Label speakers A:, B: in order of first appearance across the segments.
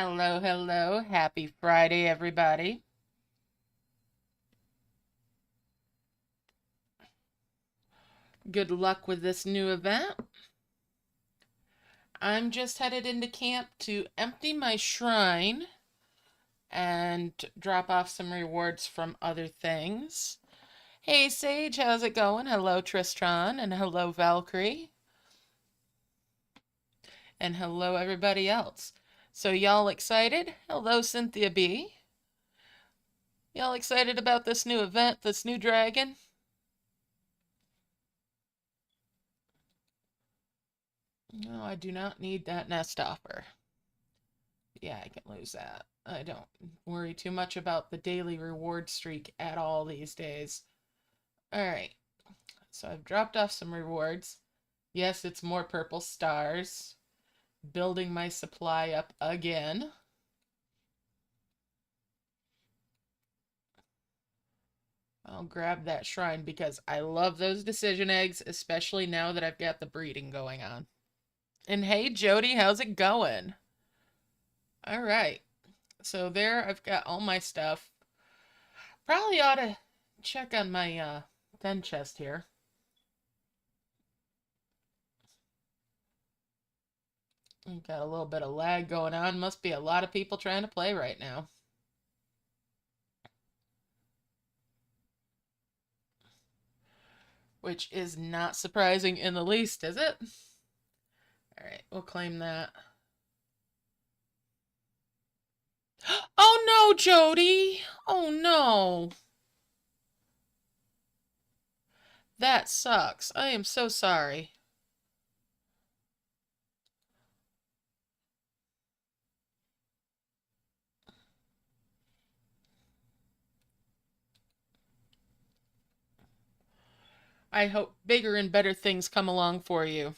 A: Hello, hello. Happy Friday, everybody. Good luck with this new event. I'm just headed into camp to empty my shrine and drop off some rewards from other things. Hey, Sage, how's it going? Hello, Tristran, and hello, Valkyrie. And hello, everybody else. So, y'all excited? Hello, Cynthia B. Y'all excited about this new event, this new dragon? No, I do not need that nest offer. Yeah, I can lose that. I don't worry too much about the daily reward streak at all these days. Alright, so I've dropped off some rewards. Yes, it's more purple stars. Building my supply up again. I'll grab that shrine because I love those decision eggs, especially now that I've got the breeding going on. And hey, Jody, how's it going? Alright, so there I've got all my stuff. Probably ought to check on my fen chest here. Got a little bit of lag going on. Must be a lot of people trying to play right now. Which is not surprising in the least, is it? Alright, we'll claim that. Oh no, Jody! Oh no! That sucks. I am so sorry. I hope bigger and better things come along for you.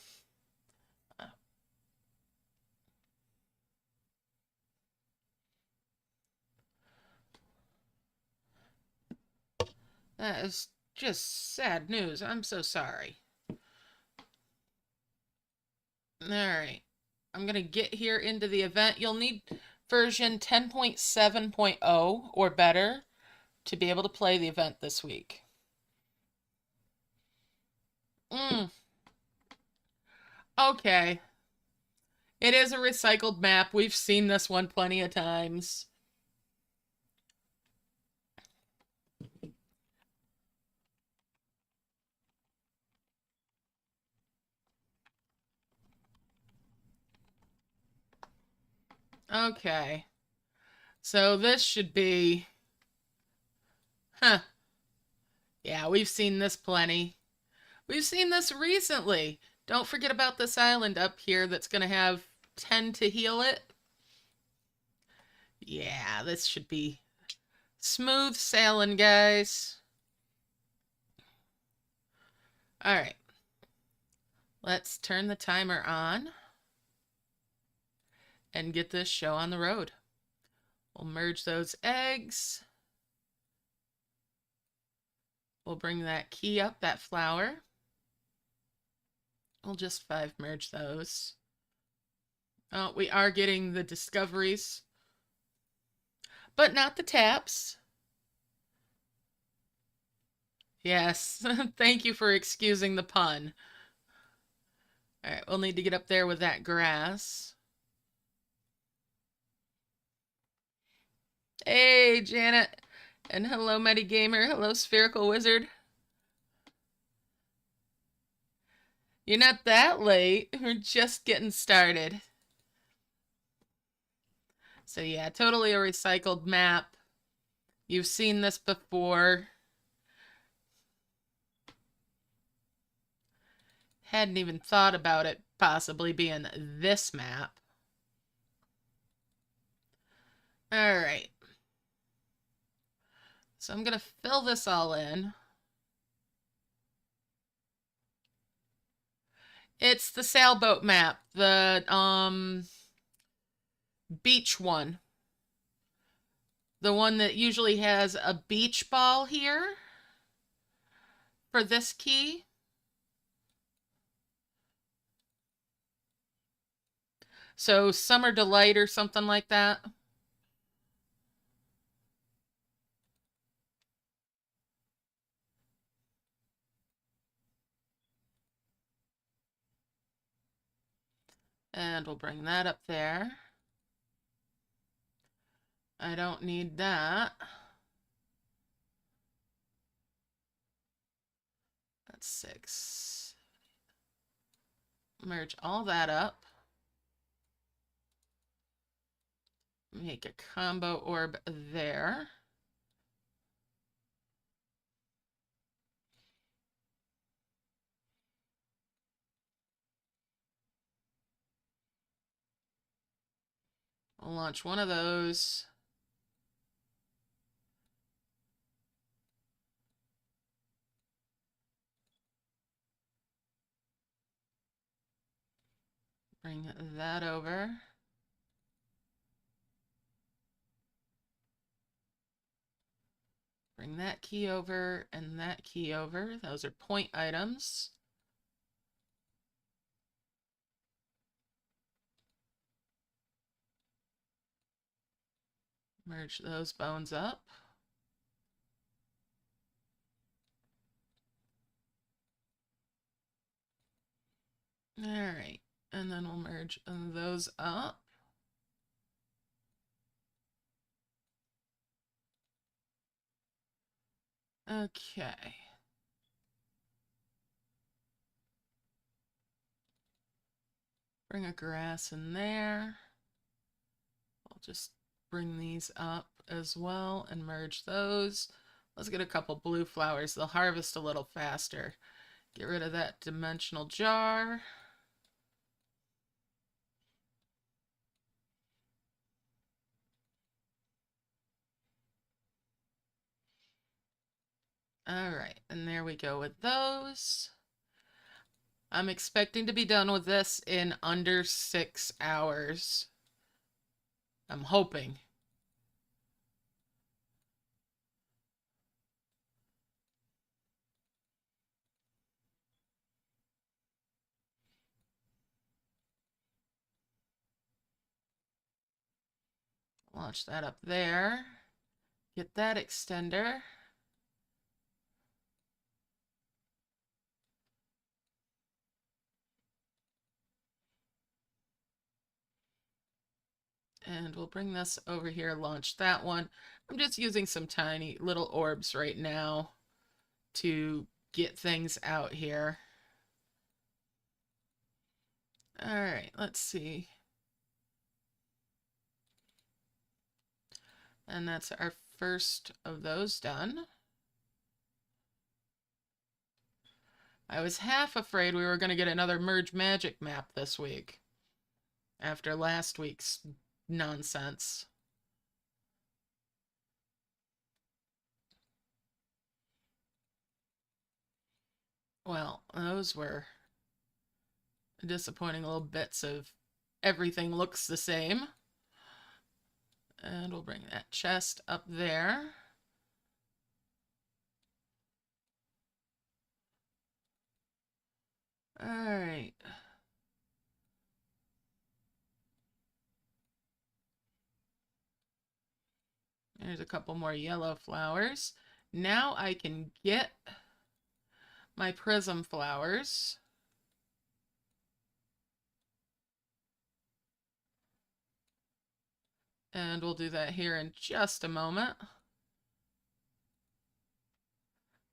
A: That is just sad news. I'm so sorry. Alright. I'm going to get here into the event. You'll need version 10.7.0 or better to be able to play the event this week. Okay. It is a recycled map. We've seen this one plenty of times. Okay. So this should be... Huh. Yeah, we've seen this plenty. We've seen this recently. Don't forget about this island up here that's going to have 10 to heal it. Yeah, this should be smooth sailing, guys. All right. Let's turn the timer on and get this show on the road. We'll merge those eggs. We'll bring that key up, that flower. We'll just 5 merge those. Oh, we are getting the discoveries, but not the taps. Yes, thank you for excusing the pun. All right, we'll need to get up there with that grass. Hey, Janet. And hello, Medigamer. Hello, Spherical Wizard. You're not that late. We're just getting started. So yeah, totally a recycled map. You've seen this before. Hadn't even thought about it possibly being this map. All right. So I'm going to fill this all in. It's the sailboat map, the beach one. The one that usually has a beach ball here for this key. So Summer Delight or something like that. And we'll bring that up there. I don't need that. That's 6. Merge all that up. Make a combo orb there. I'll launch one of those. Bring that over. Bring that key over and that key over. Those are point items. Merge those bones up. All right, and then we'll merge those up. Okay. Bring a grass in there. I'll just bring these up as well and merge those. Let's get a couple blue flowers. They'll harvest a little faster. Get rid of that dimensional jar. All right, and there we go with those. I'm expecting to be done with this in under 6 hours. I'm hoping. Launch that up there. Get that extender. And we'll bring this over here, launch that one. I'm just using some tiny little orbs right now to get things out here. All right, let's see. And that's our first of those done. I was half afraid we were going to get another Merge Magic map this week after last week's nonsense. Well, those were disappointing little bits of everything looks the same. And we'll bring that chest up there. All right. There's a couple more yellow flowers. Now I can get my prism flowers. And we'll do that here in just a moment.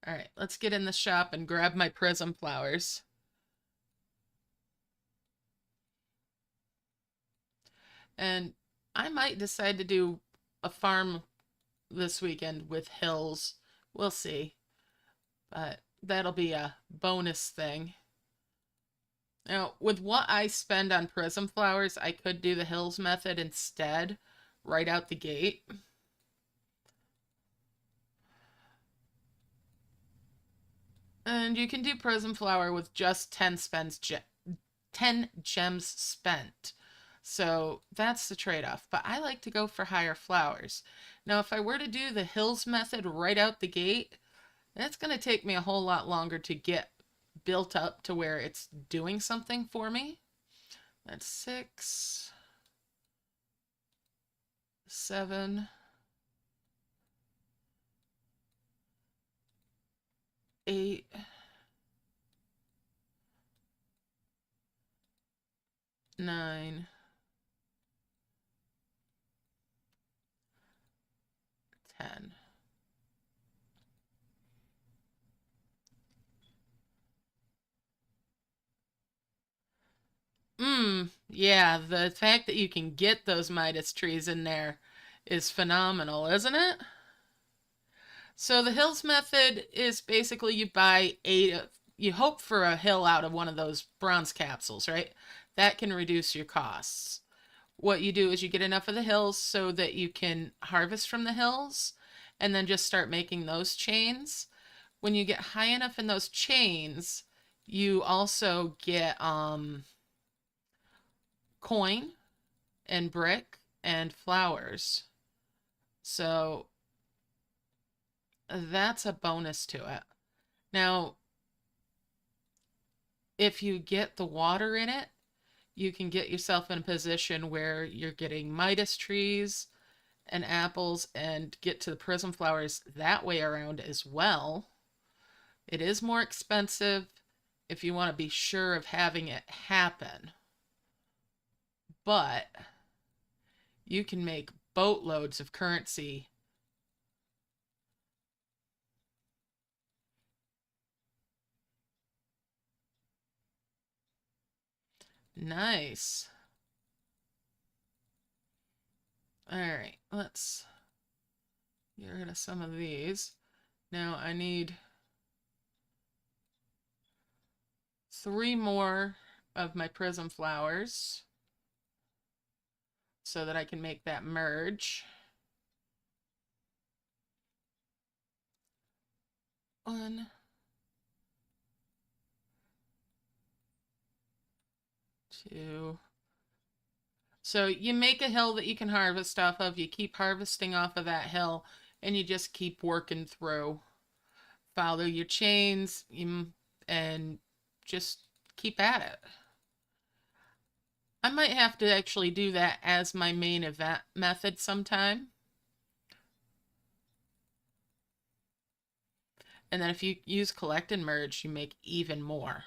A: All right, let's get in the shop and grab my prism flowers. And I might decide to do a farm this weekend with hills. We'll see. But that'll be a bonus thing. Now, with what I spend on prism flowers, I could do the hills method instead, right out the gate. And you can do prism flower with just 10 gems spent. So that's the trade-off. But I like to go for higher flowers. Now, if I were to do the hills method right out the gate, that's going to take me a whole lot longer to get built up to where it's doing something for me. That's 6. 7, 8, 9, 10. Yeah, the fact that you can get those Midas trees in there is phenomenal, isn't it? So the hills method is basically you buy 8, you hope for a hill out of one of those bronze capsules, right? That can reduce your costs. What you do is you get enough of the hills so that you can harvest from the hills and then just start making those chains. When you get high enough in those chains, you also get coin and brick and flowers. So that's a bonus to it. Now, if you get the water in it, you can get yourself in a position where you're getting Midas trees and apples and get to the prism flowers that way around as well. It is more expensive if you want to be sure of having it happen, but you can make boatloads of currency. Nice. All right, let's get rid of some of these. Now I need 3 more of my prism flowers so that I can make that merge. 1, 2. So you make a hill that you can harvest off of. You keep harvesting off of that hill, and you just keep working through. Follow your chains and just keep at it. I might have to actually do that as my main event method sometime. And then if you use collect and merge, you make even more.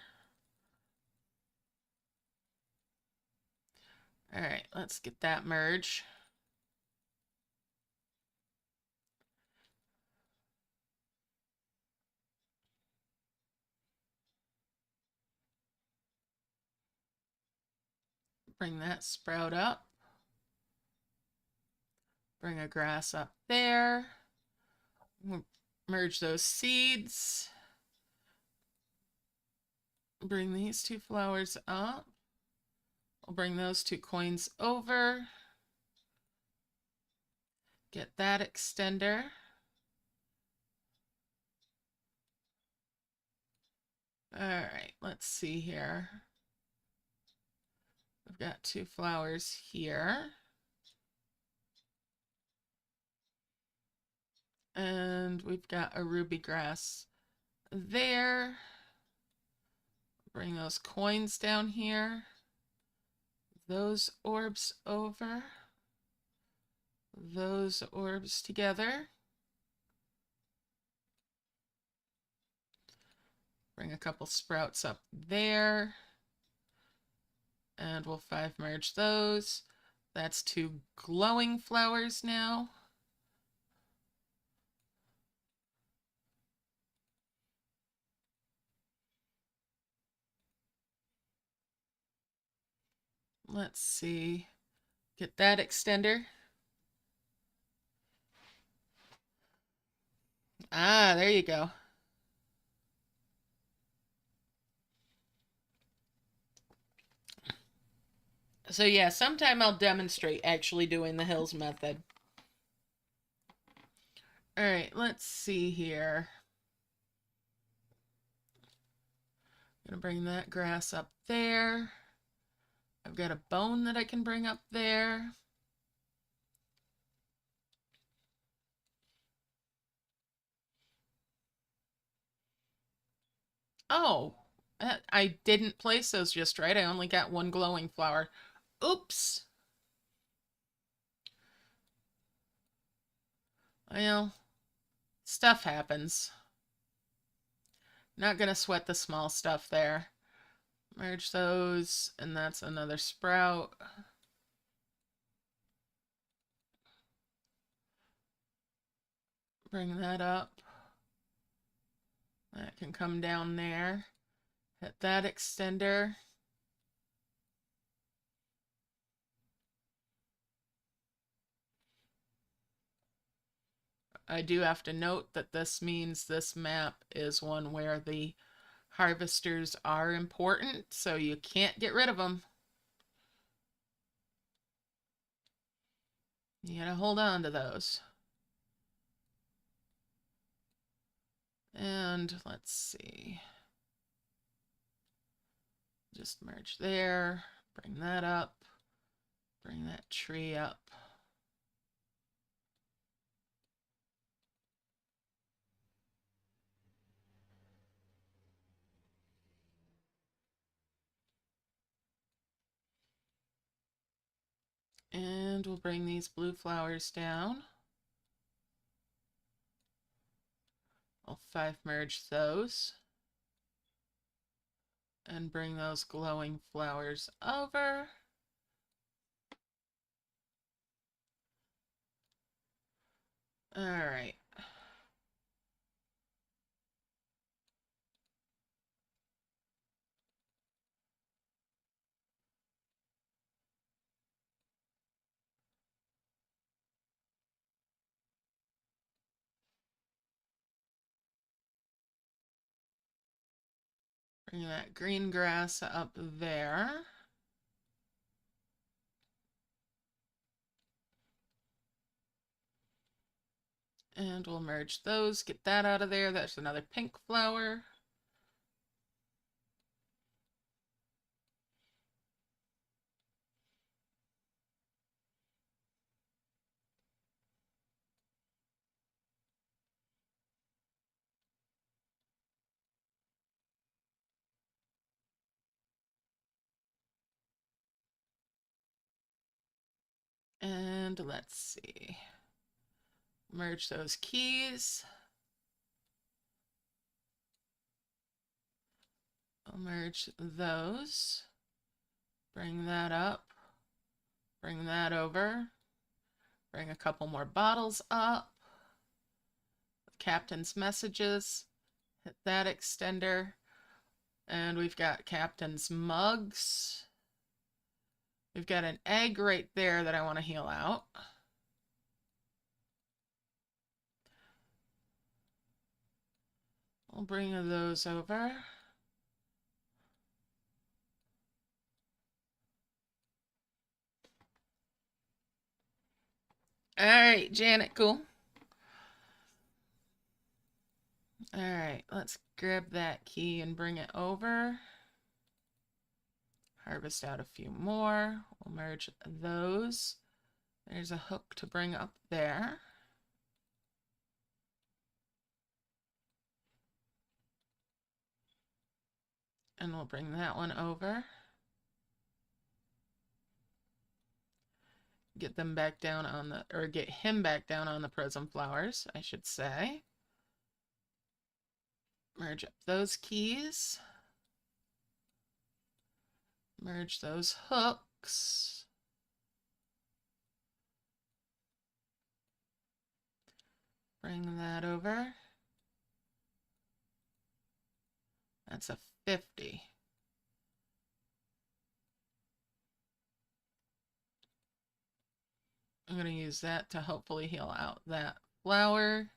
A: All right, let's get that merge. Bring that sprout up. Bring a grass up there. Merge those seeds. Bring these 2 flowers up. I'll bring those 2 coins over. Get that extender. All right, let's see here. I've got 2 flowers here. And we've got a ruby grass there. Bring those coins down here. Those orbs over. Those orbs together. Bring a couple sprouts up there. And we'll 5 merge those. That's 2 glowing flowers now. Let's see. Get that extender. Ah, there you go. So yeah, sometime I'll demonstrate actually doing the hills method. All right, let's see here. I'm gonna bring that grass up there. I've got a bone that I can bring up there. Oh, I didn't place those just right. I only got 1 glowing flower. Oops. Well, stuff happens. Not gonna sweat the small stuff there. Merge those, and that's another sprout. Bring that up. That can come down there. Hit that extender. I do have to note that this means this map is one where the harvesters are important, so you can't get rid of them. You gotta hold on to those. And let's see. Just merge there, bring that up, bring that tree up. And we'll bring these blue flowers down. I'll 5 merge those. And bring those glowing flowers over. All right. Bring that green grass up there. And we'll merge those, get that out of there. That's another pink flower. And let's see. Merge those keys. I'll merge those. Bring that up. Bring that over. Bring a couple more bottles up. Captain's messages. Hit that extender. And we've got Captain's mugs. We've got an egg right there that I want to heal out. I'll bring those over. All right, Janet, cool. All right, let's grab that key and bring it over. Harvest out a few more. We'll merge those. There's a hook to bring up there. And we'll bring that one over. Get them back down on the, or get him back down on the prism flowers, I should say. Merge up those keys. Merge those hooks. Bring that over. That's a 50. I'm going to use that to hopefully heal out that flower.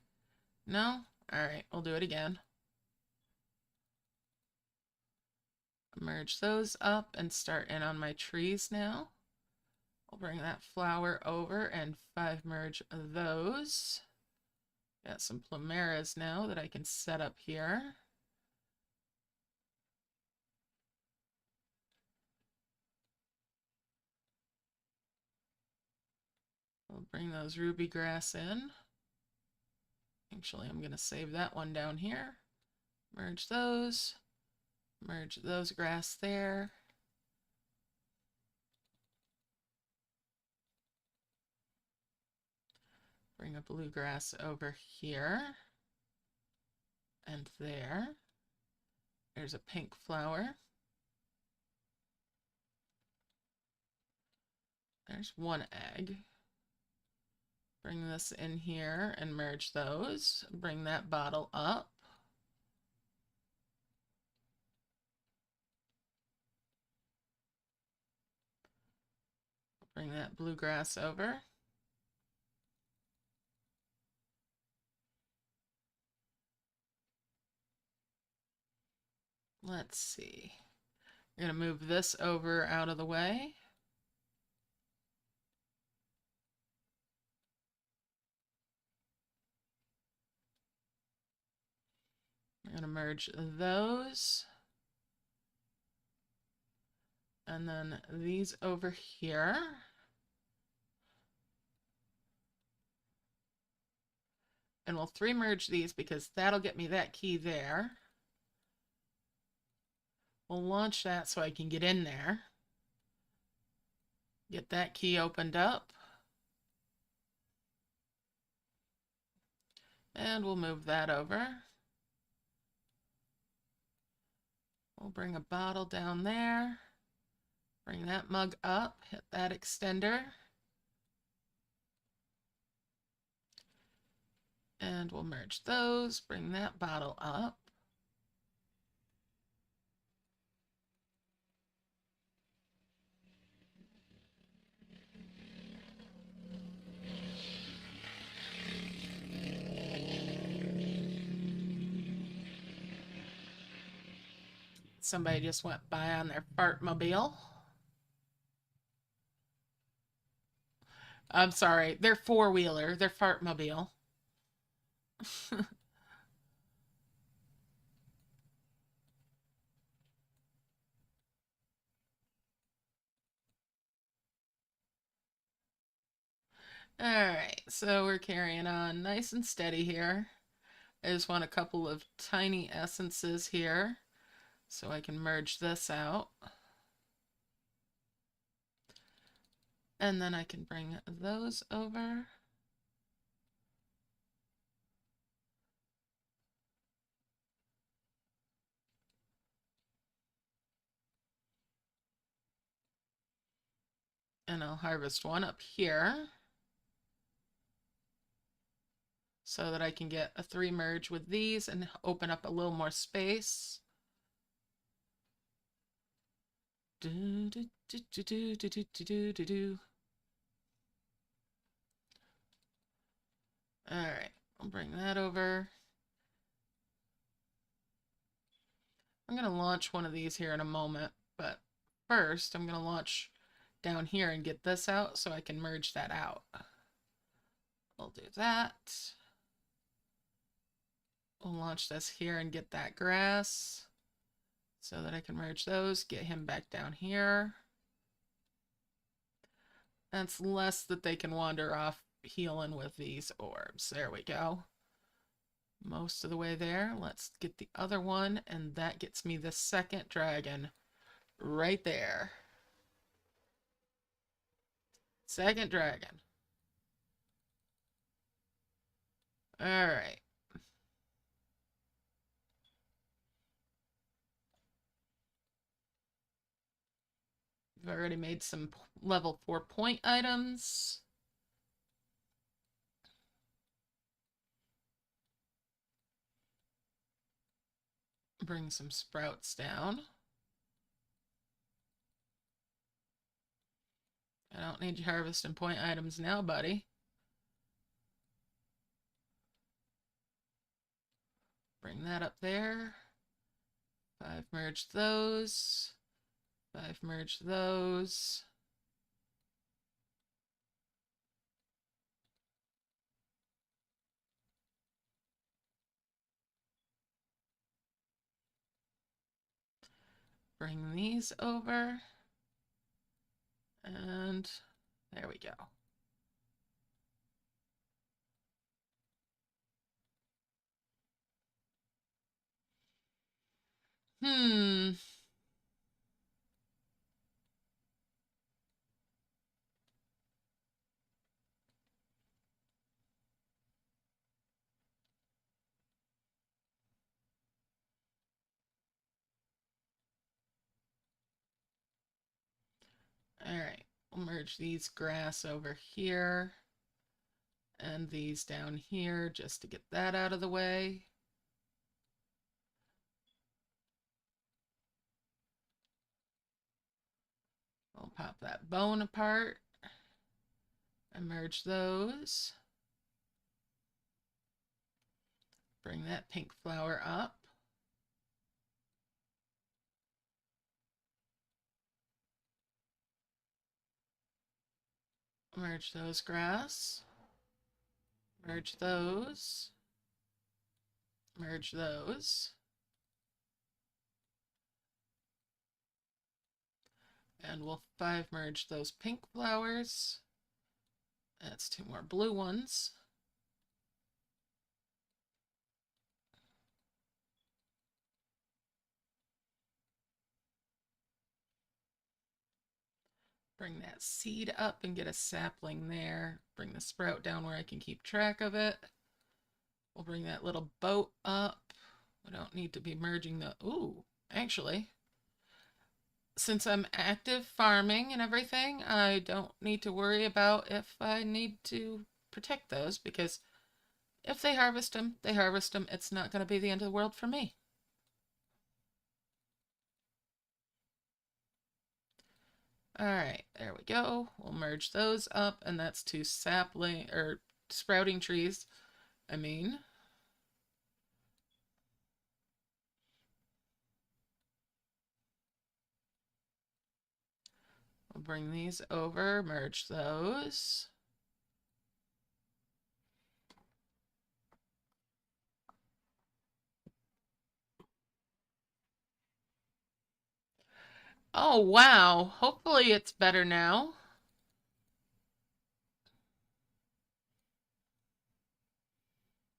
A: No? Alright, we'll do it again. Merge those up and start in on my trees now. I'll bring that flower over and 5 merge those. Got some plumeras now that I can set up here. We'll bring those ruby grass in. Actually, I'm going to save that one down here. Merge those. Merge those grass there. Bring a bluegrass over here. And there. There's a pink flower. There's one egg. Bring this in here and merge those. Bring that bottle up. Bring that bluegrass over. Let's see. We're going to move this over out of the way. I'm going to merge those. And then these over here. And we'll 3 merge these because that'll get me that key there. We'll launch that so I can get in there. Get that key opened up. And we'll move that over. We'll bring a bottle down there. Bring that mug up, hit that extender. And we'll merge those, bring that bottle up. Somebody just went by on their fartmobile. I'm sorry, they're 4-wheeler, they're fartmobile. Alright, so we're carrying on nice and steady here. I just want a couple of tiny essences here so I can merge this out. And then I can bring those over. And I'll harvest one up here so that I can get a 3 merge with these and open up a little more space. Do, do, do, do, do, do, do, do, do, do. All right, I'll bring that over. I'm going to launch one of these here in a moment, but first I'm going to launch down here and get this out so I can merge that out. I'll do that. We'll launch this here and get that grass so that I can merge those, get him back down here. That's less that they can wander off healing with these orbs. There we go. Most of the way there. Let's get the other one, and that gets me the second dragon right there. Second dragon. All right. I've already made some level 4 point items. Bring some sprouts down. I don't need you harvesting point items now, buddy. Bring that up there. 5 merge those. 5 merge those. Bring these over. And there we go. All right, we'll merge these grass over here and these down here just to get that out of the way. We'll pop that bone apart and merge those. Bring that pink flower up. Merge those grass. Merge those. Merge those. And we'll 5 merge those pink flowers. That's 2 more blue ones. Bring that seed up and get a sapling there. Bring the sprout down where I can keep track of it. We'll bring that little boat up. We don't need to be merging the... Ooh, actually, since I'm active farming and everything, I don't need to worry about if I need to protect those, because if they harvest them, they harvest them. It's not going to be the end of the world for me. All right, there we go. We'll merge those up, and that's 2 sapling or sprouting trees. I mean, we'll bring these over, merge those. Oh, wow. Hopefully it's better now.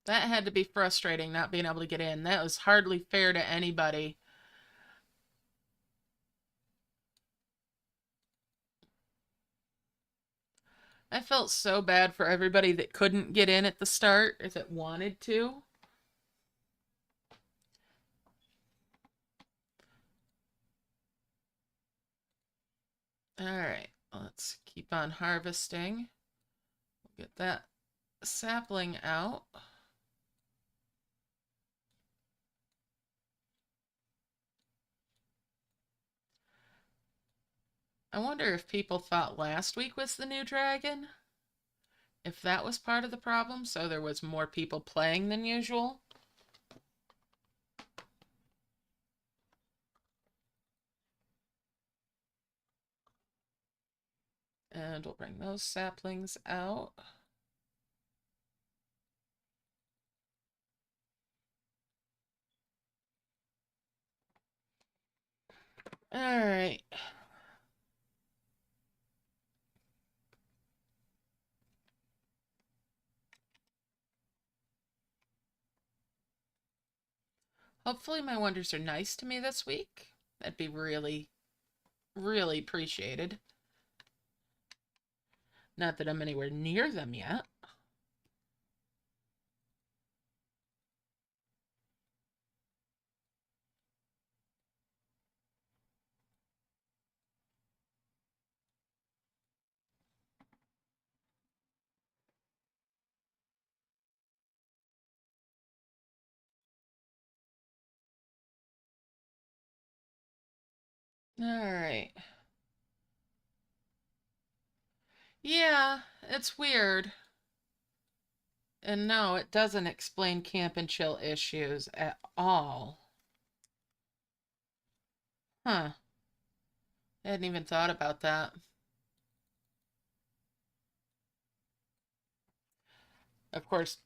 A: That had to be frustrating, not being able to get in. That was hardly fair to anybody. I felt so bad for everybody that couldn't get in at the start if it wanted to. All right, let's keep on harvesting. We'll get that sapling out. I wonder if people thought last week was the new dragon? If that was part of the problem, so there was more people playing than usual? And we'll bring those saplings out. All right. Hopefully my wonders are nice to me this week. That'd be really, really appreciated. Not that I'm anywhere near them yet. All right. Yeah, it's weird. And no, it doesn't explain camp and chill issues at all. Huh. I hadn't even thought about that. Of course,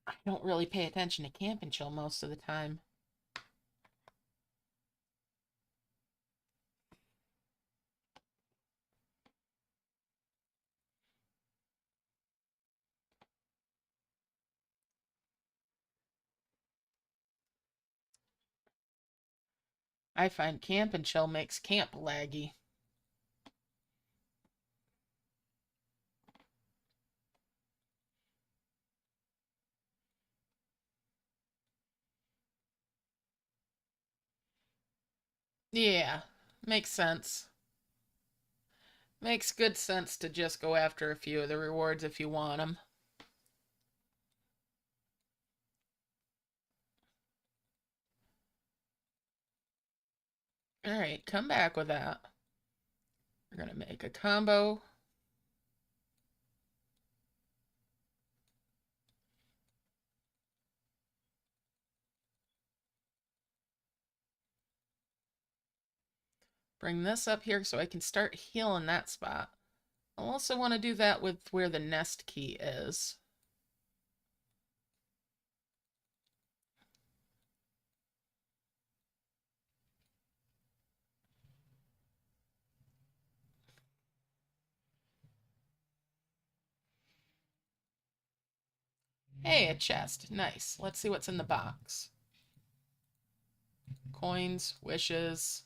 A: I don't really pay attention to camp and chill most of the time. I find camp and chill makes camp laggy. Yeah, makes sense. Makes good sense to just go after a few of the rewards if you want them. Alright, come back with that. We're going to make a combo. Bring this up here so I can start healing that spot. I also want to do that with where the nest key is. Hey, a chest. Nice. Let's see what's in the box. Coins, wishes.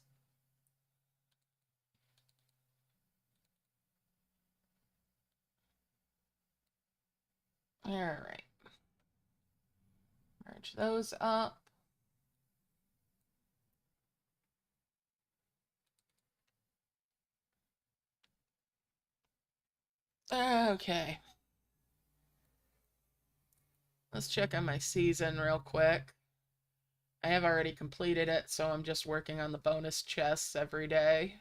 A: Alright. Merge those up. Okay. Let's check on my season real quick. I have already completed it, so I'm just working on the bonus chests every day.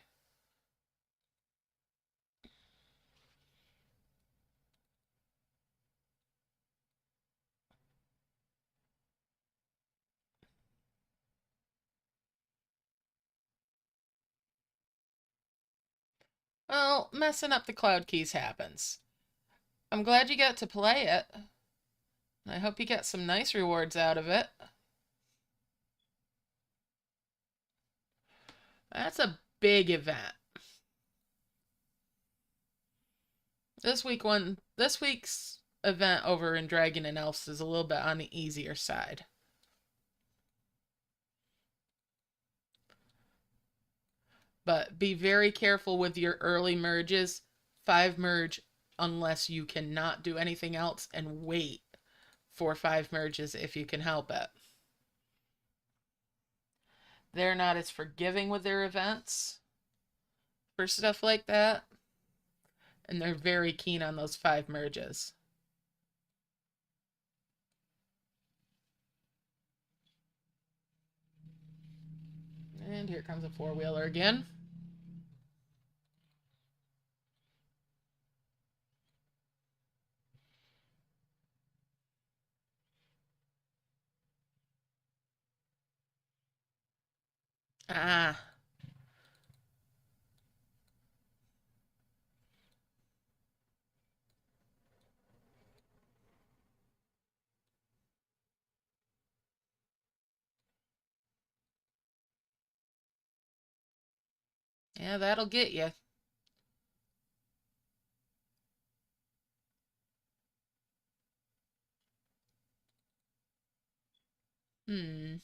A: Well, messing up the cloud keys happens. I'm glad you got to play it. I hope you get some nice rewards out of it. That's a big event. This week's event over in Dragon and Elves is a little bit on the easier side. But be very careful with your early merges. 5 merge unless you cannot do anything else, and wait for 5 merges if you can help it. They're not as forgiving with their events for stuff like that. And they're very keen on those 5 merges. And here comes a 4-wheeler again. Ah. Yeah, that'll get you. Hmm.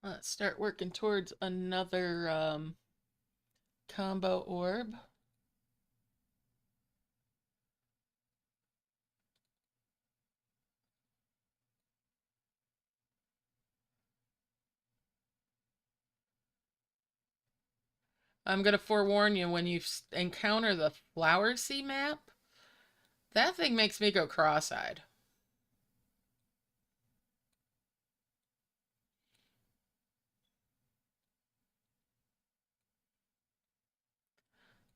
A: Let's start working towards another combo orb. I'm going to forewarn you, when you encounter the Flower Sea map, that thing makes me go cross-eyed.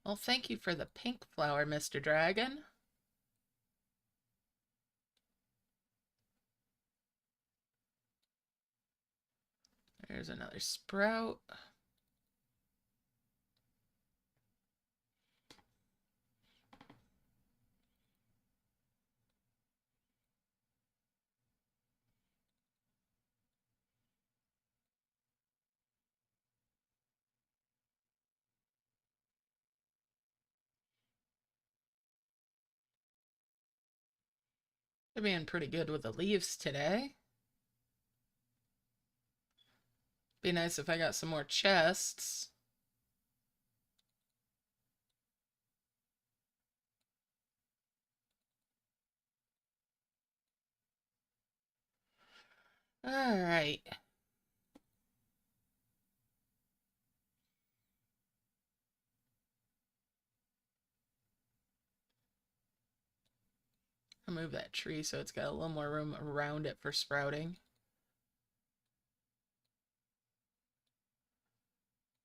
A: Well, thank you for the pink flower, Mr. Dragon. There's another sprout. They're being pretty good with the leaves today. Be nice if I got some more chests. All right. I'll move that tree so it's got a little more room around it for sprouting.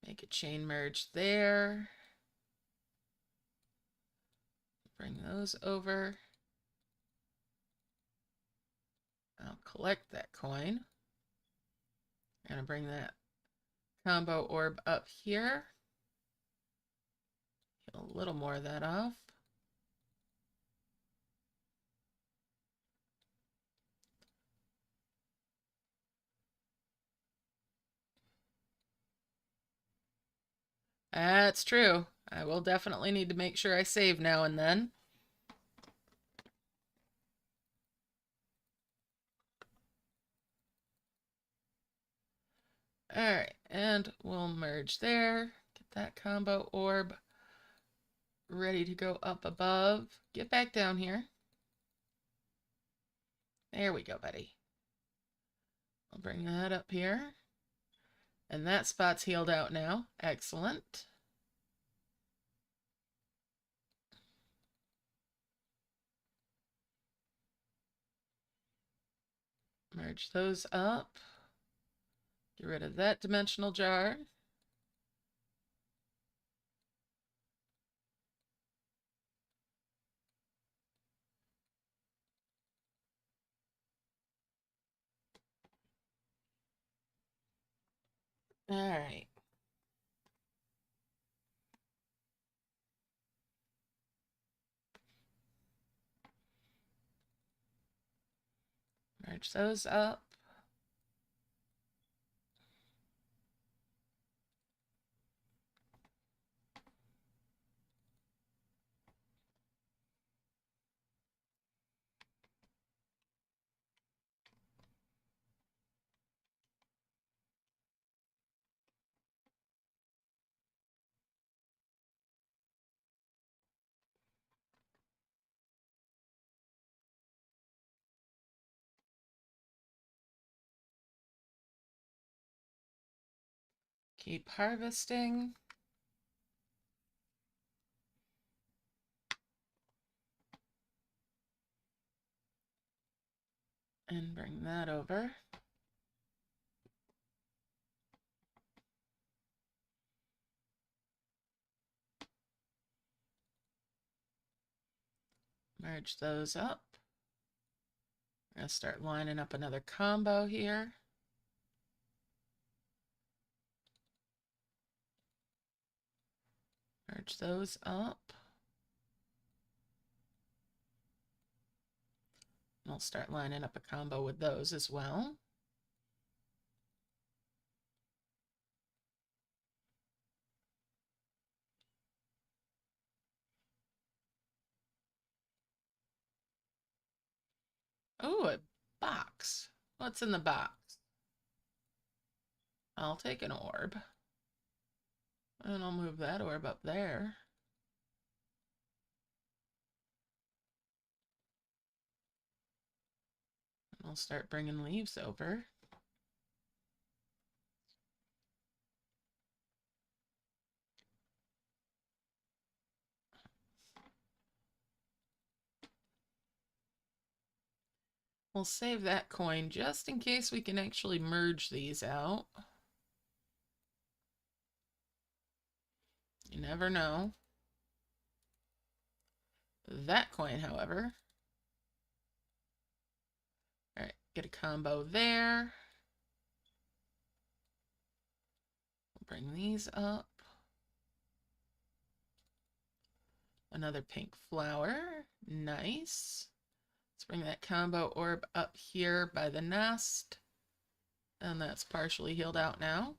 A: Make a chain merge there. Bring those over. I'll collect that coin. I'm gonna bring that combo orb up here. Get a little more of that off. That's true. I will definitely need to make sure I save now and then. Alright, and we'll merge there. Get that combo orb ready to go up above. Get back down here. There we go, buddy. I'll bring that up here. And that spot's healed out now. Excellent. Merge those up. Get rid of that dimensional jar. All right. Merge those up. Keep harvesting. And bring that over. Merge those up. I'm going to start lining up another combo here. Merge those up. And I'll start lining up a combo with those as well. Oh, a box. What's in the box? I'll take an orb. And I'll move that orb up there. And I'll start bringing leaves over. We'll save that coin just in case we can actually merge these out. You never know. That coin, however. All right, get a combo there. Bring these up. Another pink flower. Nice. Let's bring that combo orb up here by the nest. And that's partially healed out now.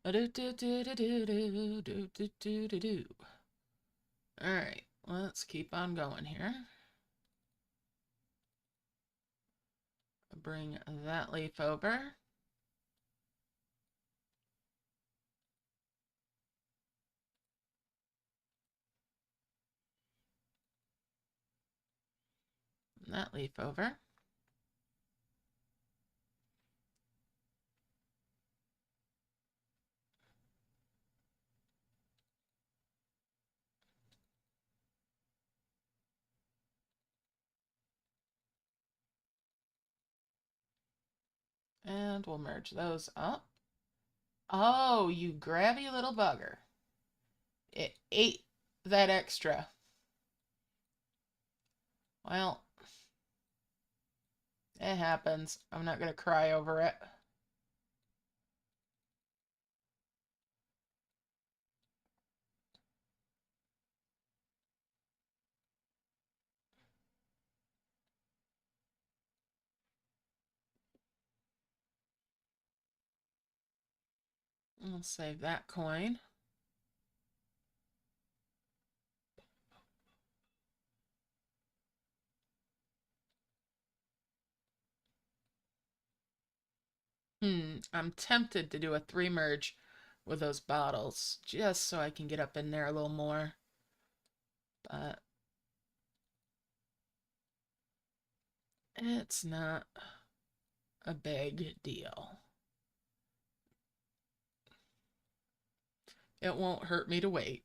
A: Alright, let's keep on going here. Bring that leaf over. That leaf over. And we'll merge those up. Oh, you grabby little bugger. It ate that extra. Well, it happens. I'm not going to cry over it. I'll save that coin. I'm tempted to do a 3 merge with those bottles, just so I can get up in there a little more. But it's not a big deal. It won't hurt me to wait.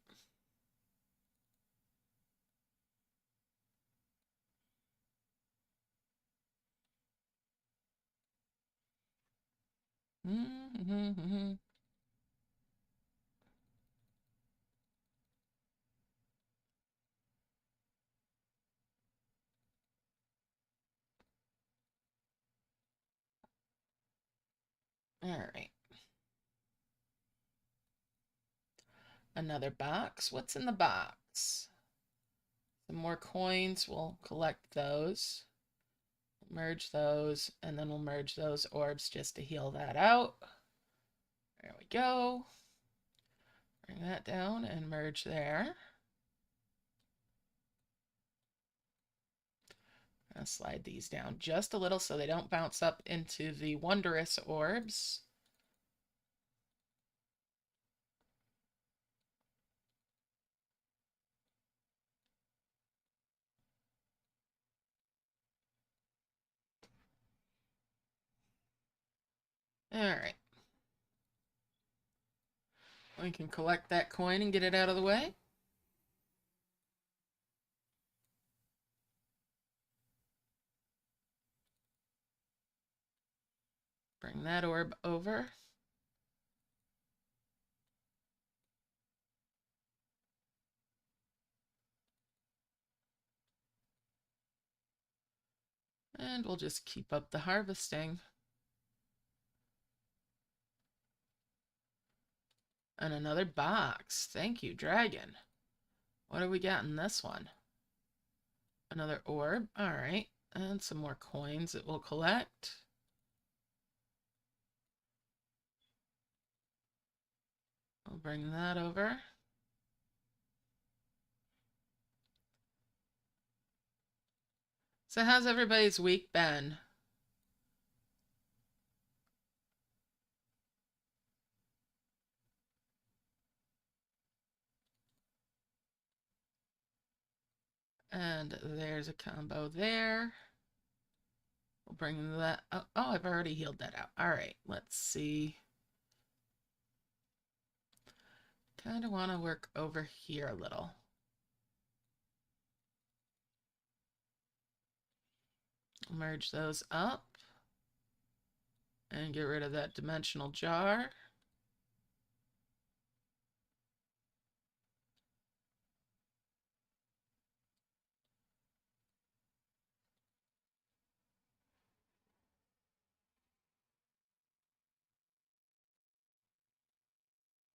A: All right. Another box. What's in the box? Some more coins. We'll collect those. Merge those, and then we'll merge those orbs just to heal that out. There we go. Bring that down and merge there. I'll slide these down just a little so they don't bounce up into the wondrous orbs. All right. We can collect that coin and get it out of the way. Bring that orb over. And we'll just keep up the harvesting. And another box. Thank you, dragon. What do we got in this one? Another orb. All right. And some more coins that we'll collect. I'll bring that over. So how's everybody's week been? And there's a combo there. We'll bring that up. Oh, I've already healed that out. All right, let's see. Kind of want to work over here a little. Merge those up. And get rid of that dimensional jar.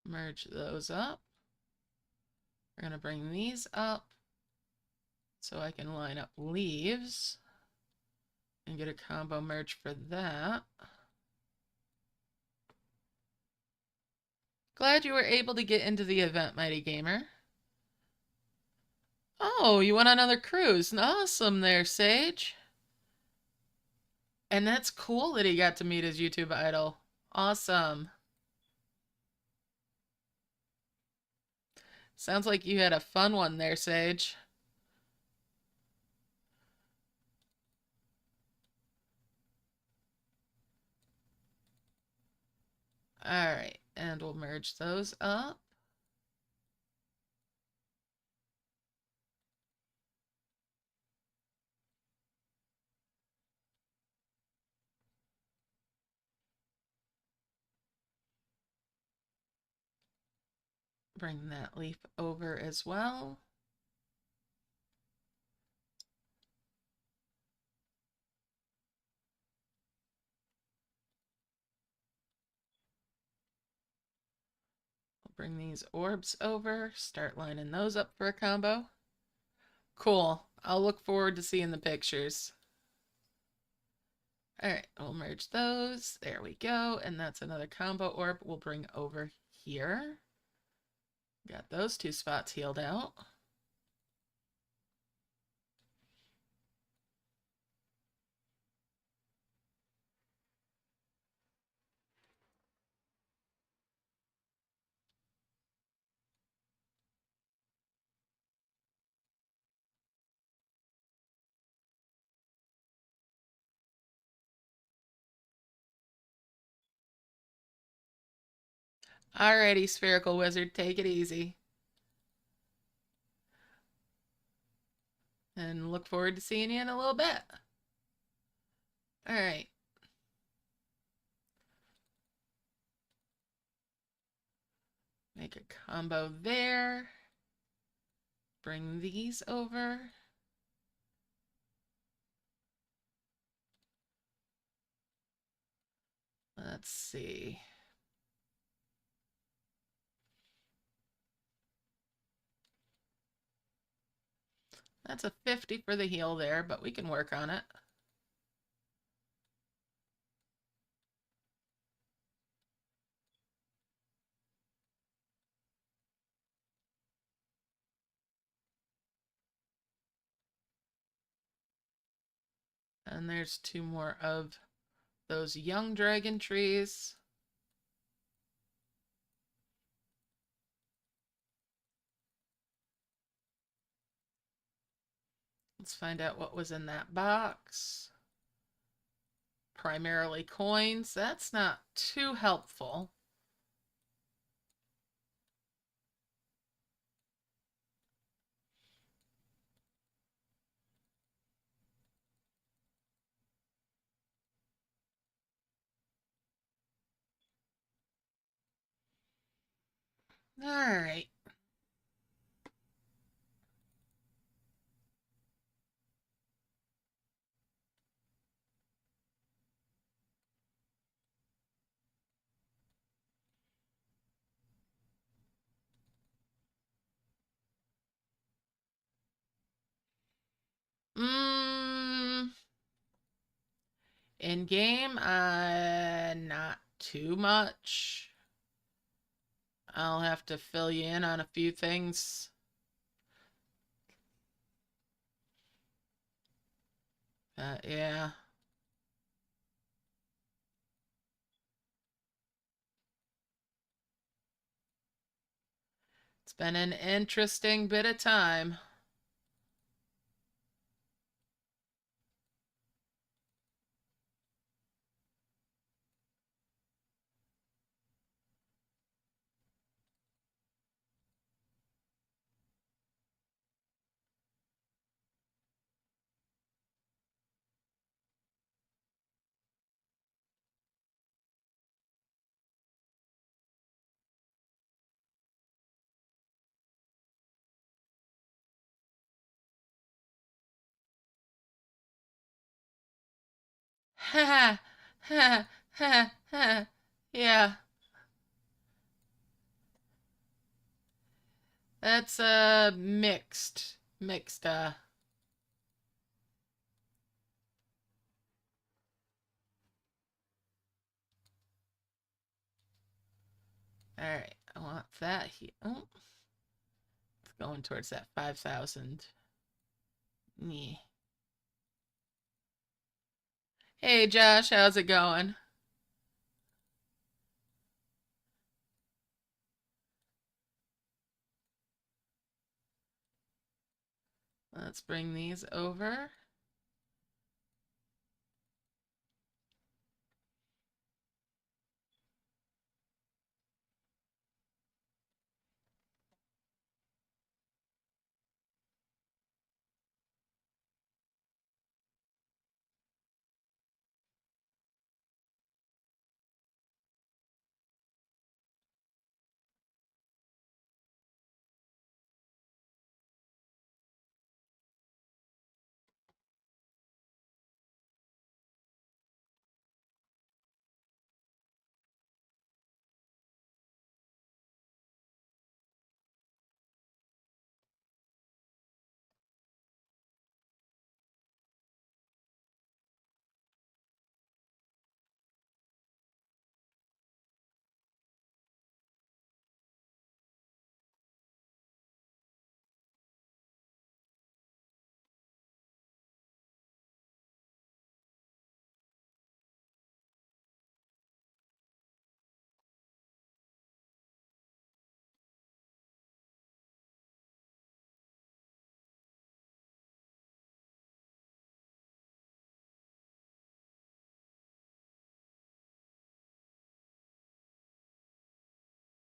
A: Merge those up. We're going to bring these up so I can line up leaves and get a combo merge for that. Glad you were able to get into the event, Mighty Gamer. Oh, you went on another cruise. Awesome there, Sage. And that's cool that he got to meet his YouTube idol. Awesome. Sounds like you had a fun one there, Sage. Alright, and we'll merge those up. Bring that leaf over as well. Bring these orbs over, start lining those up for a combo. Cool. I'll look forward to seeing the pictures. Alright, we'll merge those. There we go. And that's another combo orb we'll bring over here. Got those two spots healed out. Alrighty, Spherical Wizard, take it easy. And look forward to seeing you in a little bit. Alright. Make a combo there. Bring these over. Let's see. That's a 50 for the heal there, but we can work on it. And there's two more of those young dragon trees. Let's find out what was in that box. Primarily coins. That's not too helpful. All right. In game, not too much. I'll have to fill you in on a few things. Yeah. It's been an interesting bit of time. Ha ha ha ha. Yeah. That's mixed. Mixed All right. I want that here. Oh, it's going towards that 5,000. Yeah. Hey Josh, how's it going? Let's bring these over.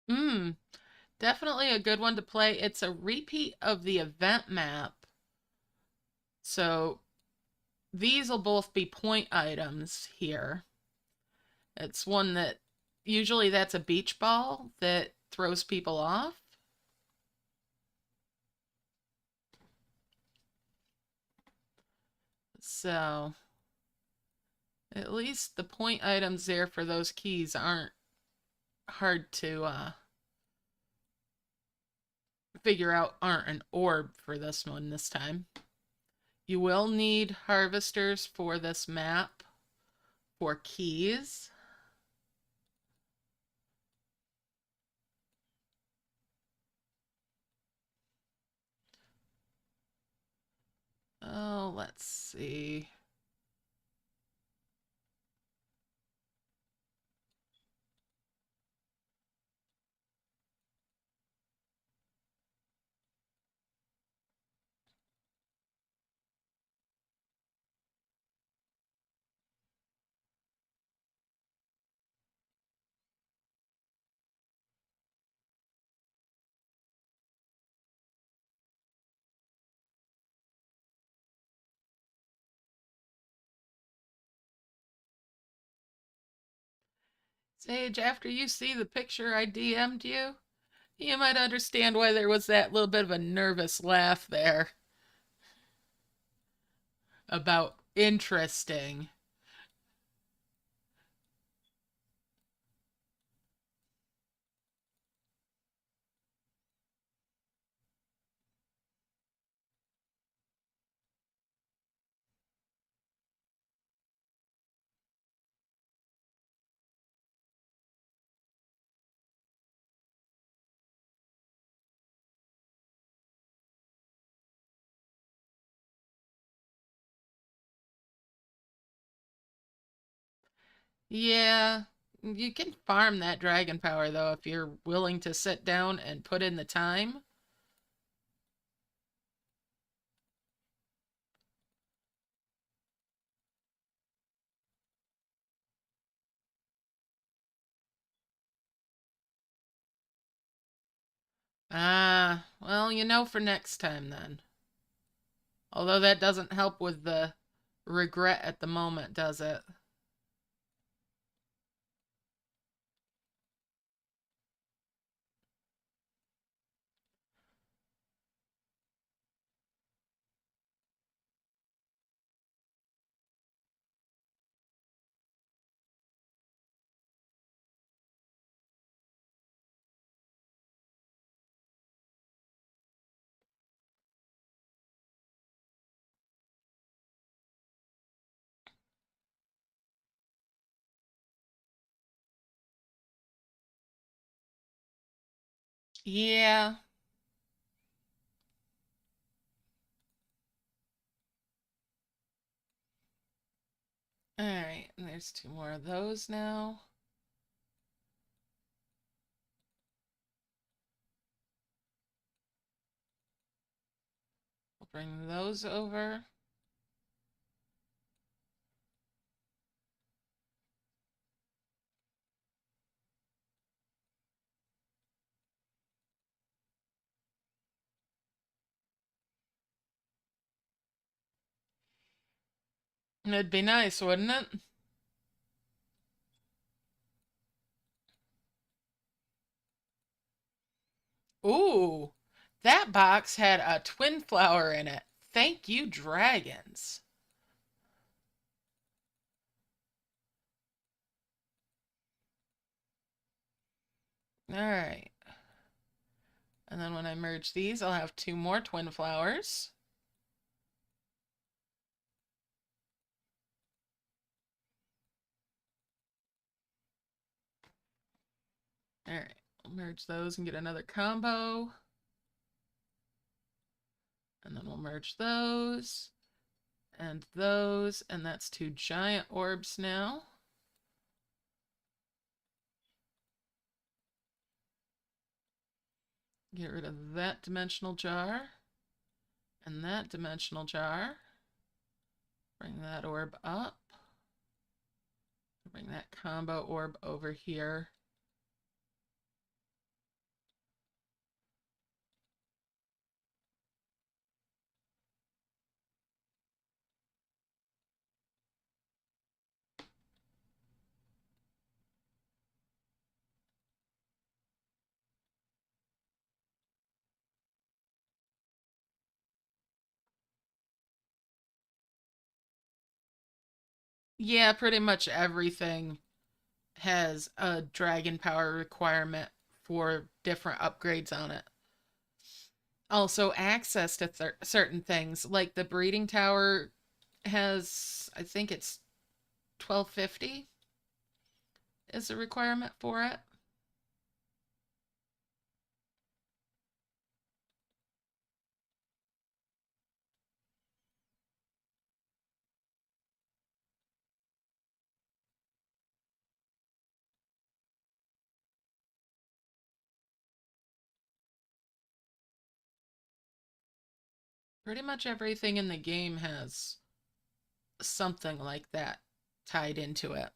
A: Hmm, definitely a good one to play. It's a repeat of the event map. So these will both be point items here. It's one that usually that's a beach ball that throws people off. So at least the point items there for those keys aren't hard to figure out, aren't an orb for this one this time. You will need harvesters for this map for keys. Oh, let's see. Sage, after you see the picture I DM'd you, you might understand why there was that little bit of a nervous laugh there about interesting. Yeah, you can farm that dragon power though if you're willing to sit down and put in the time. Ah, well, you know for next time then. Although that doesn't help with the regret at the moment, does it? Yeah. All right, and there's two more of those now. We'll bring those over. It'd be nice, wouldn't it? Ooh, that box had a twin flower in it. Thank you, dragons. All right. And then when I merge these, I'll have two more twin flowers. All right, I'll merge those and get another combo. And then we'll merge those and those, and that's two giant orbs now. Get rid of that dimensional jar and that dimensional jar. Bring that orb up. Bring that combo orb over here. Yeah, pretty much everything has a dragon power requirement for different upgrades on it. Also, access to certain things, like the breeding tower has, I think it's 1250 is a requirement for it. Pretty much everything in the game has something like that tied into it.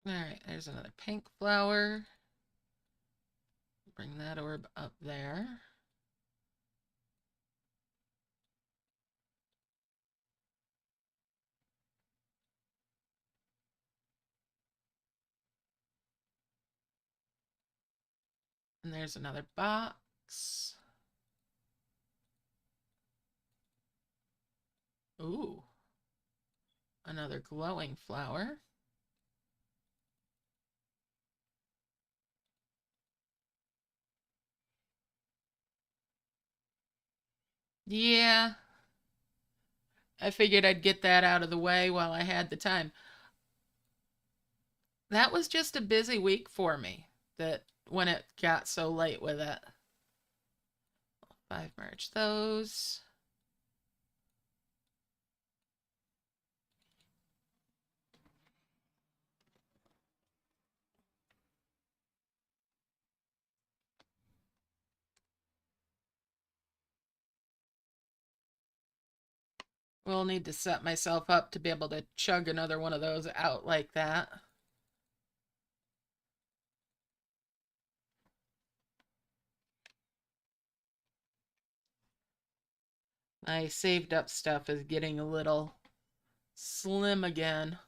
A: All right, there's another pink flower. Bring that orb up there. And there's another box. Ooh, another glowing flower. Yeah, I figured I'd get that out of the way while I had the time. That was just a busy week for me, that when it got so late with it. I've merged those. Will need to set myself up to be able to chug another one of those out like that. My saved up stuff is getting a little slim again.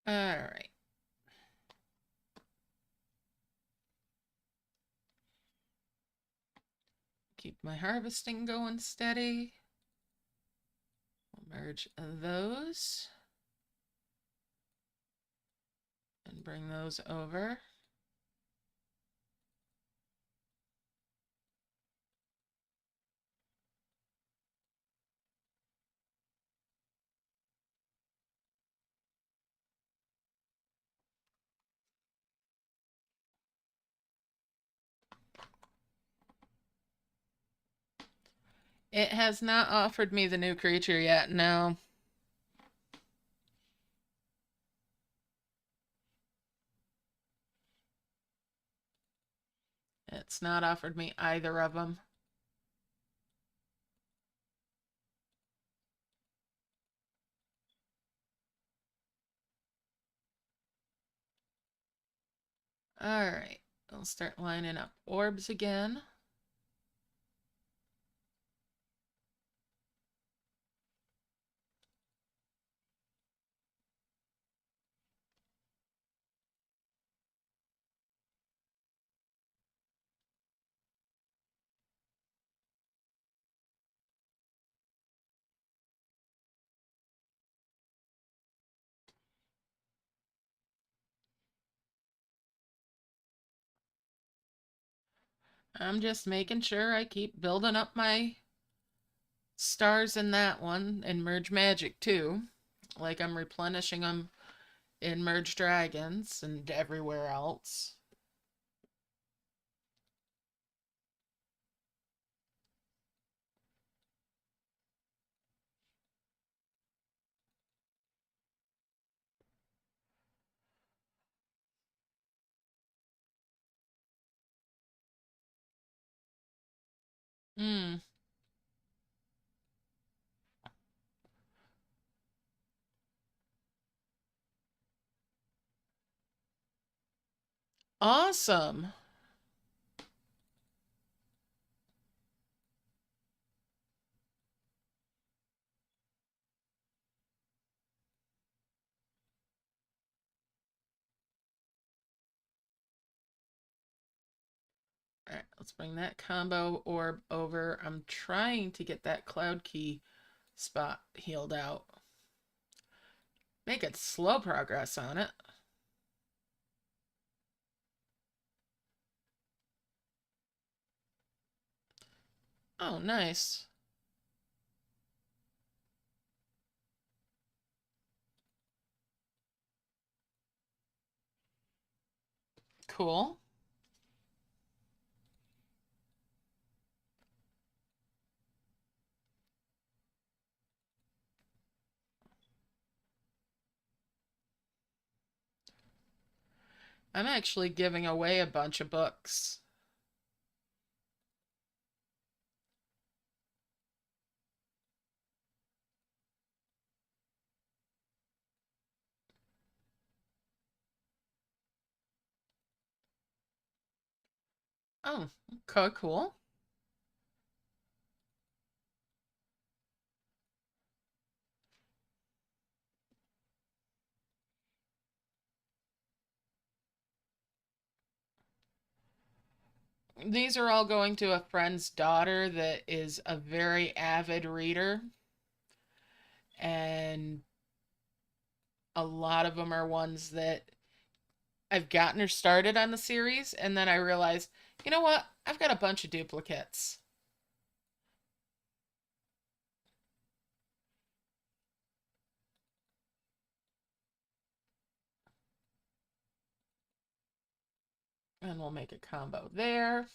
A: All right. Keep my harvesting going steady. We'll merge those and bring those over. It has not offered me the new creature yet, no. It's not offered me either of them. All right, I'll start lining up orbs again. I'm just making sure I keep building up my stars in that one and Merge Magic too. Like I'm replenishing them in Merge Dragons and everywhere else. Hmm. Awesome. All right, let's bring that combo orb over. I'm trying to get that cloud key spot healed out. Make it slow progress on it. Oh, nice. Cool. I'm actually giving away a bunch of books. Oh, okay, cool. These are all going to a friend's daughter that is a very avid reader. And a lot of them are ones that I've gotten her started on the series. And then I realized, you know what? I've got a bunch of duplicates. And we'll make a combo there.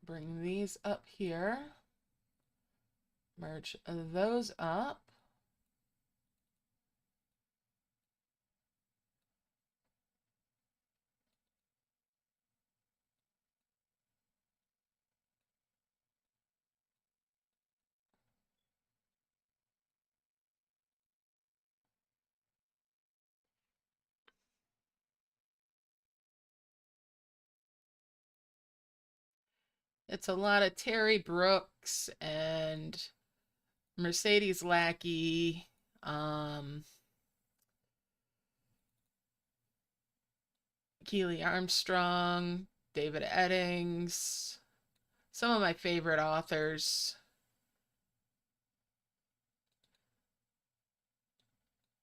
A: Bring these up here. Merge those up. It's a lot of Terry Brooks and Mercedes Lackey, Keely Armstrong, David Eddings, some of my favorite authors.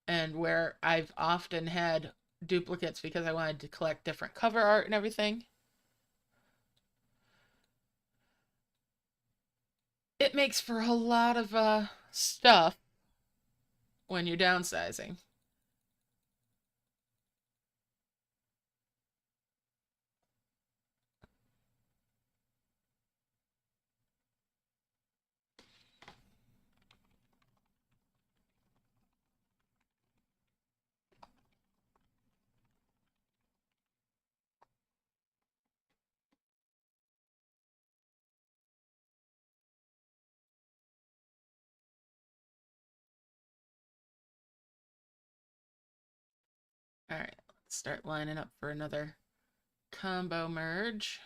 A: And where I've often had duplicates because I wanted to collect different cover art and everything. It makes for a lot of stuff when you're downsizing. All right, let's start lining up for another combo merge.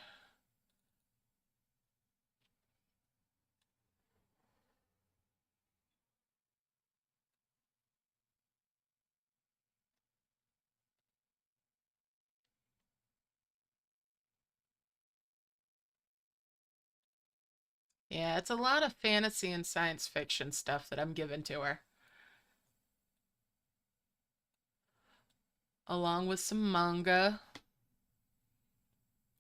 A: Yeah, it's a lot of fantasy and science fiction stuff that I'm giving to her. Along with some manga.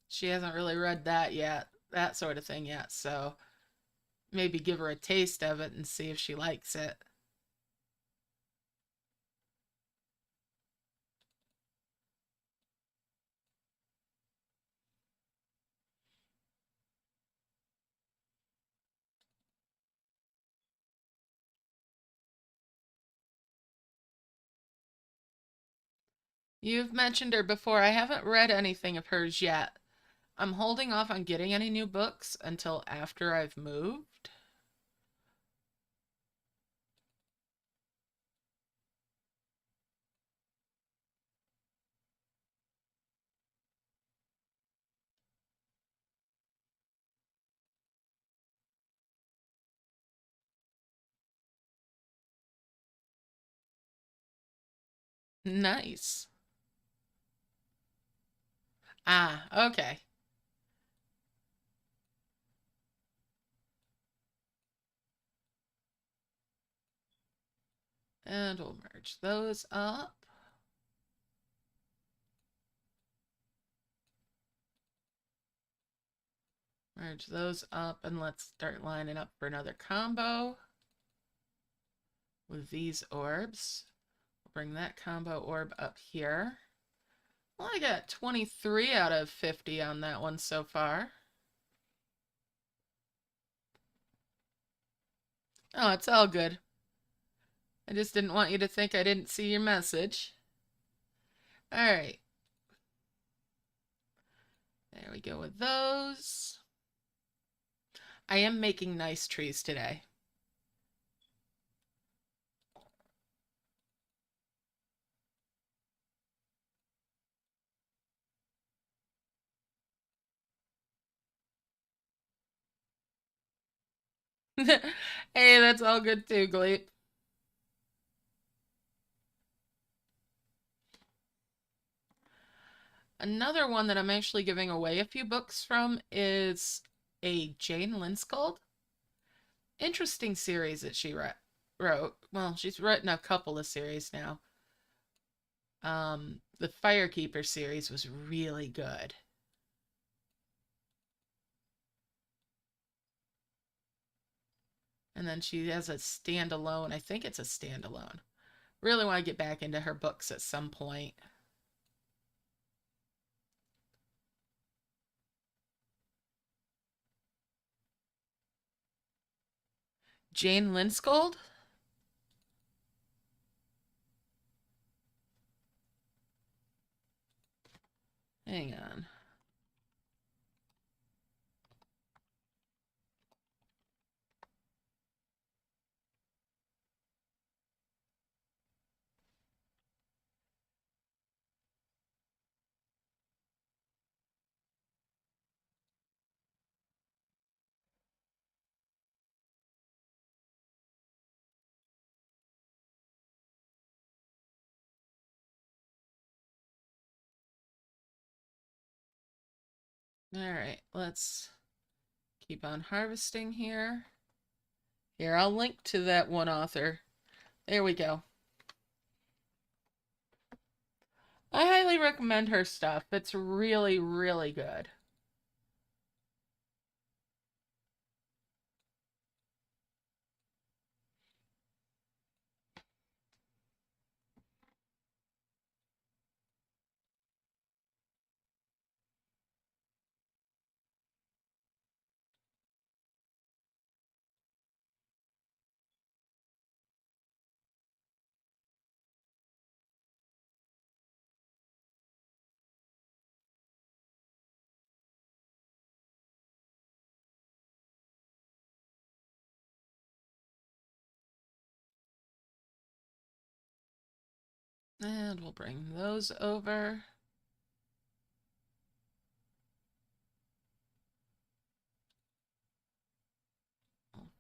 A: She hasn't really read that yet, that sort of thing yet, so maybe give her a taste of it and see if she likes it. You've mentioned her before. I haven't read anything of hers yet. I'm holding off on getting any new books until after I've moved. Nice. Ah, okay. And we'll merge those up. Merge those up and let's start lining up for another combo with these orbs. We'll bring that combo orb up here. Well, I got 23 out of 50 on that one so far. Oh, it's all good. I just didn't want you to think I didn't see your message. All right. There we go with those. I am making nice trees today. Hey, that's all good too, Gleep. Another one that I'm actually giving away a few books from is a Jane Linskold. Interesting series that she wrote. Well, she's written a couple of series now. The Firekeeper series was really good. And then she has a standalone. I think it's a standalone. Really want to get back into her books at some point. Jane Linskold? Hang on. All right, let's Keep on harvesting here. Here, I'll link to that one author. There we go. I highly recommend her stuff. It's really, really good. And we'll bring those over.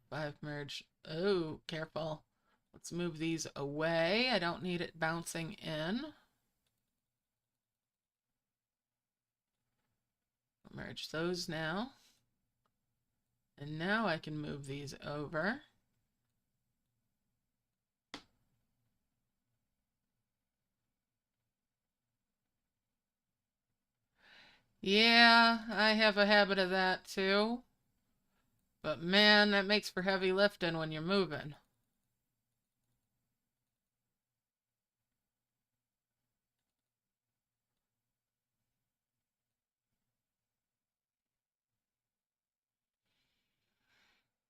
A: Five merge. Oh, careful. Let's move these away. I don't need it bouncing in. Merge those now. And now I can move these over. Yeah, I have a habit of that too. But man, that makes for heavy lifting when you're moving.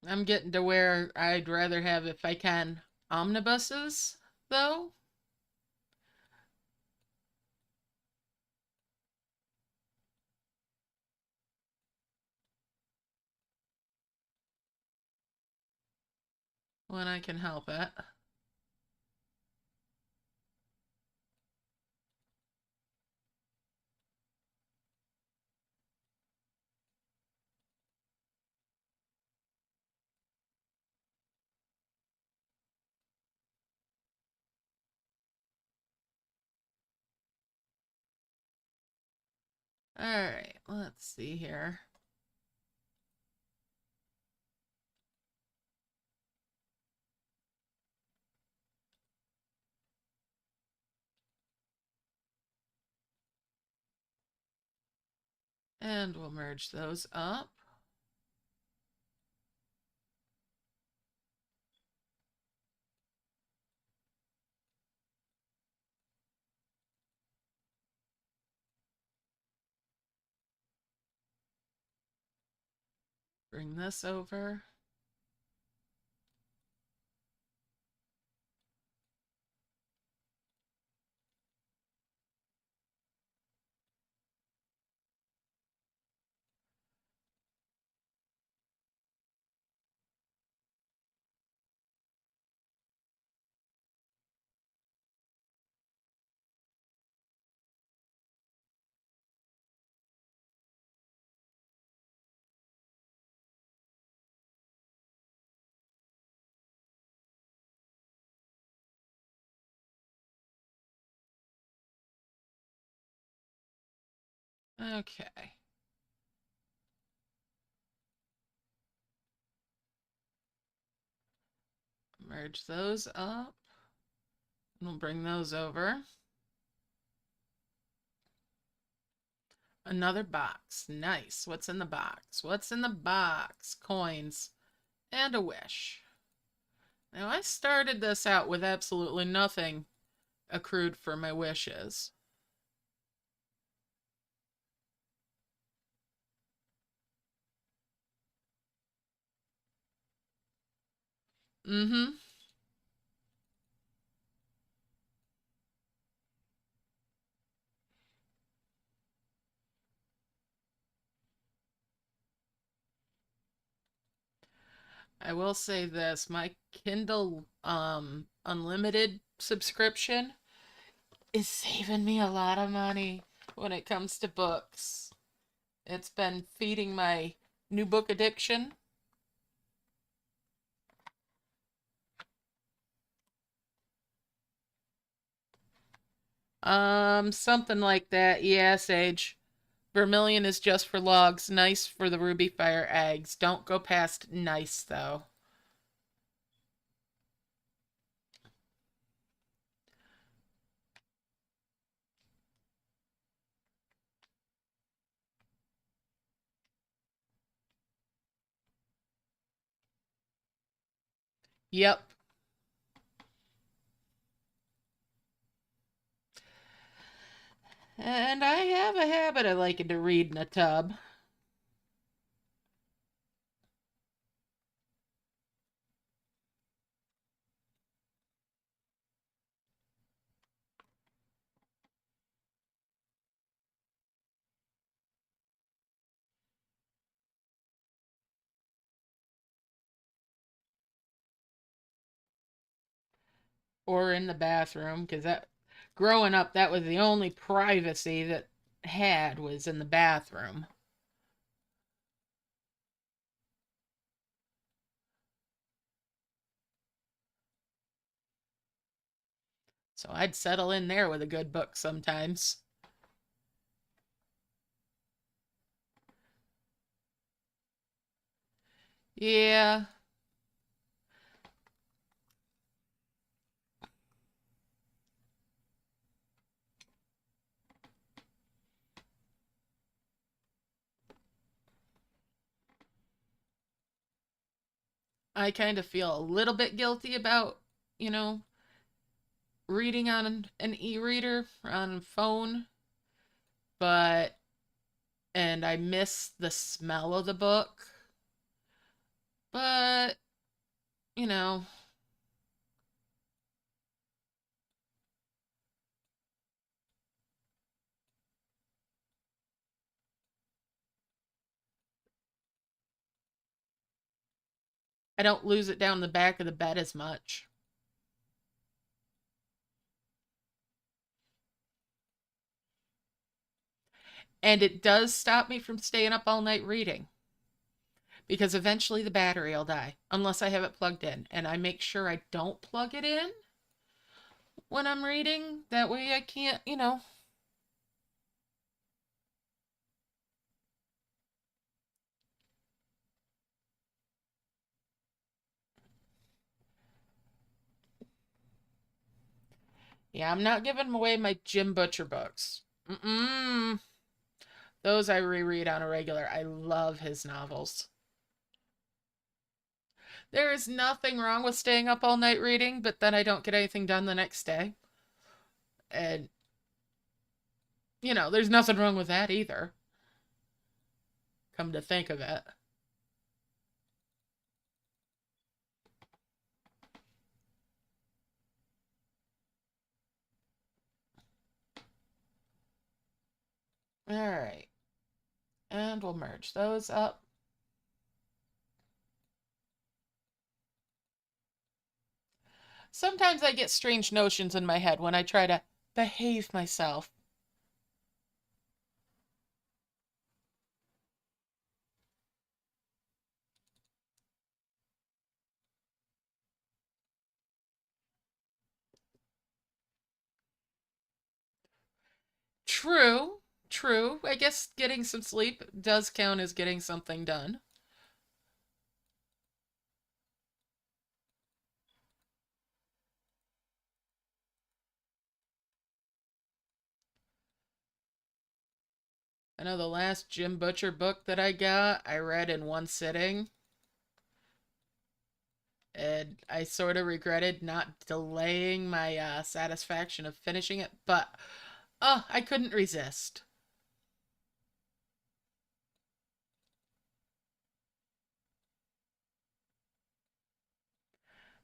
A: I'm getting to where I'd rather have, if I can, omnibuses, though. When I can help it. Alright, let's see here. And we'll merge those up. Bring this over. Okay. Merge those up. And we'll bring those over. Another box. Nice. What's in the box? What's in the box? Coins. And a wish. Now, I started this out with absolutely nothing accrued for my wishes. Mm-hmm. I will say this, my Kindle Unlimited subscription is saving me a lot of money when it comes to books. It's been feeding my new book addiction. Something like that. Yeah, Sage. Vermilion is just for logs. Nice for the ruby fire eggs. Don't go past nice, though. Yep. And I have a habit of liking to read in a tub. Or in the bathroom, because that growing up, that was the only privacy that had was in the bathroom. So I'd settle in there with a good book sometimes. Yeah, I kind of feel a little bit guilty about, you know, reading on an e-reader on phone, but and I miss the smell of the book. But, you know, I don't lose it down the back of the bed as much. And it does stop me from staying up all night reading because eventually the battery will die unless I have it plugged in. And I make sure I don't plug it in when I'm reading. That way I can't, Yeah, I'm not giving away my Jim Butcher books. Mm-mm. Those I reread on a regular. I love his novels. There is nothing wrong with staying up all night reading, but then I don't get anything done the next day. And, there's nothing wrong with that either, come to think of it. All right. And we'll merge those up. Sometimes I get strange notions in my head when I try to behave myself. True, true. I guess getting some sleep does count as getting something done. I know the last Jim Butcher book that I got, I read in one sitting, and I sort of regretted not delaying my satisfaction of finishing it, but oh, I couldn't resist.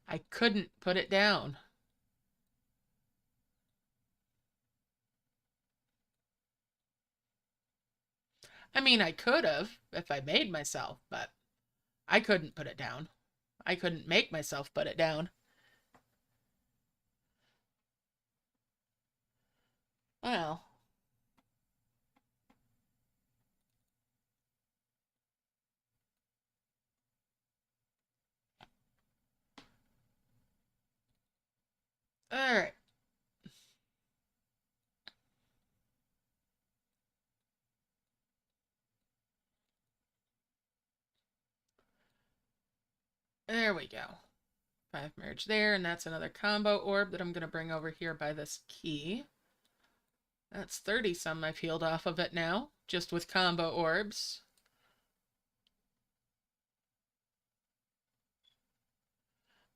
A: I couldn't put it down. I mean, I could have if I made myself, but I couldn't put it down. I couldn't make myself put it down. Well, all right. There we go. 5 merge there, and that's another combo orb that I'm going to bring over here by this key. That's 30 some I've healed off of it now, just with combo orbs.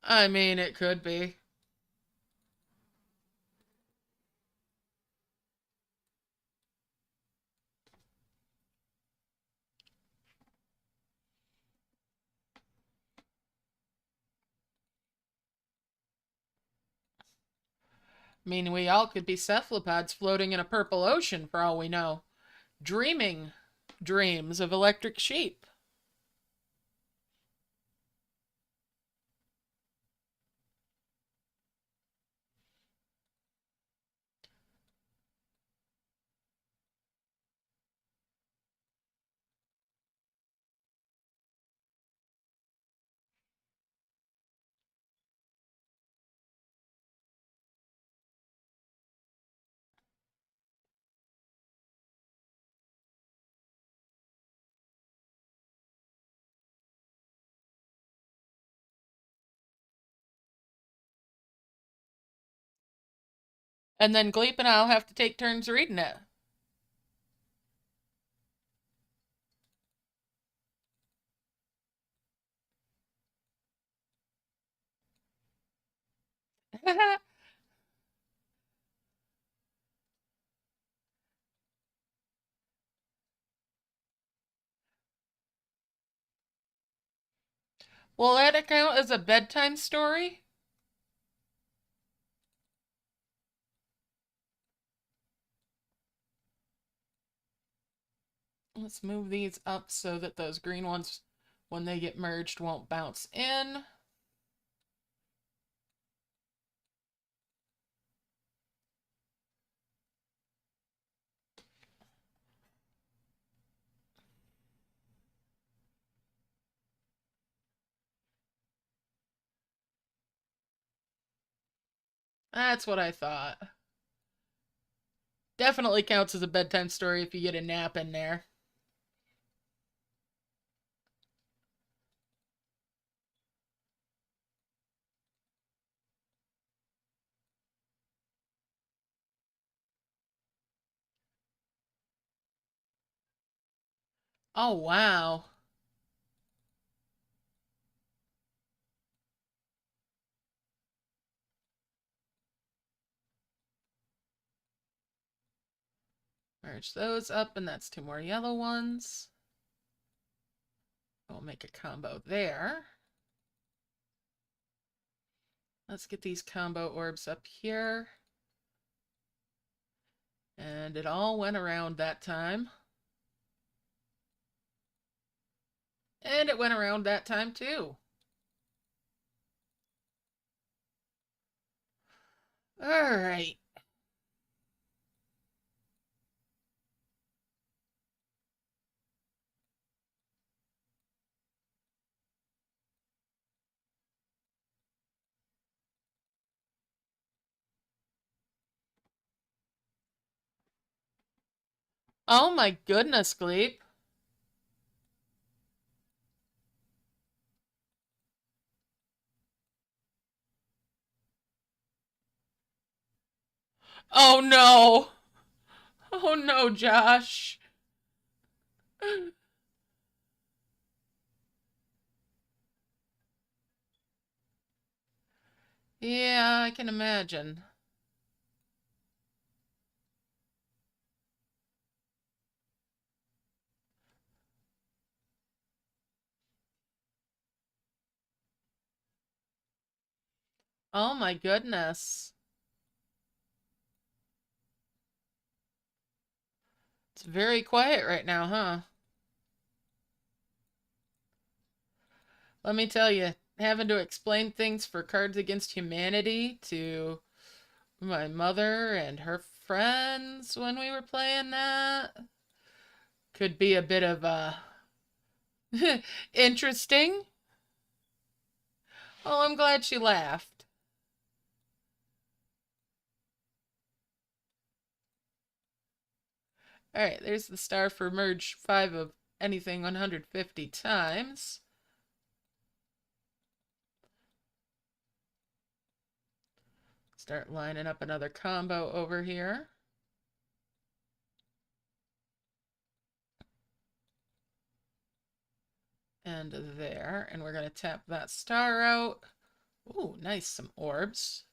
A: I mean, it could be. I mean, we all could be cephalopods floating in a purple ocean for all we know, dreaming dreams of electric sheep. And then Gleep and I'll have to take turns reading it. Will that count as a bedtime story? Let's move these up so that those green ones, when they get merged, won't bounce in. That's what I thought. Definitely counts as a bedtime story if you get a nap in there. Oh, wow. Merge those up, and that's 2 more yellow ones. We'll make a combo there. Let's get these combo orbs up here. And it all went around that time. And it went around that time too. All right. Oh my goodness, Gleep. Oh no. Oh no, Josh. Yeah, I can imagine. Oh my goodness. It's very quiet right now, huh? Let me tell you, having to explain things for Cards Against Humanity to my mother and her friends when we were playing that could be a bit of interesting. Oh, I'm glad she laughed. All right, there's the star for merge 5 of anything 150 times. Start lining up another combo over here. And there. And we're going to tap that star out. Ooh, nice. Some orbs.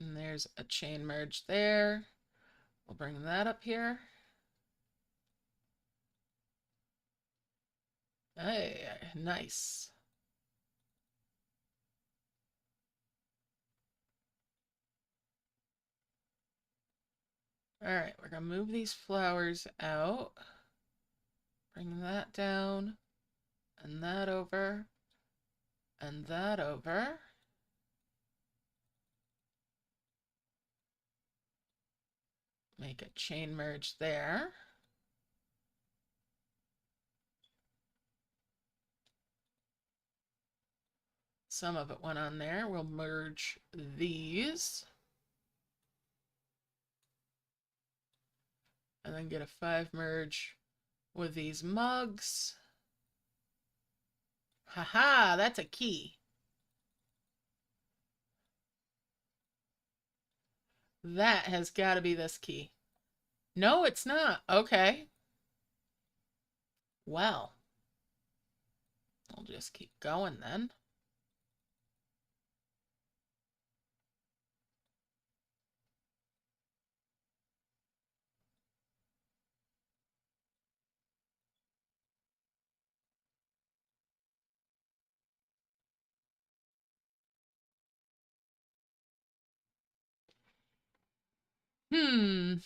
A: And there's a chain merge there. We'll bring that up here. Hey, nice. All right, we're going to move these flowers out. Bring that down. And that over. And that over. Make a chain merge there. Some of it went on there. We'll merge these. And then get a 5 merge with these mugs. Haha, that's a key. That has got to be this key. No, it's not. Okay. Well, I'll just keep going then. Hmm.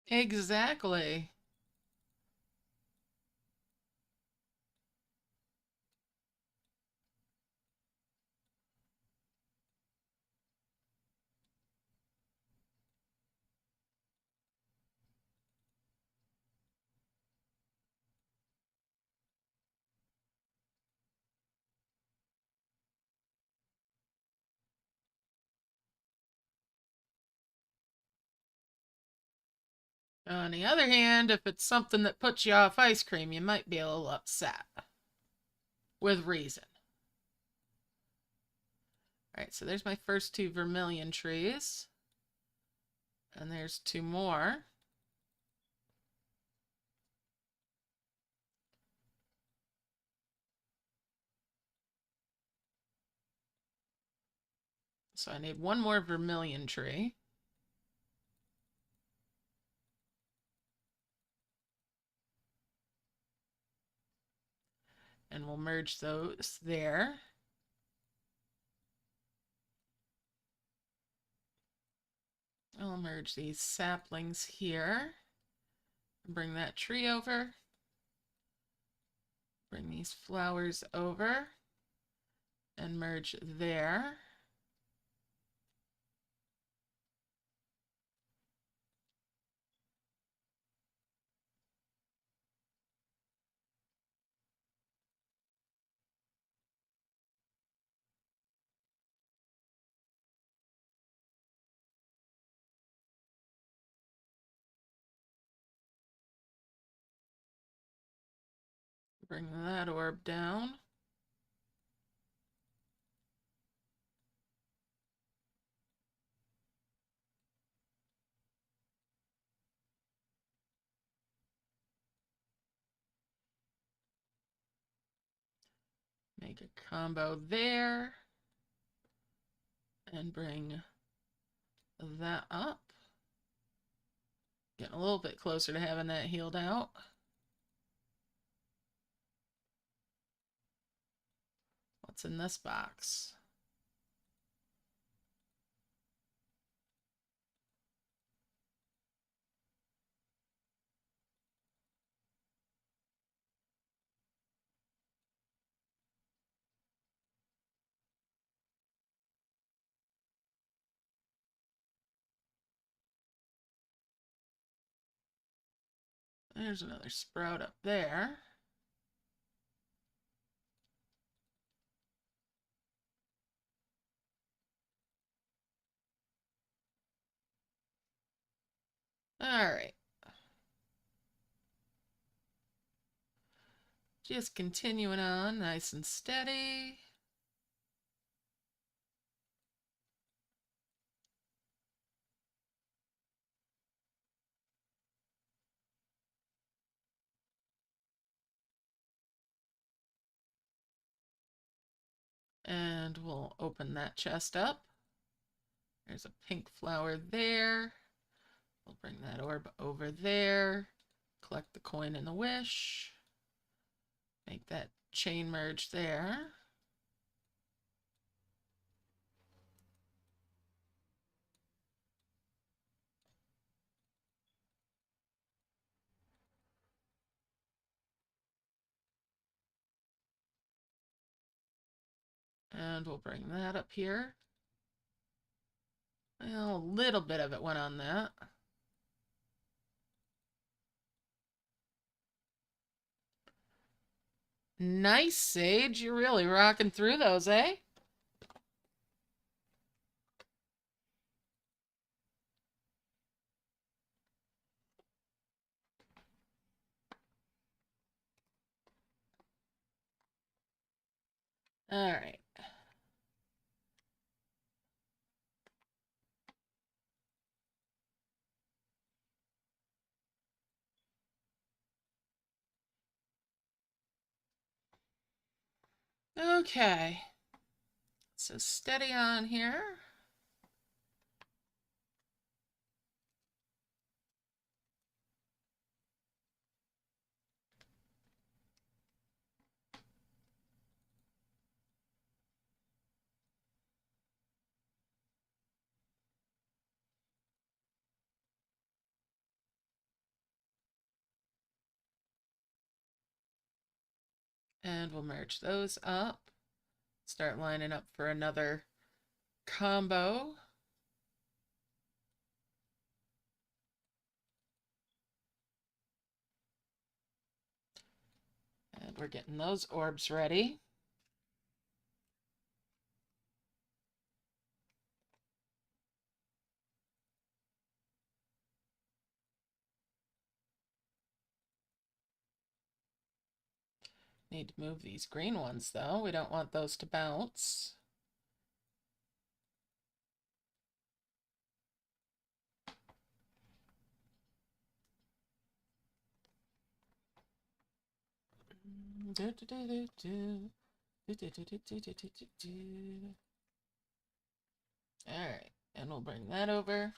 A: Exactly. On the other hand, if it's something that puts you off ice cream, you might be a little upset. With reason. Alright, so there's my first 2 vermilion trees. And there's 2 more. So I need 1 more vermilion tree. And we'll merge those there. I'll merge these saplings here. Bring that tree over. Bring these flowers over. And merge there. Bring that orb down. Make a combo there. And bring that up. Getting a little bit closer to having that healed out. What's in this box? There's another sprout up there. All right. Just continuing on, nice and steady. And we'll open that chest up. There's a pink flower there. We'll bring that orb over there. Collect the coin and the wish. Make that chain merge there. And we'll bring that up here. Well, a little bit of it went on that. Nice, Sage. You're really rocking through those, eh? All right. Okay. So steady on here. And we'll merge those up. Start lining up for another combo. And we're getting those orbs ready. Need to move these green ones, though. We don't want those to bounce. Alright, and we'll bring that over.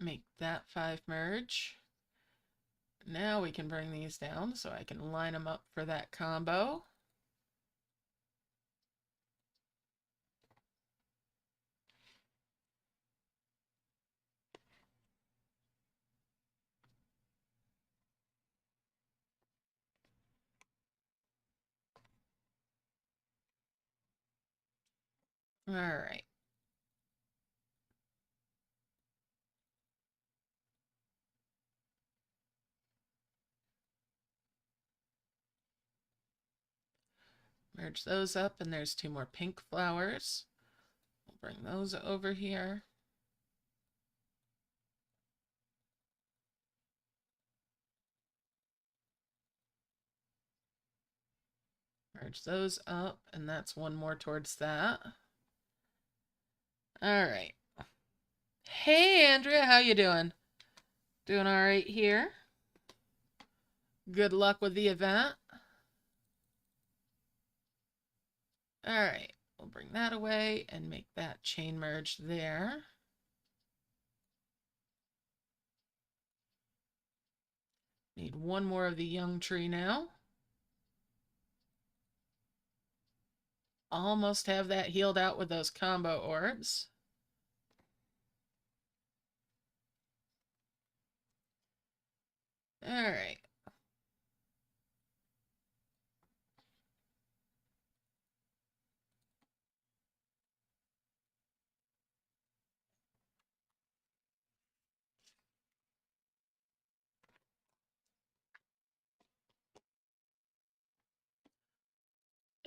A: Make that 5 merge. Now we can bring these down so I can line them up for that combo. All right. Merge those up, and there's 2 more pink flowers. We'll bring those over here. Merge those up, and that's 1 more towards that. All right. Hey, Andrea, how you doing? Doing all right here? Good luck with the event. All right, we'll bring that away and make that chain merge there. Need one more of the young tree now. Almost have that healed out with those combo orbs. All right.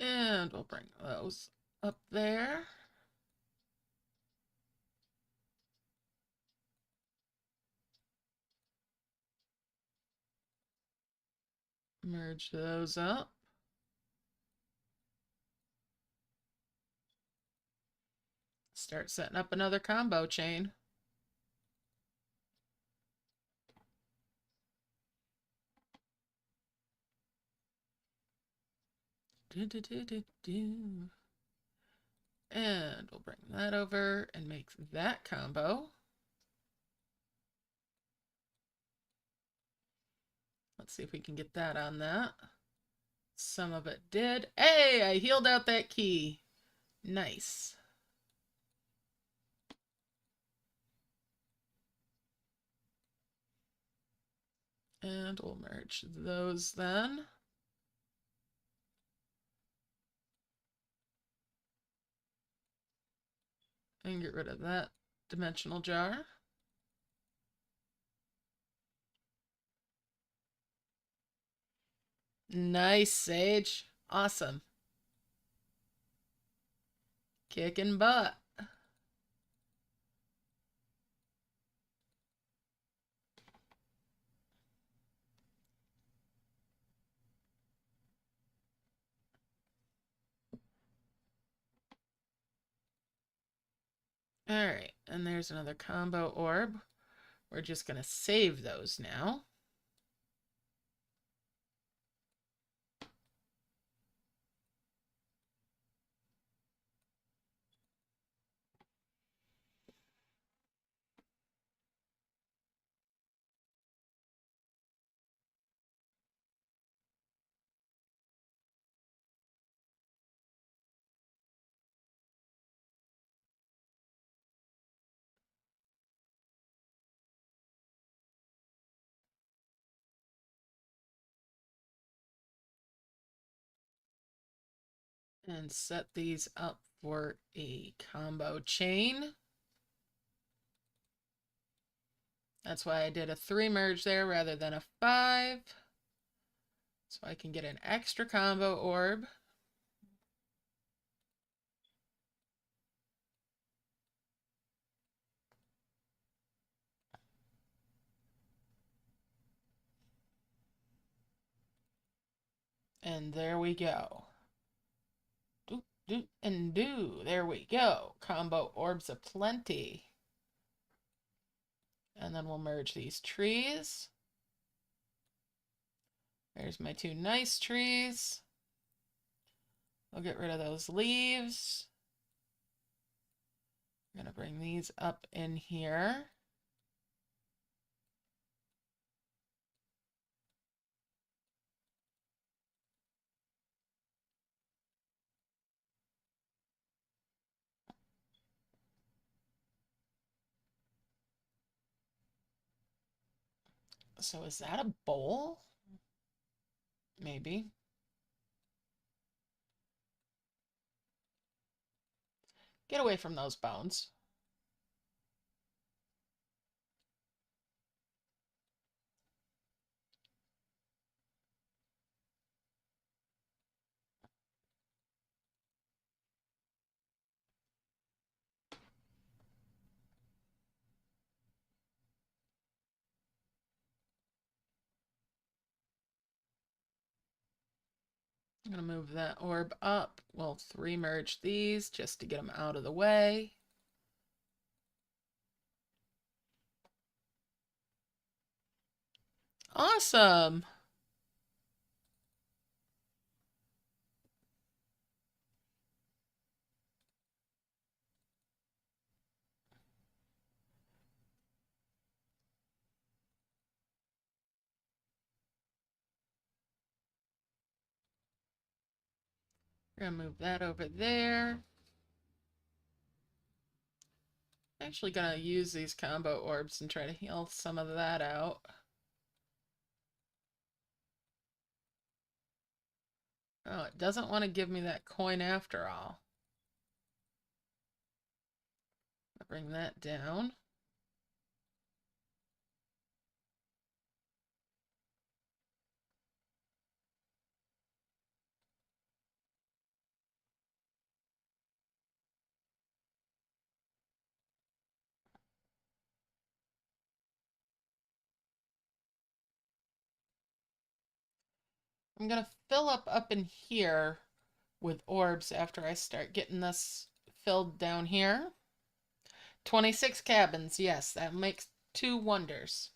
A: And we'll bring those up there. Merge those up. Start setting up another combo chain. And we'll bring that over and make that combo. Let's see if we can get that on that. Some of it did. Hey, I healed out that key. Nice. And we'll merge those then. And get rid of that dimensional jar. Nice, Sage. Awesome. Kicking butt. All right, and there's another combo orb. We're just going to save those now. And set these up for a combo chain. That's why I did a 3 merge there rather than a 5. So I can get an extra combo orb. And there we go. Do and do. There we go. Combo orbs aplenty. And then we'll merge these trees. There's my 2 nice trees. I'll get rid of those leaves. I'm going to bring these up in here. So is that a bowl? Maybe. Get away from those bones. I'm going to move that orb up. We'll 3 merge these just to get them out of the way. Awesome. We're gonna move that over there. Actually gonna use these combo orbs and try to heal some of that out. Oh, it doesn't want to give me that coin after all. I'll bring that down. I'm gonna fill up in here with orbs after I start getting this filled down here. 26 cabins, yes, that makes 2 wonders.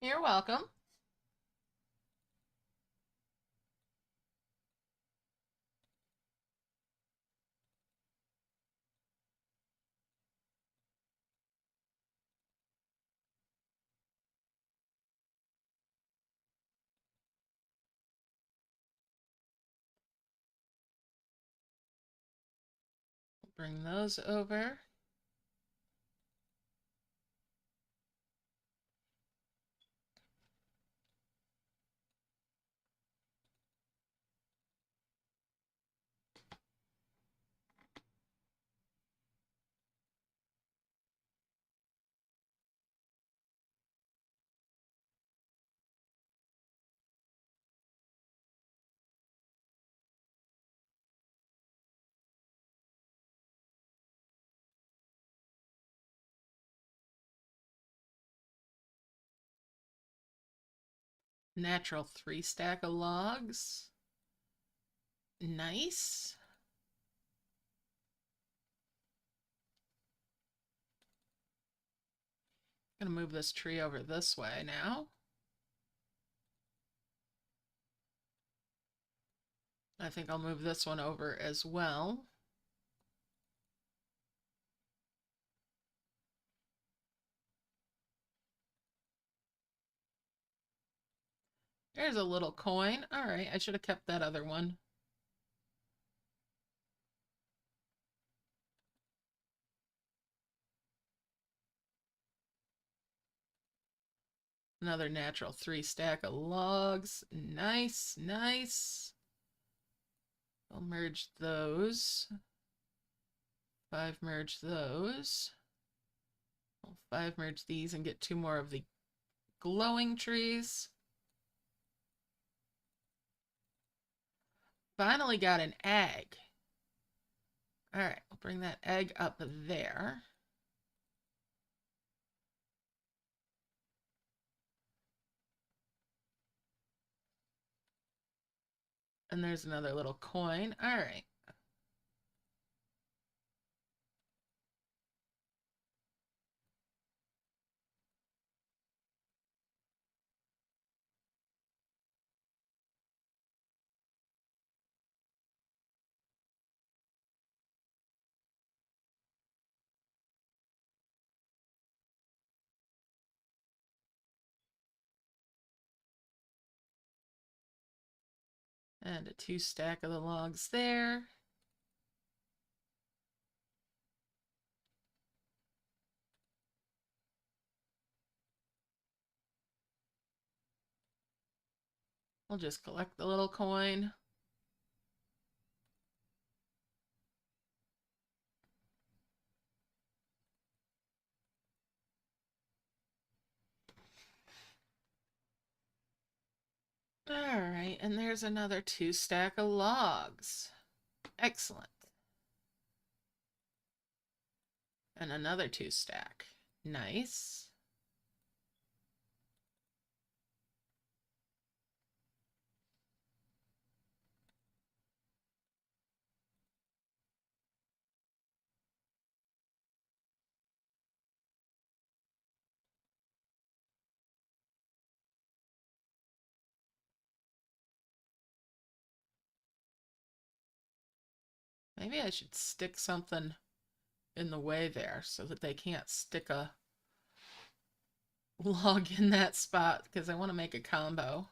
A: You're welcome. Bring those over. Natural 3 stack of logs. Nice. Gonna move this tree over this way now. I think I'll move this one over as well. There's a little coin. All right, I should have kept that other one. Another natural 3 stack of logs. Nice, nice. I'll merge those. 5 merge those. I'll 5 merge these and get 2 more of the glowing trees. Finally got an egg. All right, I'll bring that egg up there. And there's another little coin. All right. And a 2 stack of the logs there. I'll just collect the little coin. All right, and there's another 2 stack of logs. Excellent. And another 2 stack. Nice. Maybe I should stick something in the way there so that they can't stick a log in that spot because I want to make a combo.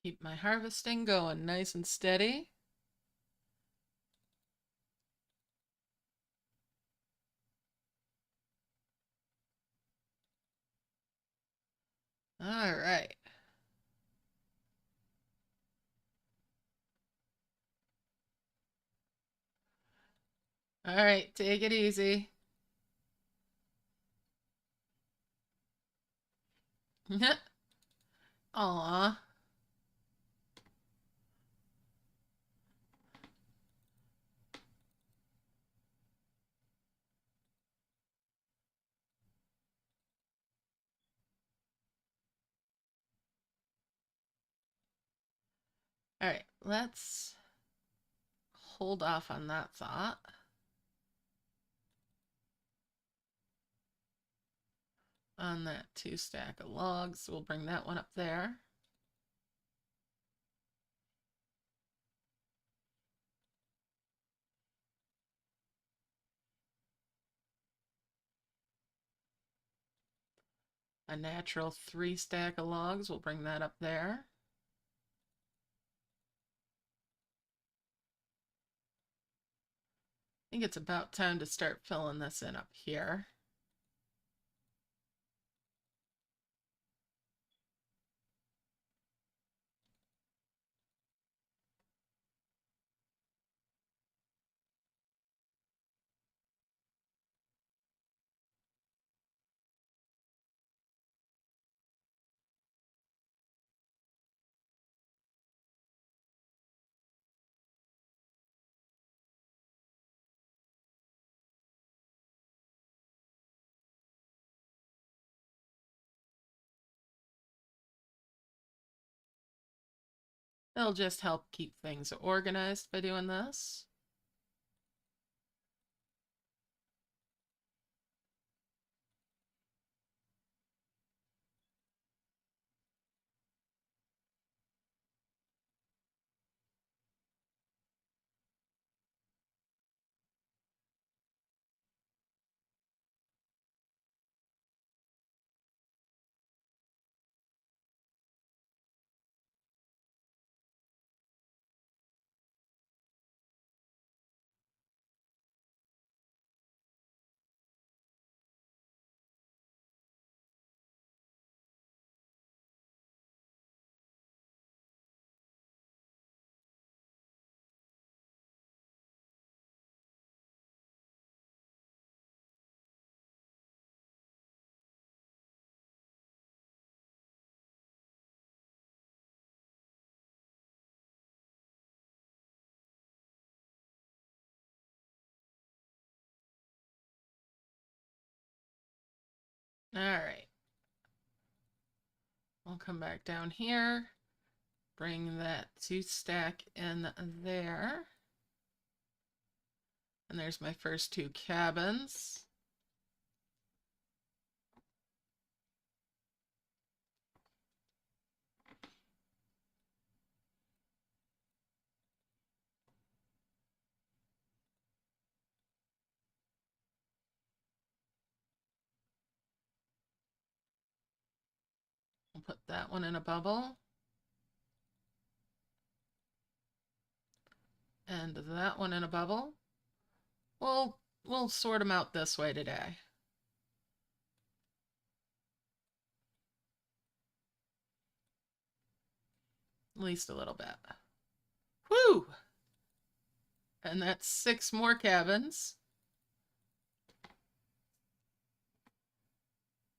A: Keep my harvesting going nice and steady. All right. All right, take it easy. Aw. All right, let's hold off on that thought. On that 2 stack of logs, we'll bring that one up there. A natural 3 stack of logs, we'll bring that up there. I think it's about time to start filling this in up here. It'll just help keep things organized by doing this. All right. I'll come back down here, bring that 2 stack in there. And there's my first 2 cabins. I'll put that one in a bubble. And that one in a bubble. We'll sort them out this way today. At least a little bit. Whew! And that's 6 more cabins.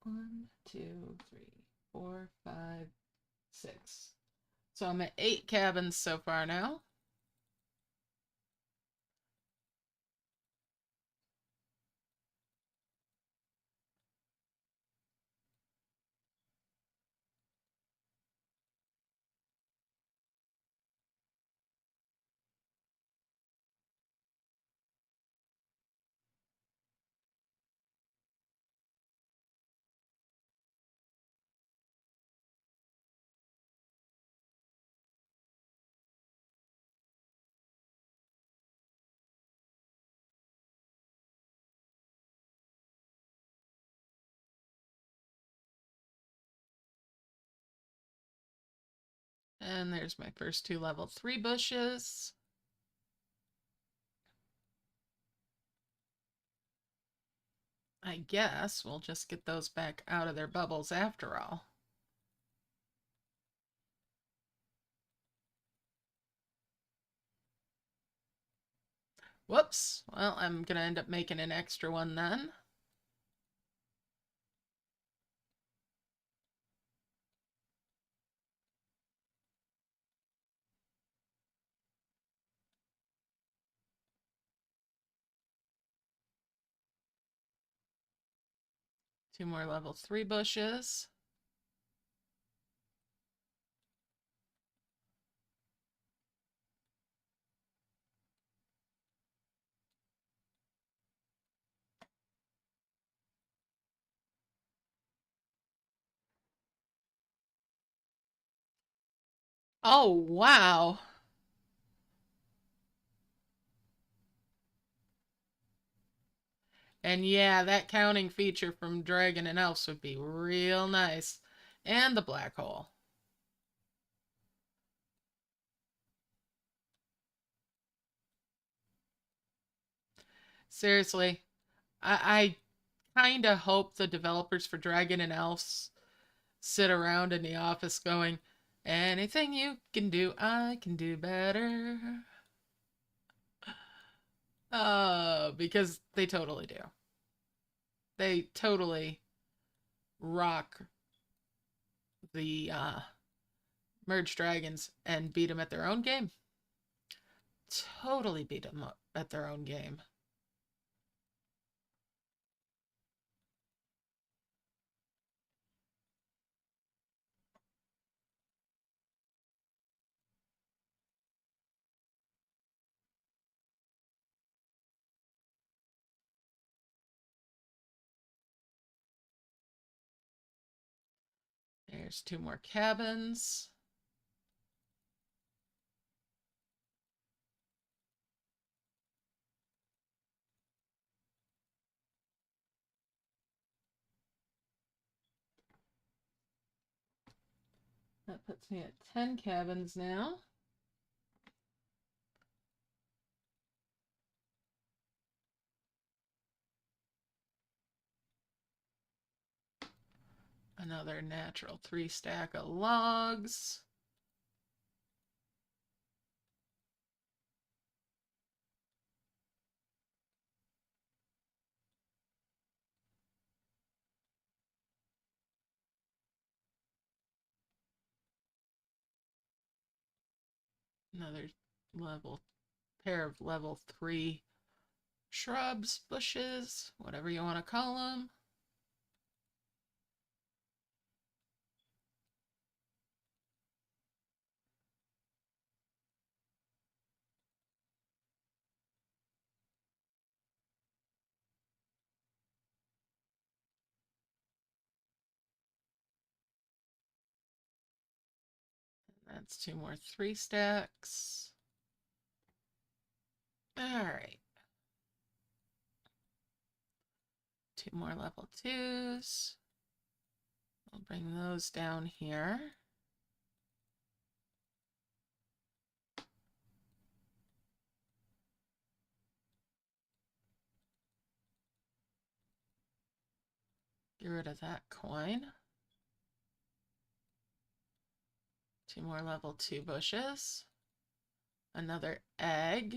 A: 1, 2, 3, 4, 5, 6. So I'm at 8 cabins so far now. And there's my first 2 level 3 bushes. I guess we'll just get those back out of their bubbles after all. Whoops. Well, I'm going to end up making an extra one then. Two more level 3 bushes. Oh, wow. And yeah, that counting feature from Dragon and Elves would be real nice. And the black hole. Seriously, I kind of hope the developers for Dragon and Elves sit around in the office going, anything you can do, I can do better. Because they totally do. They totally rock the merged dragons and beat them at their own game. Totally beat them up at their own game. There's 2 more cabins. That puts me at 10 cabins now. Another natural 3 stack of logs. Another pair of level 3 shrubs, bushes, whatever you want to call them. That's 2 more 3 stacks. All right. 2 more level 2s. I'll bring those down here. Get rid of that coin. 2 more level 2 bushes. Another egg.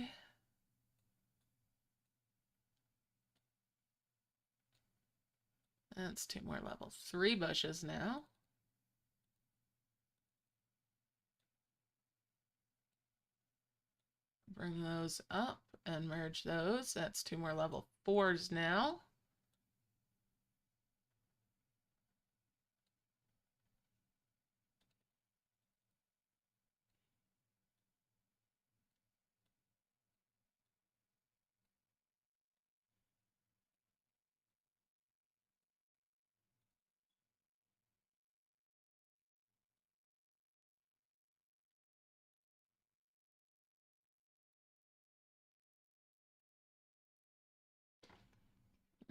A: That's 2 more level 3 bushes now. Bring those up and merge those. That's 2 more level 4s now.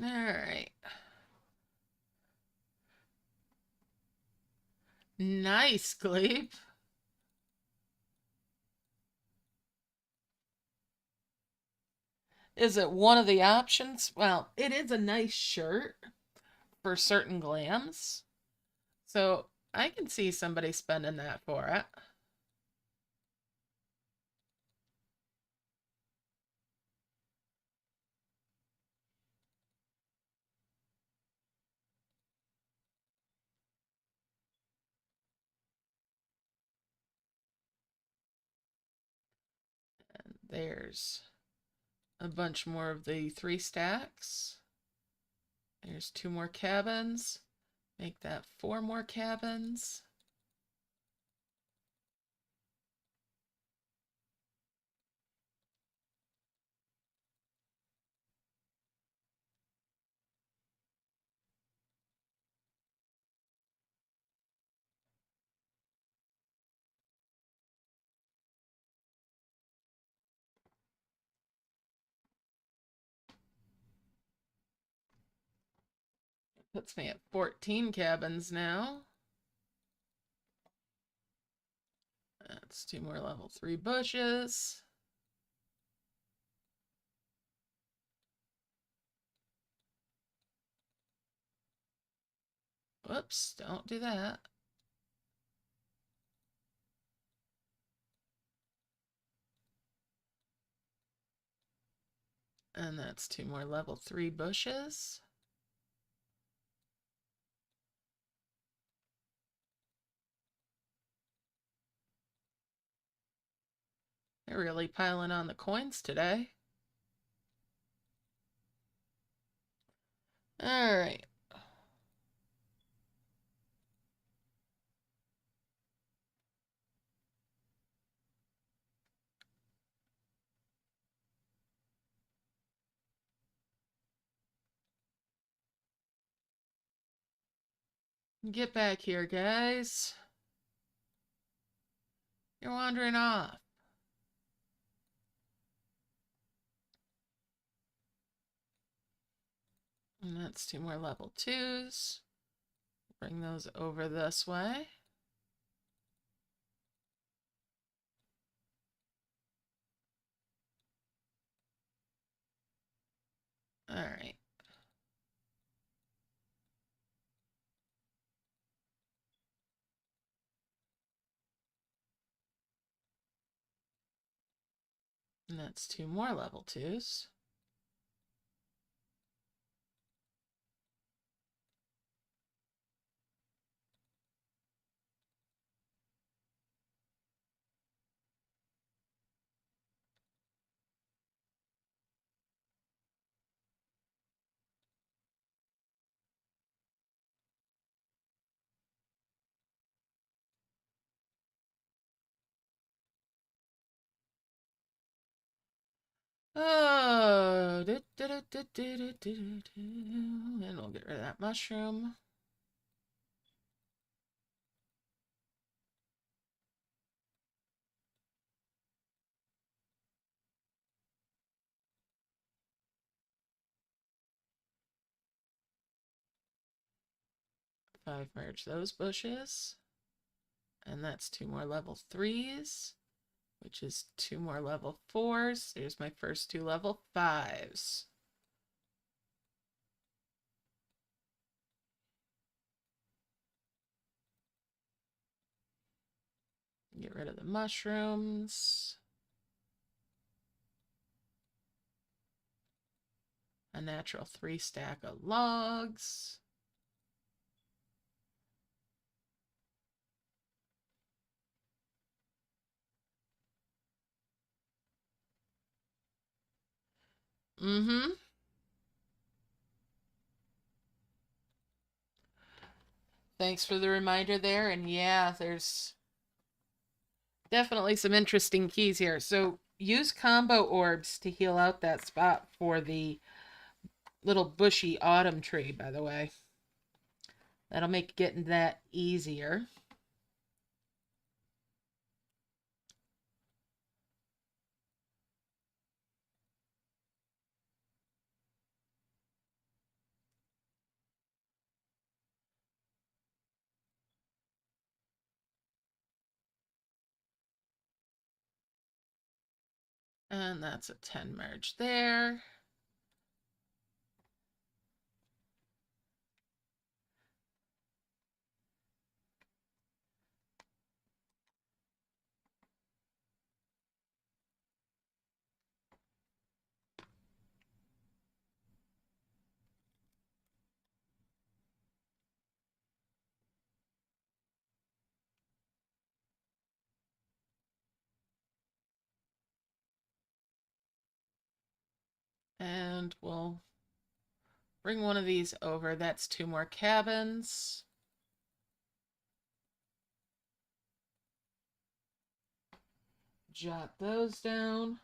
A: All right. Nice, Gleep. Is it one of the options? Well, it is a nice shirt for certain glams. So I can see somebody spending that for it. And there's a bunch more of the 3 stacks. There's 2 more cabins. Make that 4 more cabins. Puts me at 14 cabins now. That's 2 more level 3 bushes. Whoops, don't do that. And that's 2 more level 3 bushes. They're really piling on the coins today. All right. Get back here, guys. You're wandering off. And that's 2 more level 2s. Bring those over this way. All right. And that's 2 more level 2s. Oh, and we'll get rid of that mushroom. I've merged those bushes. And that's 2 more level 3s, which is 2 more level 4s. There's my first 2 level 5s. rid of the mushrooms. A natural 3 stack of logs. Mm-hmm. Thanks for the reminder there. And yeah, there's definitely some interesting keys here. So use combo orbs to heal out that spot for the little bushy autumn tree, by the way. That'll make getting that easier. And that's a 10 merge there. And we'll bring one of these over. That's 2 more cabins. Jot those down.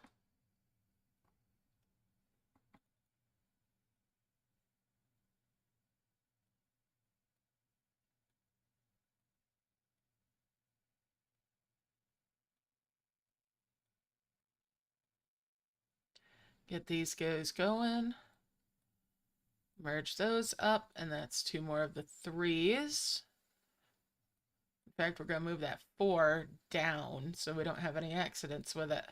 A: Get these guys going. Merge those up, and that's 2 more of the 3s. In fact, we're going to move that 4 down so we don't have any accidents with it.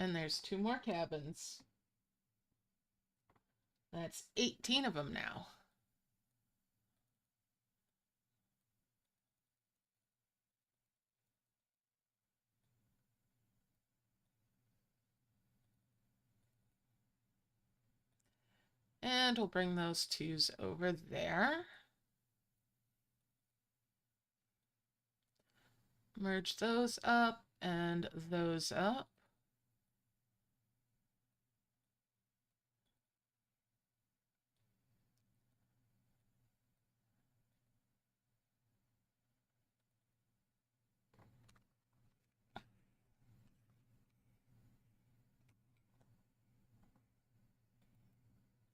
A: And there's 2 more cabins. That's 18 of them now. And we'll bring those 2s over there. Merge those up and those up.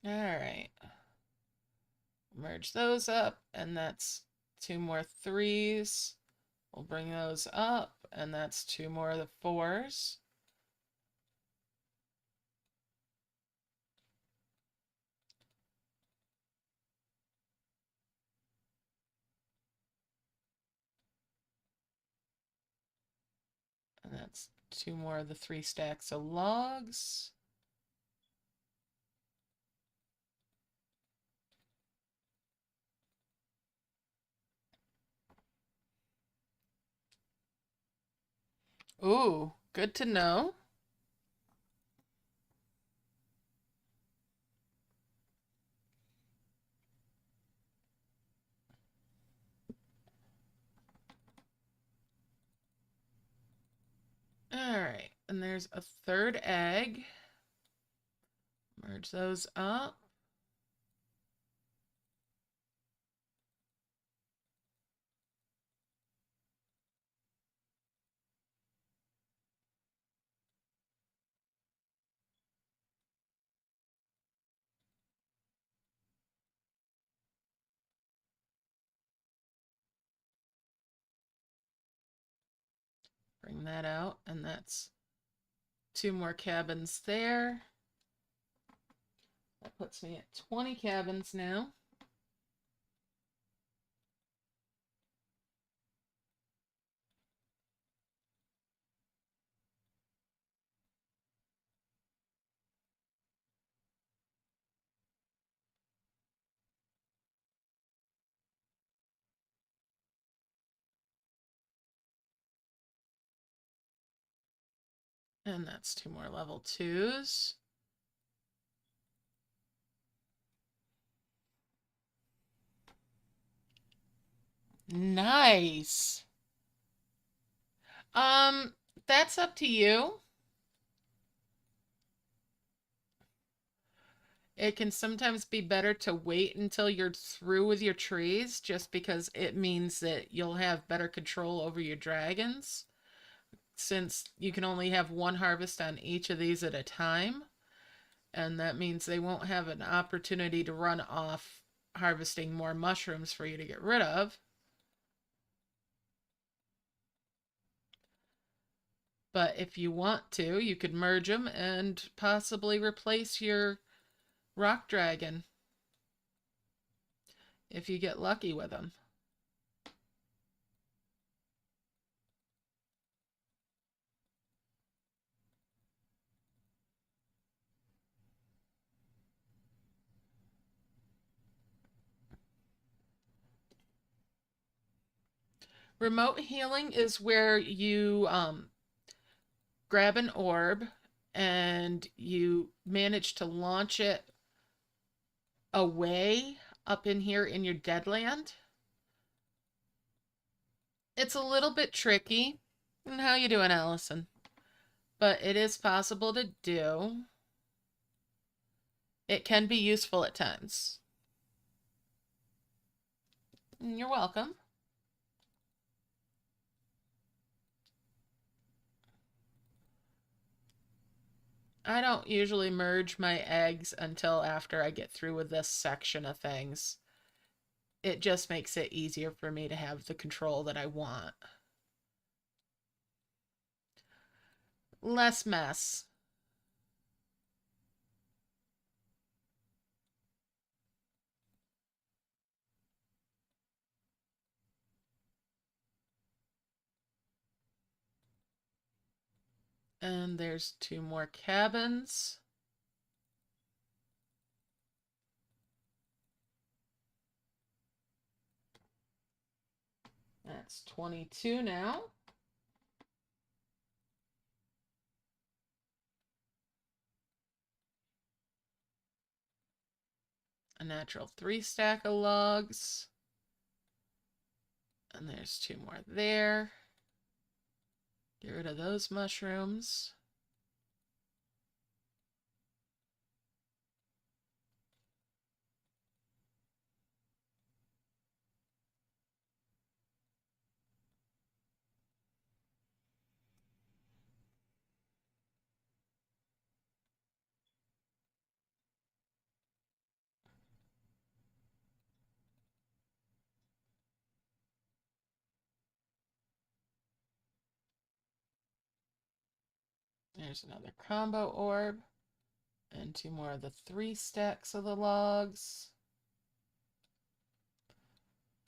A: All right. Merge those up, and that's 2 more 3s. We'll bring those up, and that's 2 more of the 4s. And that's 2 more of the 3 stacks of logs. Ooh, good to know. All right, and there's a 3rd egg. Merge those up. Bring that out, and that's 2 more cabins there. That puts me at 20 cabins now. And that's 2 more level 2s. Nice. That's up to you. It can sometimes be better to wait until you're through with your trees, just because it means that you'll have better control over your dragons, since you can only have one harvest on each of these at a time. And that means they won't have an opportunity to run off harvesting more mushrooms for you to get rid of. But if you want to, you could merge them and possibly replace your rock dragon if you get lucky with them. Remote healing is where you grab an orb and you manage to launch it away up in here in your deadland. It's a little bit tricky. And how you doing, Allison? But it is possible to do. It can be useful at times. You're welcome. I don't usually merge my eggs until after I get through with this section of things. It just makes it easier for me to have the control that I want. Less mess. And there's 2 more cabins. That's 22 now. A natural 3 stack of logs. And there's 2 more there. Get rid of those mushrooms. There's another combo orb. And 2 more of the 3 stacks of the logs.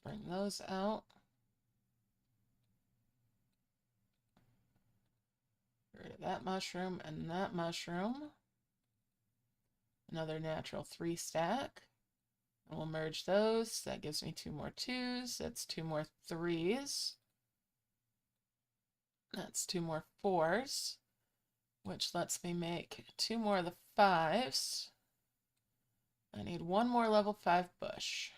A: Bring those out. Get rid of that mushroom and that mushroom. Another natural 3 stack. And we'll merge those. That gives me 2 more 2s. That's 2 more 3s. That's 2 more 4s. Which lets me make 2 more of the 5s. I need 1 more level 5 bush.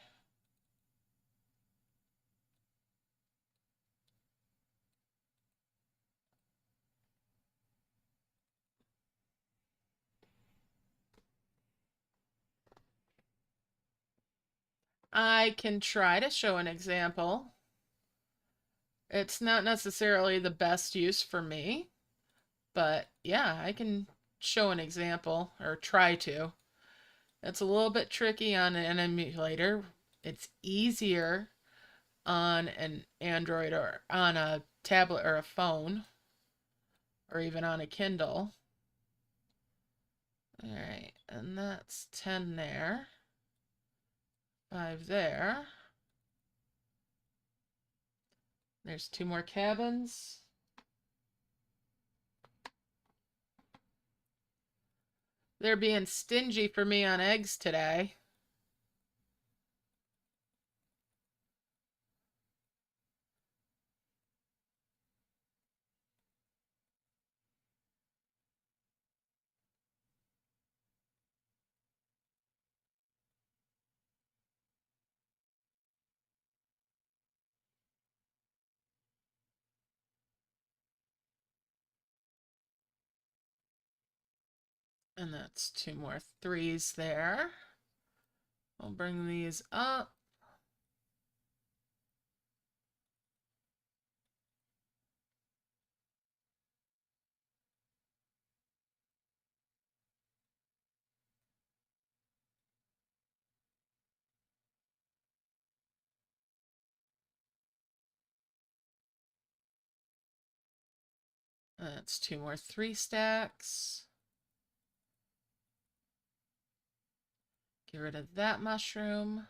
A: I can try to show an example. It's not necessarily the best use for me, but yeah, I can show an example, or try to. It's a little bit tricky on an emulator. It's easier on an Android or on a tablet or a phone, or even on a Kindle. All right, and that's 10 there, 5 there. There's 2 more cabins. They're being stingy for me on eggs today. And that's 2 more 3s there. I'll bring these up. That's 2 more 3 stacks. Get rid of that mushroom.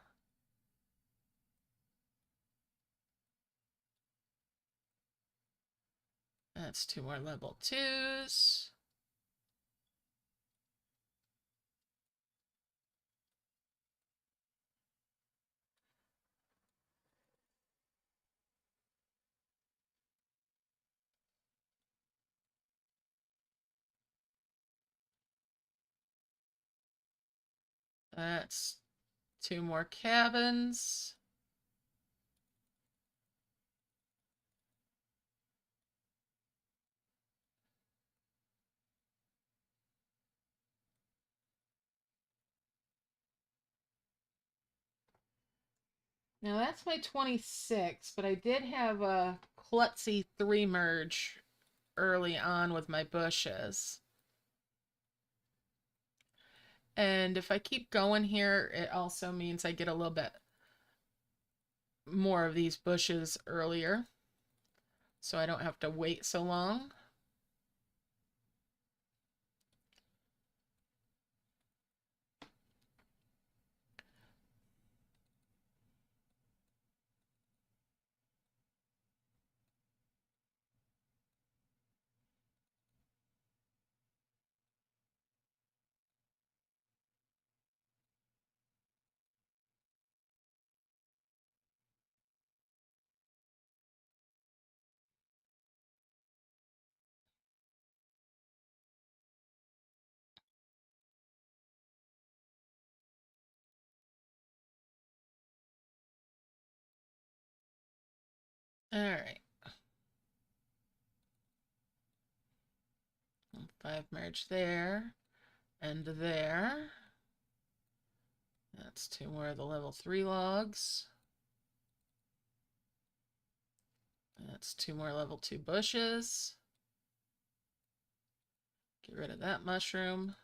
A: That's 2 more level 2s. That's 2 more cabins. Now that's my 26, but I did have a klutzy 3 merge early on with my bushes. And if I keep going here, it also means I get a little bit more of these bushes earlier, so I don't have to wait so long. All right. 5 merge there and there. That's 2 more of the level 3 logs. That's 2 more level 2 bushes. Get rid of that mushroom.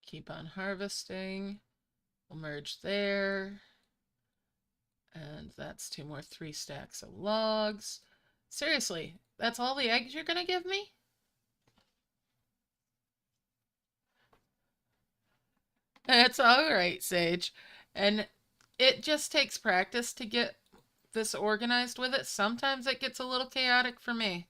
A: Keep on harvesting. We'll merge there. And that's 2 more 3 stacks of logs. Seriously, that's all the eggs you're gonna give me? It's all right, Sage. And it just takes practice to get this organized with it. Sometimes it gets a little chaotic for me.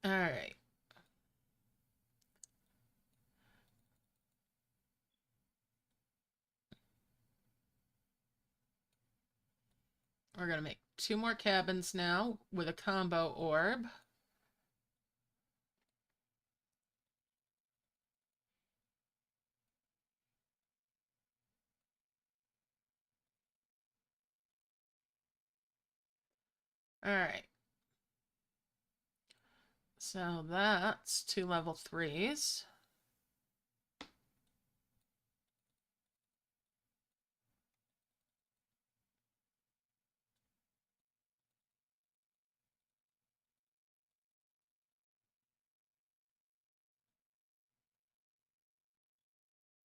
A: All right. We're going to make 2 more cabins now with a combo orb. All right. So that's 2 level 3s.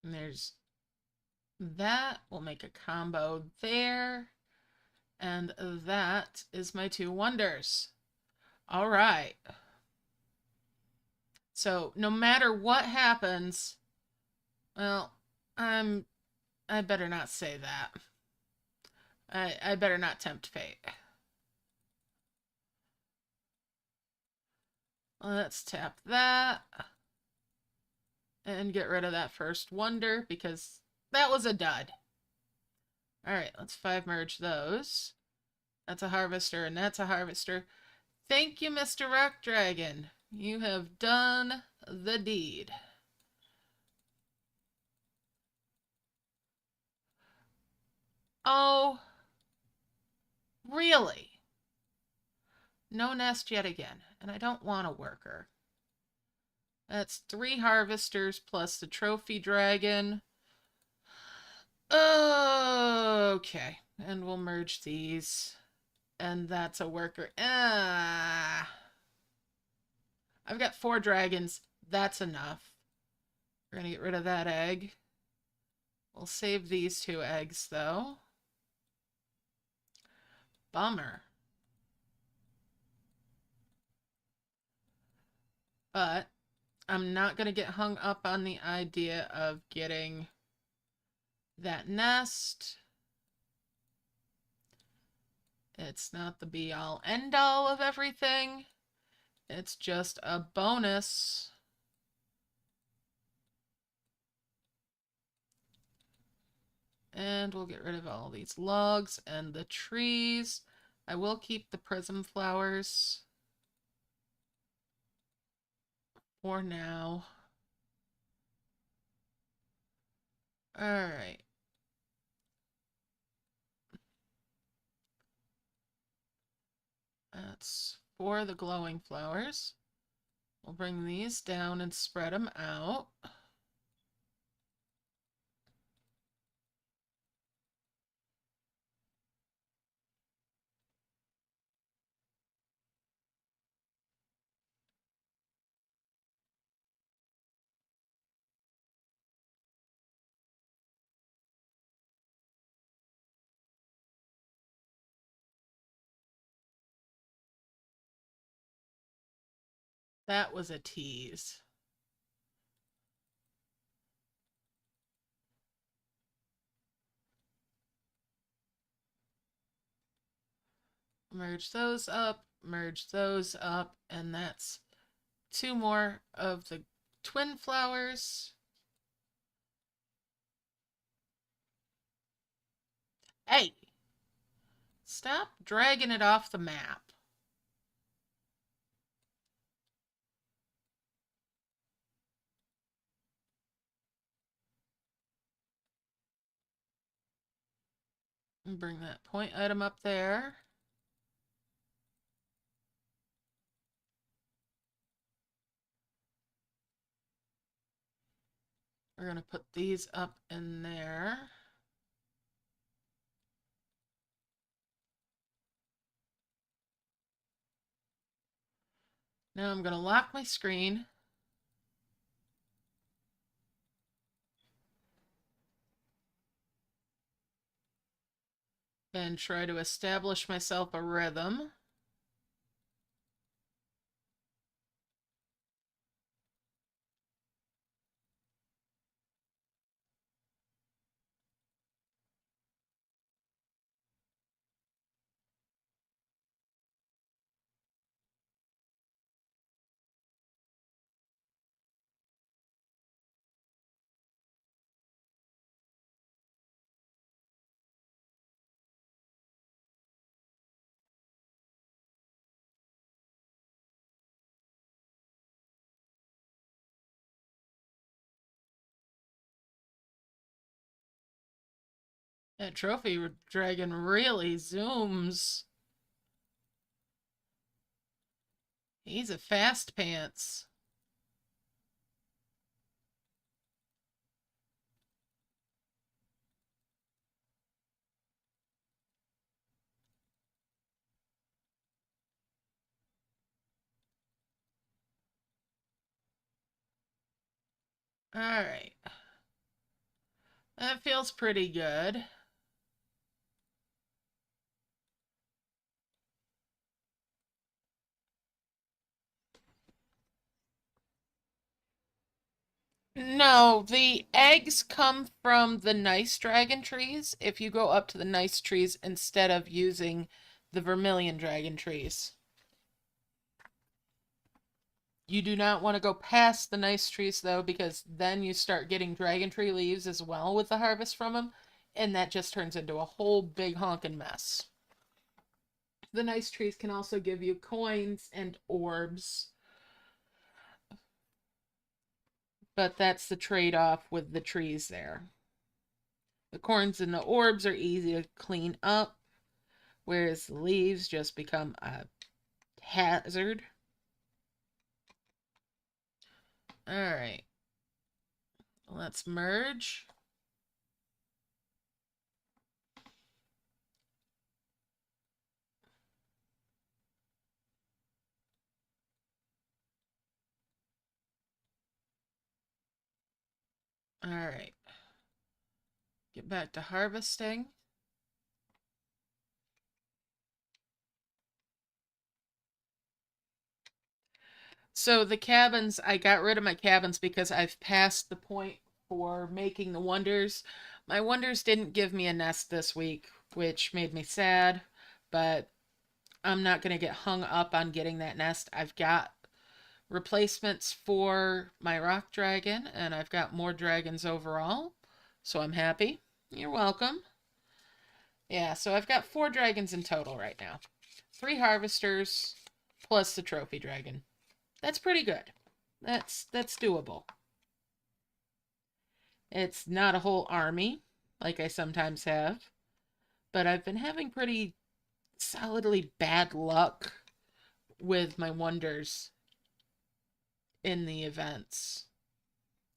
A: And there's that. We'll make a combo there. And that is my 2 wonders. All right. So no matter what happens, well, I better not say that. I better not tempt fate. Let's tap that. And get rid of that first wonder because that was a dud. Alright, let's 5 merge those. That's a harvester and that's a harvester. Thank you, Mr. Rock Dragon. You have done the deed. Oh, really? No nest yet again, and I don't want a worker. That's 3 harvesters plus the trophy dragon. Okay, and we'll merge these. And that's a worker. I've got 4 dragons. That's enough. We're gonna get rid of that egg. We'll save these 2 eggs, though. Bummer. But I'm not going to get hung up on the idea of getting that nest. It's not the be-all, end-all of everything. It's just a bonus. And we'll get rid of all these logs and the trees. I will keep the prism flowers for now. Alright. That's for the glowing flowers. We'll bring these down and spread them out. That was a tease. Merge those up, and that's 2 more of the twin flowers. Hey! Stop dragging it off the map. And bring that point item up there. We're going to put these up in there. Now I'm going to lock my screen. And try to establish myself a rhythm. That trophy dragon really zooms. He's a fast pants. Alright. That feels pretty good. No, the eggs come from the nice dragon trees if you go up to the nice trees instead of using the vermilion dragon trees. You do not want to go past the nice trees though, because then you start getting dragon tree leaves as well with the harvest from them, and that just turns into a whole big honkin' mess. The nice trees can also give you coins and orbs, but that's the trade-off with the trees there. The coins and the orbs are easy to clean up, whereas the leaves just become a hazard. Alright. Let's merge. Alright. Get back to harvesting. So the cabins, I got rid of my cabins because I've passed the point for making the wonders. My wonders didn't give me a nest this week, which made me sad, but I'm not going to get hung up on getting that nest. I've got replacements for my rock dragon, and I've got more dragons overall, so I'm happy. You're welcome. Yeah, so I've got 4 dragons in total right now. 3 harvesters plus the trophy dragon. That's pretty good. That's doable. It's not a whole army, like I sometimes have, but I've been having pretty solidly bad luck with my wonders in the events.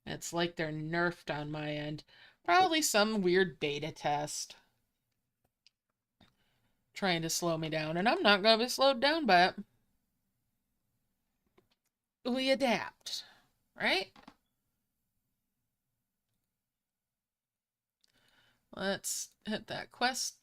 A: It's like they're nerfed on my end. Probably some weird beta test trying to slow me down, and I'm not going to be slowed down by it. We adapt, right? Let's hit that quest.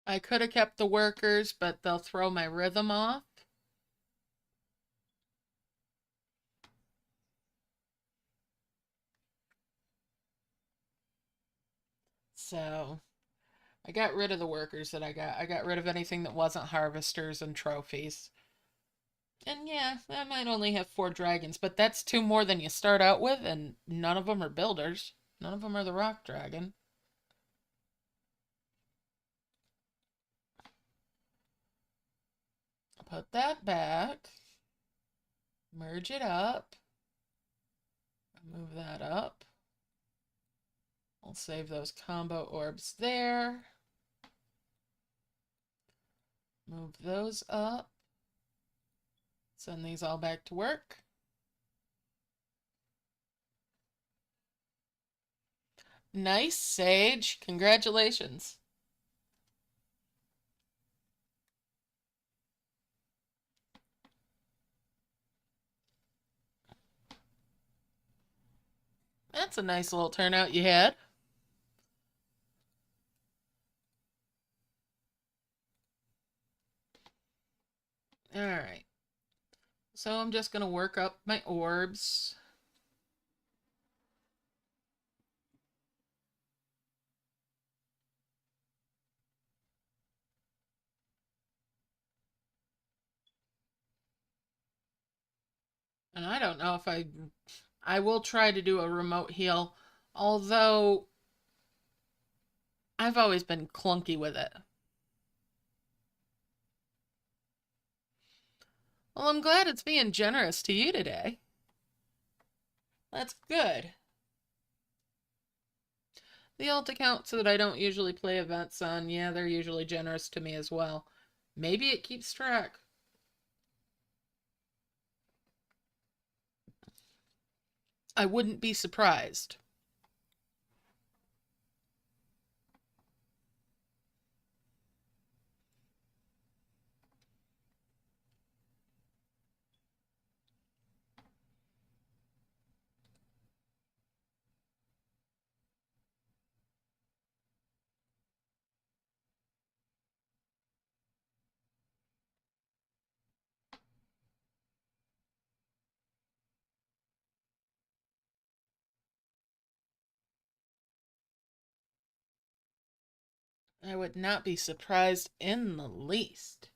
A: I could have kept the workers, but they'll throw my rhythm off. So I got rid of the workers that I got. I got rid of anything that wasn't harvesters and trophies. And yeah, I might only have 4 dragons, but that's 2 more than you start out with, and none of them are builders. None of them are the rock dragon. Put that back. Merge it up. Move that up. I'll save those combo orbs there. Move those up. Send these all back to work. Nice, Sage. Congratulations. That's a nice little turnout you had. Alright. So I'm just going to work up my orbs. And I don't know if I will try to do a remote heal, although I've always been clunky with it. Well, I'm glad it's being generous to you today. That's good. The alt accounts that I don't usually play events on, yeah, they're usually generous to me as well. Maybe it keeps track. I wouldn't be surprised. I would not be surprised in the least.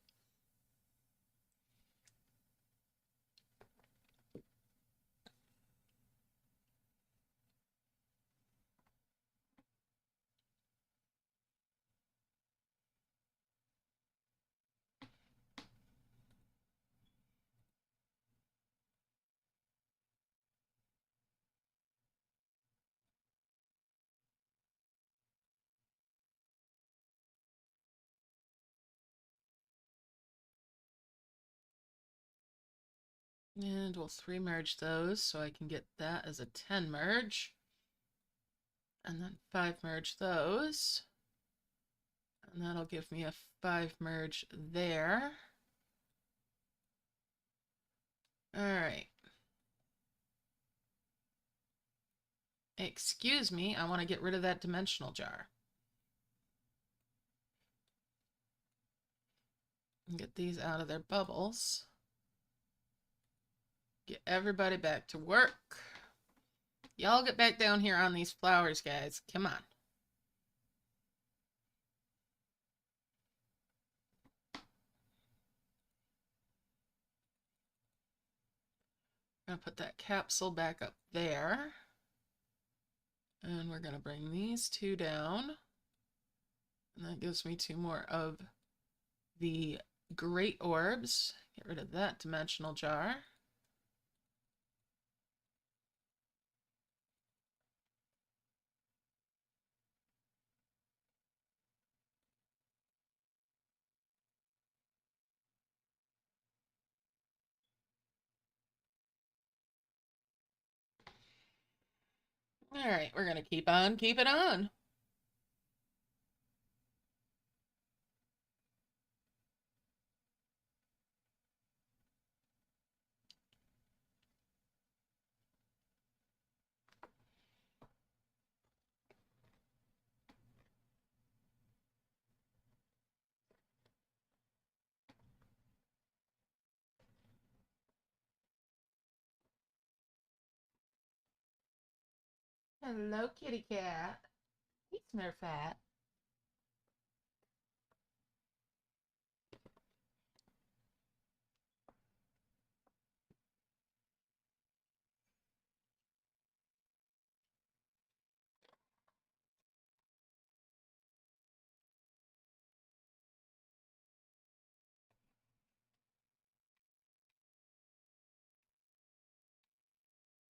A: And we'll 3 merge those so I can get that as a 10 merge. And then 5 merge those. And that'll give me a 5 merge there. All right. Excuse me, I want to get rid of that dimensional jar. And get these out of their bubbles. Get everybody back to work. Y'all get back down here on these flowers, guys. Come on. I'm gonna put that capsule back up there. And we're gonna bring these 2 down. And that gives me 2 more of the great orbs. Get rid of that dimensional jar. All right, we're gonna keep on keeping on. Hello, kitty cat. He's Smurfette.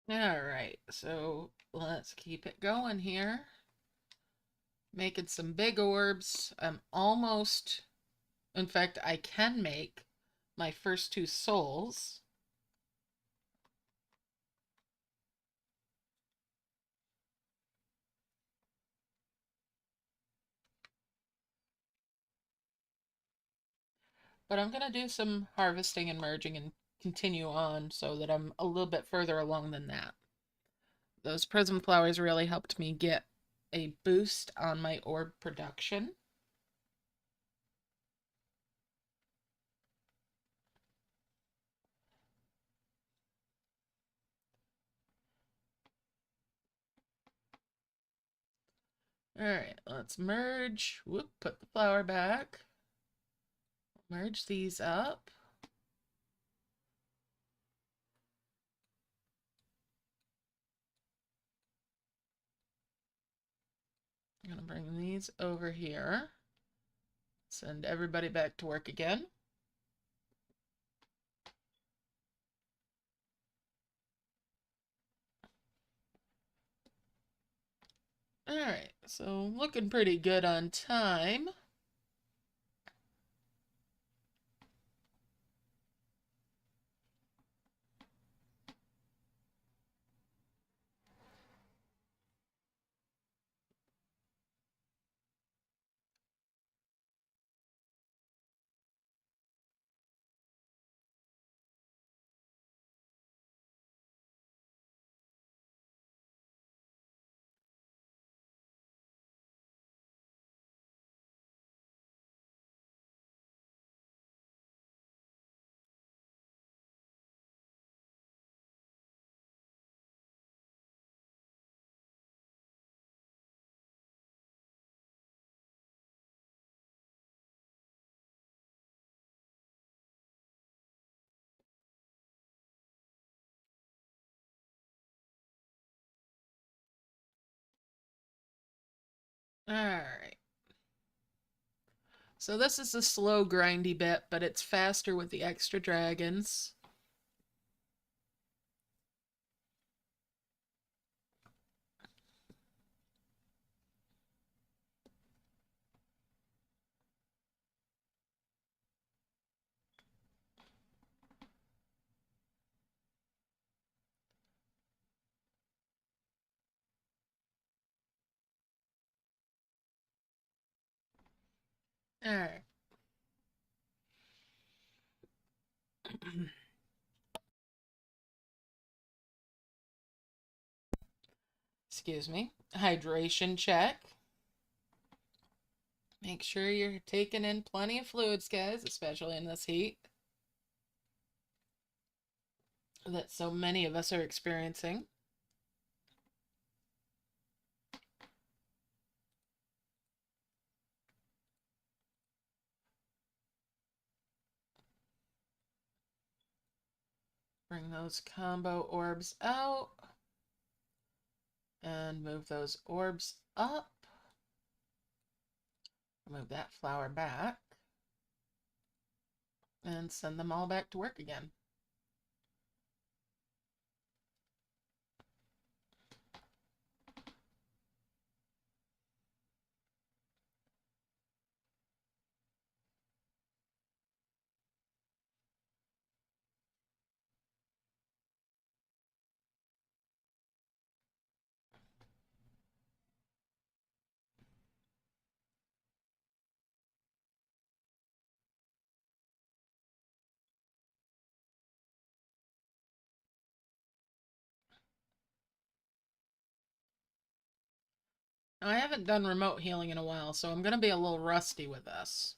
A: All right, so let's keep it going here. Making some big orbs. I'm almost, in fact, I can make my first 2 souls. But I'm going to do some harvesting and merging and continue on so that I'm a little bit further along than that. Those prism flowers really helped me get a boost on my orb production. All right, let's merge. Whoop, put the flower back. Merge these up. I'm gonna bring these over here. Send everybody back to work again. All right, so looking pretty good on time. Alright. So this is the slow grindy bit, but it's faster with the extra dragons. Alright. Excuse me. Hydration check. Make sure you're taking in plenty of fluids, guys, especially in this heat that so many of us are experiencing. Bring those combo orbs out. And move those orbs up. Move that flower back. And send them all back to work again. Now, I haven't done remote healing in a while, so I'm going to be a little rusty with this.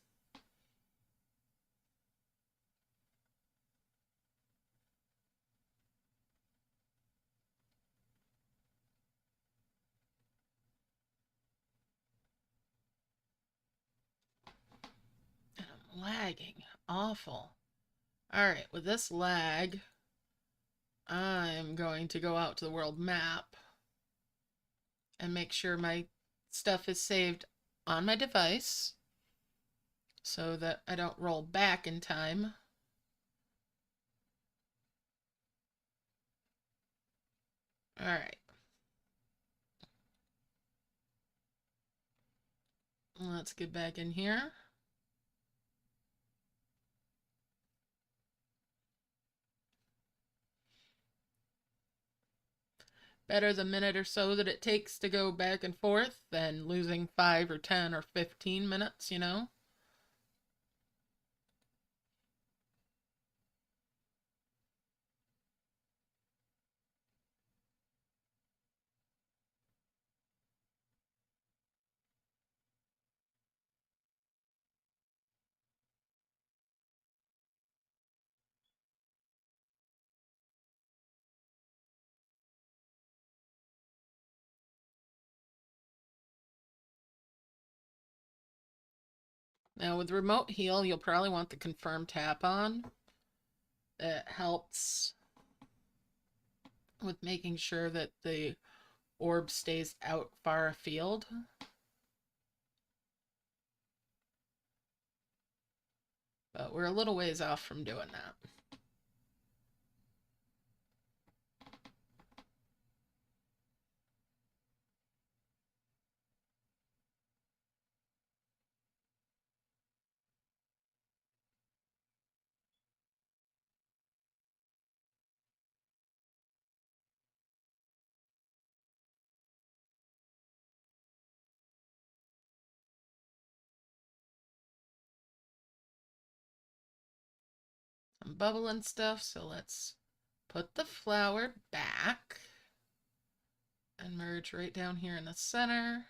A: And I'm lagging. Awful. Alright, with this lag, I'm going to go out to the world map and make sure my stuff is saved on my device so that I don't roll back in time. Alright. Let's get back in here. Better the minute or so that it takes to go back and forth than losing 5 or 10 or 15 minutes, you know? Now with remote heal, you'll probably want the confirm tap on. It helps with making sure that the orb stays out far afield. But we're a little ways off from doing that. Some bubbling stuff, so let's put the flower back and merge right down here in the center.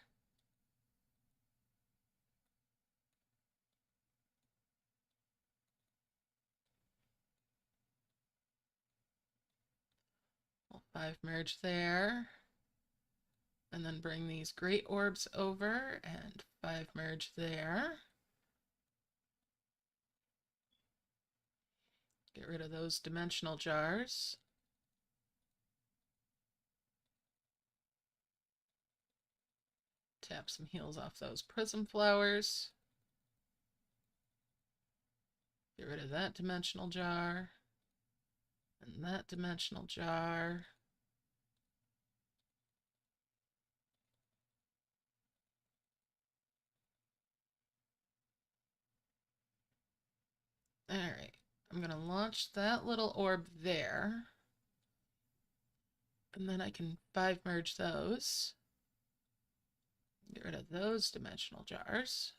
A: We'll 5 merge there. And then bring these great orbs over and 5 merge there. Get rid of those dimensional jars. Tap some heals off those prism flowers. Get rid of that dimensional jar. And that dimensional jar. Alright, I'm going to launch that little orb there. And then I can 5 merge those. Get rid of those dimensional jars.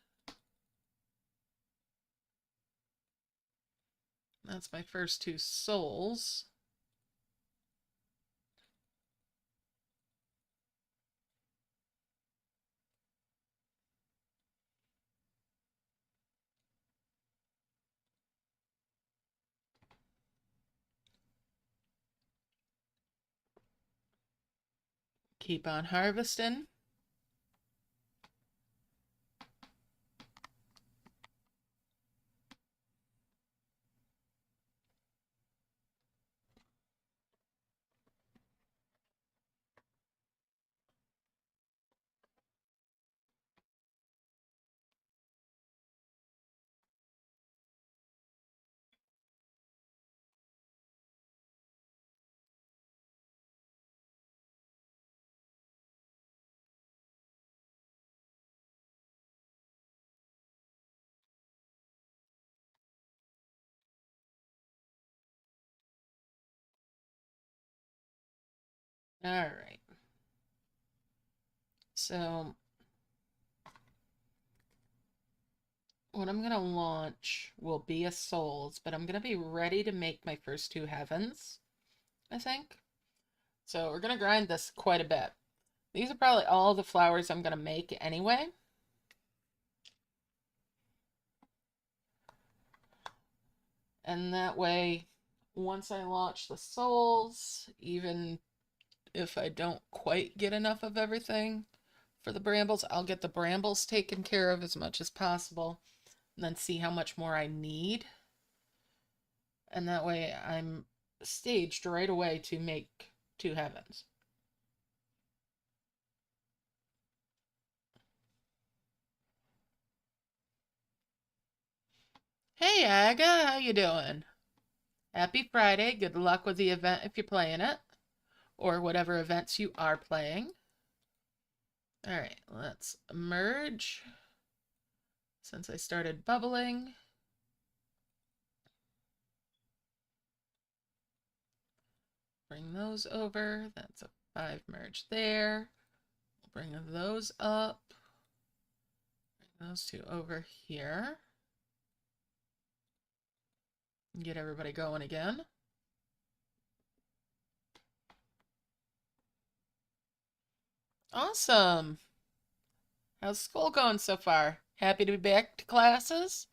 A: That's my first 2 souls. Keep on harvesting. All right. So what I'm going to launch will be a souls, but I'm going to be ready to make my first 2 heavens, I think. So we're going to grind this quite a bit. These are probably all the flowers I'm going to make anyway. And that way, once I launch the souls, even if I don't quite get enough of everything for the brambles, I'll get the brambles taken care of as much as possible, and then see how much more I need. And that way I'm staged right away to make 2 heavens. Hey Aga, how you doing? Happy Friday. Good luck with the event if you're playing it, or whatever events you are playing. All right, let's merge. Since I started bubbling. Bring those over. That's a 5 merge there. Bring those up. Bring those 2 over here. Get everybody going again. Awesome. How's school going so far? Happy to be back to classes?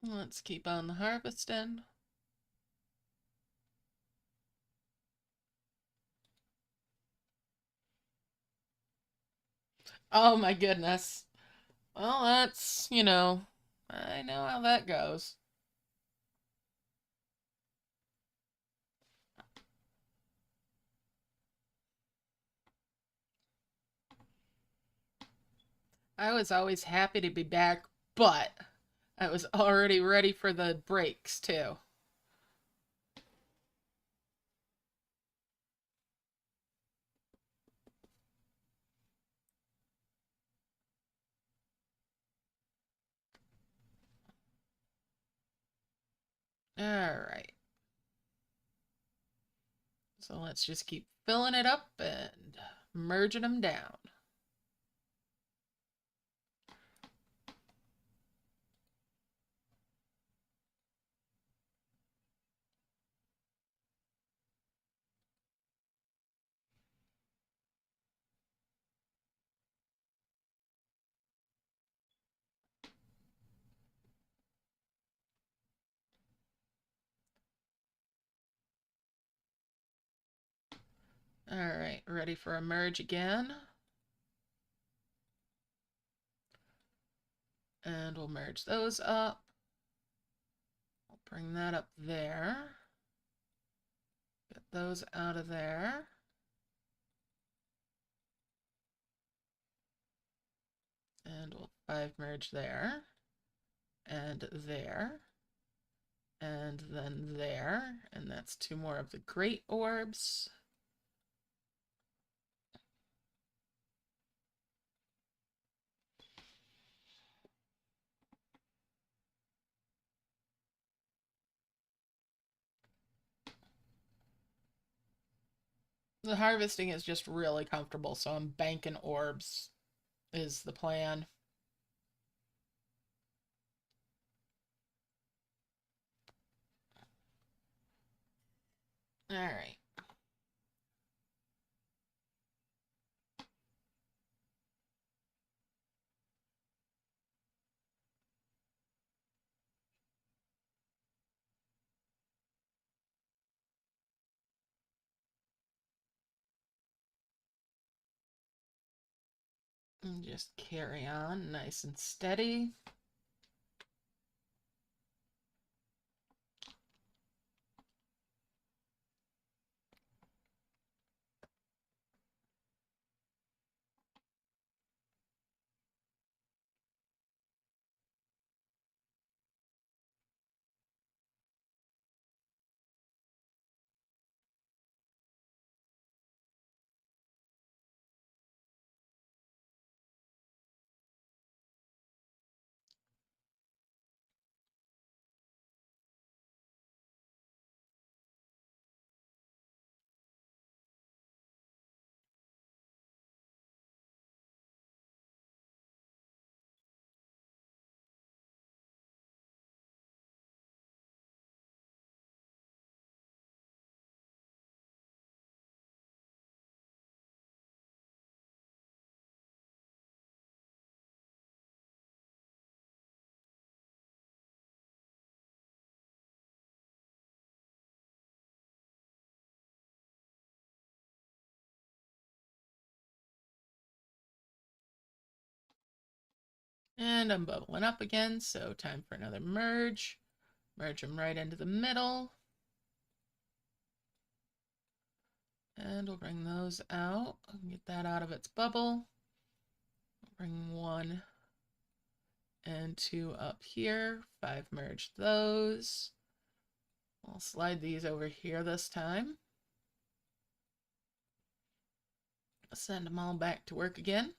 A: Let's keep on the harvesting. Oh my goodness. Well, that's, I know how that goes. I was always happy to be back, but I was already ready for the breaks too. All right. So let's just keep filling it up and merging them down. All right, ready for a merge again. And we'll merge those up. I'll bring that up there. Get those out of there. And we'll 5 merge there. And there. And then there. And that's 2 more of the great orbs. The harvesting is just really comfortable, so I'm banking orbs is the plan. All right. And just carry on nice and steady. And I'm bubbling up again, so time for another merge. Merge them right into the middle. And we'll bring those out. Get that out of its bubble. Bring 1 and 2 up here. 5 merge those. I'll slide these over here this time. Send them all back to work again.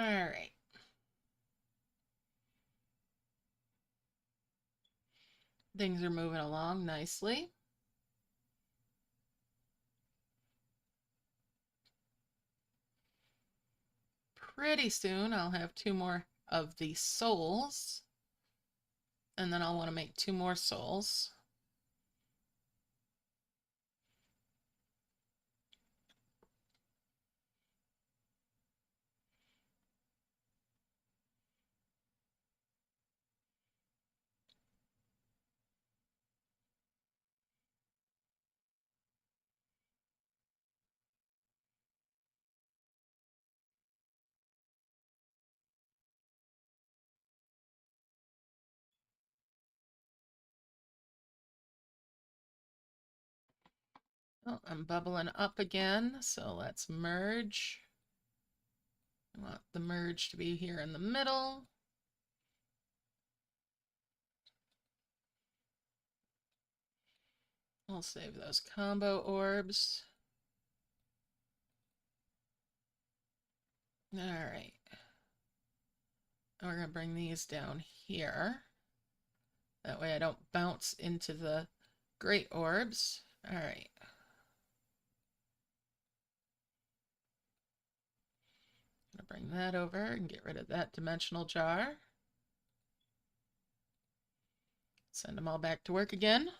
A: All right. Things are moving along nicely. Pretty soon I'll have 2 more of the souls. And then I'll want to make 2 more souls. Oh, I'm bubbling up again, so let's merge. I want the merge to be here in the middle. I'll save those combo orbs. All right. We're going to bring these down here. That way I don't bounce into the great orbs. All right. I'm going to bring that over and get rid of that dimensional jar. Send them all back to work again.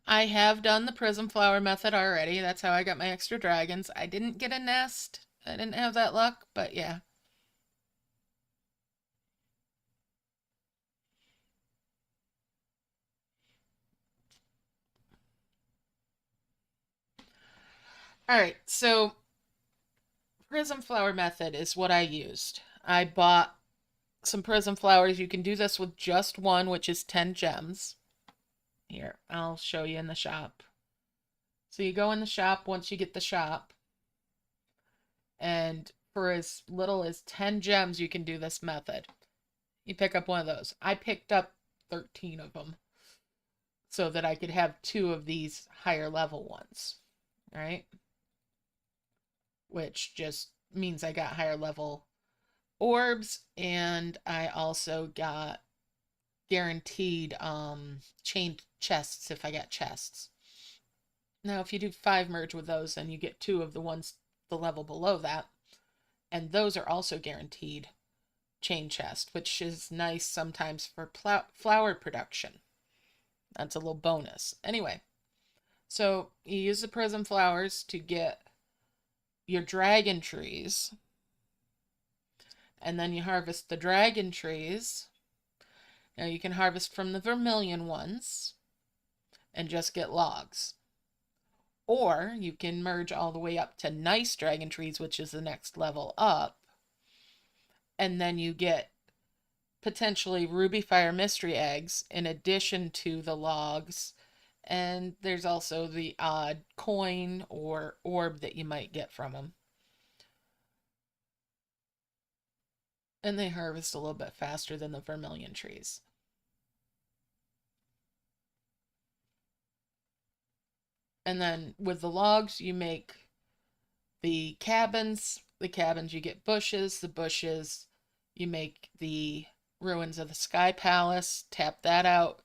A: I have done the prism flower method already. That's how I got my extra dragons. I didn't get a nest. I didn't have that luck, but yeah. All right, so prism flower method is what I used. I bought some prism flowers. You can do this with just one, which is 10 gems. Here, I'll show you in the shop. So you go in the shop once you get the shop, and for as little as 10 gems, you can do this method. You pick up one of those. I picked up 13 of them so that I could have 2 of these higher level ones, right? Which just means I got higher level orbs, and I also got guaranteed chained chests if I get chests. Now, if you do 5 merge with those, then you get 2 of the ones the level below that, and those are also guaranteed chain chest, which is nice sometimes for flower production. That's a little bonus. Anyway, so you use the prism flowers to get your dragon trees, and then you harvest the dragon trees. Now you can harvest from the vermilion ones and just get logs. Or you can merge all the way up to nice dragon trees, which is the next level up. And then you get potentially ruby fire mystery eggs in addition to the logs. And there's also the odd coin or orb that you might get from them. And they harvest a little bit faster than the vermilion trees. And then with the logs, you make the cabins. The cabins, you get bushes. The bushes, you make the ruins of the Sky Palace. Tap that out.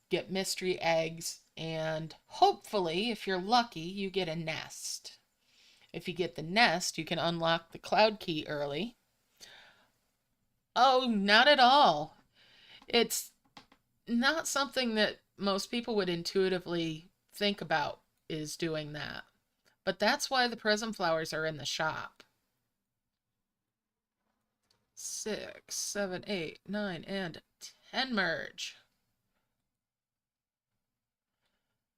A: Get mystery eggs. And hopefully, if you're lucky, you get a nest. If you get the nest, you can unlock the cloud key early. Oh, not at all. It's not something that most people would intuitively think about, is doing that. But that's why the prism flowers are in the shop. 6, 7, 8, 9, and 10 merge.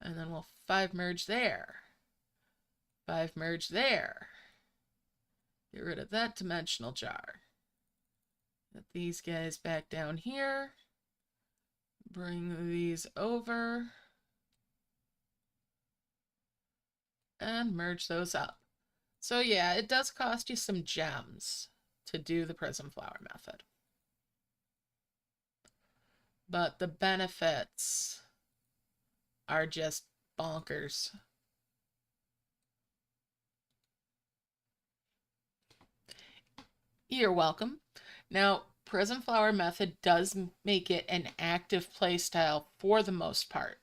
A: And then we'll 5 merge there. 5 merge there. Get rid of that dimensional jar. Get these guys back down here. Bring these over. And merge those up. So yeah, it does cost you some gems to do the prism flower method. But the benefits are just bonkers. You're welcome. Now, prism flower method does make it an active playstyle for the most part.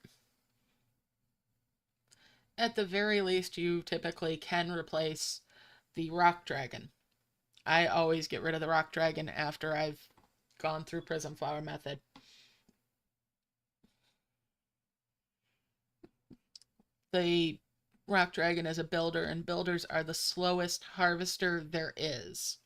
A: At the very least, you typically can replace the rock dragon. I always get rid of the rock dragon after I've gone through prism flower method. The rock dragon is a builder, and builders are the slowest harvester there is.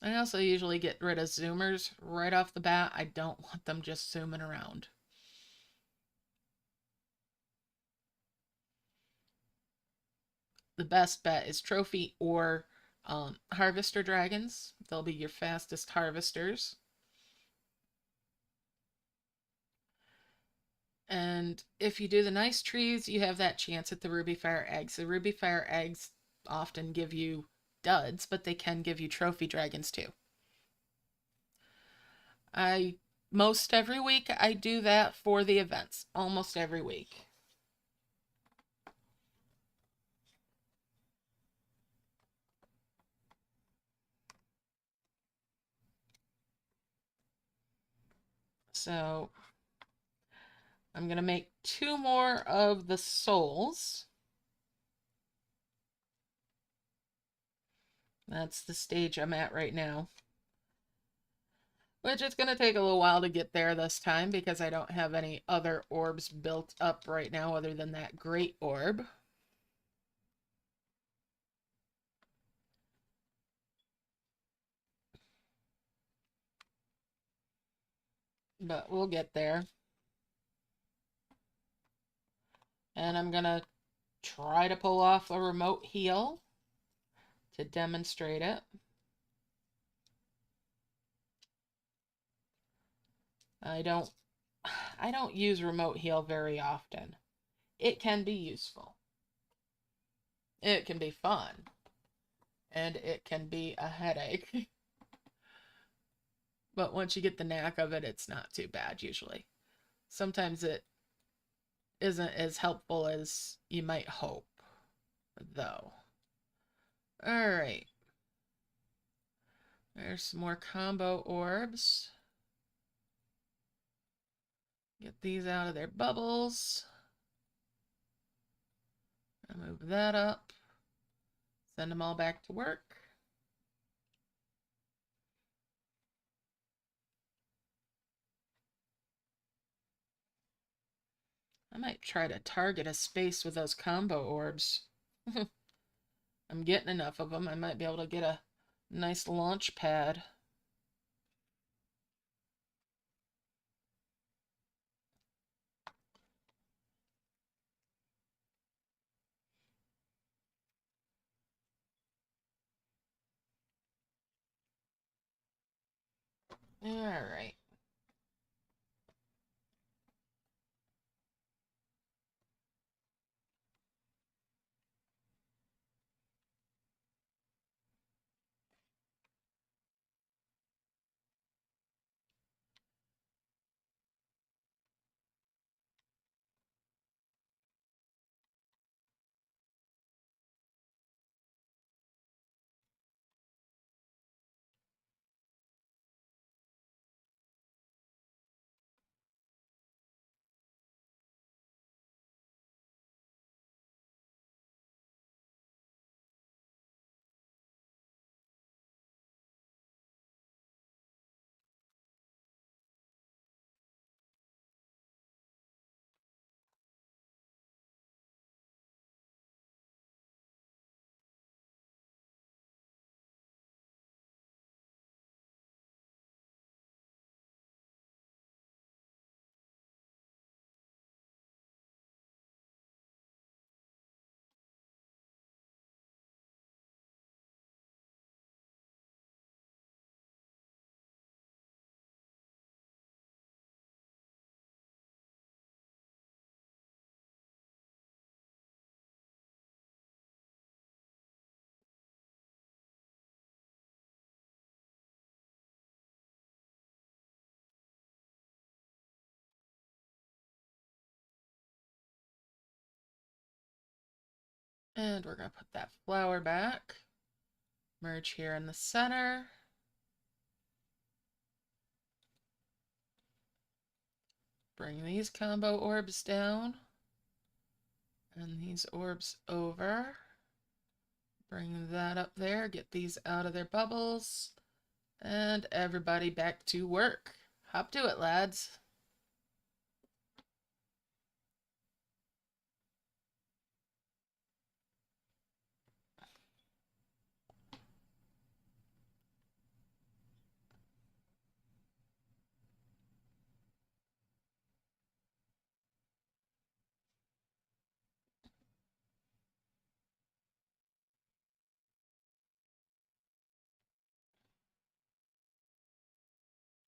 A: I also usually get rid of zoomers right off the bat. I don't want them just zooming around. The best bet is trophy or harvester dragons. They'll be your fastest harvesters. And if you do the nice trees, you have that chance at the ruby fire eggs. The ruby fire eggs often give you duds, but they can give you trophy dragons too. Most every week I do that for the events. Almost every week. So I'm going to make 2 more of the souls. That's the stage I'm at right now. Which is going to take a little while to get there this time because I don't have any other orbs built up right now other than that great orb. But we'll get there. And I'm going to try to pull off a remote heal to demonstrate it. I don't use remote heal very often. It can be useful. It can be fun. And it can be a headache. But once you get the knack of it, it's not too bad usually. Sometimes it isn't as helpful as you might hope, though. Alright. There's some more combo orbs. Get these out of their bubbles. I'll move that up. Send them all back to work. I might try to target a space with those combo orbs. I'm getting enough of them. I might be able to get a nice launch pad. Alright. And we're going to put that flower back. Merge here in the center. Bring these combo orbs down. And these orbs over. Bring that up there. Get these out of their bubbles. And everybody back to work. Hop to it, lads.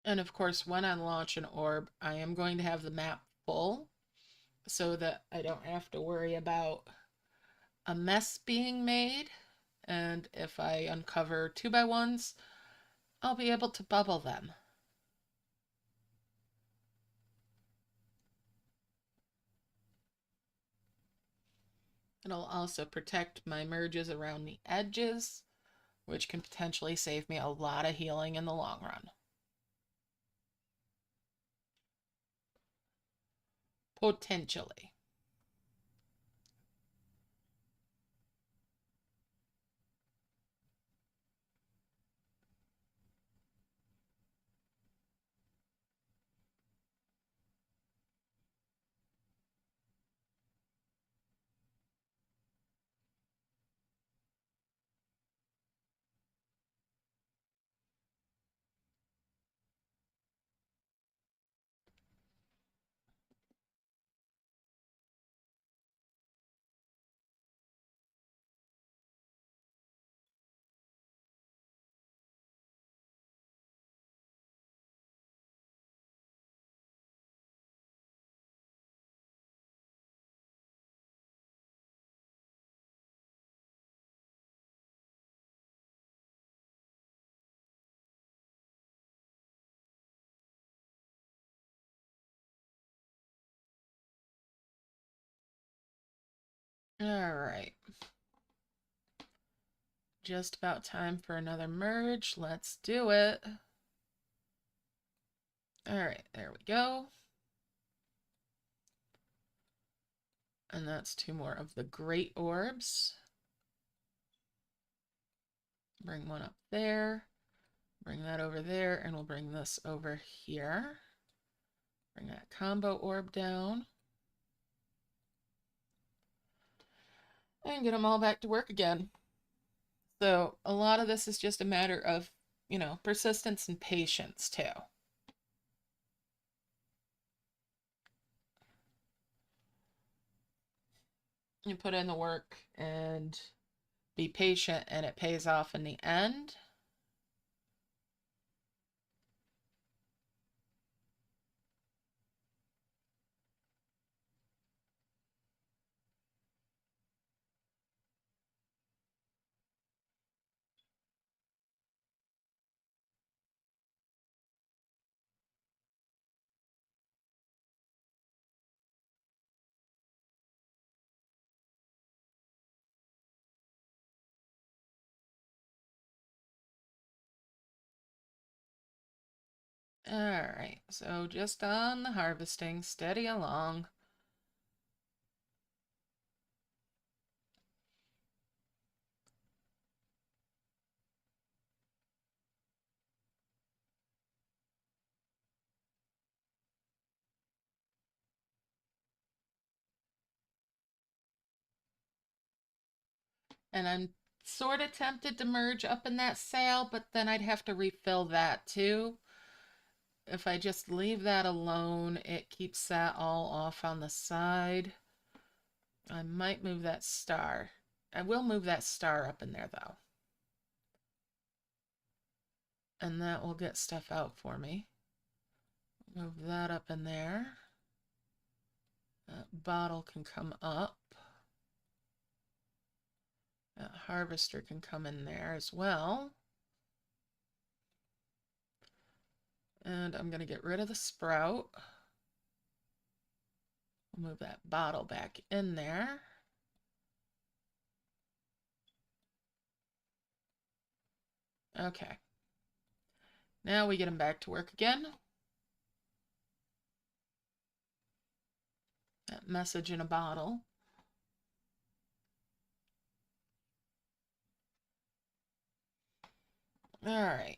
A: And of course, when I launch an orb, I am going to have the map full. so that I don't have to worry about a mess being made. And if I uncover 2x1s, I'll be able to bubble them. It'll also protect my merges around the edges, which can potentially save me a lot of healing in the long run. Potentially. All right. Just about time for another merge. Let's do it. All right, there we go. And that's 2 more of the great orbs. Bring one up there. Bring that over there, and we'll bring this over here. Bring that combo orb down. And get them all back to work again. So a lot of this is just a matter of, persistence and patience too. You put in the work and be patient, and it pays off in the end. All right, so just on the harvesting, steady along. And I'm sort of tempted to merge up in that sail, but then I'd have to refill that too. If I just leave that alone, it keeps that all off on the side. I might move that star. I will move that star up in there though. And that will get stuff out for me. Move that up in there. That bottle can come up. That harvester can come in there as well. And I'm going to get rid of the sprout. Move that bottle back in there. Okay. Now we get them back to work again. That message in a bottle. All right.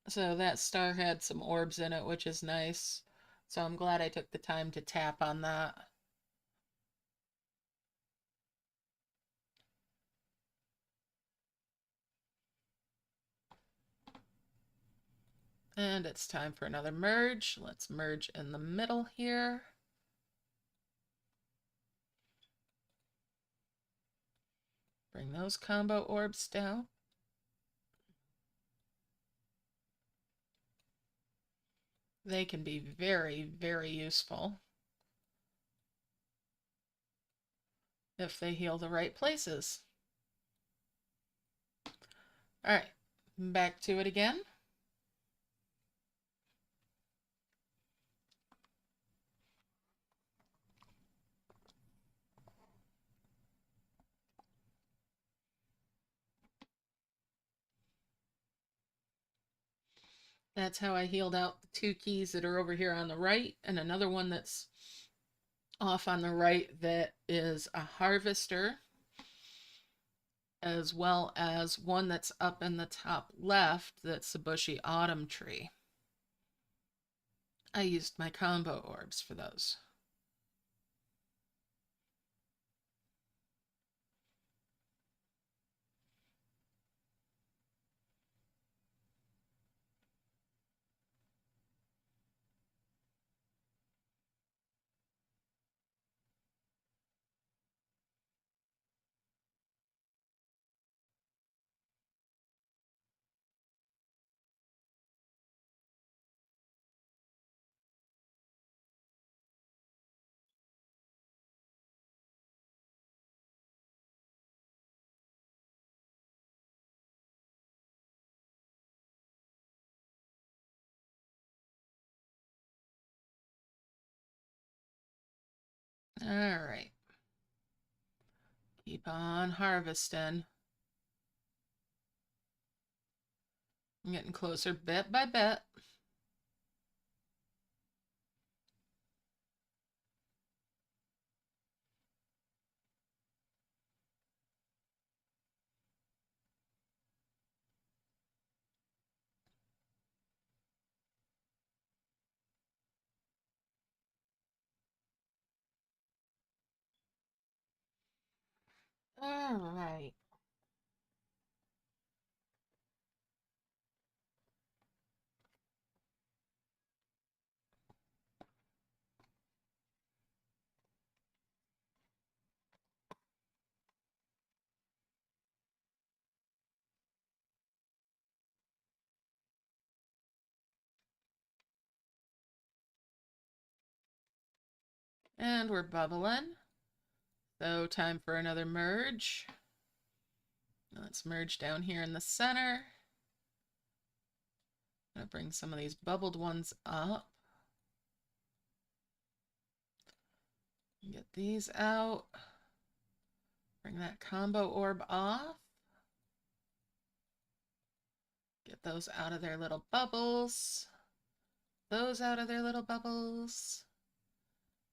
A: So that star had some orbs in it, which is nice. So I'm glad I took the time to tap on that. And it's time for another merge. Let's merge in the middle here. Bring those combo orbs down. They can be very, very useful if they heal the right places. All right, back to it again. That's how I healed out the two keys that are over here on the right, and another one that's off on the right that is a harvester, as well as one that's up in the top left that's a bushy autumn tree. I used my combo orbs for those. All right. Keep on harvesting. I'm getting closer bit by bit. All right. And we're bubbling. So time for another merge. Let's merge down here in the center. I'm going to bring some of these bubbled ones up. Get these out. Bring that combo orb off. Get those out of their little bubbles. Those out of their little bubbles.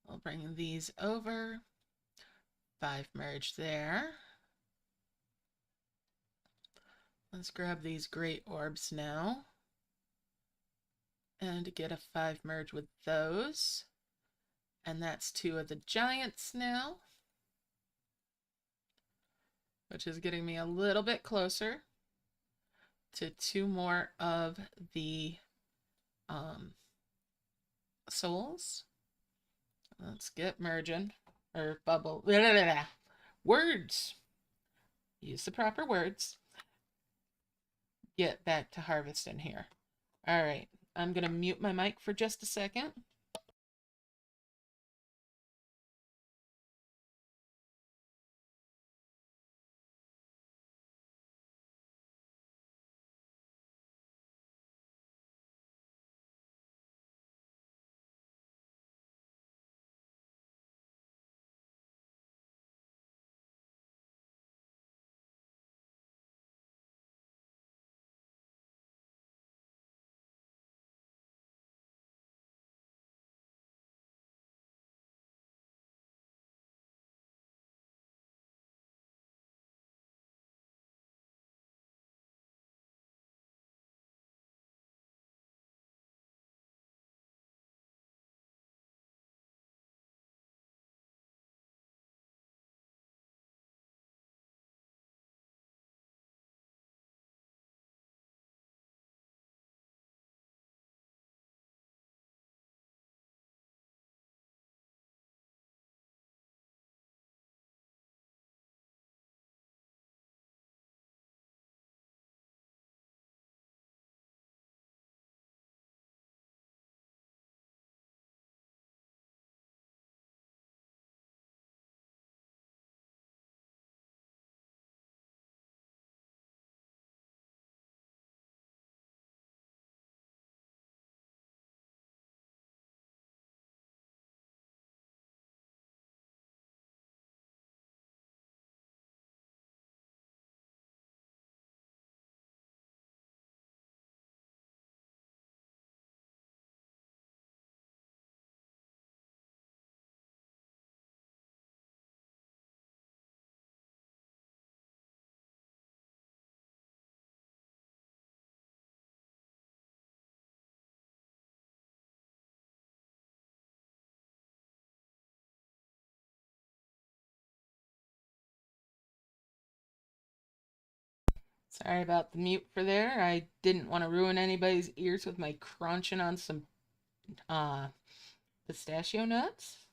A: We'll bring these over. 5 merge there. Let's grab these great orbs now. And get a 5 merge with those. And that's 2 of the giants now, which is getting me a little bit closer to 2 more of the souls. Let's get merging, or bubble, blah, blah, blah. Words. Use the proper words. Get back to harvesting here. All right, I'm gonna mute my mic for just a second. Sorry about the mute for there. I didn't want to ruin anybody's ears with my crunching on some uh, pistachio nuts.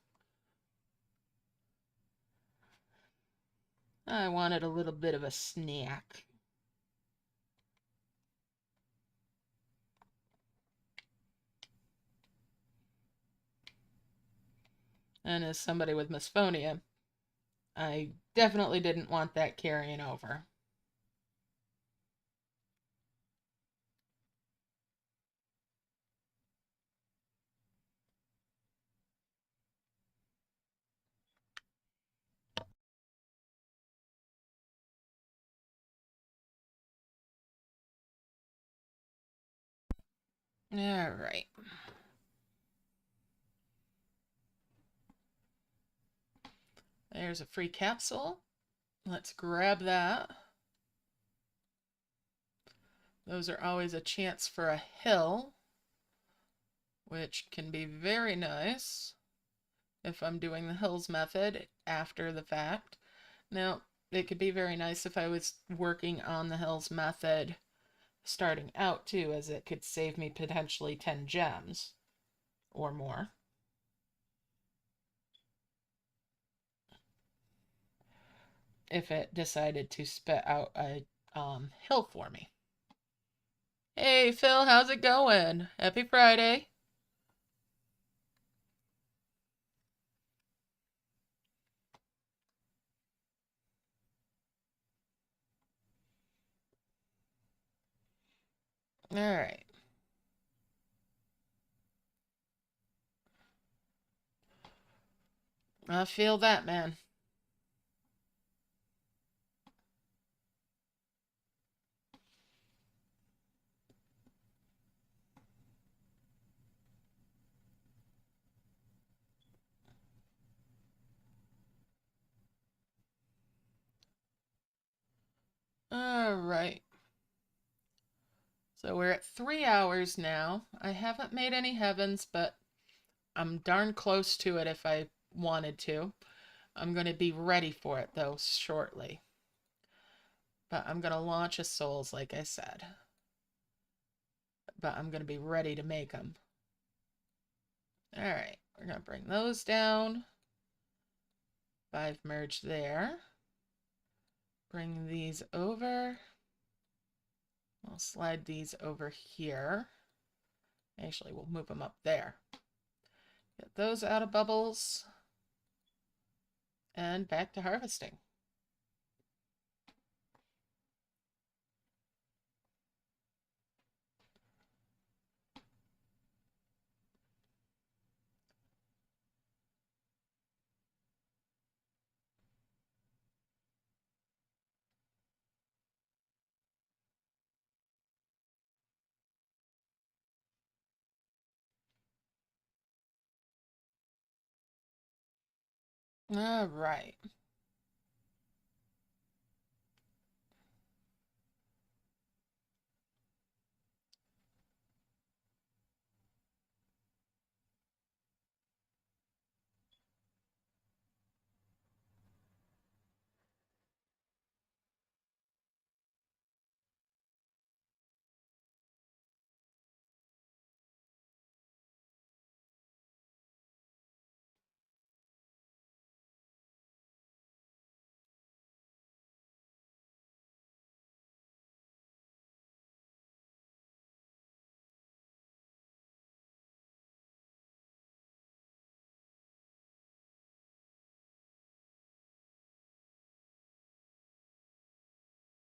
A: I wanted a little bit of a snack. And as somebody with misphonia, I definitely didn't want that carrying over. All right. There's a free capsule. Let's grab that. Those are always a chance for a hill, which can be very nice if I'm doing the hills method after the fact. Now, it could be very nice if I was working on the hills method starting out too, as it could save me potentially 10 gems or more. If it decided to spit out a hill for me. Hey Phil, how's it going? Happy Friday. All right. I feel that, man. All right. So we're at 3 hours now. I haven't made any heavens, but I'm darn close to it if I wanted to. I'm going to be ready for it, though, shortly. But I'm going to launch a souls, like I said. But I'm going to be ready to make them. All right. We're going to bring those down. 5 merge there. Bring these over. I'll slide these over here. Actually, we'll move them up there. Get those out of bubbles. And back to harvesting. All right.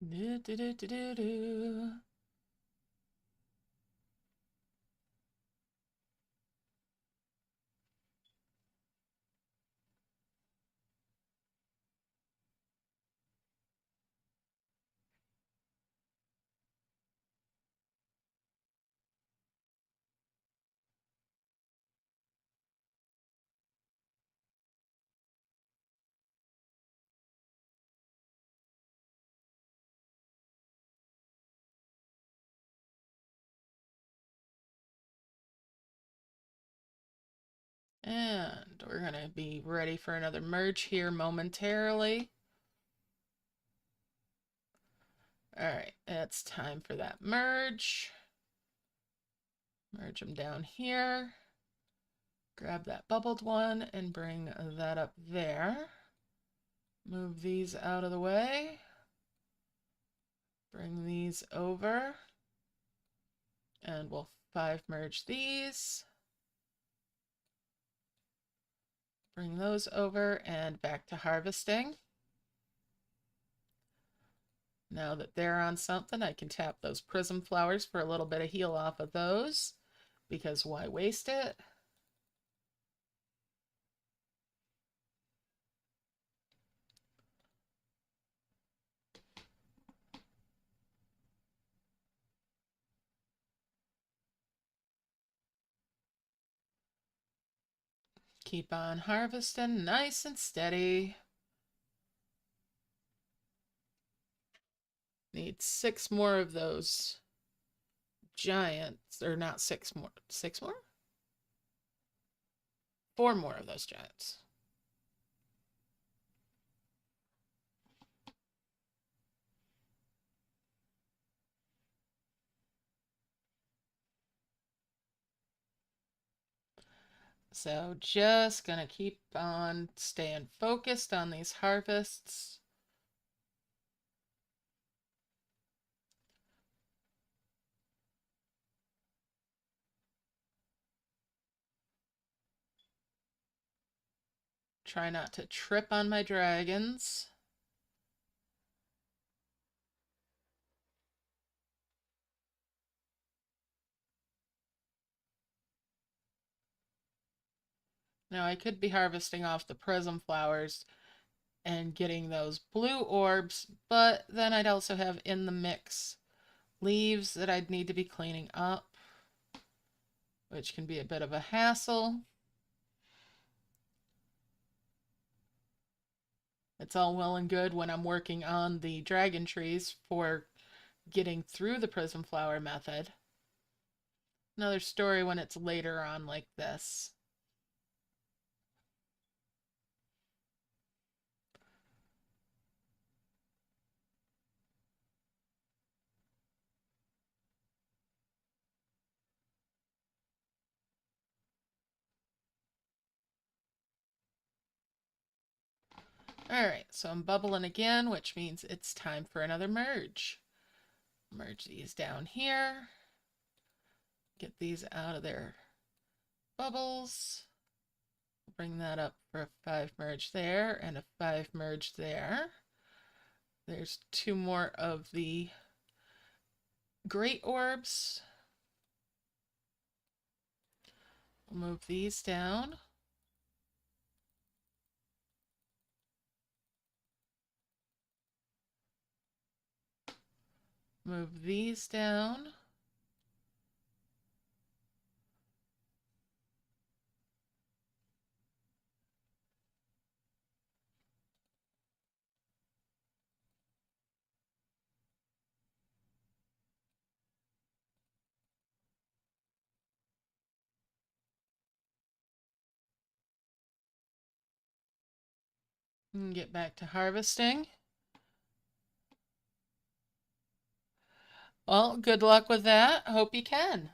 A: Do, do, do, do, do, do. And we're going to be ready for another merge here momentarily. Alright, it's time for that merge. Merge them down here. Grab that bubbled one and bring that up there. Move these out of the way. Bring these over. And we'll 5 merge these. Bring those over and back to harvesting. Now that they're on something, I can tap those prism flowers for a little bit of heal off of those, because why waste it? Keep on harvesting nice and steady. Need 6 more of those giants, or not 6 more, 6 more? 4 more of those giants. So just gonna keep on staying focused on these harvests. Try not to trip on my dragons. Now I could be harvesting off the prism flowers and getting those blue orbs, but then I'd also have in the mix leaves that I'd need to be cleaning up, which can be a bit of a hassle. It's all well and good when I'm working on the dragon trees for getting through the prism flower method. Another story when it's later on like this. Alright, so I'm bubbling again, which means it's time for another merge. Merge these down here. Get these out of their bubbles. Bring that up for a 5 merge there and a 5 merge there. There's 2 more of the great orbs. We'll move these down. Move these down. And get back to harvesting. Well, good luck with that. Hope you can.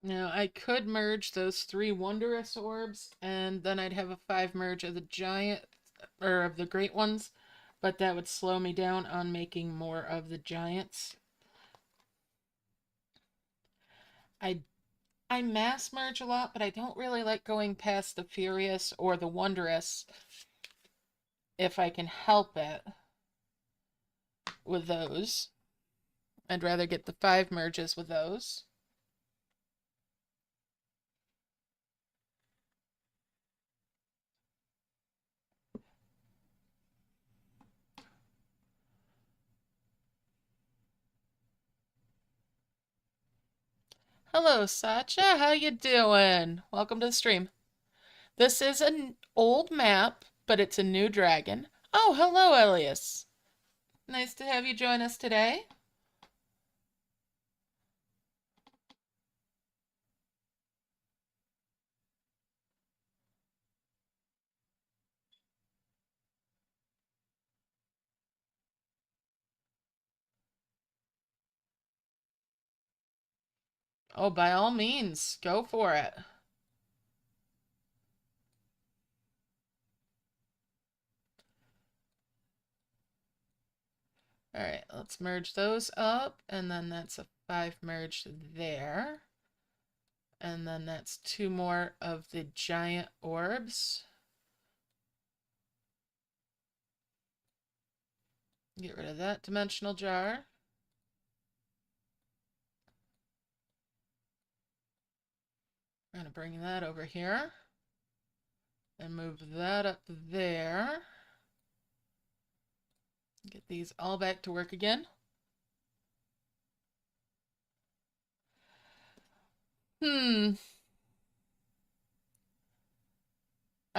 A: Now, I could merge those 3 wondrous orbs, and then I'd have a 5 merge of the giant, or of the great ones, but that would slow me down on making more of the giants. I mass merge a lot, but I don't really like going past the furious or the wondrous if I can help it with those. I'd rather get the 5 merges with those. Hello, Sacha. How you doing? Welcome to the stream. This is an old map, but it's a new dragon. Oh, hello, Elias. Nice to have you join us today. Oh, by all means, go for it. All right, let's merge those up, and then that's a 5 merged there. And then that's 2 more of the giant orbs. Get rid of that dimensional jar. I'm going to bring that over here and move that up there. Get these all back to work again. I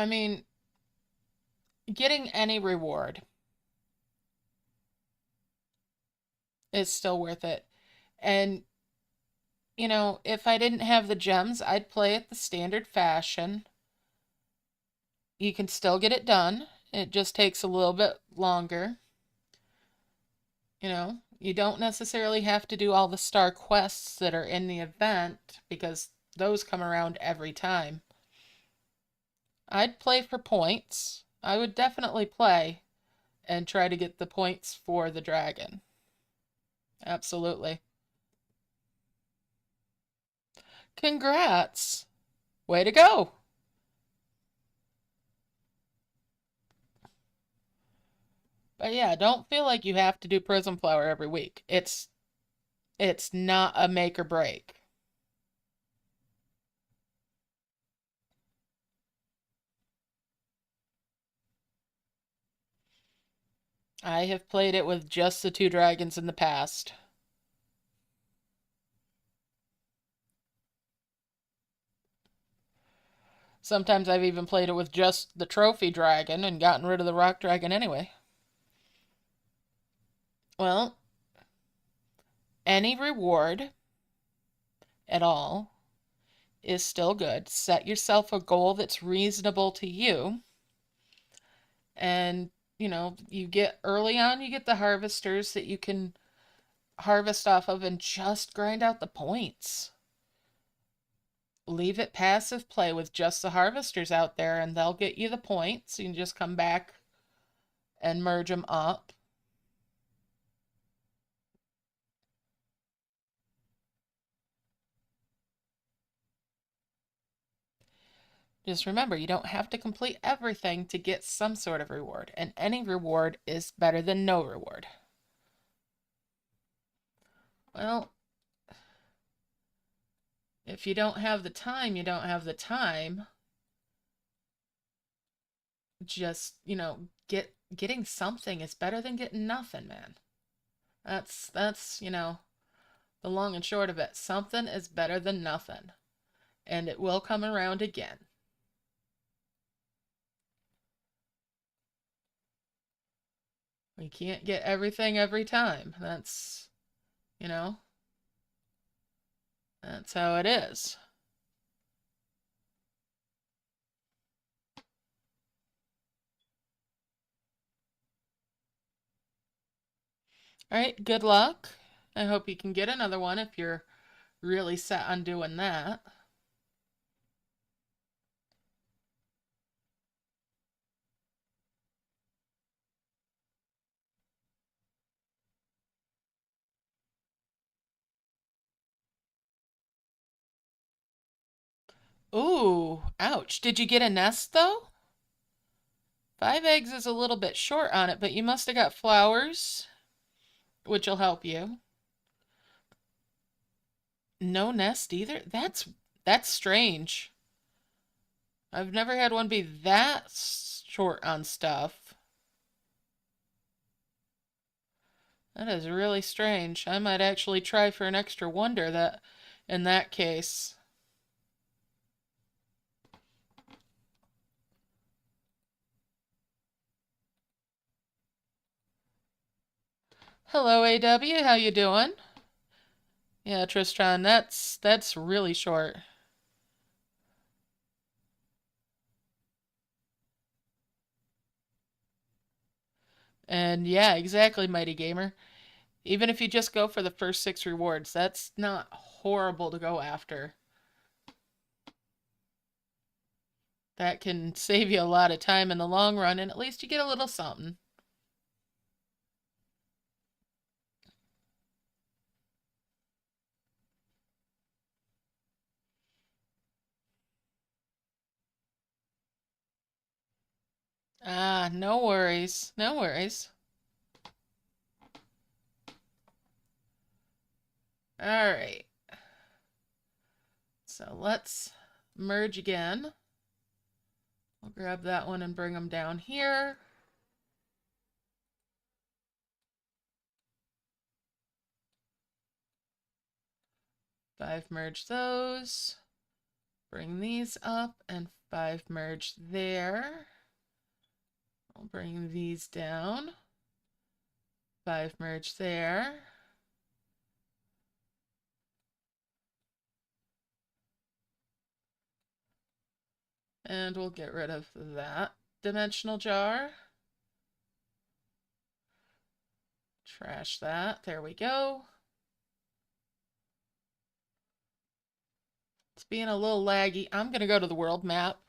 A: mean, getting any reward is still worth it. And, you know, if I didn't have the gems, I'd play it the standard fashion. You can still get it done. It just takes a little bit longer. You know, you don't necessarily have to do all the star quests that are in the event because those come around every time. I'd play for points. I would definitely play and try to get the points for the dragon. Absolutely. Congrats. Way to go. But yeah, don't feel like you have to do Prism Flower every week. It's not a make or break. I have played it with just the 2 dragons in the past. Sometimes I've even played it with just the trophy dragon and gotten rid of the rock dragon anyway. Well, any reward at all is still good. Set yourself a goal that's reasonable to you. And, you know, you get early on, you get the harvesters that you can harvest off of and just grind out the points. Leave it passive play with just the harvesters out there and they'll get you the points. You can just come back and merge them up. Just remember, you don't have to complete everything to get some sort of reward, and any reward is better than no reward. Well, if you don't have the time, you don't have the time. Just, you know, getting something is better than getting nothing, man. That's, you know, the long and short of it. Something is better than nothing, and it will come around again. We can't get everything every time. That's, you know, that's how it is. All right, good luck. I hope you can get another one if you're really set on doing that. Ooh, ouch. Did you get a nest though? 5 eggs is a little bit short on it, but you must have got flowers, which will help you. No nest either? That's strange. I've never had one be that short on stuff. That is really strange. I might actually try for an extra wonder that in that case. Hello, AW. How you doing? Yeah, Tristran, that's really short. And yeah, exactly, Mighty Gamer. Even if you just go for the first 6 rewards, that's not horrible to go after. That can save you a lot of time in the long run, and at least you get a little something. Ah, no worries. No worries. All right. So let's merge again. I'll grab that one and bring them down here. Five merge those. Bring these up and 5 merge there. I'll bring these down. 5 merge there. And we'll get rid of that dimensional jar. Trash that. There we go. It's being a little laggy. I'm going to go to the world map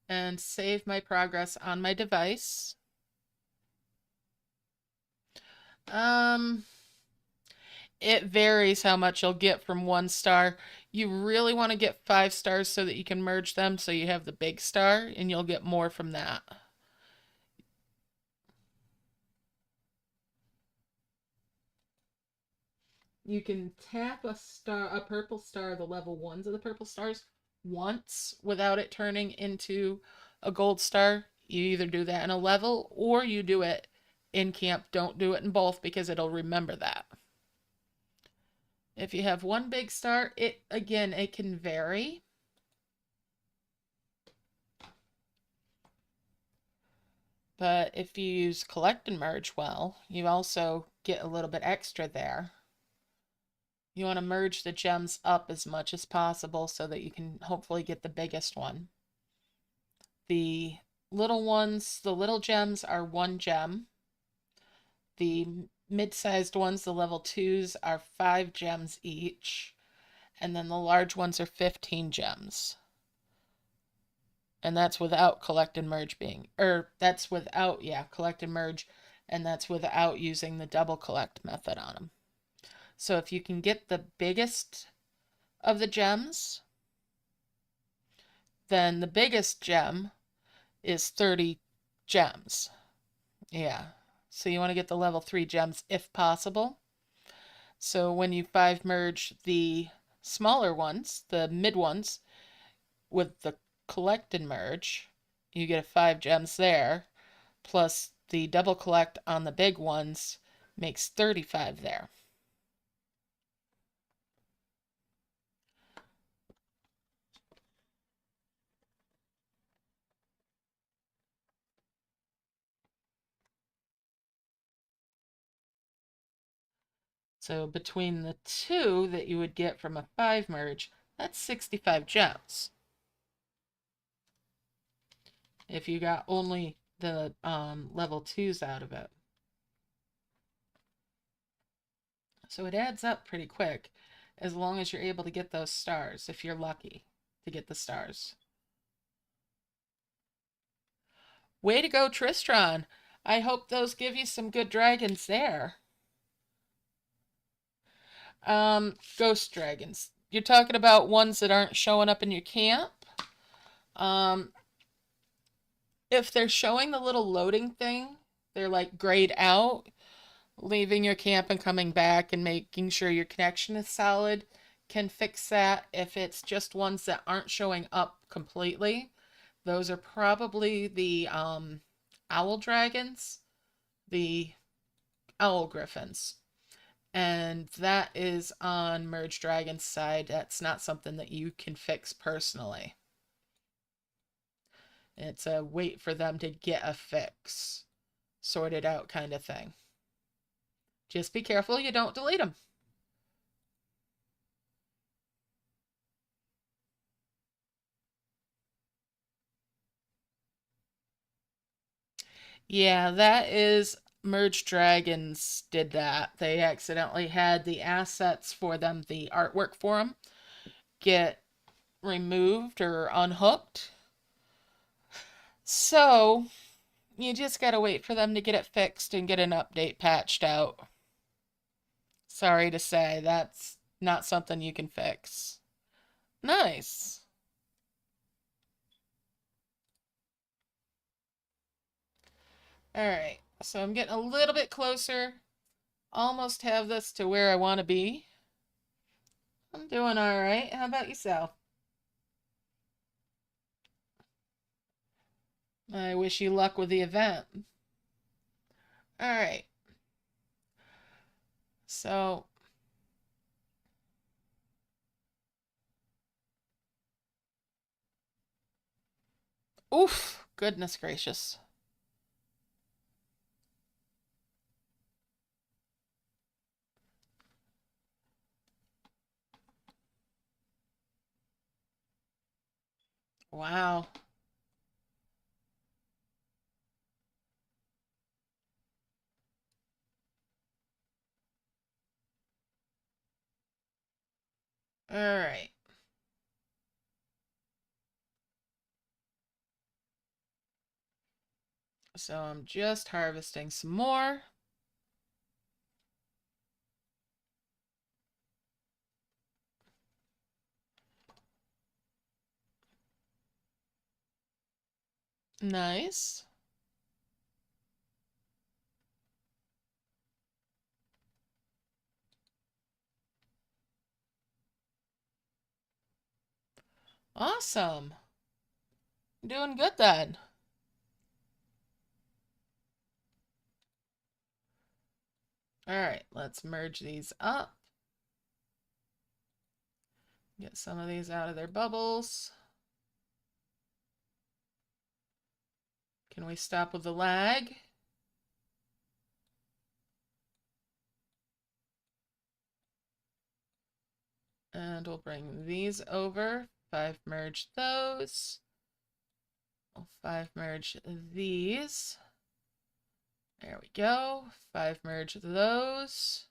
A: and save my progress on my device. It varies how much you'll get from 1 star. You really want to get 5 stars so that you can merge them so you have the big star, and you'll get more from that. You can tap a purple star, the level 1s of the purple stars, once without it turning into a gold star. You either do that in a level or you do it in camp. Don't do it in both because it'll remember that. If you have 1 big star, it can vary. But if you use collect and merge well, you also get a little bit extra there. You want to merge the gems up as much as possible so that you can hopefully get the biggest one. The little ones, the little gems are 1 gem. The mid-sized ones, the level 2s, are 5 gems each. And then the large ones are 15 gems. And that's without collect and merge that's without, collect and merge, and that's without using the double collect method on them. So if you can get the biggest of the gems, then the biggest gem is 30 gems. Yeah. So you want to get the level 3 gems if possible. So when you 5 merge the smaller ones, the mid ones, with the collect and merge, you get 5 gems there, plus the double collect on the big ones makes 35 there. So between the 2 that you would get from a 5 merge, that's 65 gems. If you got only the level 2s out of it. So it adds up pretty quick as long as you're able to get those stars, if you're lucky to get the stars. Way to go, Tristran. I hope those give you some good dragons there. Ghost dragons. You're talking about ones that aren't showing up in your camp? If they're showing the little loading thing, they're like grayed out, leaving your camp and coming back and making sure your connection is solid can fix that. If it's just ones that aren't showing up completely, those are probably the owl dragons, the owl griffins. And that is on Merge Dragon's side. That's not something that you can fix personally. It's a wait for them to get a fix, sort it out kind of thing. Just be careful you don't delete them. Yeah, that is Merge Dragons did that. They accidentally had the assets for them, the artwork for them, get removed or unhooked. So you just gotta wait for them to get it fixed and get an update patched out. Sorry to say, that's not something you can fix. Nice. Alright, so I'm getting a little bit closer. Almost have this to where I want to be. I'm doing alright. How about yourself? I wish you luck with the event. Alright. So... Oof! Goodness gracious. Wow. Alright. So I'm just harvesting some more. Nice. Awesome. Doing good then. Alright, let's merge these up. Get some of these out of their bubbles. Can we stop with the lag? And we'll bring these over. 5 merge those. We'll 5 merge these. There we go. 5 merge those.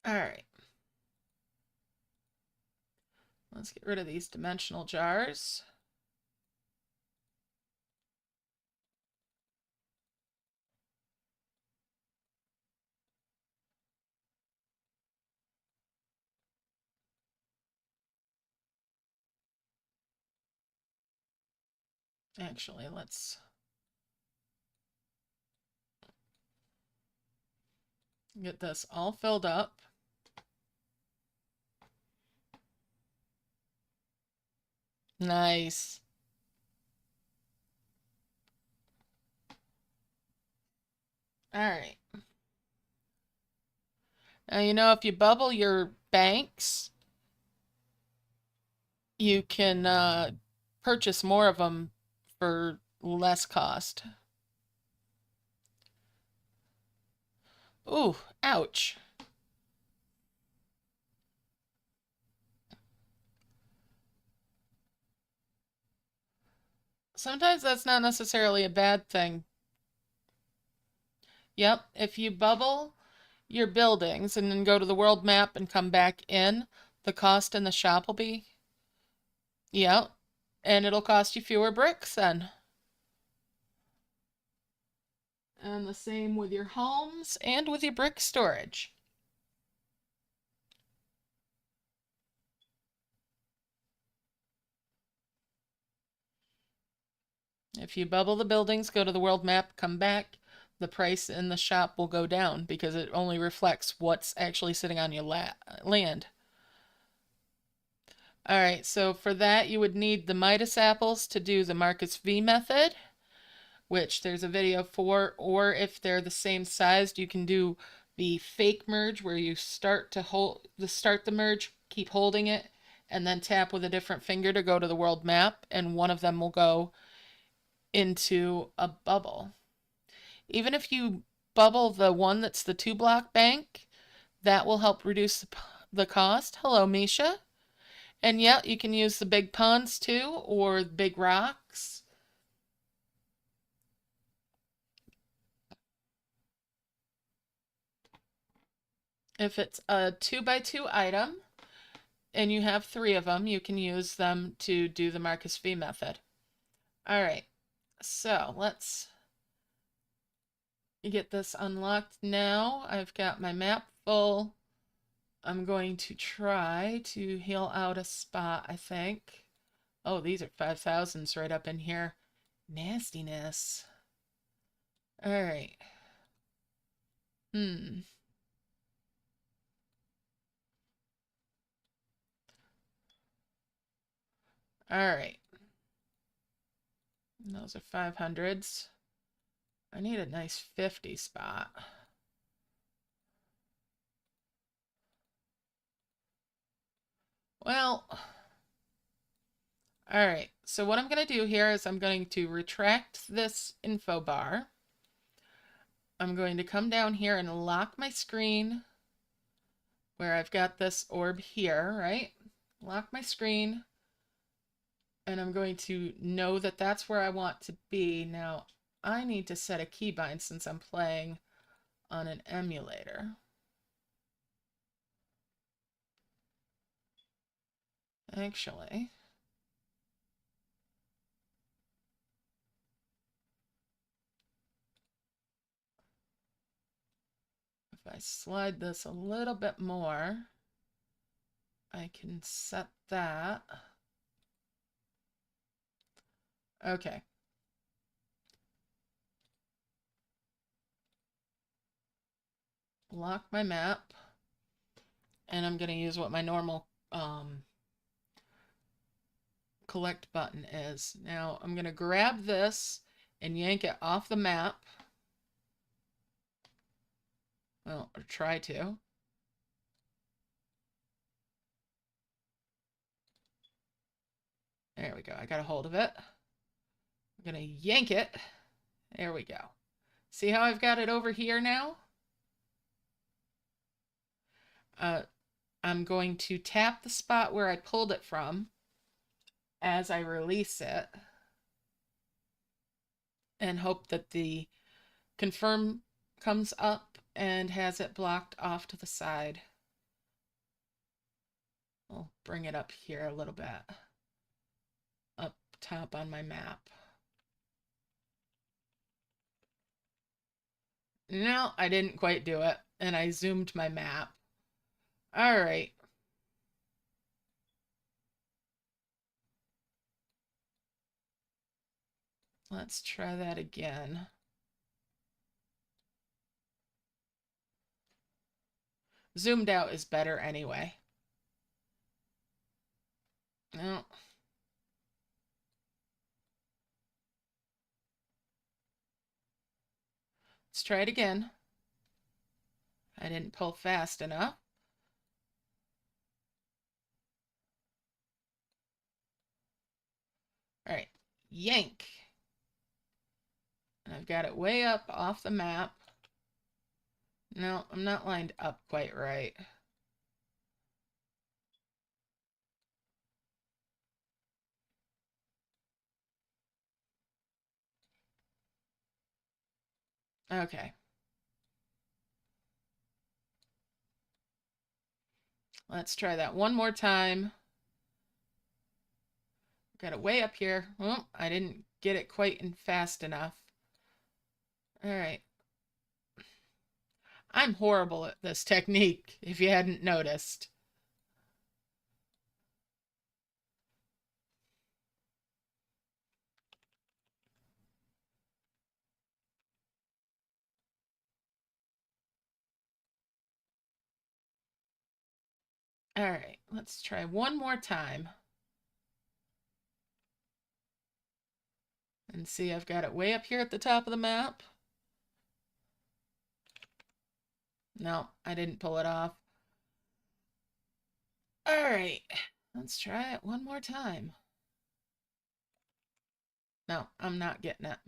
A: Alright. Let's get rid of these dimensional jars. Actually, let's get this all filled up. Nice. Alright. Now, you know, if you bubble your banks, you can purchase more of them for less cost. Ooh, ouch. Sometimes that's not necessarily a bad thing. Yep, if you bubble your buildings and then go to the world map and come back in, the cost in the shop will be... Yep, and it'll cost you fewer bricks then. And the same with your homes and with your brick storage. If you bubble the buildings, go to the world map, come back, the price in the shop will go down because it only reflects what's actually sitting on your land. Alright, so for that you would need the Midas apples to do the Marcus V method, which there's a video for, or if they're the same sized, you can do the fake merge where you start the merge, keep holding it, and then tap with a different finger to go to the world map, and one of them will go into a bubble. Even if you bubble the one that's the 2-block bank, that will help reduce the cost. Hello, Misha. And yeah, you can use the big ponds too, or big rocks. If it's a 2x2 item and you have 3 of them, you can use them to do the Marcus V method. All right, so let's get this unlocked now. I've got my map full. I'm going to try to heal out a spot, I think. Oh, these are 5,000s right up in here. Nastiness. All right. All right. Those are 500s. I need a nice 50 spot. Well, all right. So what I'm going to do here is I'm going to retract this info bar. I'm going to come down here and lock my screen where I've got this orb here, right? Lock my screen. And I'm going to know that that's where I want to be. Now, I need to set a keybind since I'm playing on an emulator. Actually, if I slide this a little bit more, I can set that. Okay. Lock my map. And I'm going to use what my normal collect button is. Now I'm going to grab this and yank it off the map. Well, or try to. There we go. I got a hold of it. I'm going to yank it. There we go. See how I've got it over here now? I'm going to tap the spot where I pulled it from as I release it and hope that the confirm comes up and has it blocked off to the side. I'll bring it up here a little bit, up top on my map. No, I didn't quite do it, and I zoomed my map. All right. Let's try that again. Zoomed out is better anyway. No. Let's try it again. I didn't pull fast enough. All right, yank. And I've got it way up off the map. No, I'm not lined up quite right. Okay. Let's try that one more time. Got it way up here. Oh, I didn't get it quite in fast enough. All right. I'm horrible at this technique, if you hadn't noticed. All right, let's try one more time. And see, I've got it way up here at the top of the map. No, I didn't pull it off. All right, let's try it one more time. No, I'm not getting it.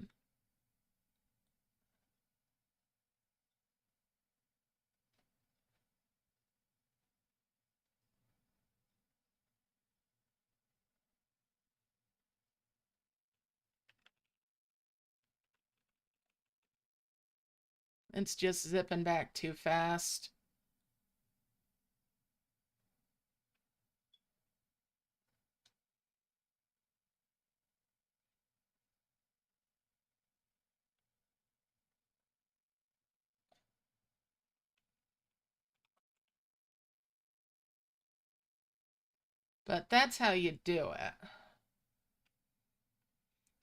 A: It's just zipping back too fast. But that's how you do it.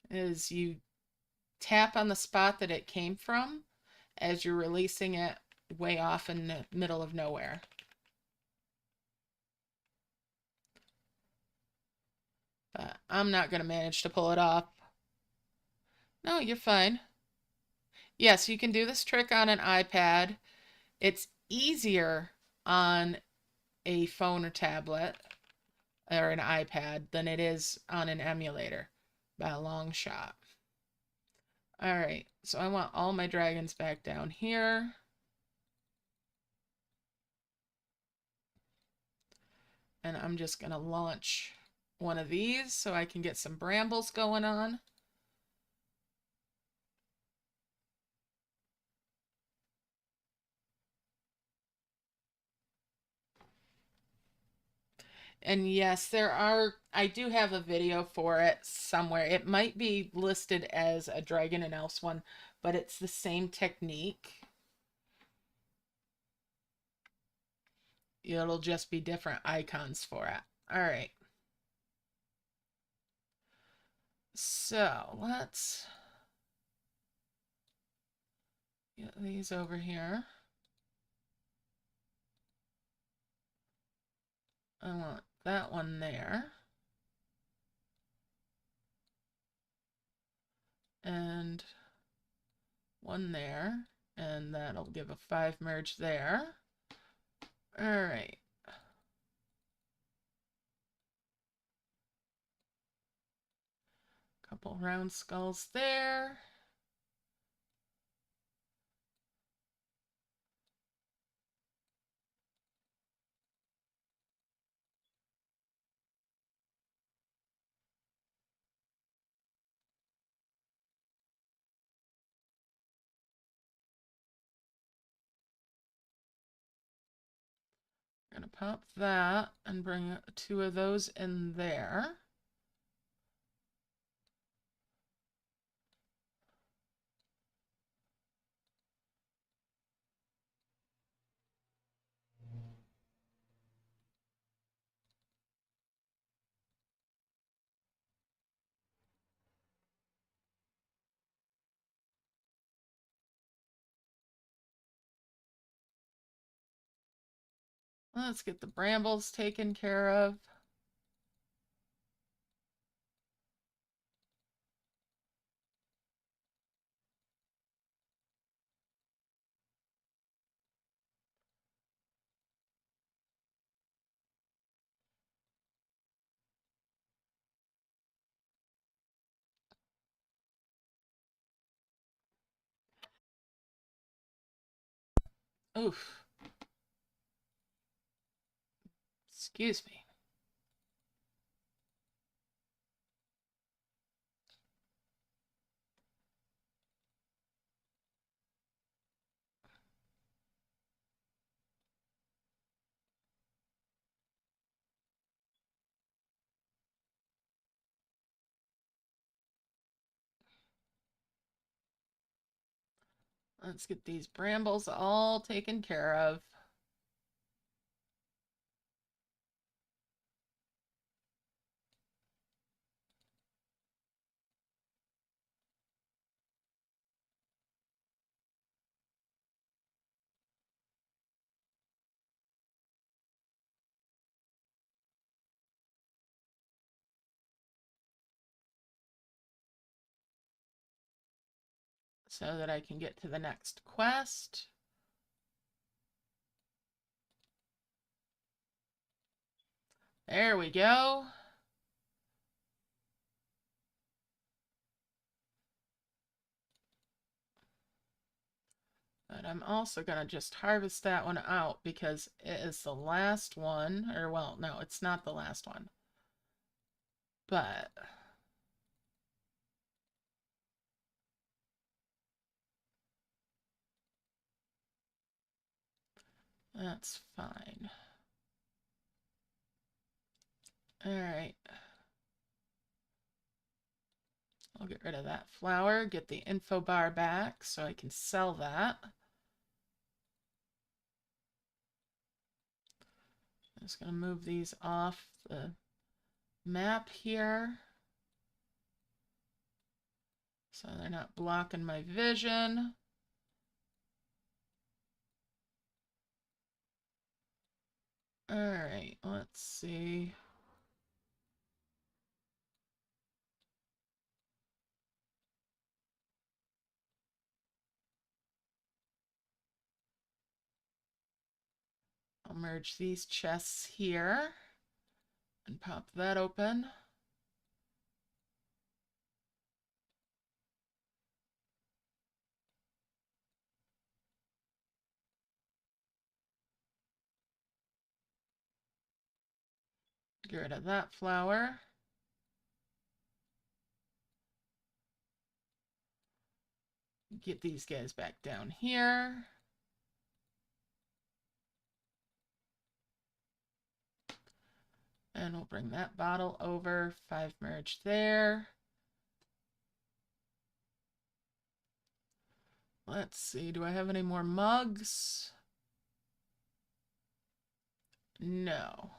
A: Is you tap on the spot that it came from as you're releasing it way off in the middle of nowhere. But I'm not going to manage to pull it off. No, you're fine. Yes, you can do this trick on an iPad. It's easier on a phone or tablet or an iPad than it is on an emulator by a long shot. All right, so I want all my dragons back down here. And I'm just going to launch one of these so I can get some brambles going on. And yes, I do have a video for it somewhere. It might be listed as a Dragon and Elves one, but it's the same technique. It'll just be different icons for it. All right. So let's get these over here. I want that one there. And one there. And that'll give a 5 merge there. All right. Couple round skulls there. I'm gonna pop that and bring 2 of those in there. Let's get the brambles taken care of. Oof. Excuse me. Let's get these brambles all taken care of. So that I can get to the next quest. There we go. But I'm also going to just harvest that one out because it is the last one. Or, well, no, it's not the last one. But that's fine. All right. I'll get rid of that flower, get the info bar back so I can sell that. I'm just going to move these off the map here so they're not blocking my vision. All right, let's see. I'll merge these chests here and pop that open. Get rid of that flower. Get these guys back down here. And we'll bring that bottle over. 5 merge there. Let's see, do I have any more mugs? No.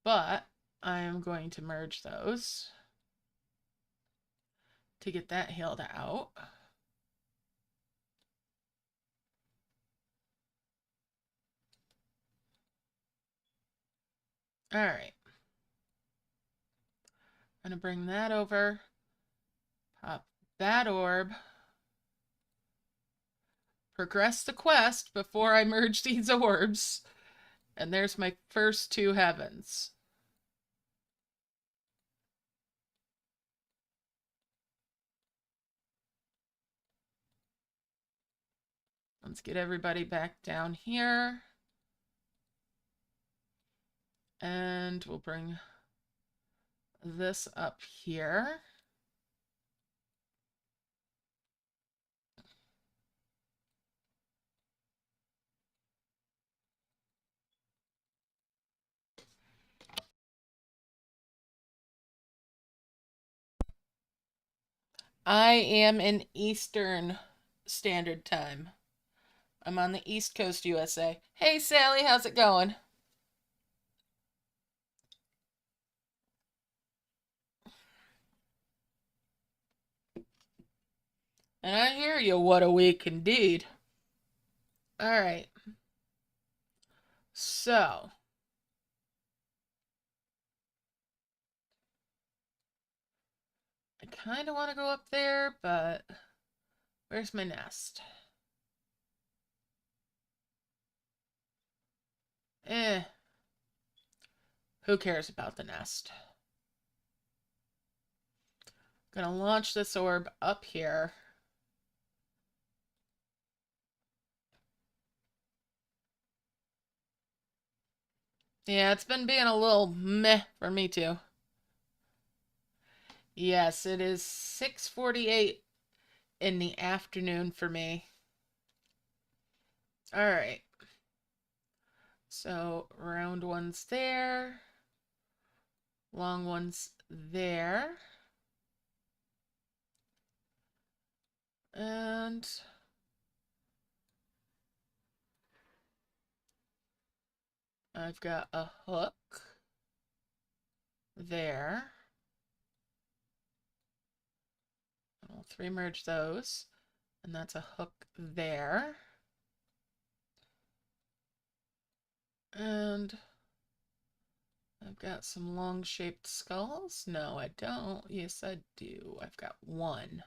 A: But I am going to merge those to get that healed out. All right. I'm going to bring that over. Pop that orb. Progress the quest before I merge these orbs. And there's my first 2 heavens. Let's get everybody back down here. And we'll bring this up here. I am in Eastern Standard Time. I'm on the East Coast, USA. Hey, Sally, how's it going? And I hear you, what a week indeed. All right. So, I kind of want to go up there, but where's my nest? Who cares about the nest? Gonna launch this orb up here. Yeah, it's been being a little meh for me too. Yes, it is 6:48 in the afternoon for me. All right. So round one's there. Long one's there. And I've got a hook there. I'll 3 merge those. And that's a hook there. And I've got some long-shaped skulls. No, I don't. Yes, I do. I've got 1.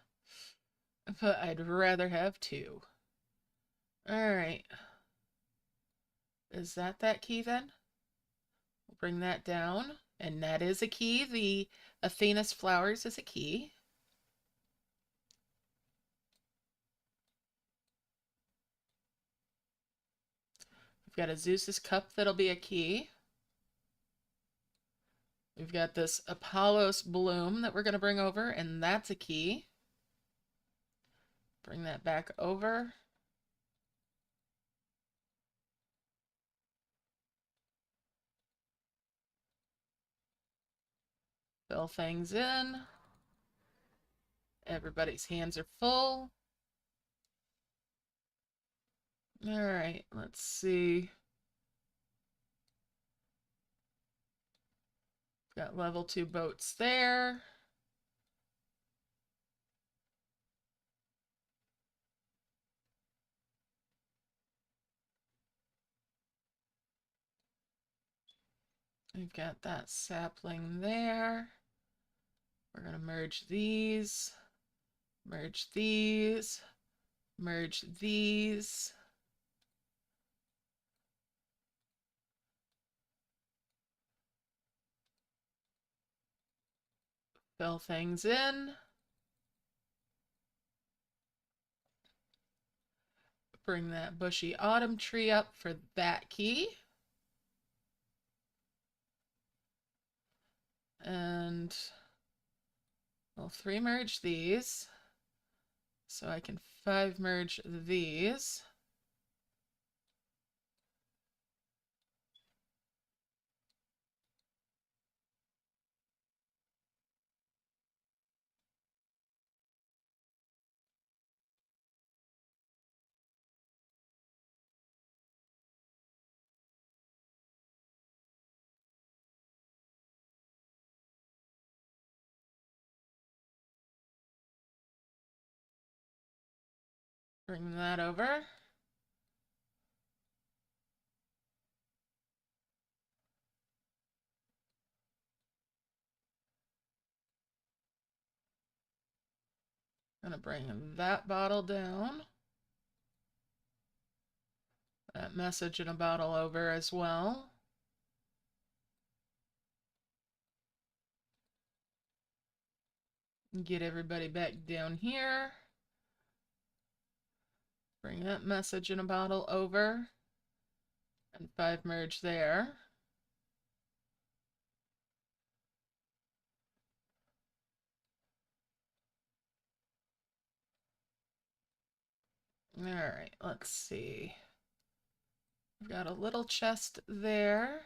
A: But I'd rather have 2. All right. Is that key then? We'll bring that down, and that is a key. The Athena's flowers is a key. We've got a Zeus's cup that'll be a key. We've got this Apollo's bloom that we're going to bring over, and that's a key. Bring that back over. Fill things in. Everybody's hands are full. All right, let's see. Got level 2 boats there. We've got that sapling there. We're going to merge these, merge these, merge these. Fill things in. Bring that bushy autumn tree up for that key. And we'll 3 merge these. So I can 5 merge these. Bring that over. I'm gonna bring that bottle down. That message in a bottle over as well. Get everybody back down here. Bring that message in a bottle over. And 5 merge there. All right, let's see. We've got a little chest there.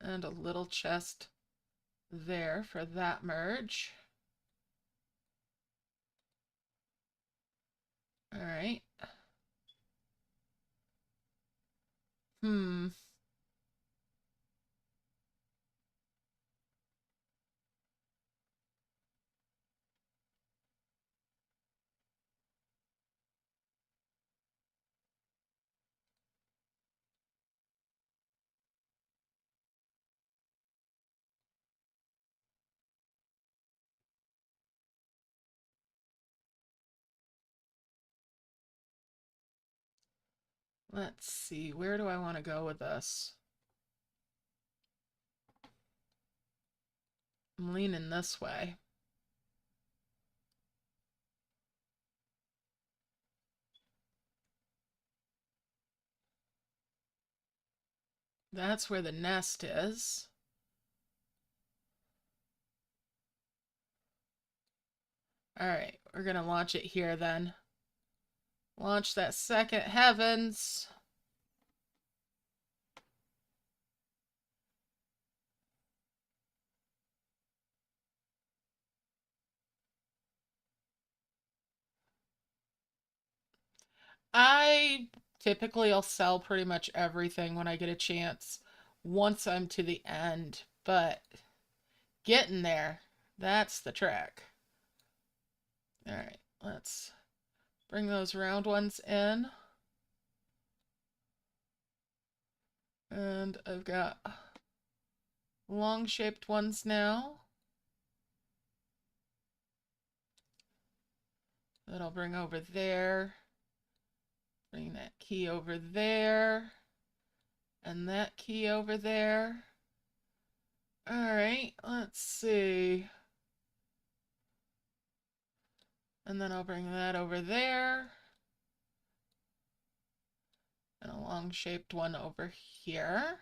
A: And a little chest there for that merge. All right. Let's see, where do I want to go with this? I'm leaning this way. That's where the nest is. All right, we're gonna launch it here then. Launch that second heavens. I typically will sell pretty much everything when I get a chance once I'm to the end, but getting there, that's the trick. All right, let's bring those round ones in. And I've got long shaped ones now that I'll bring over there. Bring that key over there. And that key over there. All right, let's see. And then I'll bring that over there. And a long shaped one over here.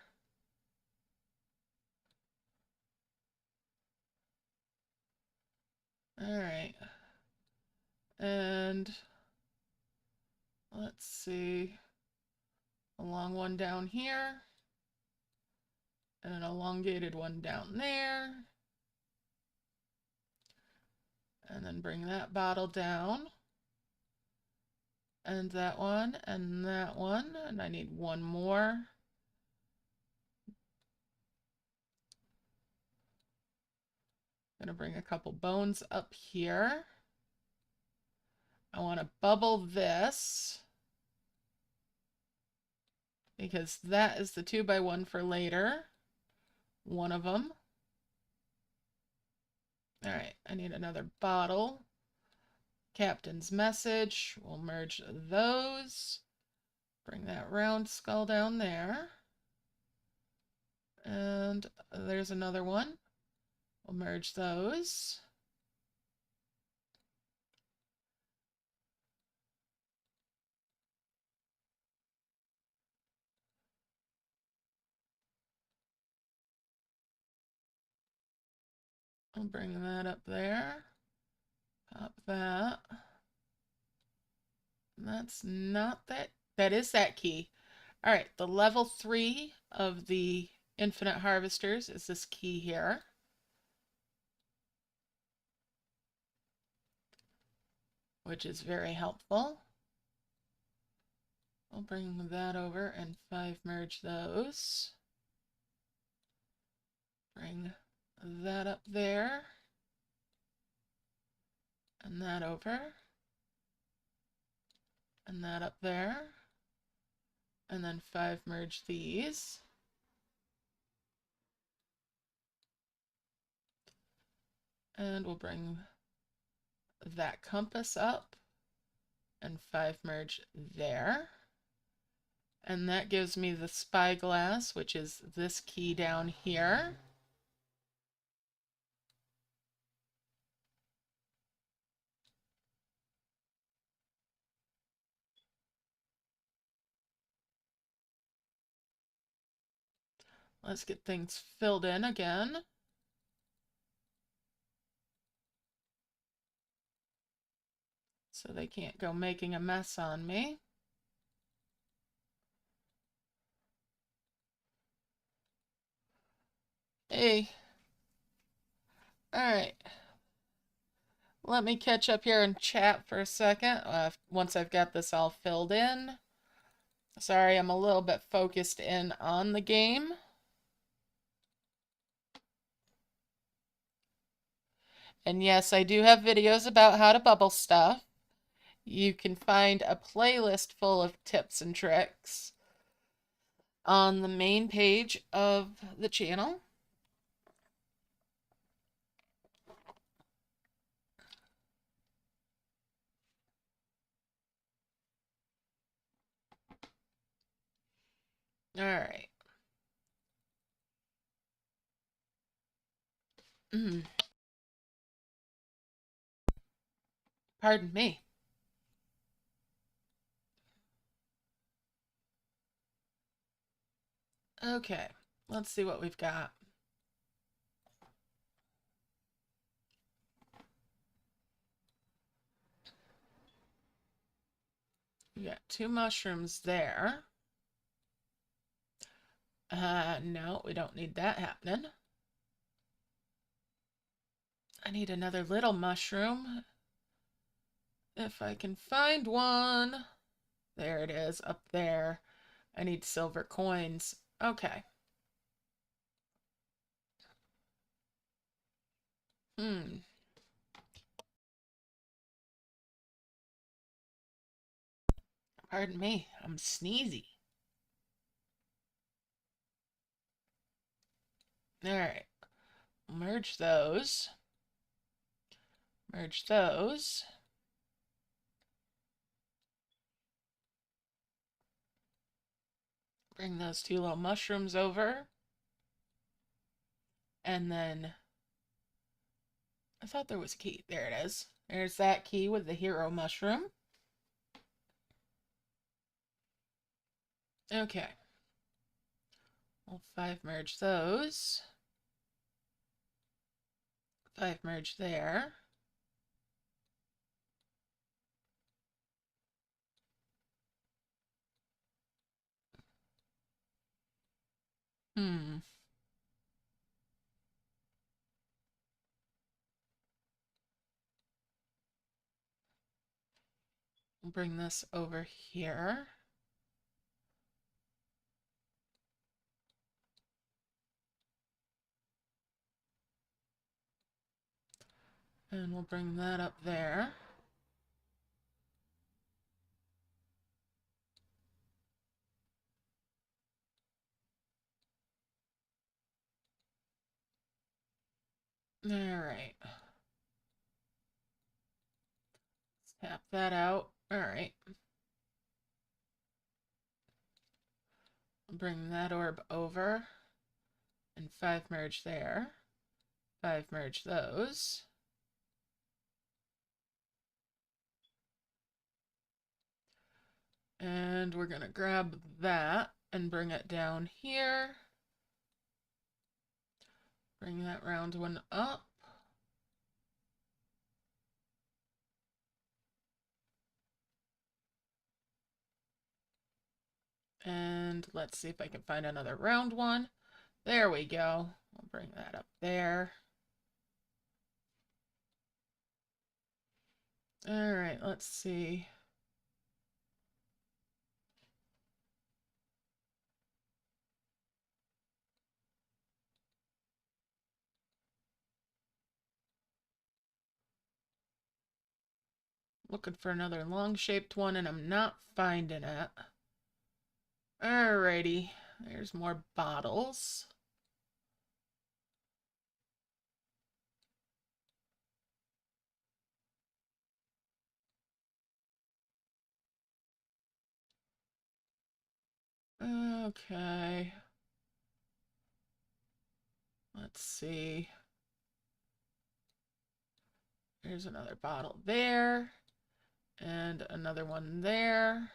A: All right. And let's see. A long one down here. And an elongated one down there. And then bring that bottle down. And that one, and that one. And I need one more. I'm gonna bring a couple bones up here. I want to bubble this because that is the 2x1 for later. One of them. All right, I need another bottle. Captain's message. We'll merge those. Bring that round skull down there. And there's another one. We'll merge those. I'll bring that up there. Pop that. That's not that. That is that key. All right, the level 3 of the infinite harvesters is this key here. Which is very helpful. I'll bring that over and 5 merge those. Bring that up there. And that over. And that up there. And then 5 merge these. And we'll bring that compass up and 5 merge there. And that gives me the spyglass, which is this key down here. Let's get things filled in again. So they can't go making a mess on me. Hey. All right. Let me catch up here and chat for a second once I've got this all filled in. Sorry, I'm a little bit focused in on the game. And yes, I do have videos about how to bubble stuff. You can find a playlist full of tips and tricks on the main page of the channel. All right. Pardon me. Okay, let's see what we've got. We got 2 mushrooms there. No, we don't need that happening. I need another little mushroom. If I can find one. There it is, up there. I need silver coins. Okay. Pardon me, I'm sneezy. All right. Merge those. Merge those. Bring those two little mushrooms over. And then I thought there was a key. There it is. There's that key with the hero mushroom. Okay. We'll 5 merge those. 5 merge there. Bring this over here. And we'll bring that up there. All right. Tap that out. All right. Bring that orb over and 5 merge there. 5 merge those. And we're going to grab that and bring it down here. Bring that round one up. And let's see if I can find another round one. There we go. I'll bring that up there. All right, let's see. Looking for another long-shaped one, and I'm not finding it. Alrighty, there's more bottles. Okay. Let's see. There's another bottle there, and another one there.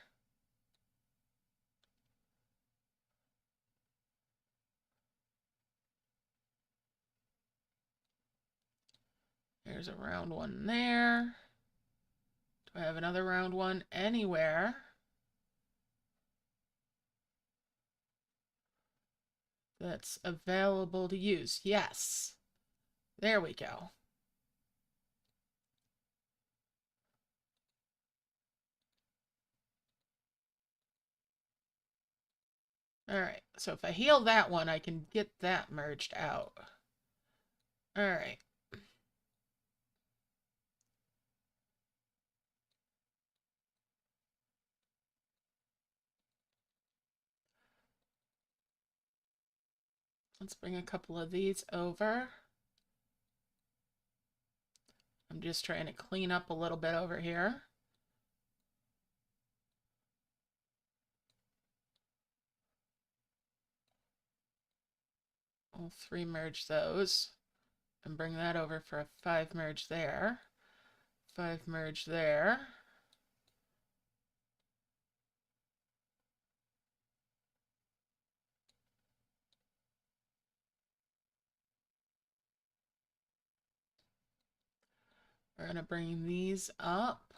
A: There's a round one there. Do I have another round one anywhere? That's available to use. Yes. There we go. Alright, so if I heal that one, I can get that merged out. Alright. Let's bring a couple of these over. I'm just trying to clean up a little bit over here. I'll 3 merge those and bring that over for a 5 merge there. 5 merge there. We're going to bring these up.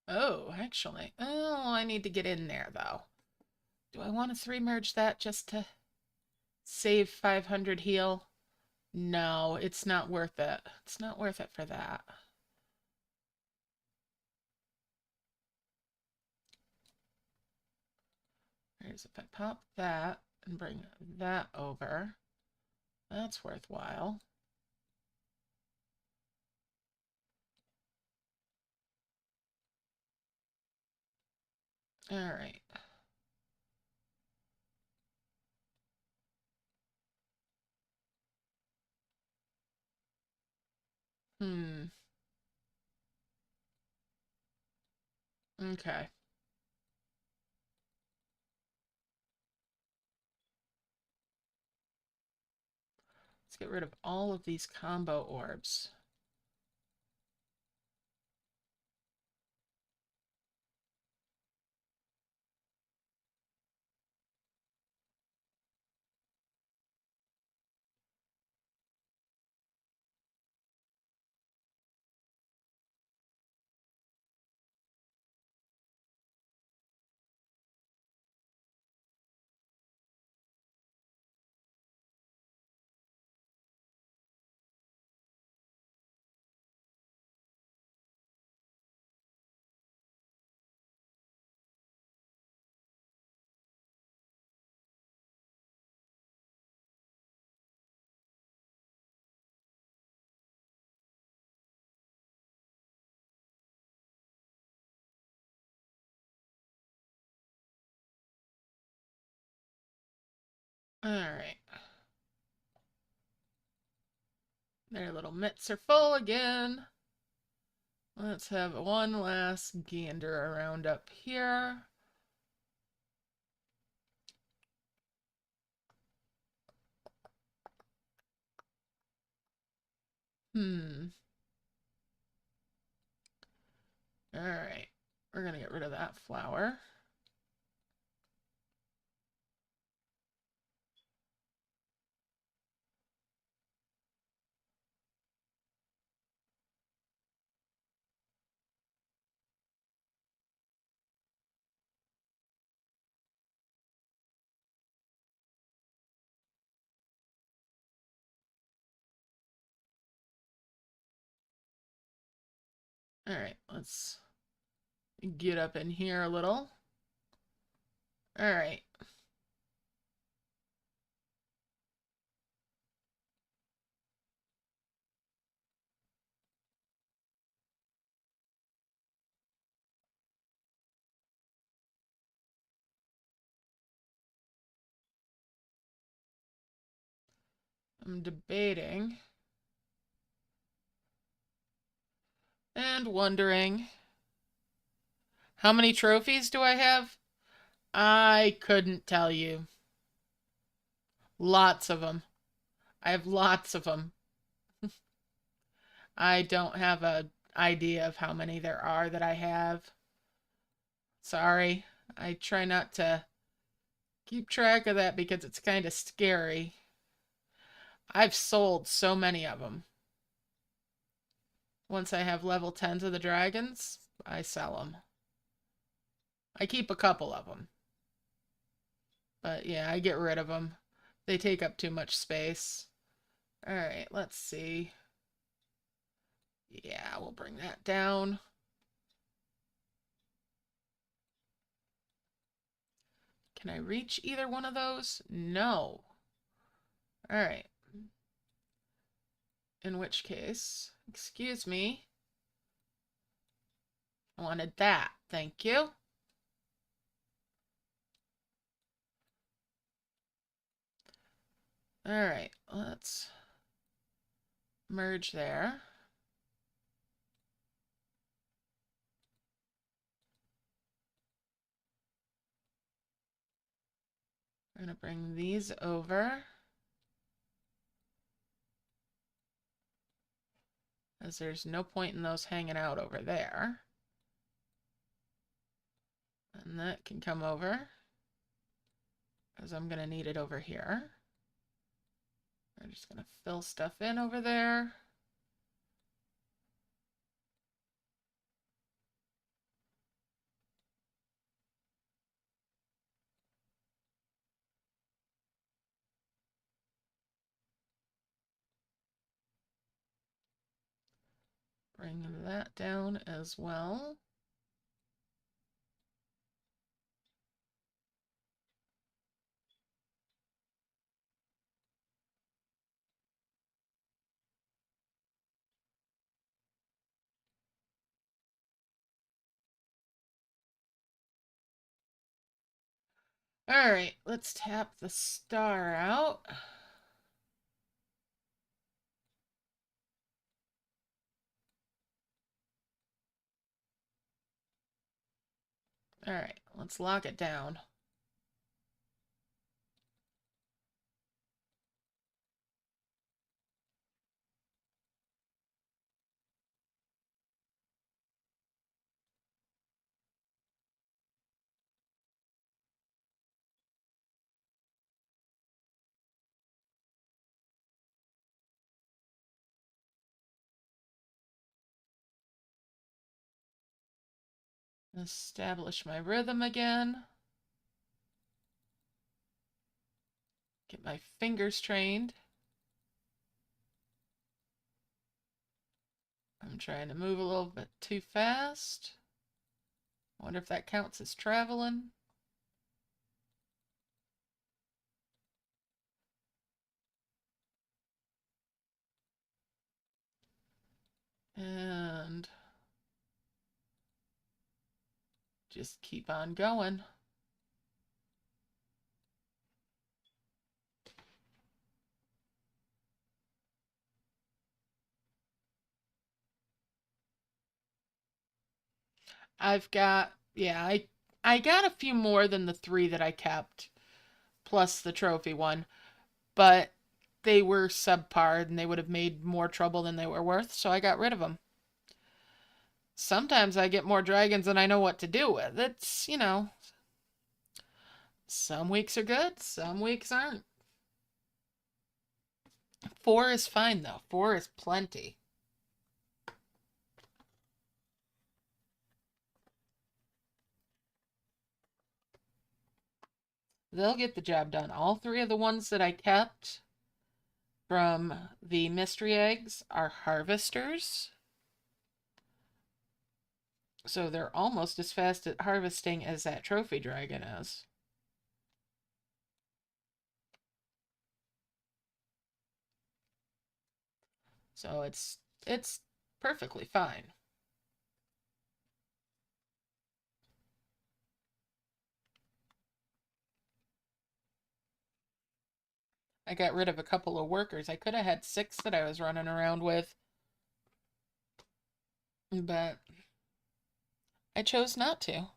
A: Oh, actually. Oh, I need to get in there, though. Do I want to 3 merge that just to save 500 heal? No, it's not worth it. It's not worth it for that. There's if I pop that and bring that over. That's worthwhile. All right. Hmm. Okay. Let's get rid of all of these combo orbs. All right. Their little mitts are full again. Let's have one last gander around up here. Hmm. All right. We're going to get rid of that flower. All right. Let's get up in here a little. All right. I'm debating and wondering, how many trophies do I have? I couldn't tell you. Lots of them. I have lots of them. I don't have a idea of how many there are that I have. Sorry. I try not to keep track of that because it's kind of scary. I've sold so many of them. Once I have level 10s of the dragons, I sell them. I keep a couple of them. But yeah, I get rid of them. They take up too much space. All right, let's see. Yeah, we'll bring that down. Can I reach either one of those? No. All right. In which case, excuse me. I wanted that. Thank you. All right, let's merge there. We're going to bring these over, as there's no point in those hanging out over there. And that can come over, as I'm going to need it over here. We're just going to fill stuff in over there. Bring that down as well. All right, let's tap the star out. All right, let's lock it down. Establish my rhythm again. Get my fingers trained. I'm trying to move a little bit too fast. I wonder if that counts as traveling. And just keep on going. I've got, yeah, I got a few more than the 3 that I kept, plus the trophy one, but they were subpar and they would have made more trouble than they were worth, so I got rid of them. Sometimes I get more dragons than I know what to do with. It's, you know, some weeks are good, some weeks aren't. 4 is fine though. 4 is plenty. They'll get the job done. All 3 of the ones that I kept from the mystery eggs are harvesters. So they're almost as fast at harvesting as that trophy dragon is. So it's perfectly fine. I got rid of a couple of workers. I could have had 6 that I was running around with, but I chose not to.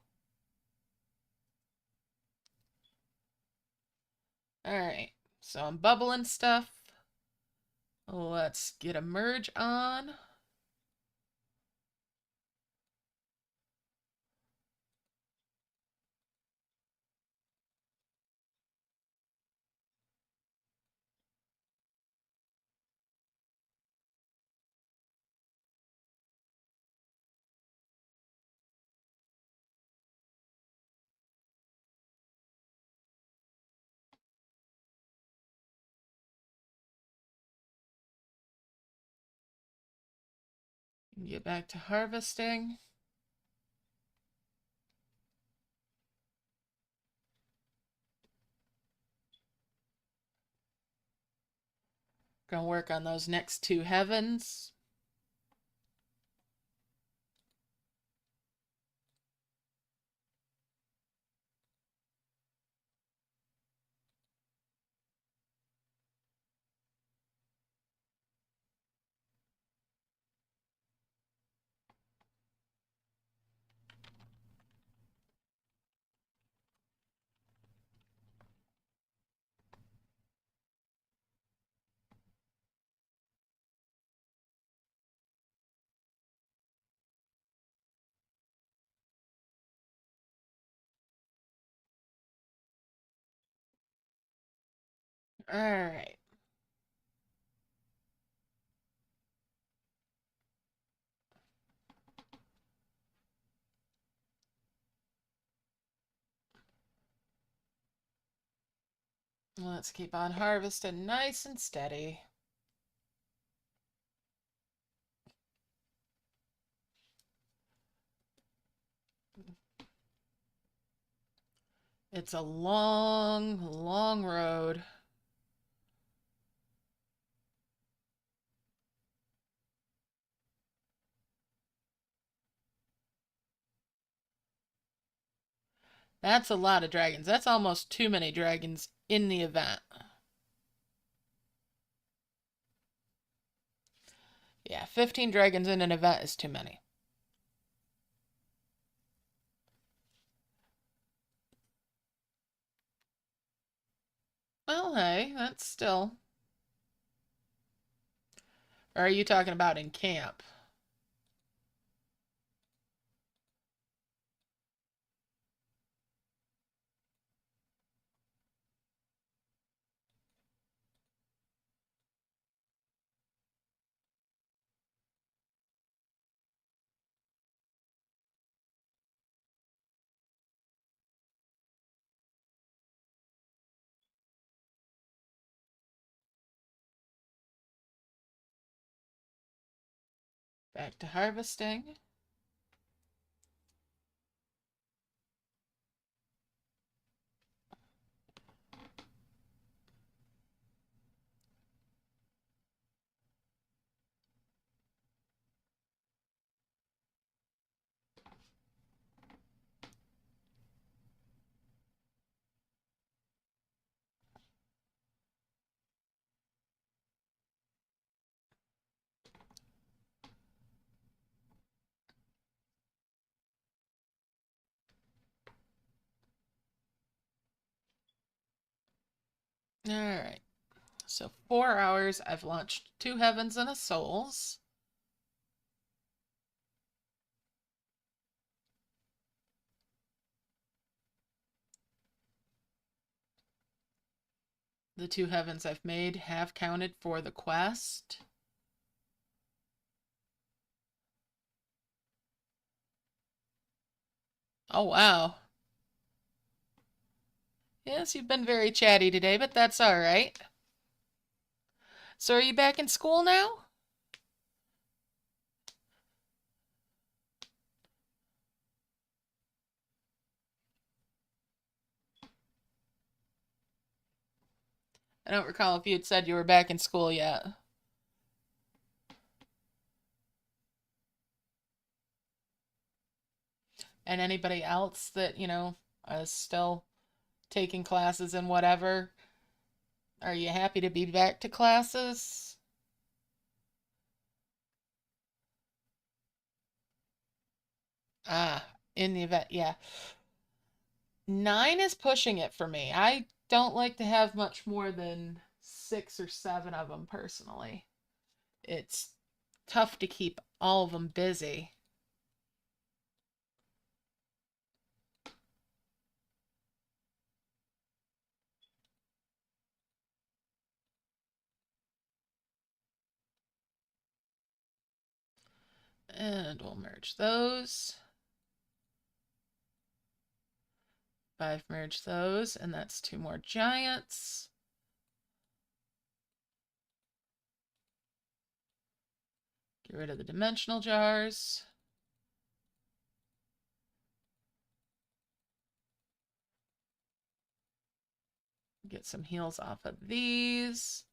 A: Alright, so I'm bubbling stuff. Let's get a merge on. Get back to harvesting. Gonna work on those next 2 heavens. Alright. Let's keep on harvesting nice and steady. It's a long, long road. That's a lot of dragons. That's almost too many dragons in the event. Yeah, 15 dragons in an event is too many. Well, hey, that's still. Or are you talking about in camp? Back to harvesting. All right. So 4 hours, I've launched 2 heavens and a souls. The 2 heavens I've made have counted for the quest. Oh, wow. Yes, you've been very chatty today, but that's all right. So are you back in school now? I don't recall if you had said you were back in school yet. And anybody else that, is still taking classes and whatever, are you happy to be back to classes? Ah, in the event, yeah. 9 is pushing it for me. I don't like to have much more than 6 or 7 of them personally. It's tough to keep all of them busy. And we'll merge those. 5 merge those, and that's 2 more giants. Get rid of the dimensional jars. Get some heals off of these.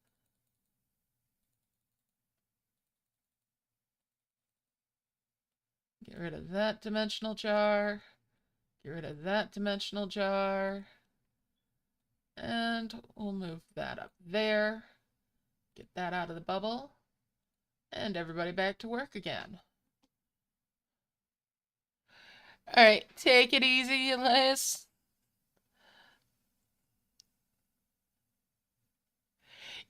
A: Get rid of that dimensional jar. Get rid of that dimensional jar. And we'll move that up there. Get that out of the bubble. And everybody back to work again. All right, take it easy, Elias.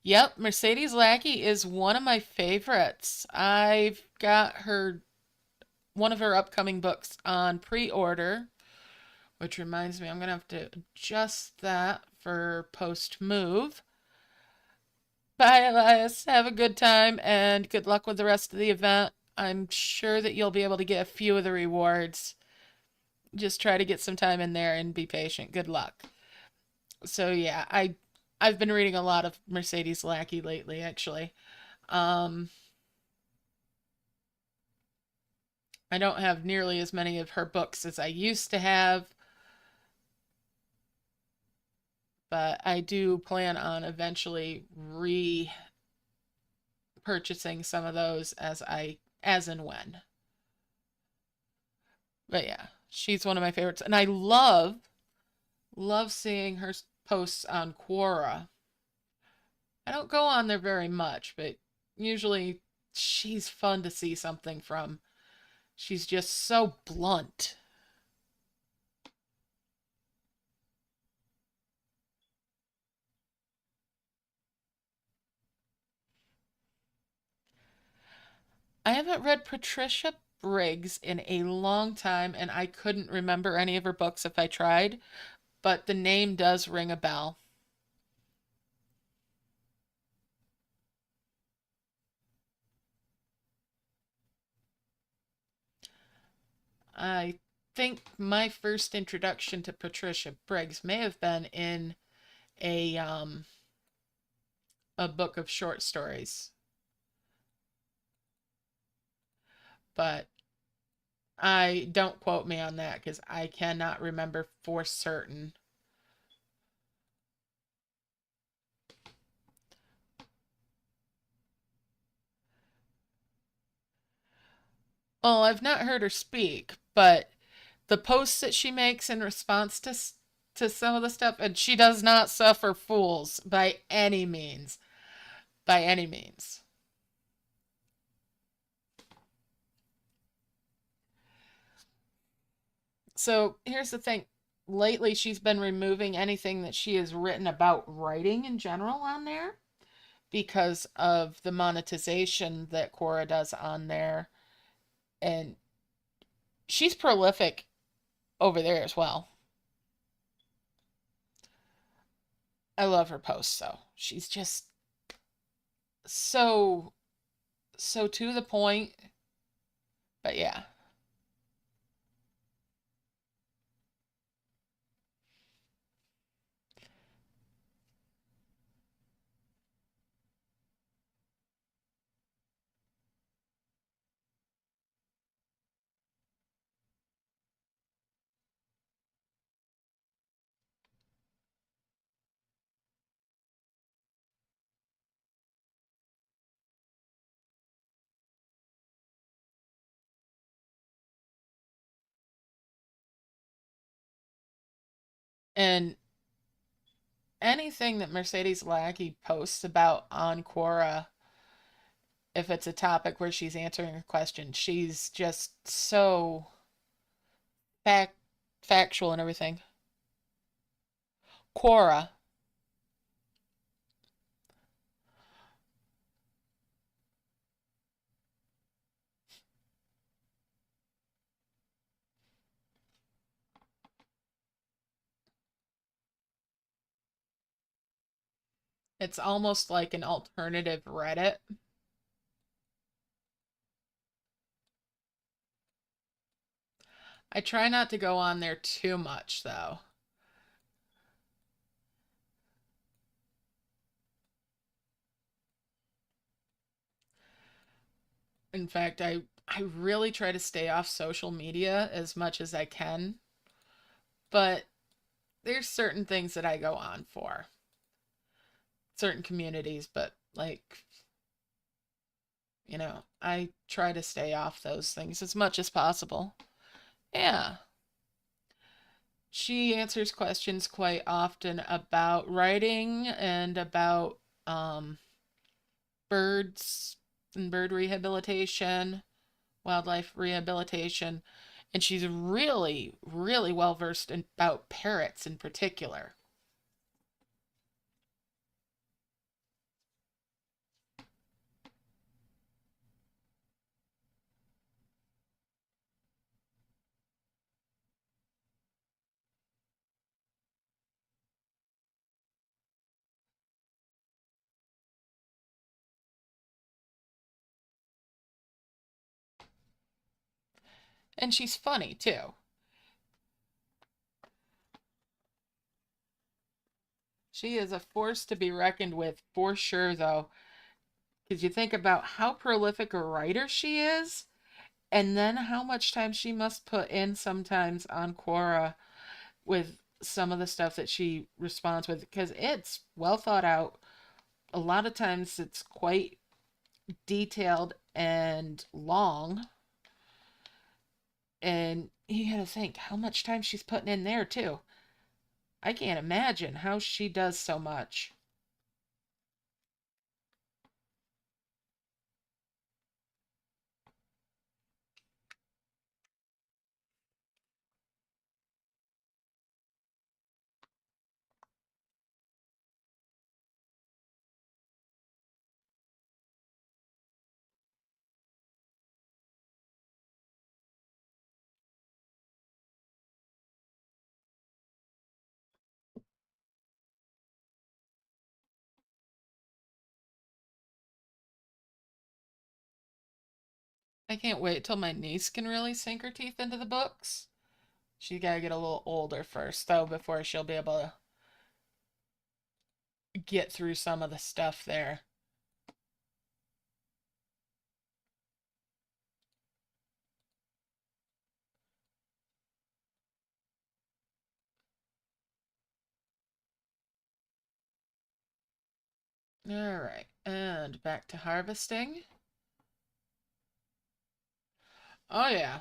A: Yep, Mercedes Lackey is one of my favorites. I've got one of her upcoming books on pre-order, which reminds me I'm going to have to adjust that for post-move. Bye, Elias. Have a good time and good luck with the rest of the event. I'm sure that you'll be able to get a few of the rewards. Just try to get some time in there and be patient. Good luck. So yeah, I've been reading a lot of Mercedes Lackey lately, actually. Um, I don't have nearly as many of her books as I used to have, but I do plan on eventually purchasing some of those as and when. But yeah, she's one of my favorites, and I love seeing her posts on Quora. I don't go on there very much, but usually she's fun to see something from. She's just so blunt. I haven't read Patricia Briggs in a long time, and I couldn't remember any of her books if I tried, but the name does ring a bell. I think my first introduction to Patricia Briggs may have been in a um a book of short stories, but I don't quote me on that because I cannot remember for certain. Well, I've not heard her speak, but the posts that she makes in response to some of the stuff, and she does not suffer fools by any means, by any means. So here's the thing. Lately, she's been removing anything that she has written about writing in general on there because of the monetization that Quora does on there. And she's prolific over there as well. I love her posts though. She's just so so to the point. But yeah. And anything that Mercedes Lackey posts about on Quora, if it's a topic where she's answering a question, she's just so fact factual and everything. Quora. It's almost like an alternative Reddit. I try not to go on there too much though. In fact, I really try to stay off social media as much as I can, but there's certain things that I go on for. Certain communities, but like, I try to stay off those things as much as possible. Yeah. She answers questions quite often about writing and about um, birds and bird rehabilitation, wildlife rehabilitation, and she's really, really well versed in, about parrots in particular. And she's funny too. She is a force to be reckoned with for sure, though, because you think about how prolific a writer she is, and then how much time she must put in sometimes on Quora with some of the stuff that she responds with, because it's well thought out. A lot of times it's quite detailed and long, and you gotta think how much time she's putting in there, too. I can't imagine how she does so much. I can't wait till my niece can really sink her teeth into the books. She gotta get a little older first, though, before she'll be able to get through some of the stuff there. All right, and back to harvesting. Oh, yeah.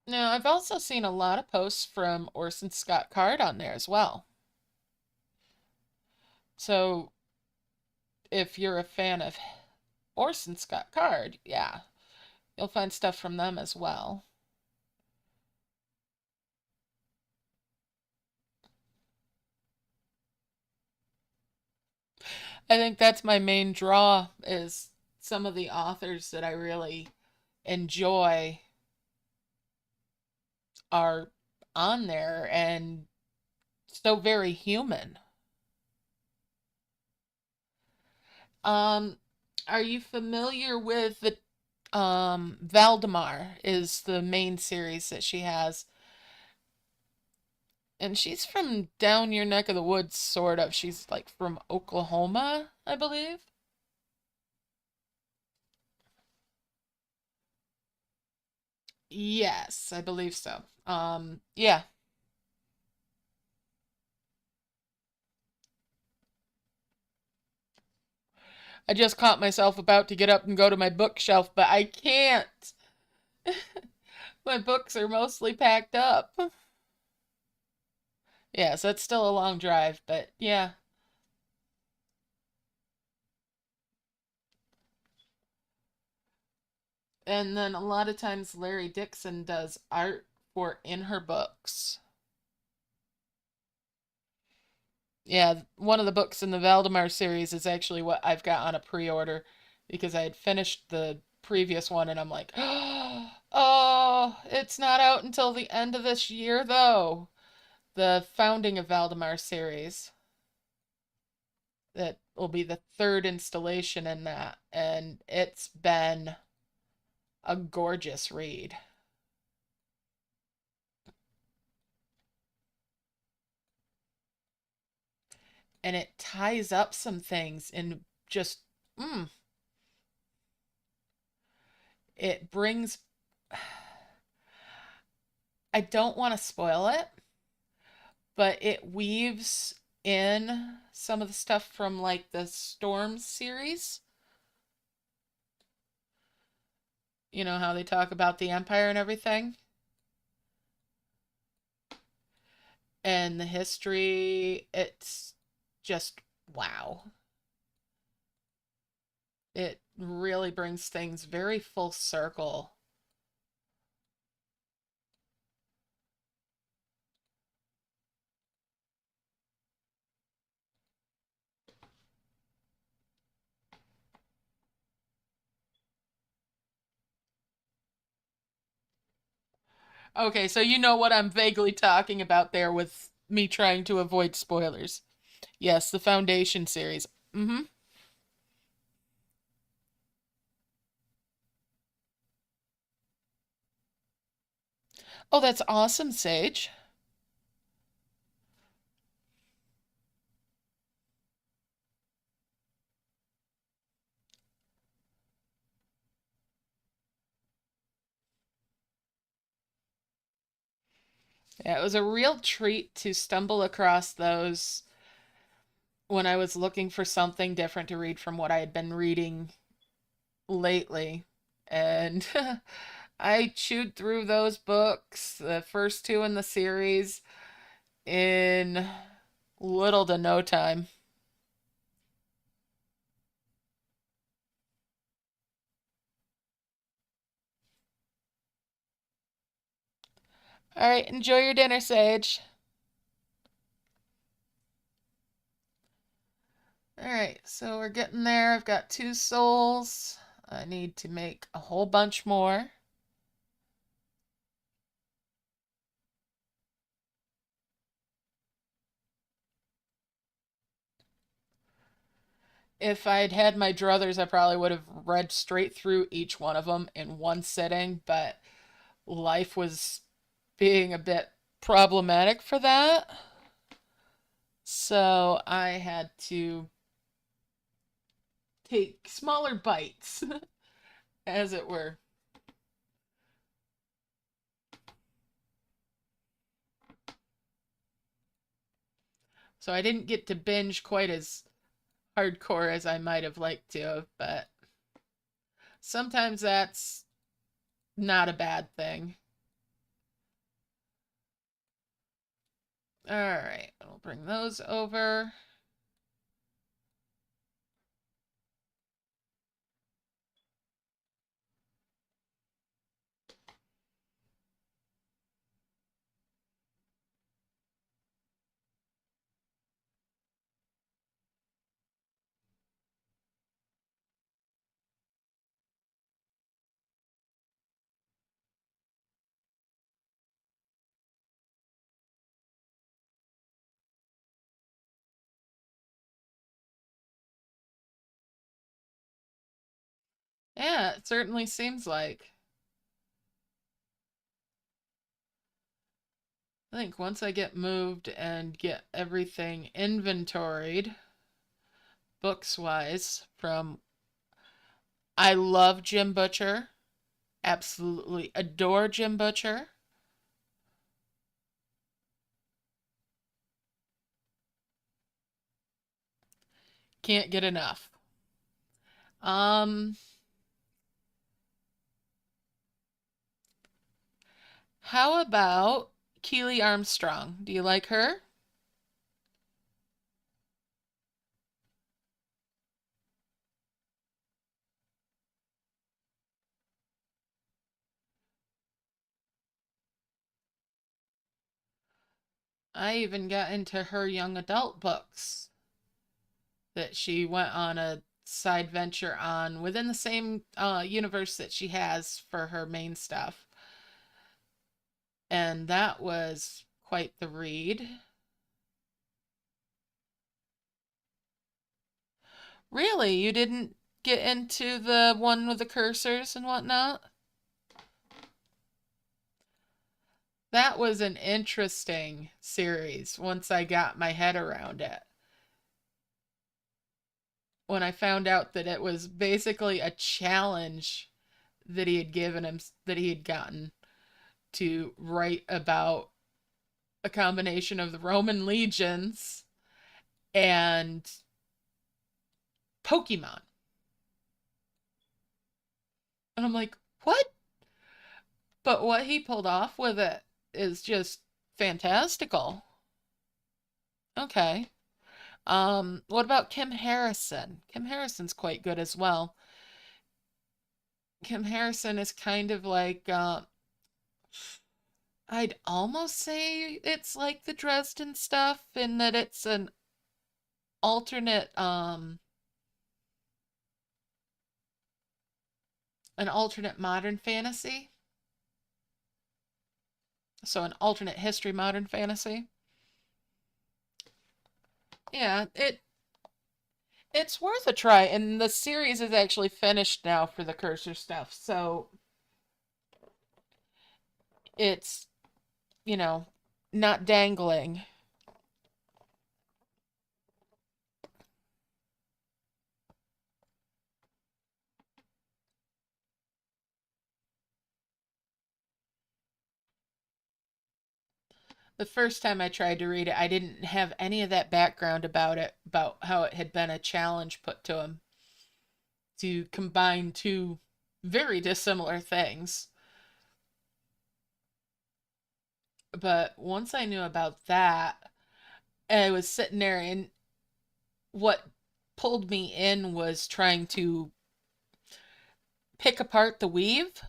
A: Now, I've also seen a lot of posts from Orson Scott Card on there as well. So, if you're a fan of Orson Scott Card, yeah, you'll find stuff from them as well. I think that's my main draw is some of the authors that I really enjoy are on there and so very human. Um, are you familiar with the Valdemar is the main series that she has? And she's from down your neck of the woods, sort of. She's like from Oklahoma, I believe. Yes, I believe so. Yeah. I just caught myself about to get up and go to my bookshelf, but I can't. My books are mostly packed up. Yeah, so it's still a long drive, but yeah. And then a lot of times Larry Dixon does art for in her books. Yeah, one of the books in the Valdemar series is actually what I've got on a pre-order because I had finished the previous one and I'm like, oh, it's not out until the end of this year though. The Founding of Valdemar series. That will be the third installation in that, and it's been a gorgeous read. And it ties up some things and just, mm, it brings. I don't want to spoil it, but it weaves in some of the stuff from like the Storm series. You know how they talk about the Empire and everything, and the history. It's just wow. It really brings things very full circle. Okay, so you know what I'm vaguely talking about there with me trying to avoid spoilers. Yes, the Foundation series. Mm-hmm. Oh, that's awesome, Sage. Yeah, it was a real treat to stumble across those when I was looking for something different to read from what I had been reading lately. And I chewed through those books, the first two in the series, in little to no time. All right, enjoy your dinner, Sage. All right, so we're getting there. I've got 2 souls. I need to make a whole bunch more. If I'd had my druthers, I probably would have read straight through each one of them in one sitting, but life was being a bit problematic for that. So I had to take smaller bites, as it were. So I didn't get to binge quite as hardcore as I might have liked to, but sometimes that's not a bad thing. All right, I'll bring those over. Yeah, it certainly seems like. I think once I get moved and get everything inventoried, books wise, from I love Jim Butcher, absolutely adore Jim Butcher. Can't get enough. Um, how about Keely Armstrong? Do you like her? I even got into her young adult books that she went on a side venture on within the same universe that she has for her main stuff. And that was quite the read. Really? You didn't get into the one with the cursors and whatnot? That was an interesting series once I got my head around it. When I found out that it was basically a challenge that he had given him, that he had gotten to write about a combination of the Roman legions and Pokemon. And I'm like, what? But what he pulled off with it is just fantastical. Okay. What about Kim Harrison? Kim Harrison's quite good as well. Kim Harrison is kind of like I'd almost say it's like the Dresden stuff in that it's alternate an alternate modern fantasy. So an alternate history modern fantasy. Yeah, it's worth a try, and the series is actually finished now for the cursor stuff. So it's, you know, not dangling. The first time I tried to read it, I didn't have any of that background about it, about how it had been a challenge put to him to combine two very dissimilar things. But once I knew about that, I was sitting there, and what pulled me in was trying to pick apart the weave,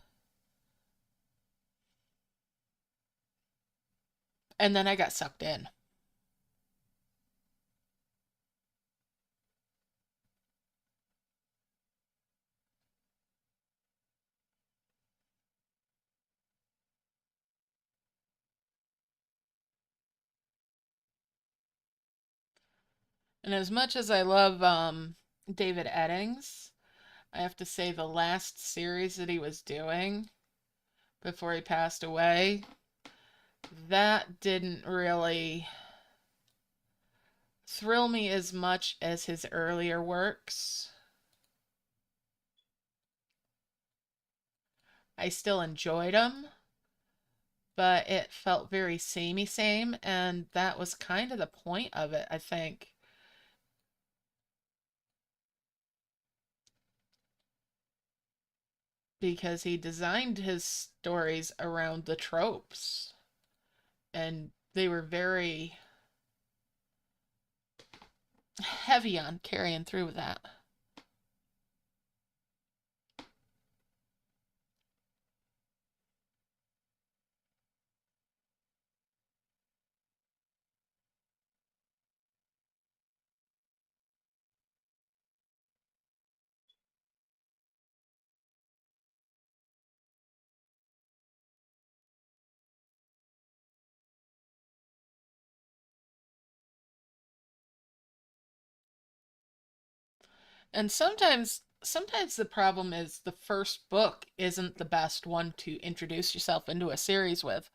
A: and then I got sucked in. And as much as I love David Eddings. I have to say, the last series that he was doing before he passed away, that didn't really thrill me as much as his earlier works. I still enjoyed them, but it felt very samey same, and that was kind of the point of it, I think. Because he designed his stories around the tropes, and they were very heavy on carrying through with that. And sometimes the problem is the first book isn't the best one to introduce yourself into a series with.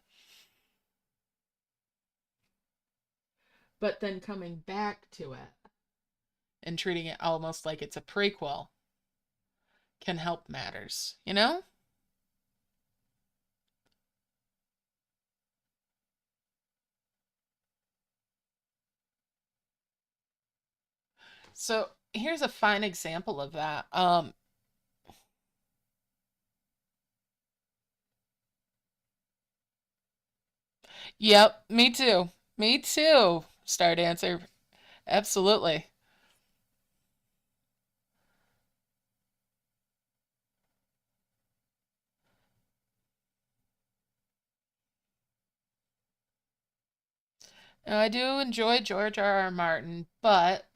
A: But then coming back to it and treating it almost like it's a prequel can help matters, you know? So here's a fine example of that. Yep, me too. Me too, Star Dancer. Absolutely. Now, I do enjoy George R. R. Martin, but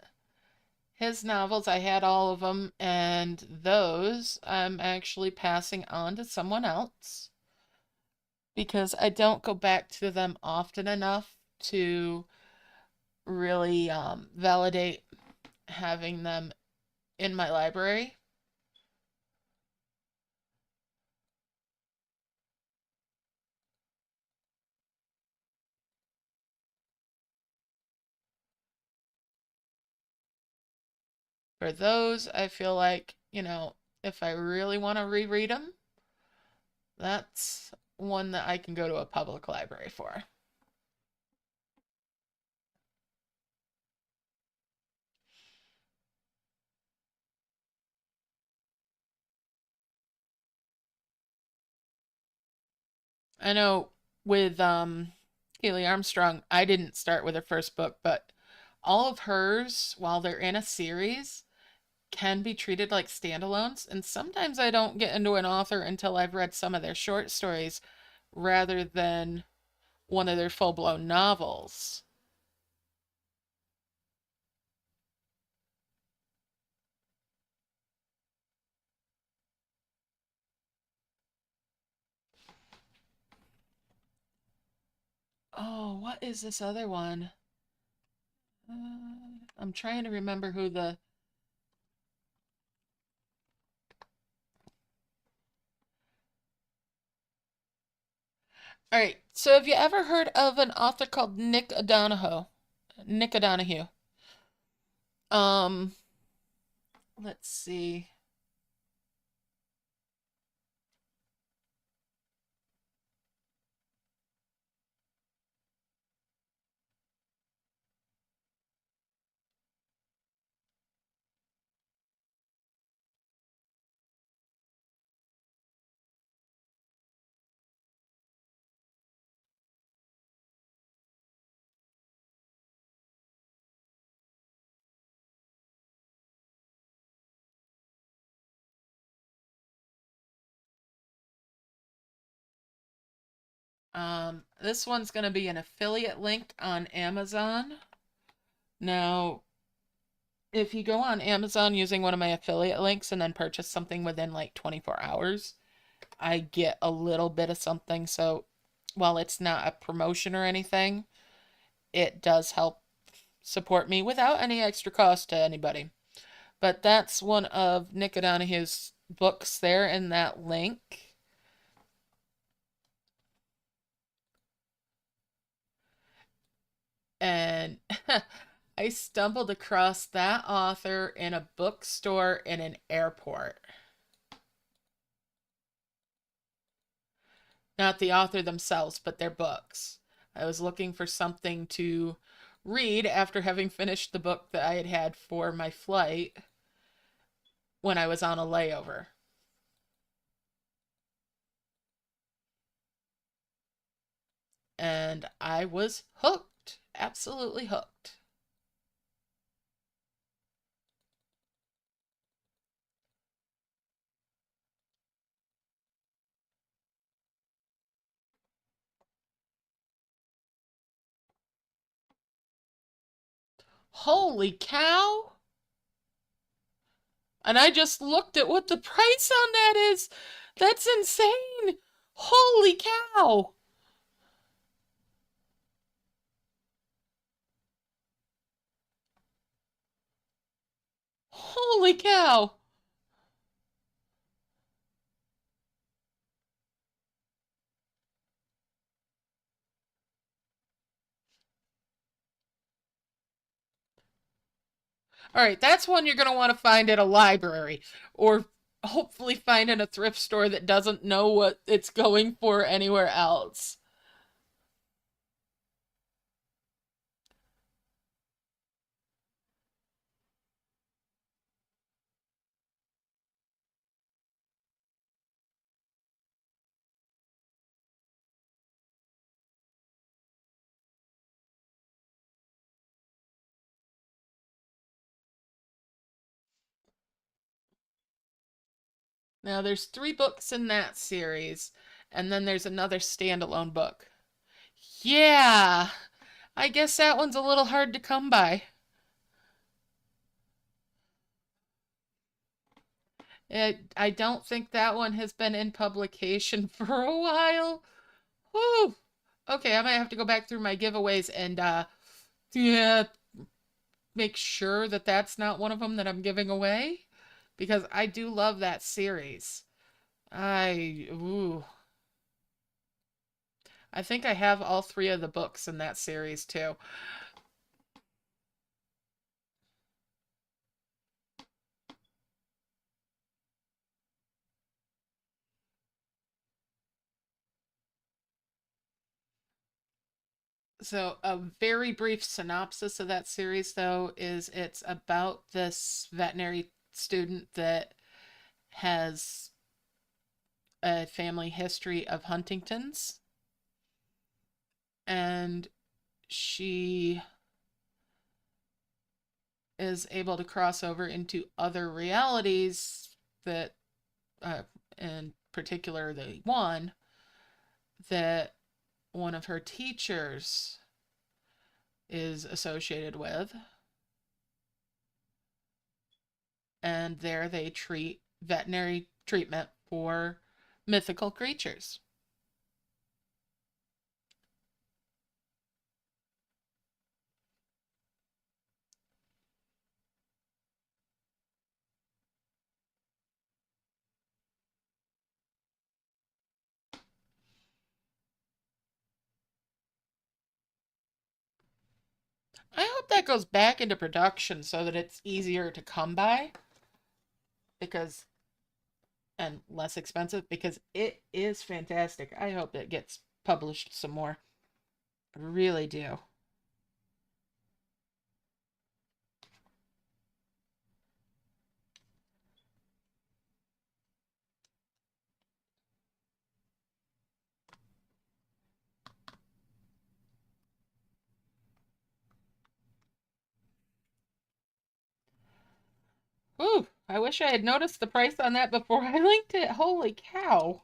A: his novels, I had all of them, and those I'm actually passing on to someone else because I don't go back to them often enough to really validate having them in my library. For those, I feel like, if I really want to reread them, that's one that I can go to a public library for. I know with Haley Armstrong, I didn't start with her first book, but all of hers, while they're in a series, can be treated like standalones. And sometimes I don't get into an author until I've read some of their short stories rather than one of their full blown novels. Oh, what is this other one? I'm trying to remember who the. All right. So have you ever heard of an author called Nick O'Donoghue? Nick O'Donoghue. Um, let's see. This one's going to be an affiliate link on Amazon. Now, if you go on Amazon using one of my affiliate links and then purchase something within like 24 hours, I get a little bit of something. So while it's not a promotion or anything, it does help support me without any extra cost to anybody. But that's one of Nick O'Donoghue's books there in that link. And I stumbled across that author in a bookstore in an airport. Not the author themselves, but their books. I was looking for something to read after having finished the book that I had had for my flight when I was on a layover. And I was hooked, absolutely hooked. Holy cow! And I just looked at what the price on that is. That's insane! Holy cow! Holy cow! All right, that's one you're going to want to find at a library or hopefully find in a thrift store that doesn't know what it's going for anywhere else. Now, there's 3 books in that series, and then there's another standalone book. Yeah, I guess that one's a little hard to come by. I don't think that one has been in publication for a while. Whew. Okay, I might have to go back through my giveaways and yeah, make sure that that's not one of them that I'm giving away because I do love that series. Ooh. I think I have all 3 of the books in that series too. So, a very brief synopsis of that series, though, is it's about this veterinary student that has a family history of Huntington's, and she is able to cross over into other realities that, uh, in particular, the one that one of her teachers is associated with. And there they treat veterinary treatment for mythical creatures. I hope that goes back into production so that it's easier to come by because and less expensive because it is fantastic. I hope it gets published some more. I really do. Ooh, I wish I had noticed the price on that before I linked it. Holy cow.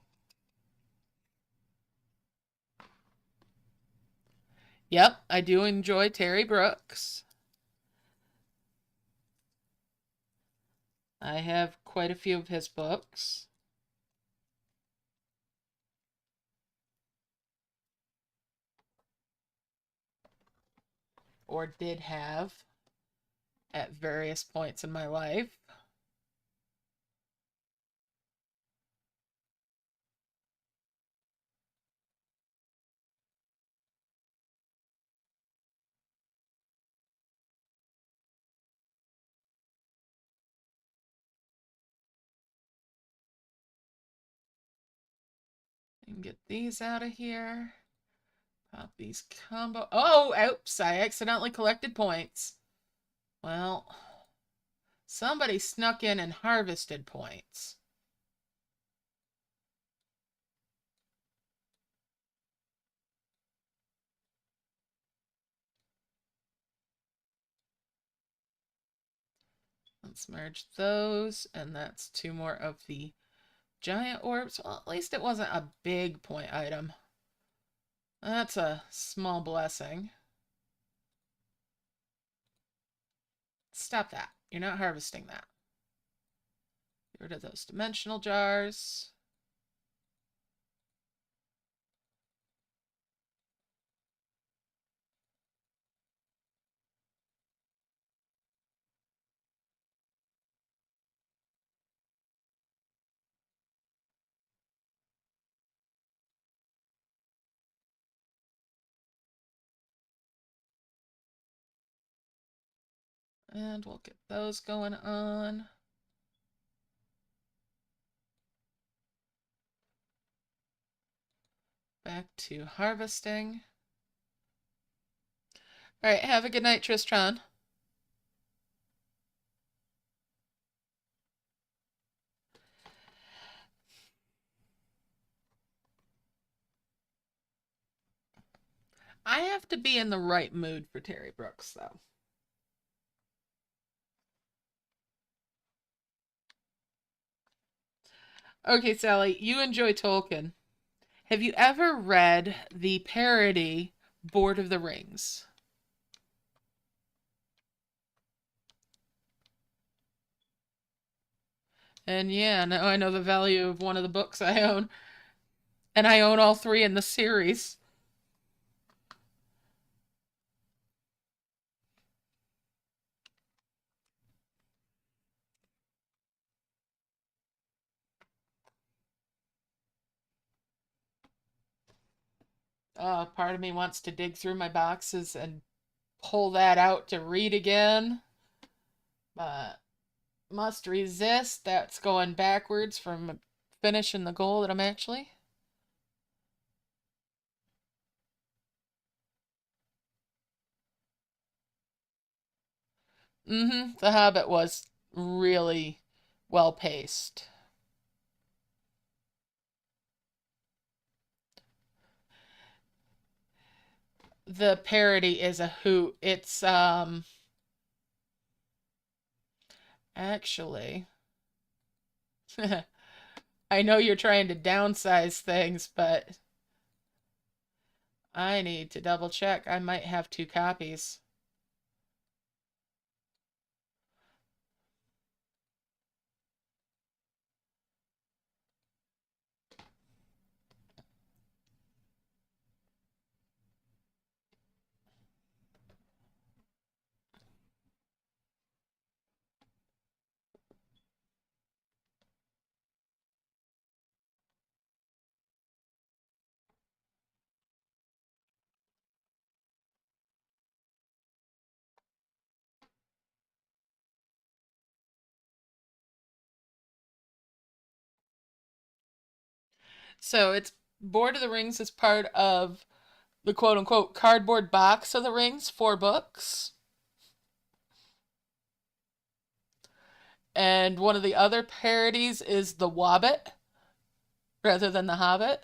A: Yep, I do enjoy Terry Brooks. I have quite a few of his books. Or did have at various points in my life. Get these out of here. Pop these combo. Oh, oops, I accidentally collected points. Well, somebody snuck in and harvested points. Let's merge those, and that's 2 more of the giant orbs. Well, at least it wasn't a big point item. That's a small blessing. Stop that. You're not harvesting that. Get rid of those dimensional jars. And we'll get those going on. Back to harvesting. All right, have a good night, Tristran. I have to be in the right mood for Terry Brooks, though. Okay, Sally, you enjoy Tolkien. Have you ever read the parody Lord of the Rings? And yeah, now I know the value of one of the books I own. And I own all 3 in the series. Part of me wants to dig through my boxes and pull that out to read again. But must resist. That's going backwards from finishing the goal that I'm actually. The Hobbit was really well paced. The parody is a hoot. It's actually I know you're trying to downsize things, but I need to double check. I might have 2 copies. So it's Lord of the Rings is part of the quote unquote cardboard box of the rings, 4 books. And one of the other parodies is The Wobbit rather than The Hobbit.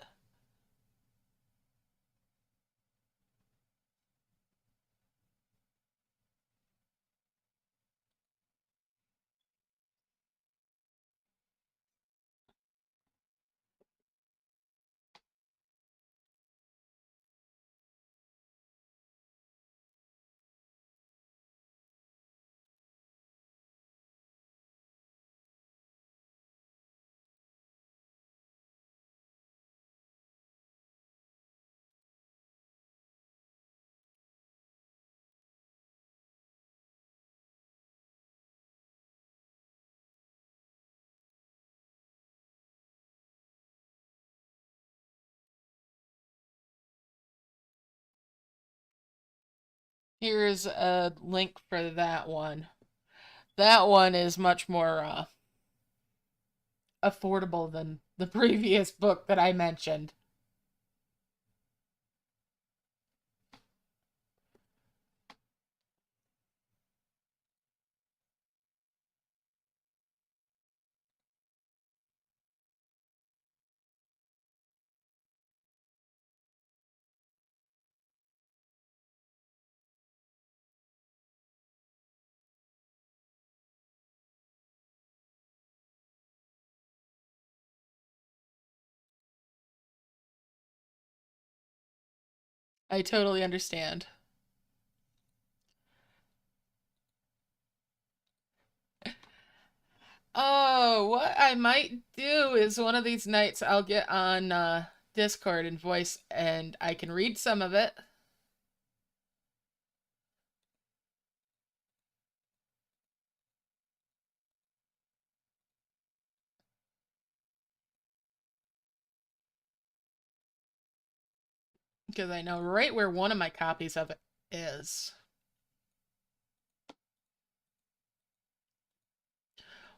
A: Here's a link for that one. That one is much more affordable than the previous book that I mentioned. I totally understand. Oh, what I might do is one of these nights I'll get on Discord and voice and I can read some of it. Because I know right where one of my copies of it is.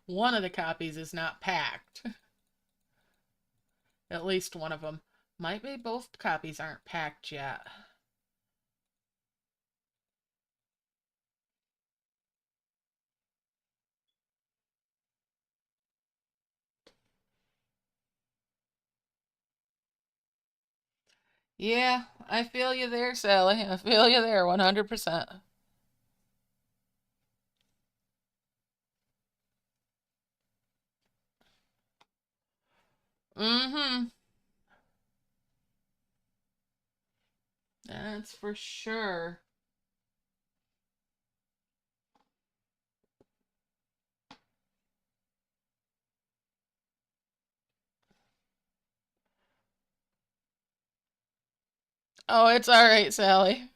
A: One of the copies is not packed. At least one of them. Might be both copies aren't packed yet. Yeah, I feel you there, Sally. I feel you there 100%. Mm-hmm. That's for sure. Oh, it's all right, Sally.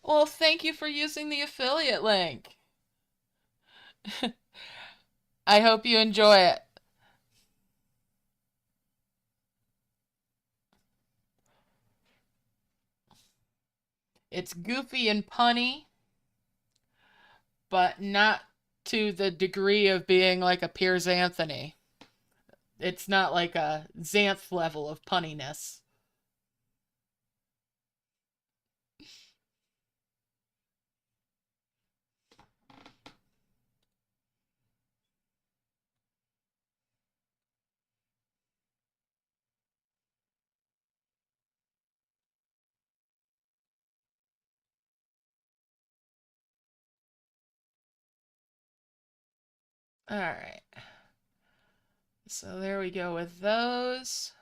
A: Well, thank you for using the affiliate link. I hope you enjoy it. It's goofy and punny, but not to the degree of being like a Piers Anthony. It's not like a Xanth level of punniness. All right. So there we go with those.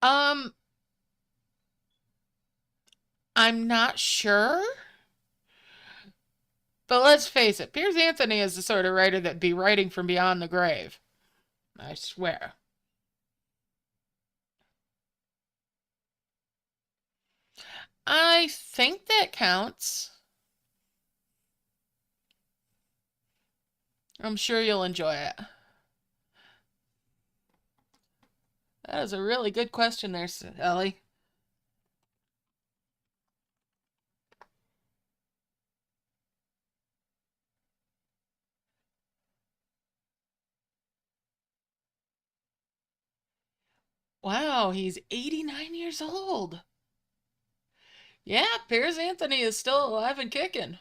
A: Um, I'm not sure, but let's face it, Piers Anthony is the sort of writer that'd be writing from beyond the grave. I swear. I think that counts. I'm sure you'll enjoy it. That is a really good question there, Ellie. Wow, he's 89 years old. Yeah, Piers Anthony is still alive and kicking.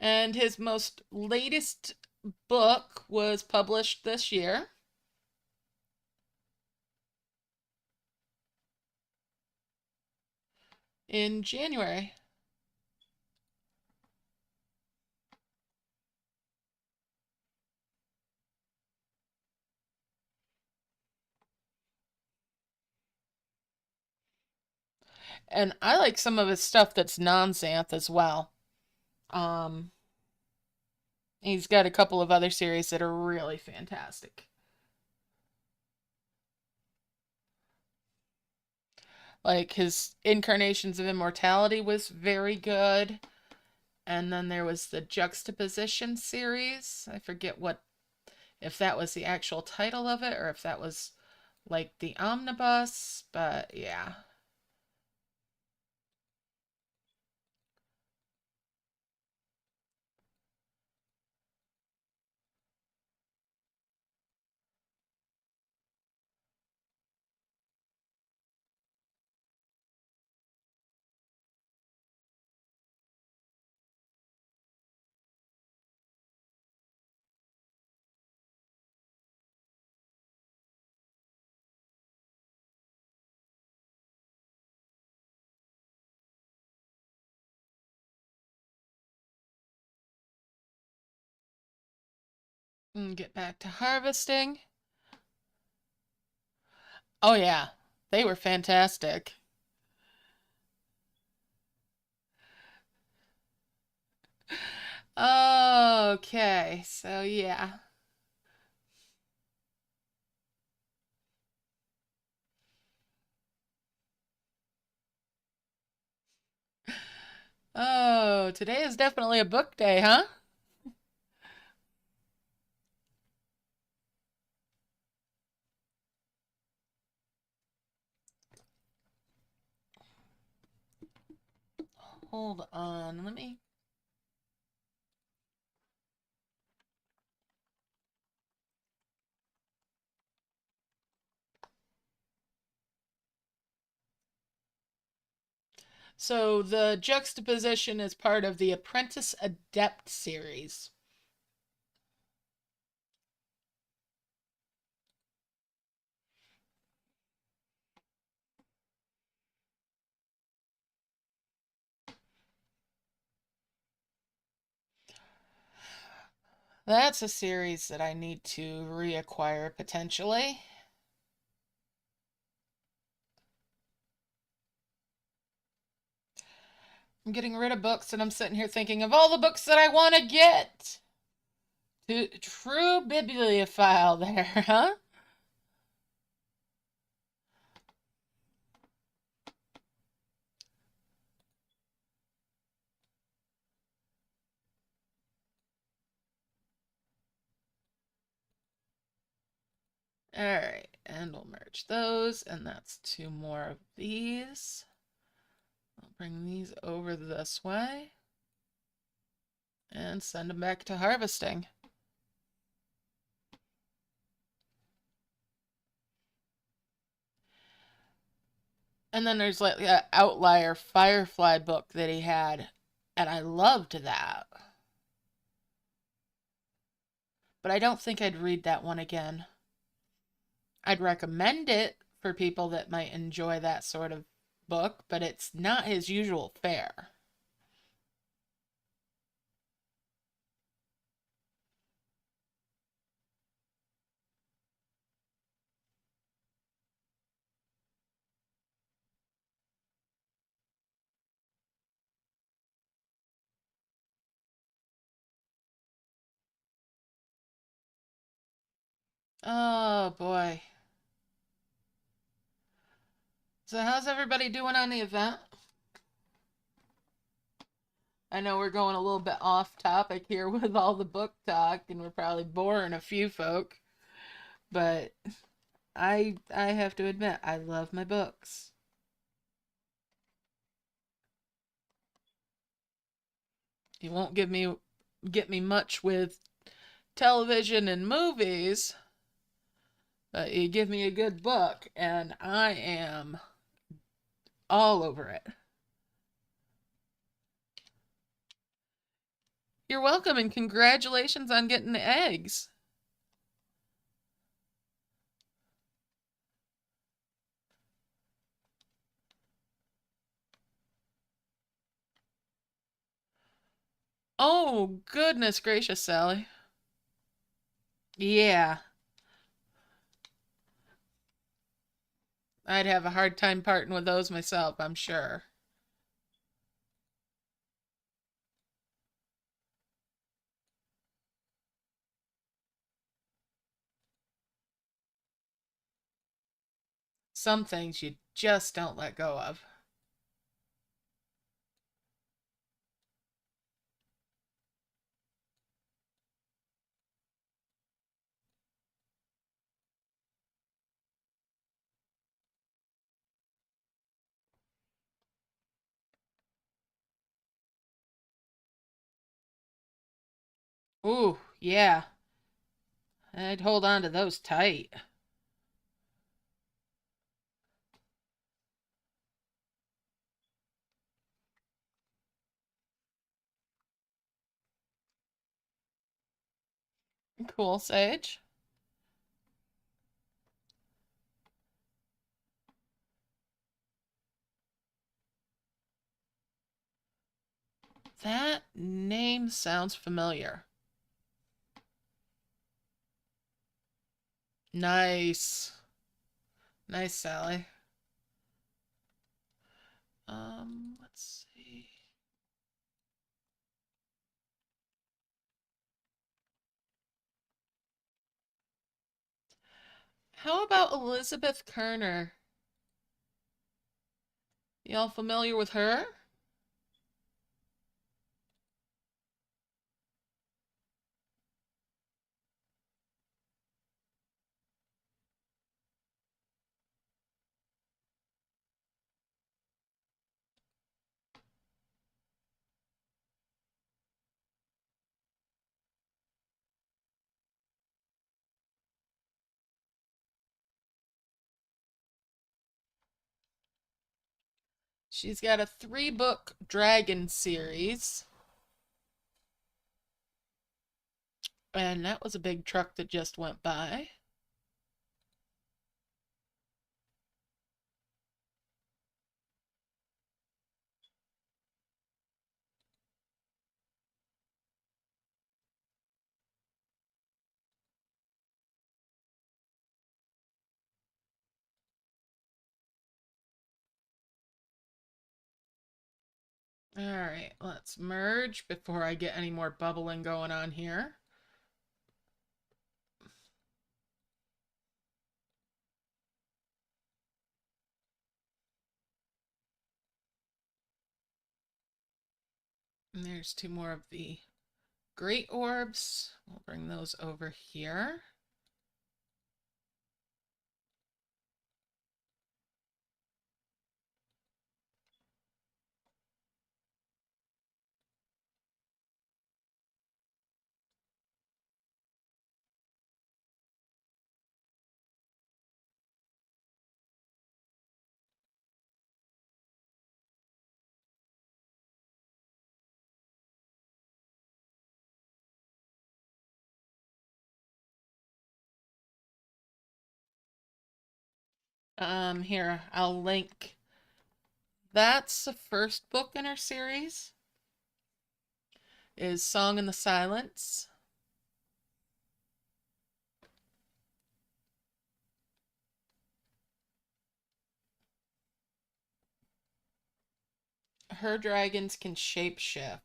A: And his most latest book was published this year in January. And I like some of his stuff that's non-Xanth as well. Um, he's got a couple of other series that are really fantastic. Like his Incarnations of Immortality was very good. And then there was the Juxtaposition series. I forget what, if that was the actual title of it or if that was like the omnibus, but yeah. Get back to harvesting. Oh yeah, they were fantastic. Okay, so yeah. Oh, today is definitely a book day, huh? Hold on, let me. So the Juxtaposition is part of the Apprentice Adept series. That's a series that I need to reacquire potentially. I'm getting rid of books and I'm sitting here thinking of all the books that I want to get. True bibliophile there, huh? Alright, and we'll merge those, and that's two more of these. I'll bring these over this way and send them back to harvesting. And then there's like an outlier Firefly book that he had, and I loved that. But I don't think I'd read that one again. I'd recommend it for people that might enjoy that sort of book, but it's not his usual fare. Oh boy. So how's everybody doing on the event? I know we're going a little bit off topic here with all the book talk and we're probably boring a few folk, but I have to admit I love my books. You won't get me much with television and movies, but you give me a good book and I am all over it. You're welcome and congratulations on getting the eggs. Oh, goodness gracious, Sally. Yeah, I'd have a hard time parting with those myself, I'm sure. Some things you just don't let go of. Ooh, yeah. I'd hold on to those tight. Cool, Sage. That name sounds familiar. Nice. Nice, Sally. Let's see. How about Elizabeth Kerner? Y'all familiar with her? She's got a 3-book dragon series. And that was a big truck that just went by. Alright, let's merge before I get any more bubbling going on here. And there's 2 more of the great orbs. We'll bring those over here. Here, I'll link. That's the first book in her series, is Song in the Silence. Her dragons can shapeshift.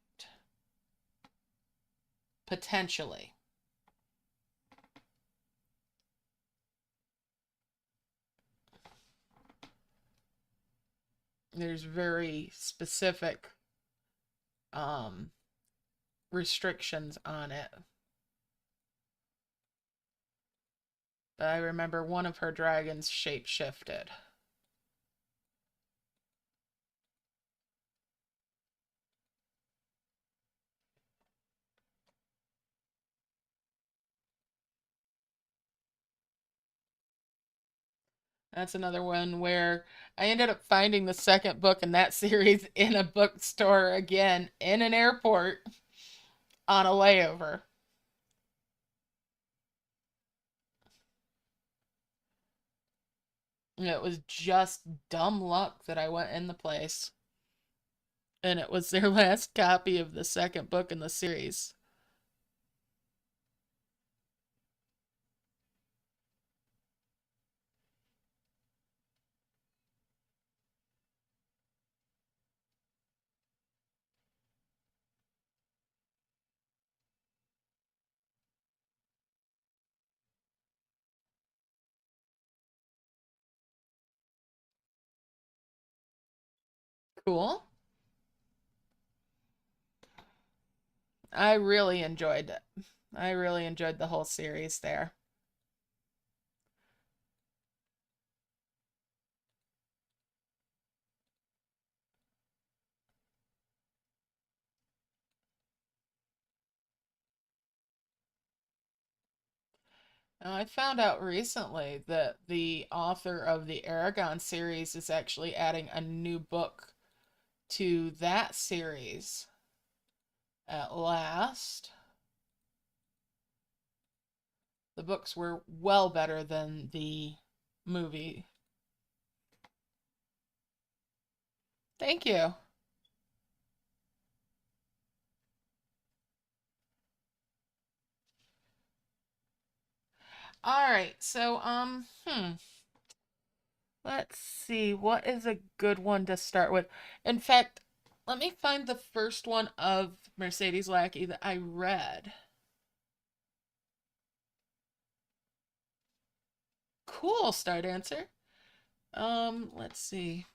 A: Potentially. There's very specific restrictions on it. But I remember one of her dragons shapeshifted. That's another one where I ended up finding the second book in that series in a bookstore again in an airport on a layover. It was just dumb luck that I went in the place. And it was their last copy of the second book in the series. Cool. I really enjoyed it. I really enjoyed the whole series there. I found out recently that the author of the Aragon series is actually adding a new book to that series at last. The books were well better than the movie. Thank you. All right, so let's see, what is a good one to start with? In fact, let me find the first one of Mercedes Lackey that I read. Cool, Star Dancer. Let's see.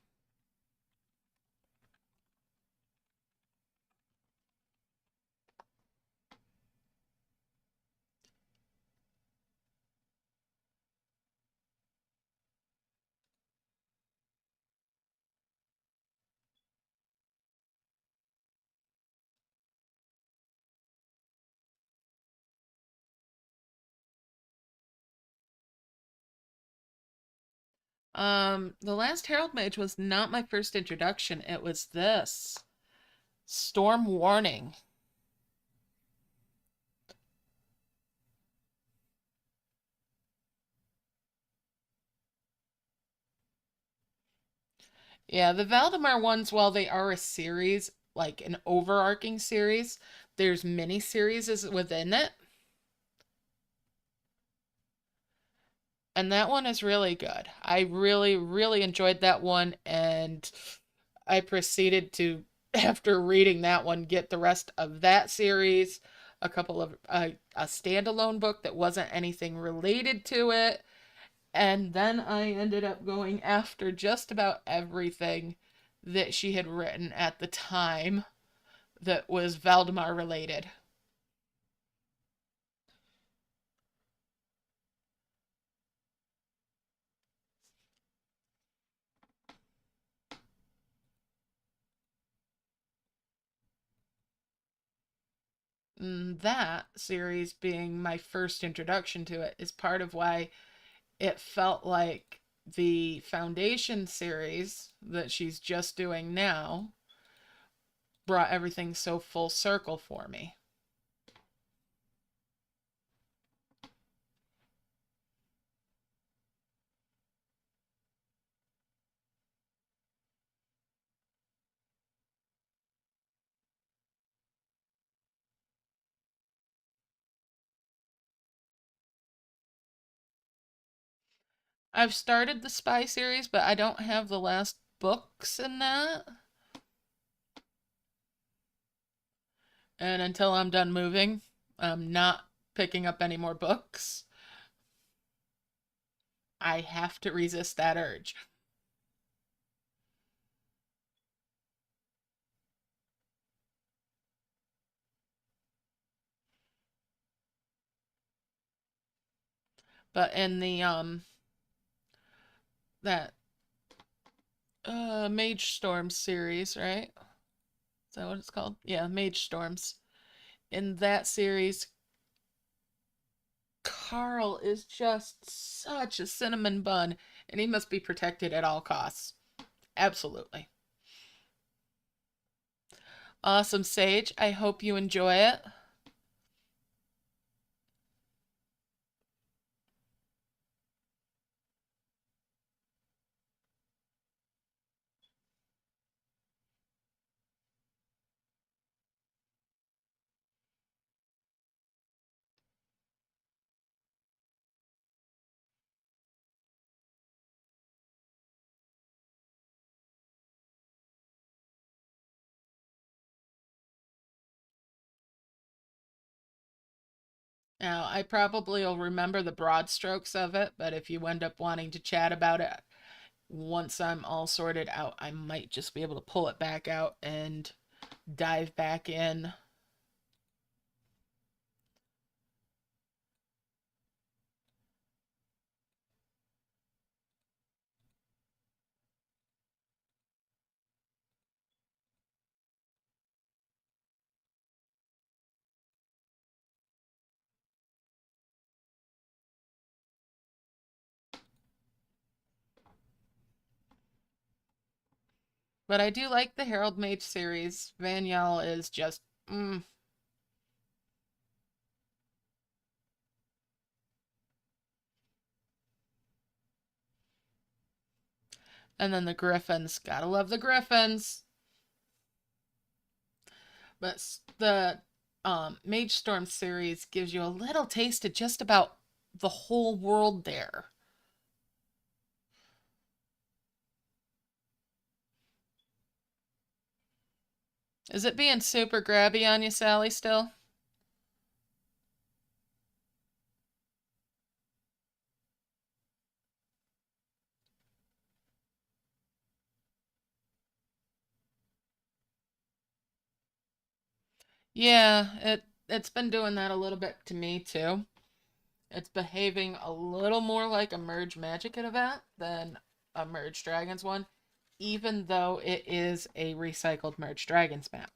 A: The Last Herald Mage was not my first introduction. It was this. Storm Warning. Yeah, the Valdemar ones, while they are a series, like an overarching series, there's mini series within it. And that one is really good. I really, really enjoyed that one, and I proceeded to, after reading that one, get the rest of that series, a couple of a standalone book that wasn't anything related to it, and then I ended up going after just about everything that she had written at the time that was Valdemar related. That series being my first introduction to it is part of why it felt like the Foundation series that she's just doing now brought everything so full circle for me. I've started the Spy series, but I don't have the last books in that. And until I'm done moving, I'm not picking up any more books. I have to resist that urge. But in the that Mage Storms series, right? Is that what it's called? Yeah, Mage Storms. In that series, Carl is just such a cinnamon bun, and he must be protected at all costs. Absolutely. Awesome, Sage. I hope you enjoy it. Now, I probably will remember the broad strokes of it, but if you end up wanting to chat about it once I'm all sorted out, I might just be able to pull it back out and dive back in. But I do like the Herald Mage series. Vanyel is just, mm. And then the Griffins. Gotta love the Griffins. But the Mage Storm series gives you a little taste of just about the whole world there. Is it being super grabby on you, Sally, still? Yeah, it's been doing that a little bit to me too. It's behaving a little more like a Merge Magic event than a Merge Dragons one, even though it is a recycled Merge Dragons map.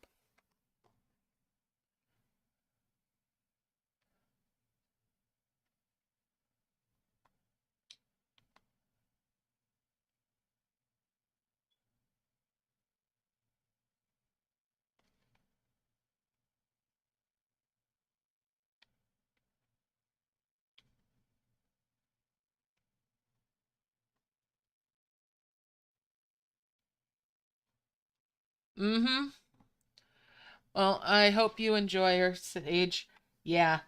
A: Mm-hmm. Well, I hope you enjoy her, Sage. Yeah,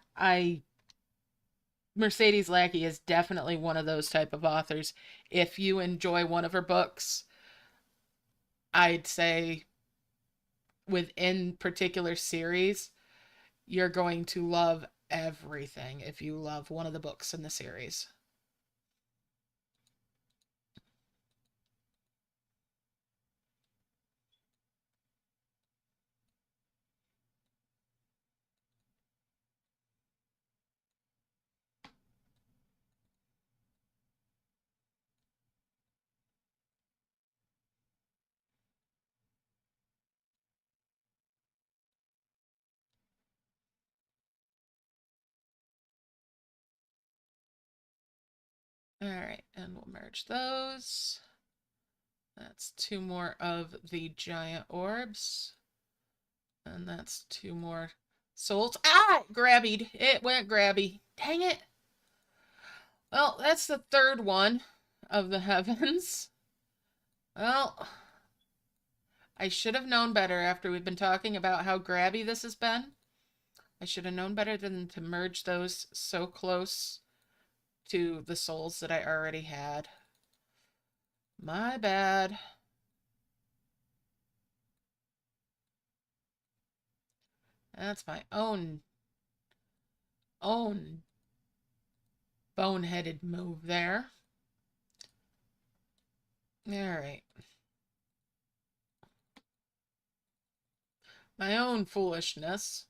A: Mercedes Lackey is definitely one of those type of authors. If you enjoy one of her books, I'd say within particular series, you're going to love everything if you love one of the books in the series. All right, and we'll merge those. That's two more of the giant orbs. And that's two more souls. Ah! Grabbied. It went grabby. Dang it. Well, that's the third one of the heavens. Well, I should have known better after we've been talking about how grabby this has been. I should have known better than to merge those so close to the souls that I already had. My bad. That's my own boneheaded move there. All right. My own foolishness.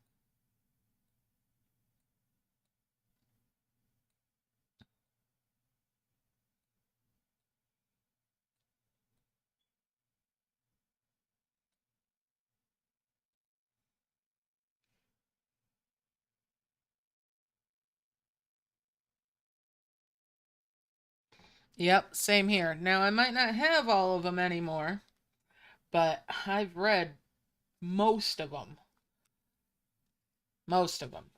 A: Yep, same here. Now, I might not have all of them anymore, but I've read most of them. Most of them.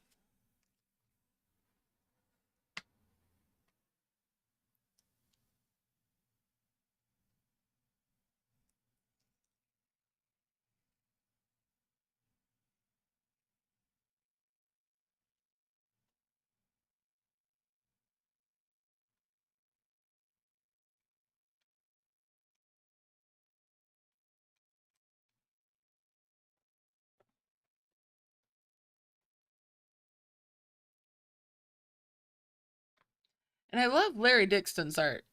A: And I love Larry Dixon's art.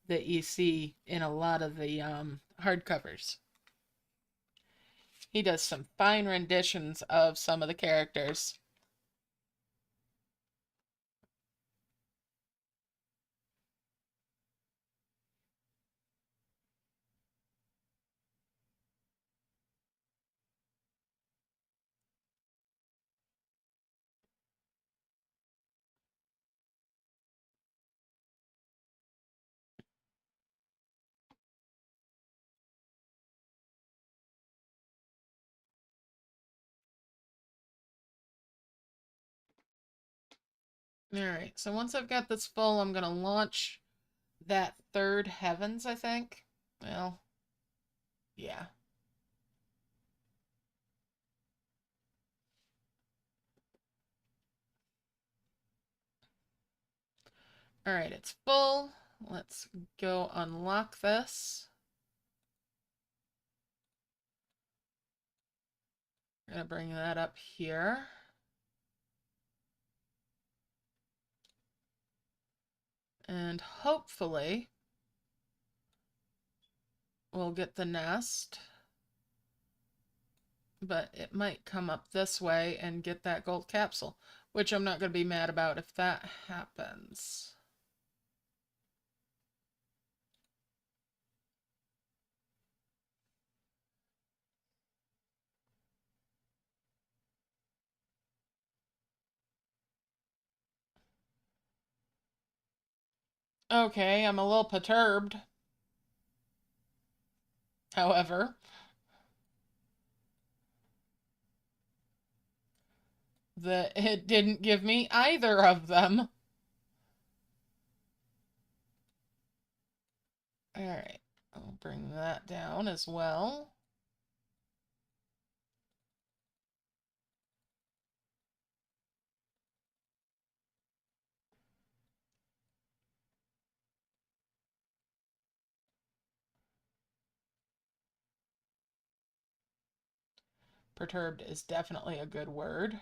A: that you see in a lot of the hardcovers. He does some fine renditions of some of the characters. Alright, so once I've got this full, I'm going to launch that third heavens, I think. Well, yeah. Alright, it's full. Let's go unlock this. I'm going to bring that up here. And hopefully we'll get the nest. But it might come up this way and get that gold capsule, which I'm not going to be mad about if that happens. Okay, I'm a little perturbed. However, that it didn't give me either of them. Alright, I'll bring that down as well. Perturbed is definitely a good word.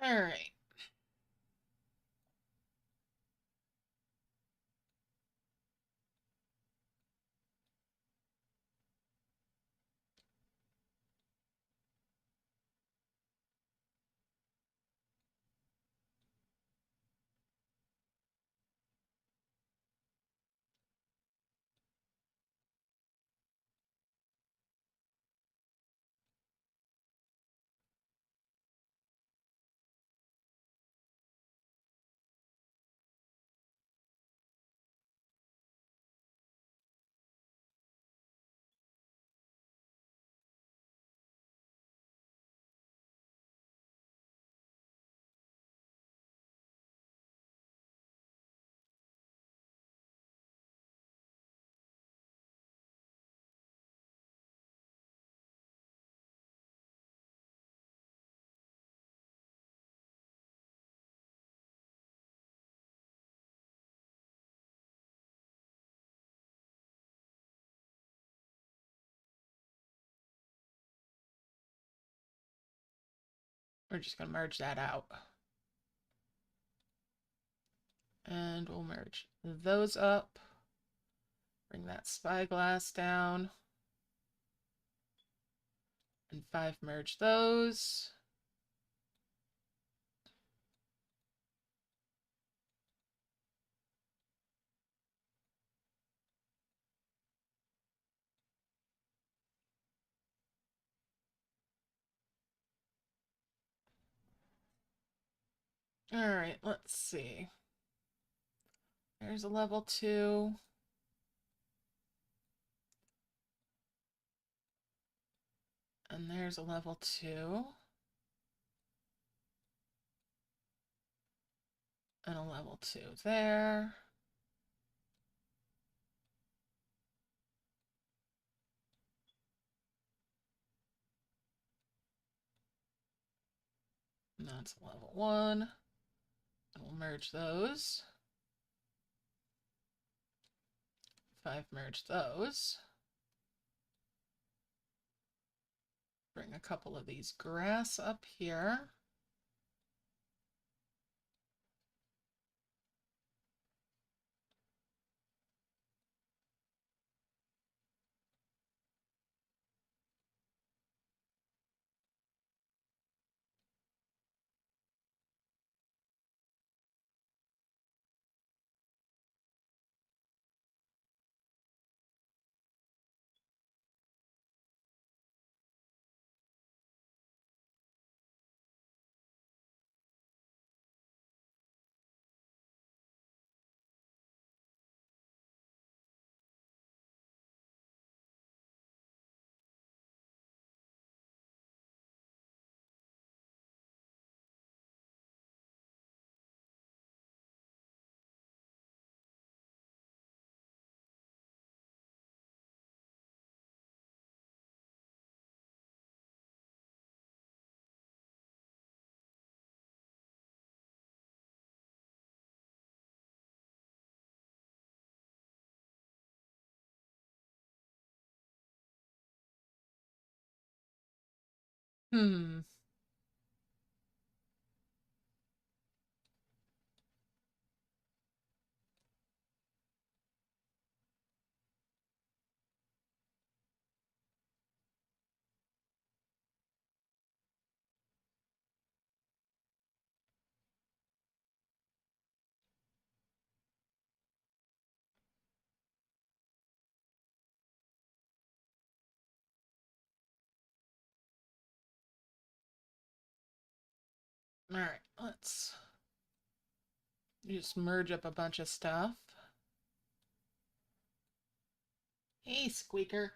A: Alright. We're just going to merge that out. And we'll merge those up. Bring that spyglass down. And 5 merge those. Alright, let's see. There's a level 2. And there's a level 2. And a level 2 there. And that's level 1. And we'll merge those. If I've merged those, bring a couple of these grass up here. Hmm. All right, let's just merge up a bunch of stuff. Hey, Squeaker.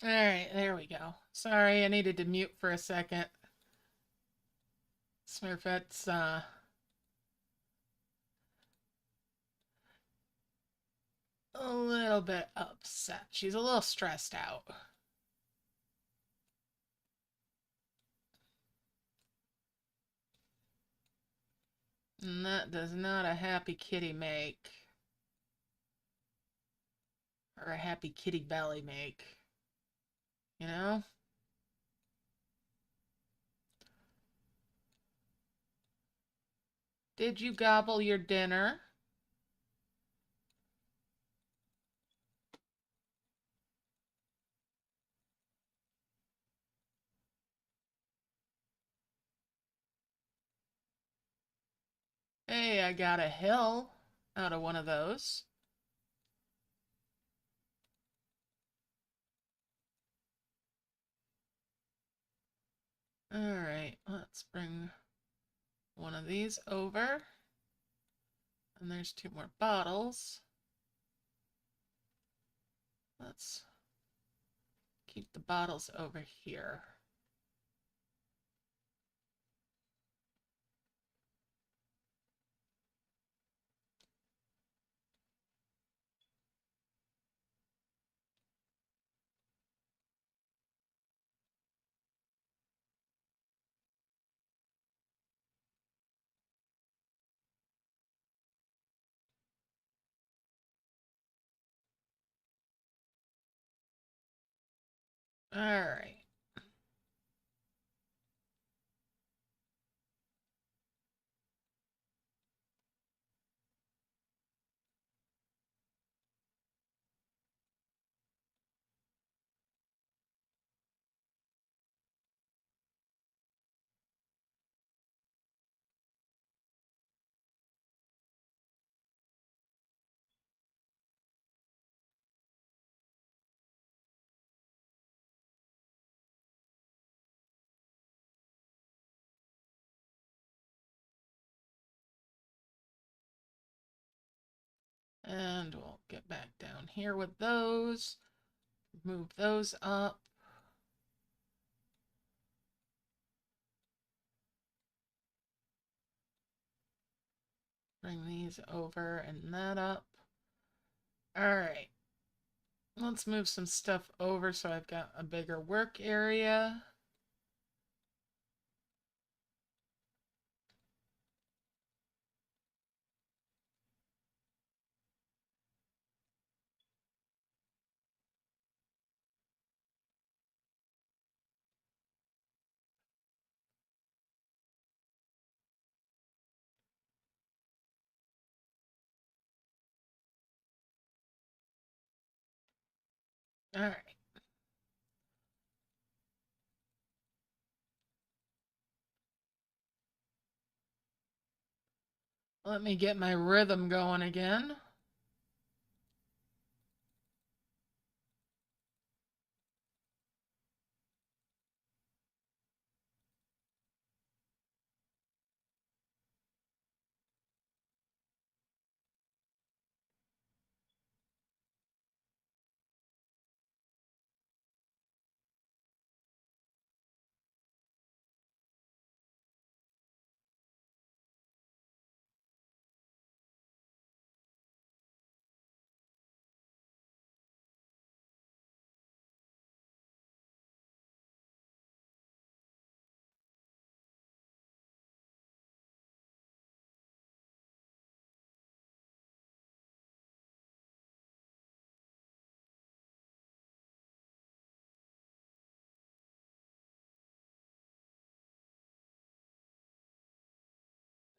A: All right, there we go. Sorry, I needed to mute for a second. Smurfette's a little bit upset. She's a little stressed out. And that does not a happy kitty make. Or a happy kitty belly make. You know? Did you gobble your dinner? Hey, I got a hill out of one of those. Alright, let's bring one of these over. And there's 2 more bottles. Let's keep the bottles over here. Alright. And we'll get back down here with those. Move those up. Bring these over and that up. All right. Let's move some stuff over so I've got a bigger work area. All right. Let me get my rhythm going again.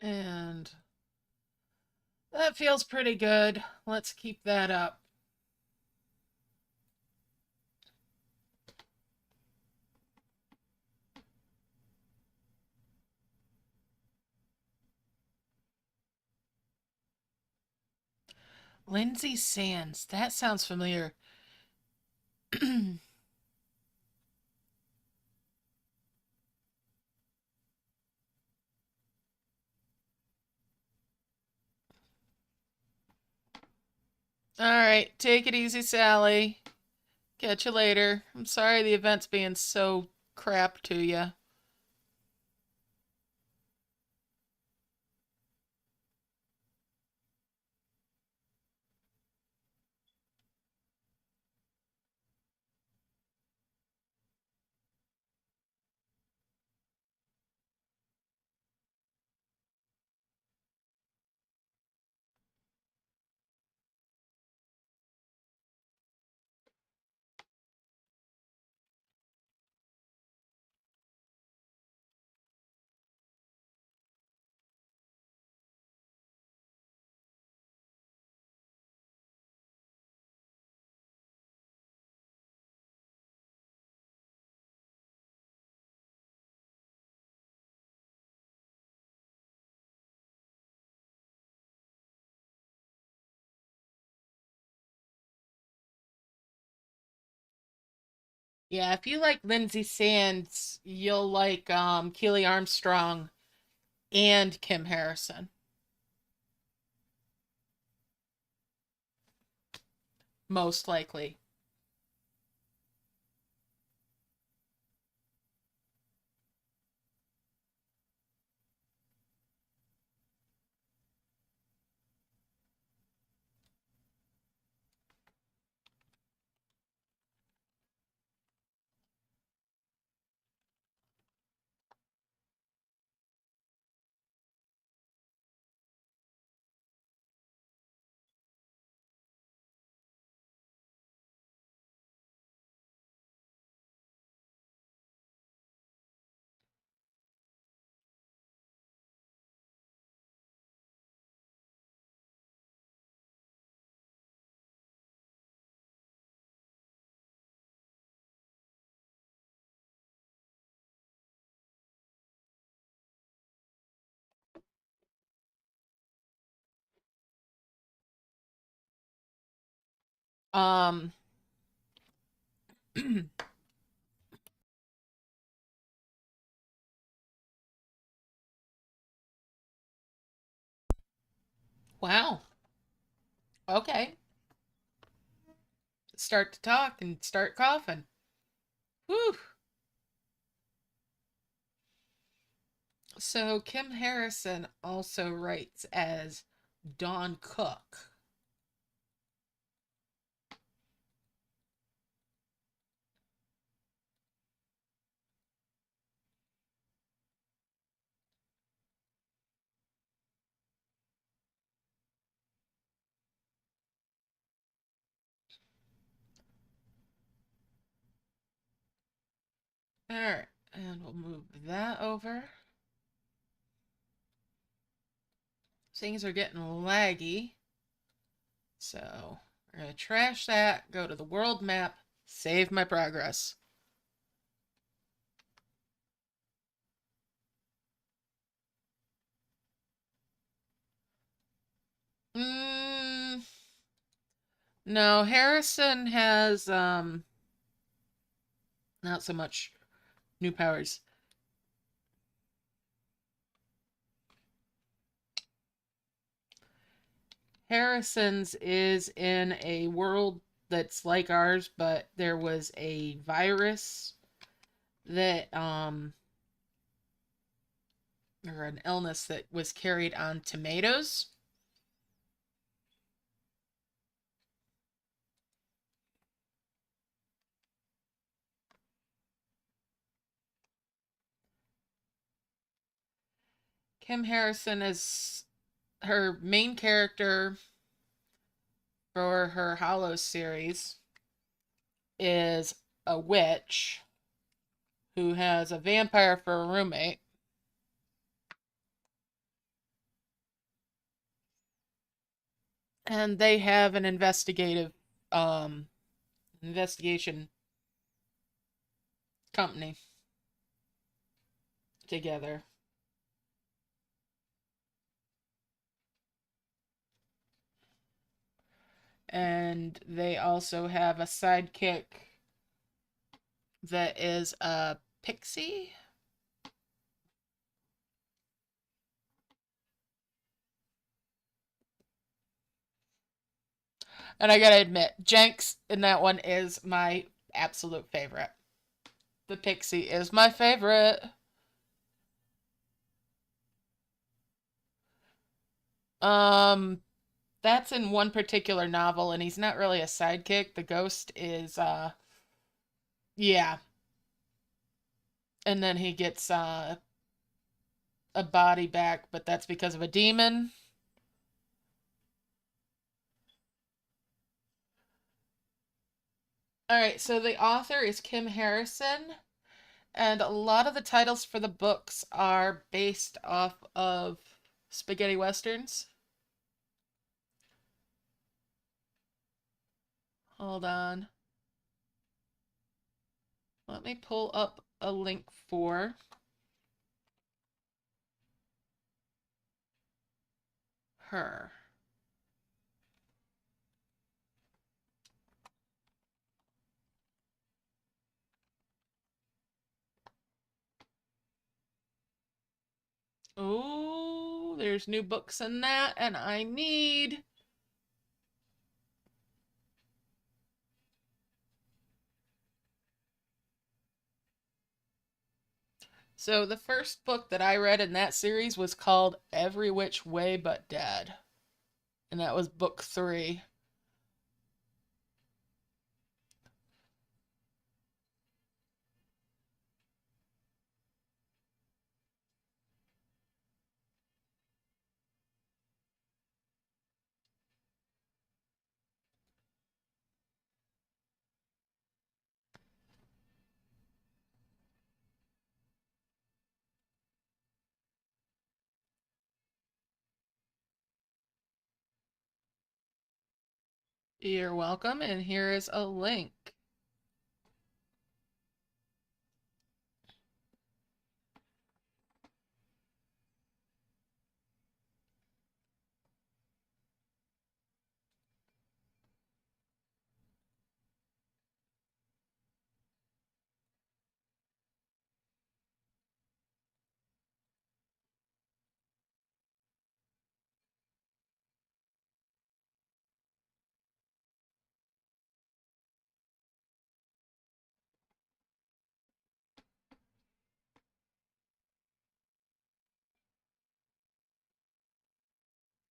A: And that feels pretty good. Let's keep that up. Lindsay Sands. That sounds familiar. All right. Take it easy, Sally. Catch you later. I'm sorry the event's being so crap to you. Yeah, if you like Lindsay Sands, you'll like Keely Armstrong and Kim Harrison. Most likely. Um wow. Okay. Start to talk and start coughing. Whew. So Kim Harrison also writes as Dawn Cook. Alright, and we'll move that over. Things are getting laggy. So we're going to trash that, go to the world map, save my progress. No, Harrison has not so much new powers. Harrison's is in a world that's like ours, but there was a virus that or an illness that was carried on tomatoes. Kim Harrison is her main character for her Hollows series is a witch who has a vampire for a roommate. And they have an investigation company together. And they also have a sidekick that is a pixie. And I gotta admit, Jenks in that one is my absolute favorite. The pixie is my favorite. Um, that's in one particular novel, and he's not really a sidekick. The ghost is, yeah. And then he gets, a body back, but that's because of a demon. Alright, so the author is Kim Harrison, and a lot of the titles for the books are based off of spaghetti westerns. Hold on. Let me pull up a link for her. Oh, there's new books in that, and I need. So, the first book that I read in that series was called Every Which Way But Dead, and that was book 3. You're welcome, and here is a link.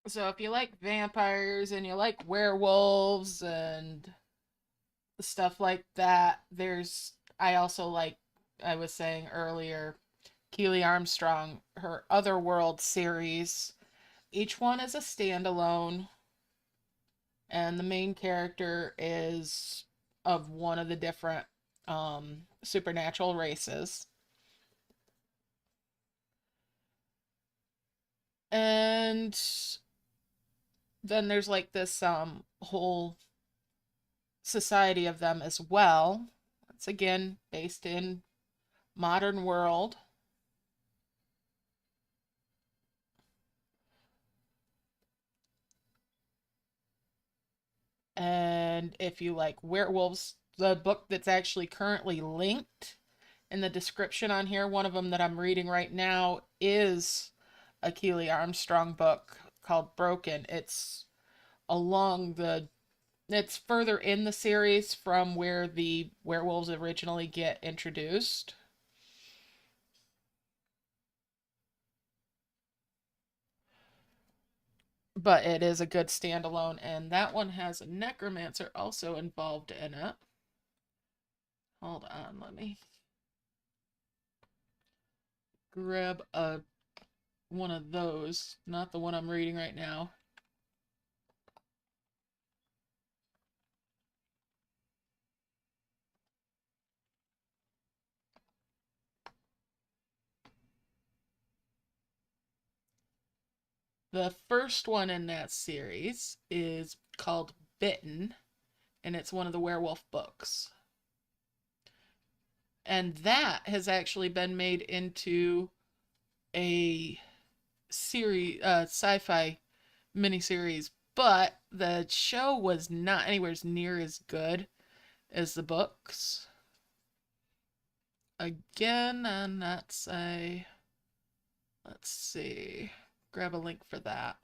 A: So if you like vampires and you like werewolves and stuff like that, I also like, I was saying earlier, Keely Armstrong, her Otherworld series. Each one is a standalone, and the main character is of one of the different supernatural races. And then there's like this whole society of them as well. It's again based in modern world. And if you like werewolves, the book that's actually currently linked in the description on here, one of them that I'm reading right now is a Keely Armstrong book called Broken. Along the it's further in the series from where the werewolves originally get introduced. But it is a good standalone, and that one has a necromancer also involved in it. Hold on, let me grab one of those, not the one I'm reading right now. The first one in that series is called Bitten, and it's one of the werewolf books. And that has actually been made into a series, sci-fi miniseries, but the show was not anywhere near as good as the books. Again, and that's let's see, grab a link for that.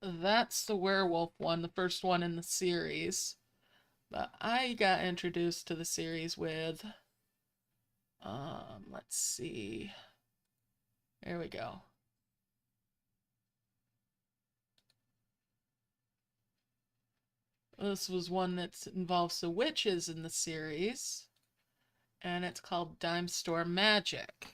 A: That's the werewolf one, the first one in the series. But I got introduced to the series with, let's see. There we go. This was one that involves the witches in the series, and it's called Dime Store Magic.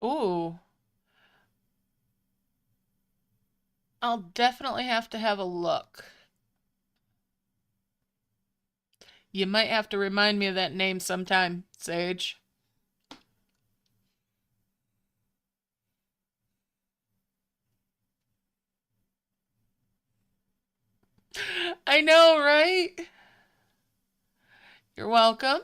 A: Ooh, I'll definitely have to have a look. You might have to remind me of that name sometime, Sage. I know, right? You're welcome.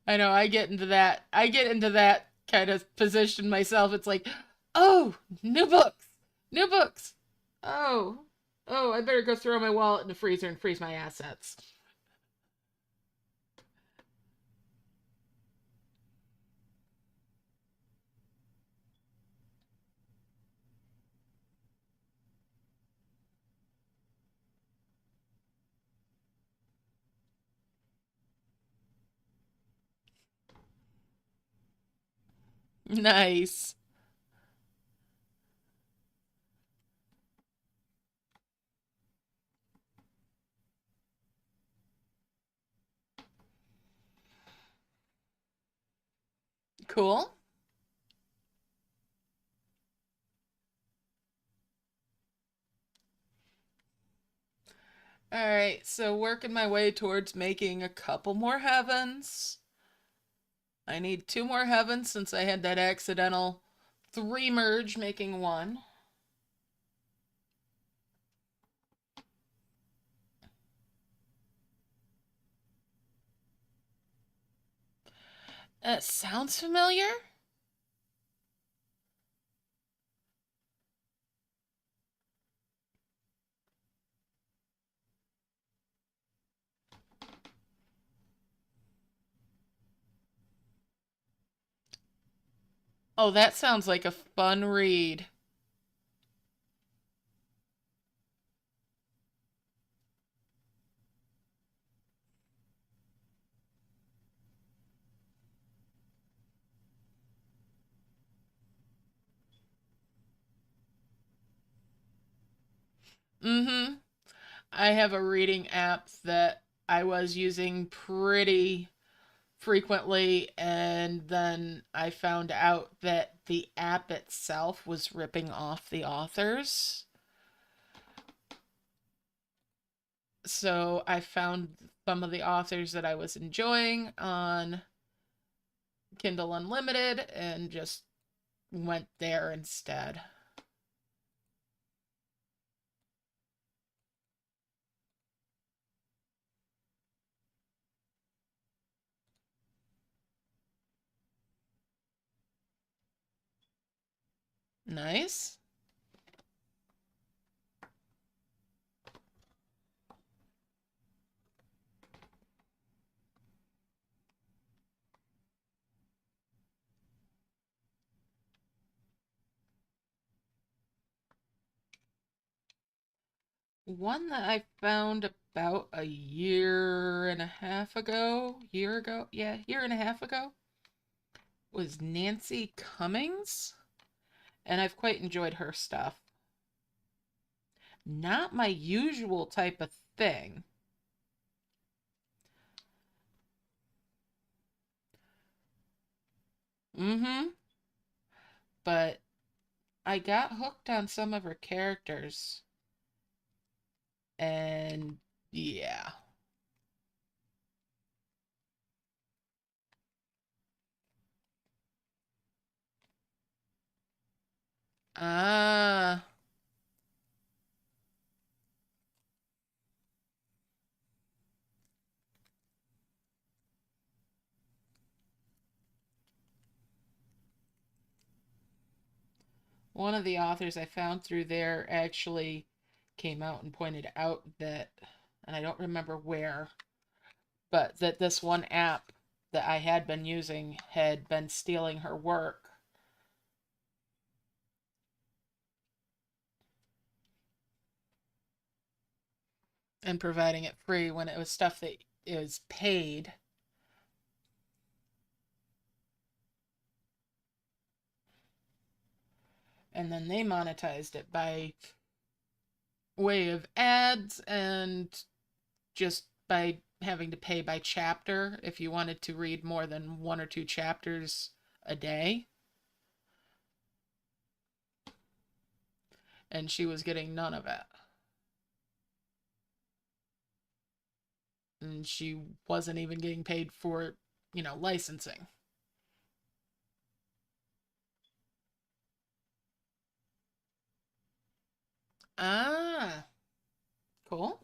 A: I know, I get into that kind of position myself. It's like, oh, new books, new books. Oh, oh, I better go throw my wallet in the freezer and freeze my assets. Nice. Cool. Alright, so working my way towards making a couple more heavens. I need 2 more heavens since I had that accidental 3 merge making 1. It sounds familiar? Oh, that sounds like a fun read. Mm-hmm. I have a reading app that I was using pretty frequently, and then I found out that the app itself was ripping off the authors. So I found some of the authors that I was enjoying on Kindle Unlimited and just went there instead. Nice. One that I found about a year and a half ago, year and a half ago, was Nancy Cummings, and I've quite enjoyed her stuff. Not my usual type of thing. Mm-hmm. But I got hooked on some of her characters, and yeah. Ah, one of the authors I found through there actually came out and pointed out that, and I don't remember where, but that this one app that I had been using had been stealing her work and providing it free when it was stuff that is paid. And then they monetized it by way of ads and just by having to pay by chapter if you wanted to read more than 1 or 2 chapters a day. And she was getting none of it. And she wasn't even getting paid for, licensing. Ah, cool.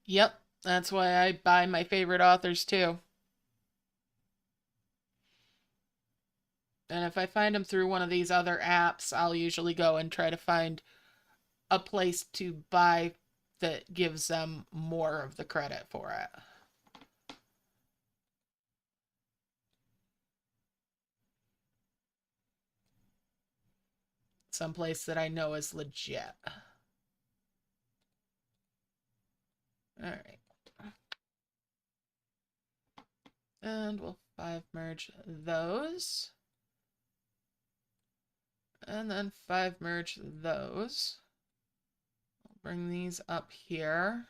A: Yep, that's why I buy my favorite authors too. And if I find them through one of these other apps, I'll usually go and try to find a place to buy that gives them more of the credit for it. Someplace that I know is legit. All right. And we'll 5 merge those. And then 5 merge those. I'll bring these up here.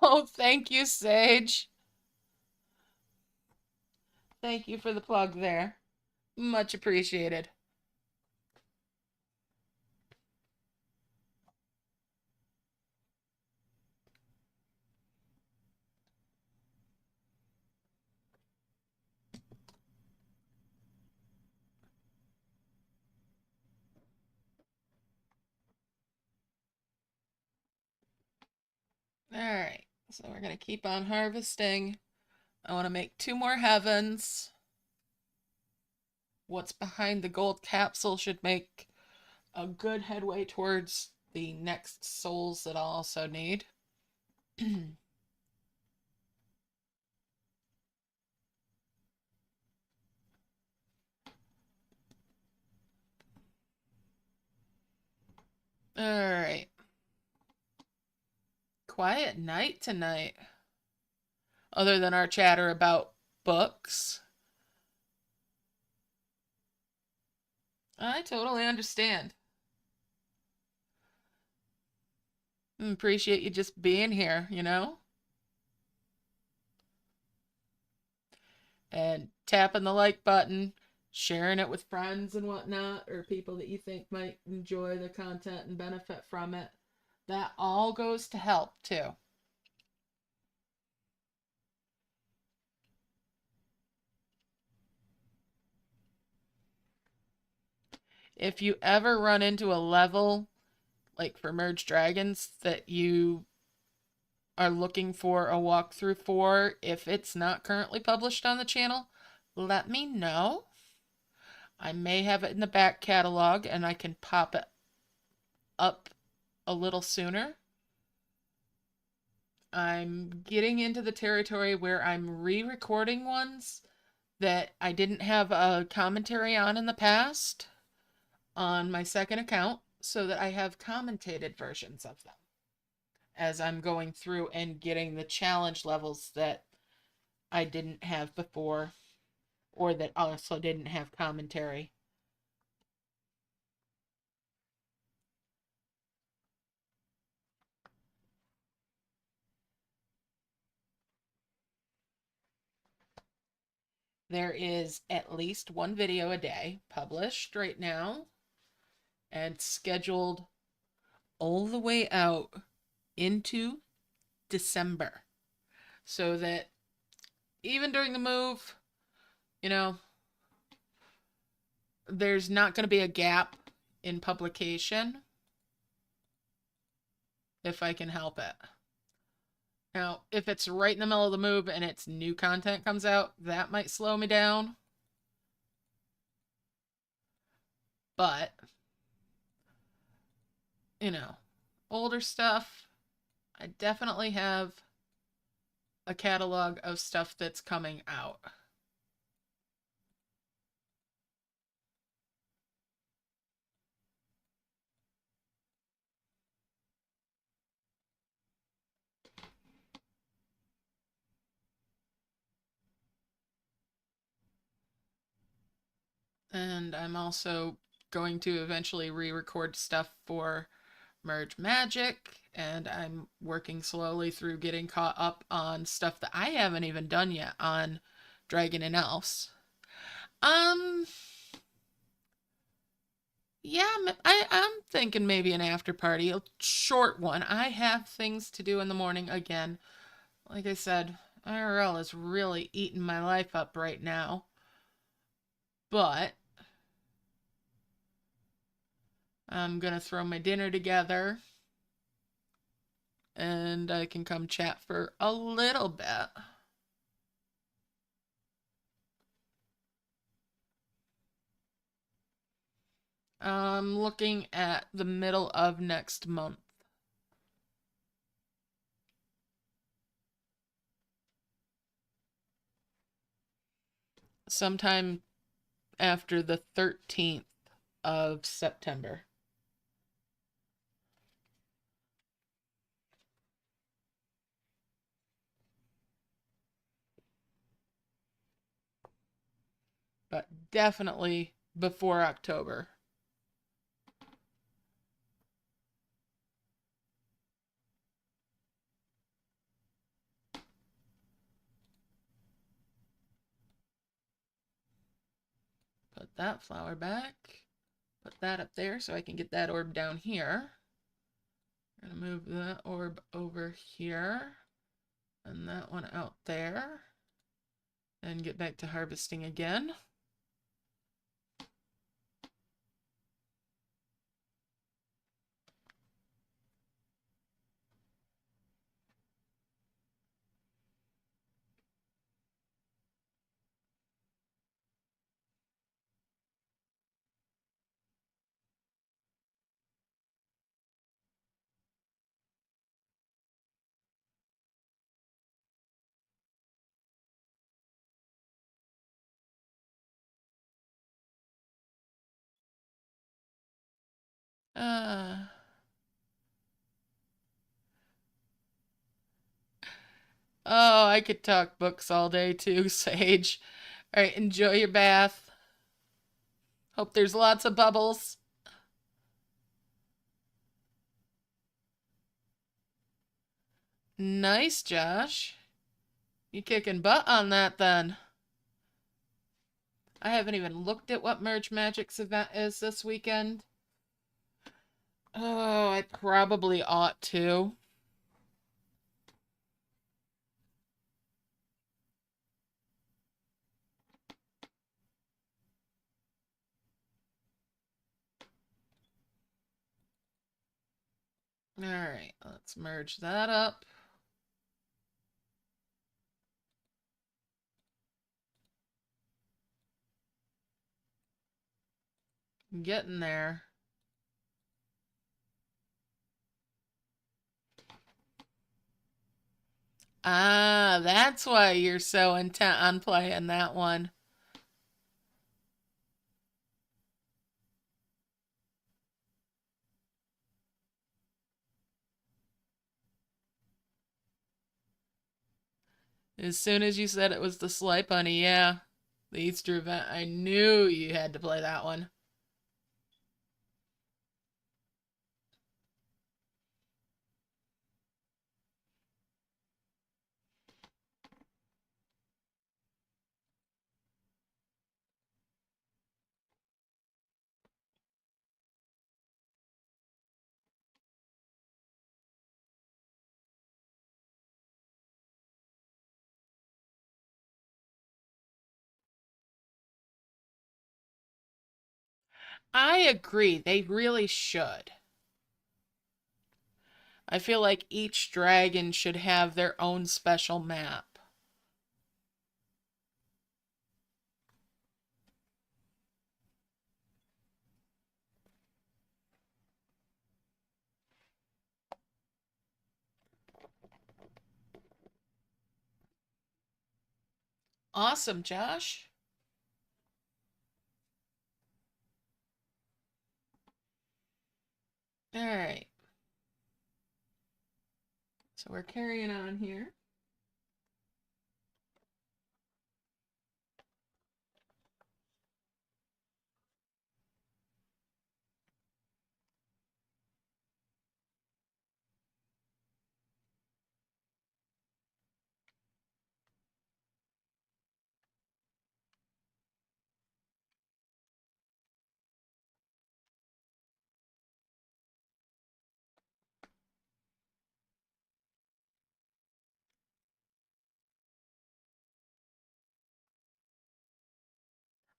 A: Oh, thank you, Sage. Thank you for the plug there. Much appreciated. All right, so we're going to keep on harvesting. I want to make 2 more heavens. What's behind the gold capsule should make a good headway towards the next souls that I'll also need. All right. Quiet night tonight. Other than our chatter about books. I totally understand. Appreciate you just being here, you know? And tapping the like button, sharing it with friends and whatnot, or people that you think might enjoy the content and benefit from it. That all goes to help too. If you ever run into a level like for Merge Dragons that you are looking for a walkthrough for, if it's not currently published on the channel, let me know. I may have it in the back catalog and I can pop it up a little sooner. I'm getting into the territory where I'm re-recording ones that I didn't have a commentary on in the past on my second account so that I have commentated versions of them as I'm going through and getting the challenge levels that I didn't have before or that also didn't have commentary. There is at least 1 video a day published right now and scheduled all the way out into December so that even during the move, you know, there's not going to be a gap in publication if I can help it. Now, if it's right in the middle of the move and it's new content comes out, that might slow me down. But, you know, older stuff, I definitely have a catalog of stuff that's coming out. And I'm also going to eventually re-record stuff for Merge Magic, and I'm working slowly through getting caught up on stuff that I haven't even done yet on Dragon and Elves. Yeah, I'm thinking maybe an after party, a short one. I have things to do in the morning again. Like I said, IRL is really eating my life up right now. But I'm gonna throw my dinner together and I can come chat for a little bit. I'm looking at the middle of next month. Sometime after the 13th of September. But definitely before October. Put that flower back. Put that up there so I can get that orb down here. I'm gonna move that orb over here. And that one out there. And get back to harvesting again. Oh, I could talk books all day too, Sage. All right, enjoy your bath. Hope there's lots of bubbles. Nice, Josh. You kicking butt on that then. I haven't even looked at what Merge Magic's event is this weekend. Oh, I probably ought to. All right, let's merge that up. I'm getting there. Ah, that's why you're so intent on playing that one. As soon as you said it was the Slipe Bunny, yeah. The Easter event, I knew you had to play that one. I agree, they really should. I feel like each dragon should have their own special map. Awesome, Josh. All right. So we're carrying on here.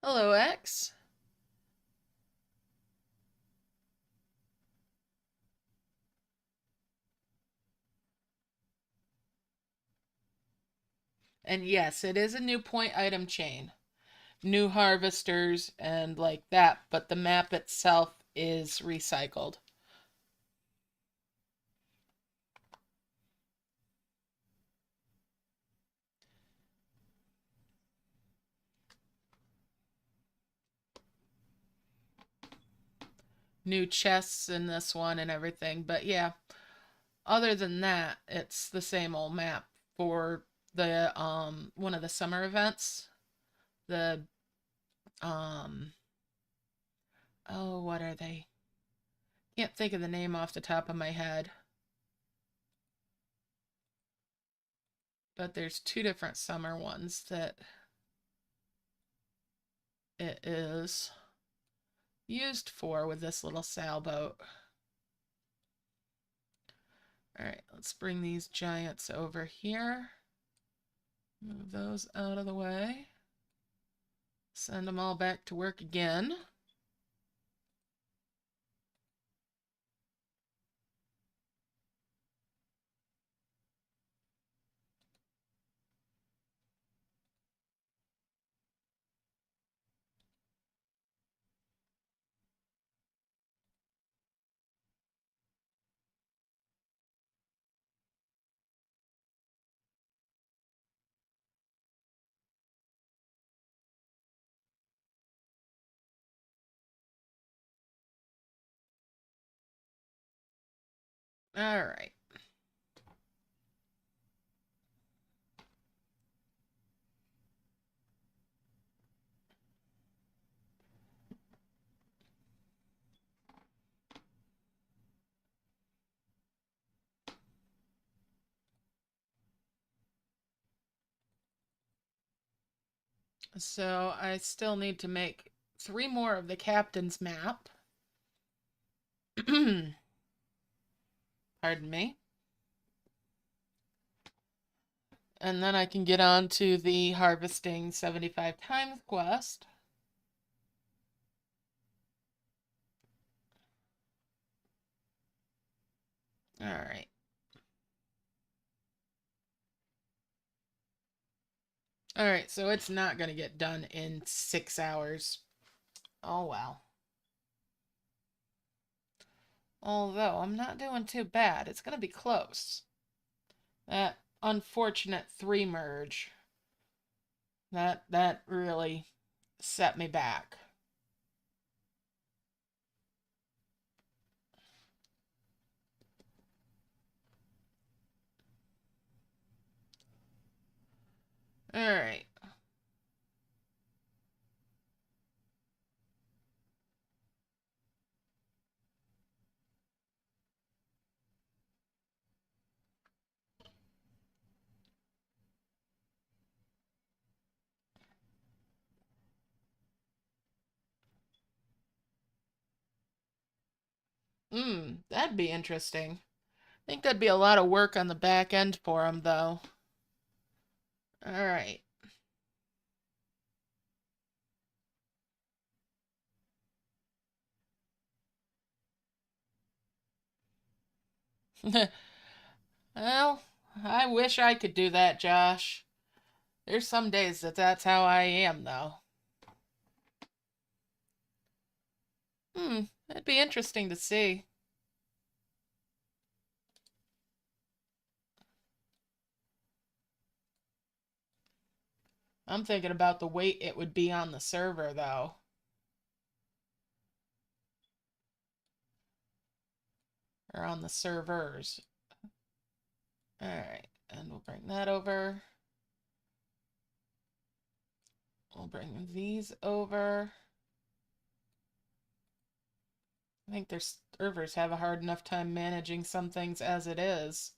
A: Hello, X. And yes, it is a new point item chain. New harvesters and like that, but the map itself is recycled. New chests in this one and everything, but yeah, other than that, it's the same old map for the one of the summer events. The oh, what are they? Can't think of the name off the top of my head. But there's two different summer ones that it is used for with this little sailboat. All right, let's bring these giants over here. Move those out of the way. Send them all back to work again. All right. So I still need to make 3 more of the captain's map. Pardon me. And then I can get on to the harvesting 75 times quest. All right. All right, so it's not going to get done in 6 hours. Oh, well. Although, I'm not doing too bad. It's going to be close. That unfortunate 3 merge. That really set me back. All right. That'd be interesting. I think that'd be a lot of work on the back end for him, though. All right. Well, I wish I could do that, Josh. There's some days that's how I am, though. That'd be interesting to see. I'm thinking about the weight it would be on the server, though. Or on the servers. Alright, and we'll bring that over. We'll bring these over. I think their servers have a hard enough time managing some things as it is.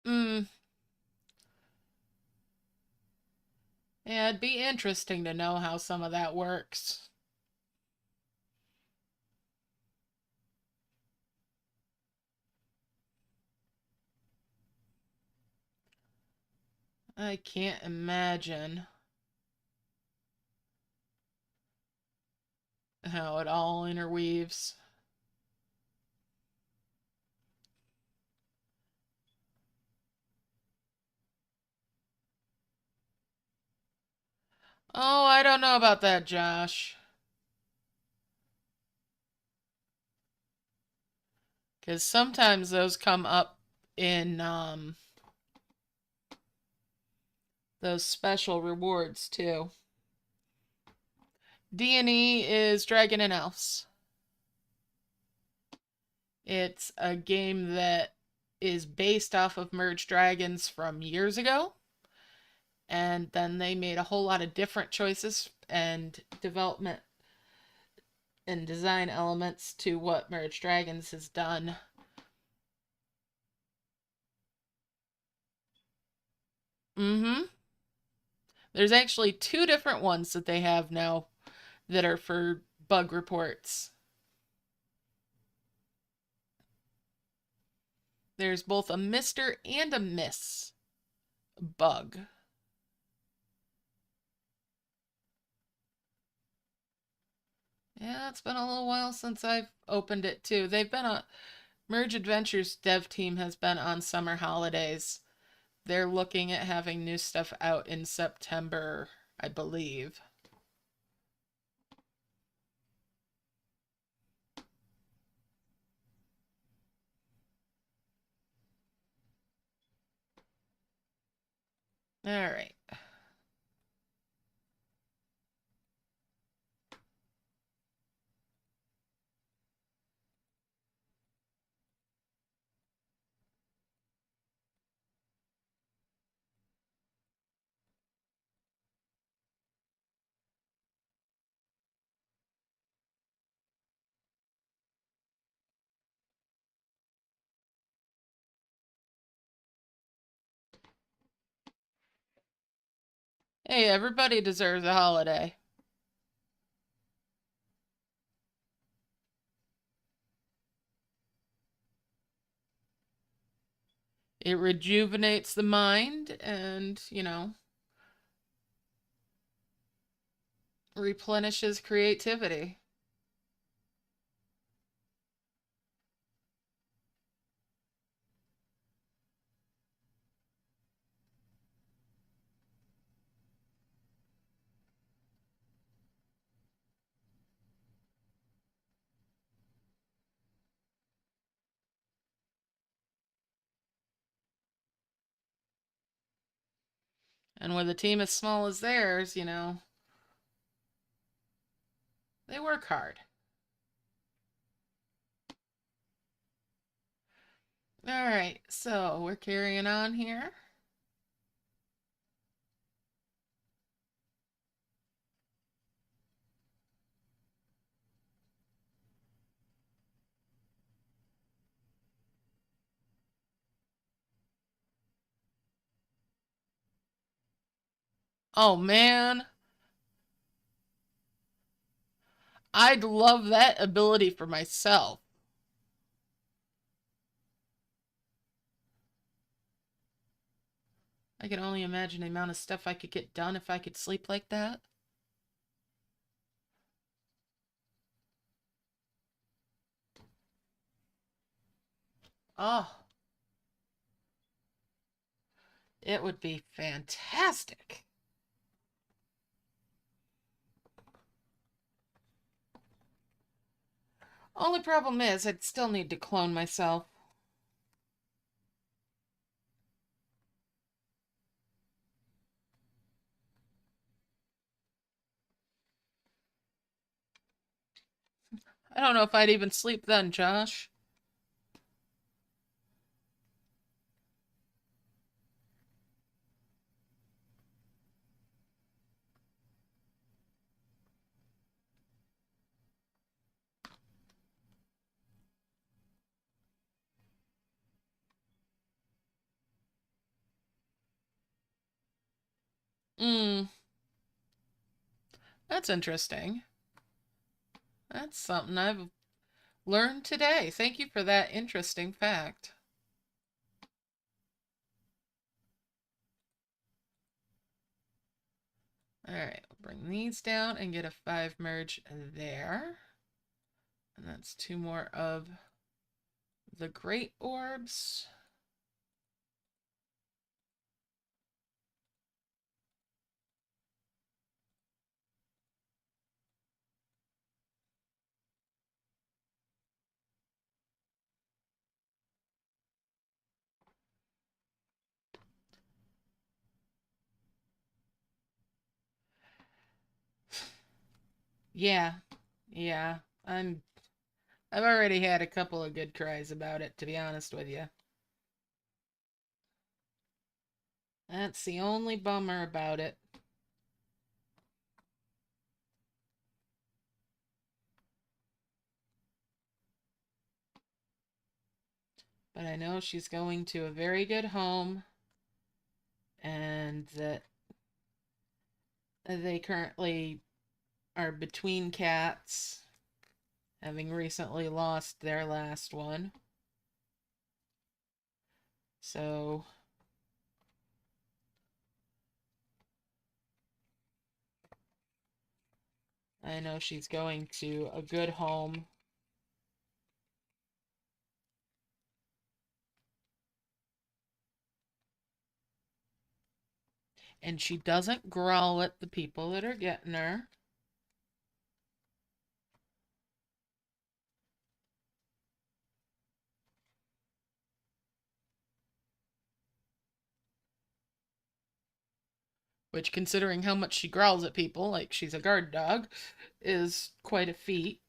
A: Hmm. Yeah, it'd be interesting to know how some of that works. I can't imagine how it all interweaves. Oh, I don't know about that, Josh. Because sometimes those come up in those special rewards too. D&E is Dragon and Elves. It's a game that is based off of Merge Dragons from years ago. And then they made a whole lot of different choices and development and design elements to what Merge Dragons has done. Mm-hmm. There's actually 2 different ones that they have now that are for bug reports. There's both a Mr. and a Miss bug. Yeah, it's been a little while since I've opened it too. They've been a Merge Adventures dev team has been on summer holidays. They're looking at having new stuff out in September, I believe. All right. Hey, everybody deserves a holiday. It rejuvenates the mind and, replenishes creativity. And with a team as small as theirs, they work hard. All right, so we're carrying on here. Oh man, I'd love that ability for myself. I can only imagine the amount of stuff I could get done if I could sleep like that. Oh, it would be fantastic. Only problem is, I'd still need to clone myself. I don't know if I'd even sleep then, Josh. Hmm, that's interesting. That's something I've learned today. Thank you for that interesting fact. All right, we'll bring these down and get a 5 merge there. And that's 2 more of the great orbs. Yeah. Yeah. I've already had a couple of good cries about it, to be honest with you. That's the only bummer about it. But I know she's going to a very good home and that they currently are between cats, having recently lost their last one. So I know she's going to a good home. And she doesn't growl at the people that are getting her. Which, considering how much she growls at people, like she's a guard dog, is quite a feat.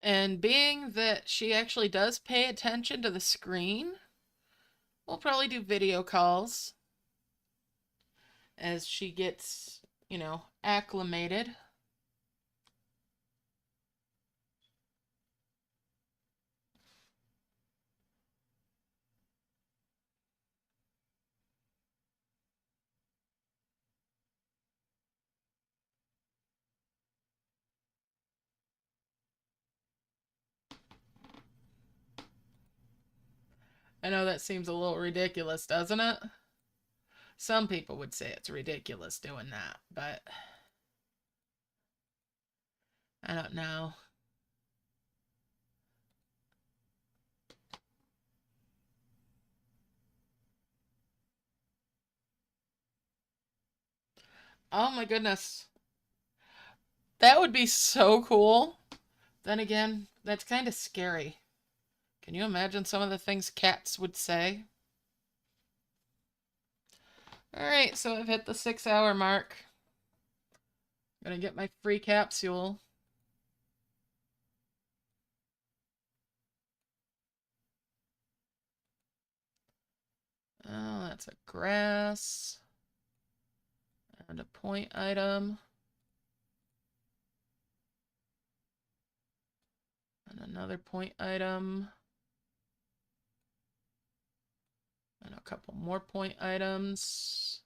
A: And being that she actually does pay attention to the screen, we'll probably do video calls as she gets, acclimated. I know that seems a little ridiculous, doesn't it? Some people would say it's ridiculous doing that, but I don't know. Oh my goodness. That would be so cool. Then again, that's kind of scary. Can you imagine some of the things cats would say? Alright, so I've hit the 6 hour mark. Gonna get my free capsule. Oh, that's a grass. And a point item. And another point item. And a couple more point items.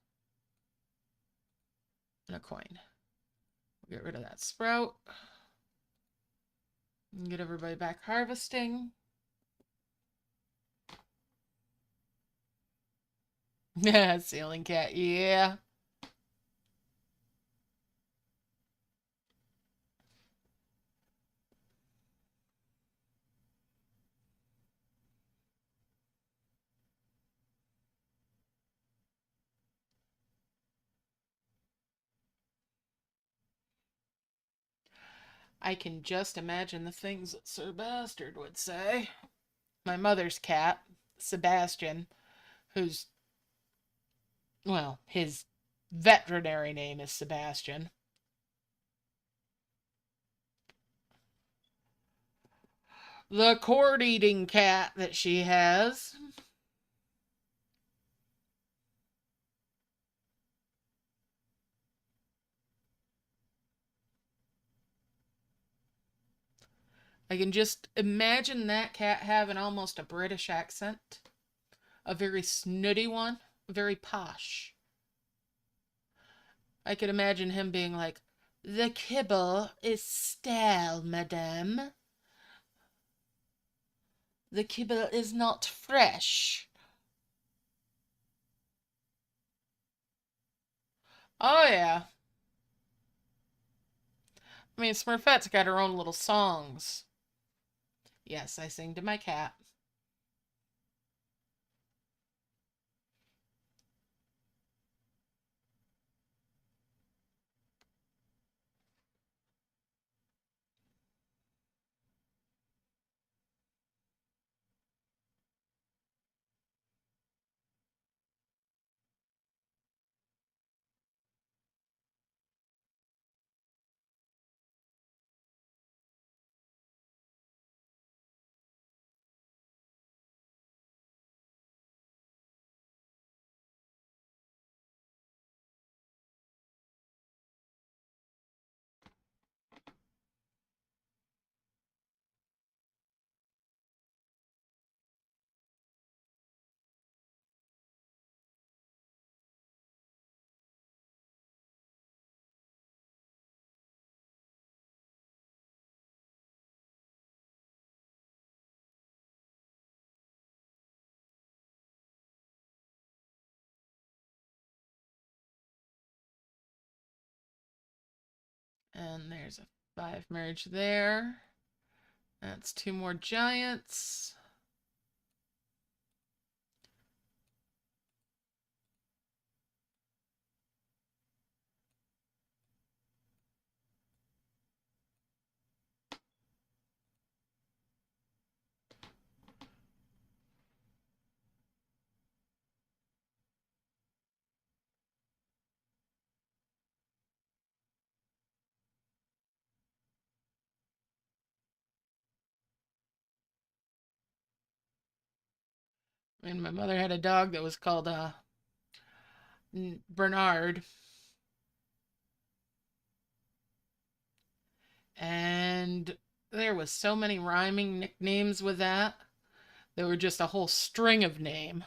A: And a coin. We'll get rid of that sprout. And get everybody back harvesting. Yeah, ceiling cat, yeah. I can just imagine the things that Sir Bastard would say. My mother's cat, Sebastian, who's, well, his veterinary name is Sebastian. The cord eating cat that she has. I can just imagine that cat having almost a British accent. A very snooty one, very posh. I could imagine him being like, "The kibble is stale, madame. The kibble is not fresh." Oh, yeah. I mean, Smurfette's got her own little songs. Yes, I sing to my cat. And there's a 5 merge there. That's 2 more giants. And my mother had a dog that was called Bernard. And there was so many rhyming nicknames with that. There were just a whole string of name.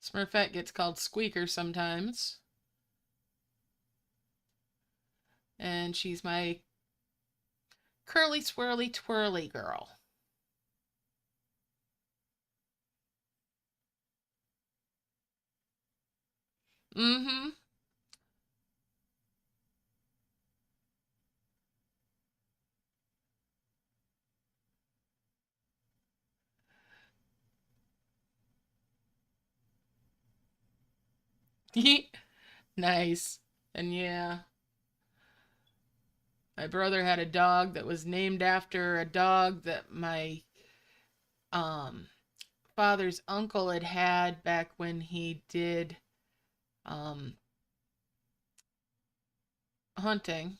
A: Smurfette gets called Squeaker sometimes. And she's my curly, swirly, twirly girl. Mm-hmm. Nice. And yeah, my brother had a dog that was named after a dog that my um father's uncle had back when he did um hunting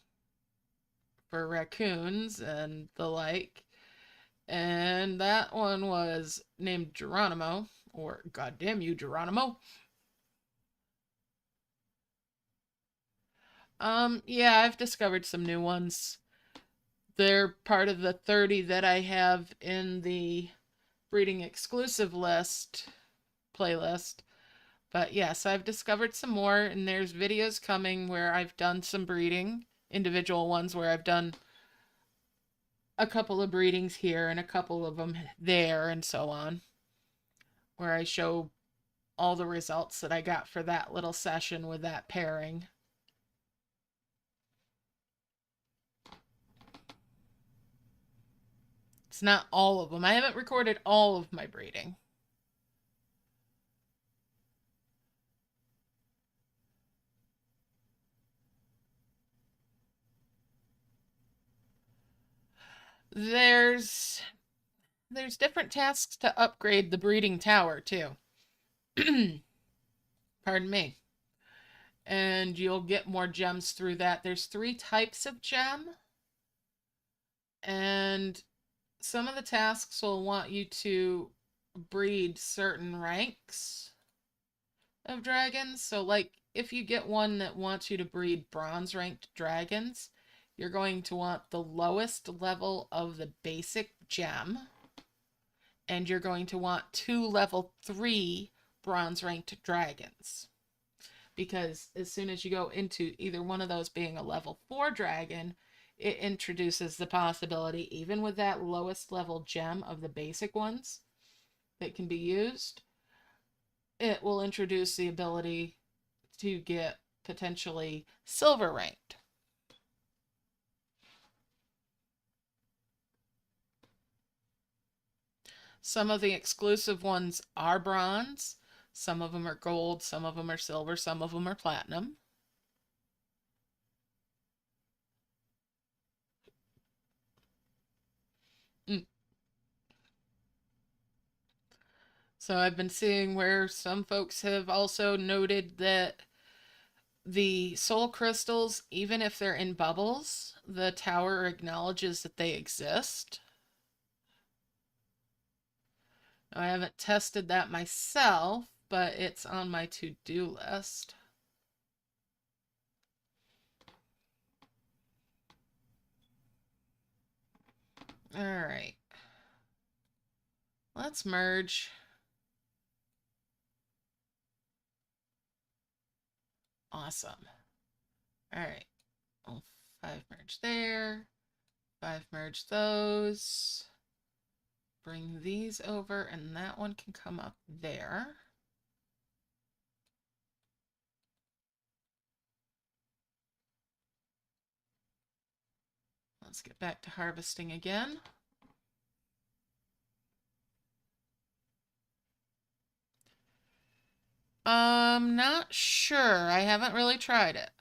A: for raccoons and the like. And that one was named Geronimo, or goddamn you, Geronimo. Yeah, I've discovered some new ones. They're part of the 30 that I have in the breeding exclusive list playlist. But yes, I've discovered some more, and there's videos coming where I've done some breeding, individual ones where I've done a couple of breedings here and a couple of them there, and so on, where I show all the results that I got for that little session with that pairing. It's not all of them. I haven't recorded all of my breeding. There's different tasks to upgrade the breeding tower too. Pardon me. And you'll get more gems through that. There's 3 types of gem, and some of the tasks will want you to breed certain ranks of dragons. So like if you get one that wants you to breed bronze ranked dragons, you're going to want the lowest level of the basic gem, and you're going to want 2 level 3 bronze ranked dragons. because as soon as you go into either one of those being a level 4 dragon, it introduces the possibility, even with that lowest level gem of the basic ones that can be used, it will introduce the ability to get potentially silver ranked. Some of the exclusive ones are bronze, some of them are gold, some of them are silver, some of them are platinum. So I've been seeing where some folks have also noted that the soul crystals, even if they're in bubbles, the tower acknowledges that they exist. I haven't tested that myself, but it's on my to-do list. All right. Let's merge. Awesome. All right. Well, 5 merge there. 5 merge those. Bring these over, and that one can come up there. Let's get back to harvesting again. Not sure. I haven't really tried it,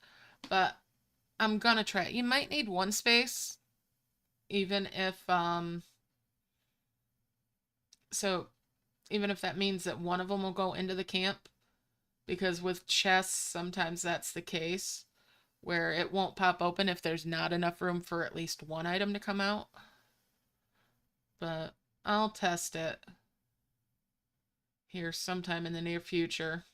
A: but I'm gonna try it. You might need one space, even if, so even if that means that one of them will go into the camp, because with chests, sometimes that's the case, where it won't pop open if there's not enough room for at least one item to come out. But I'll test it here sometime in the near future.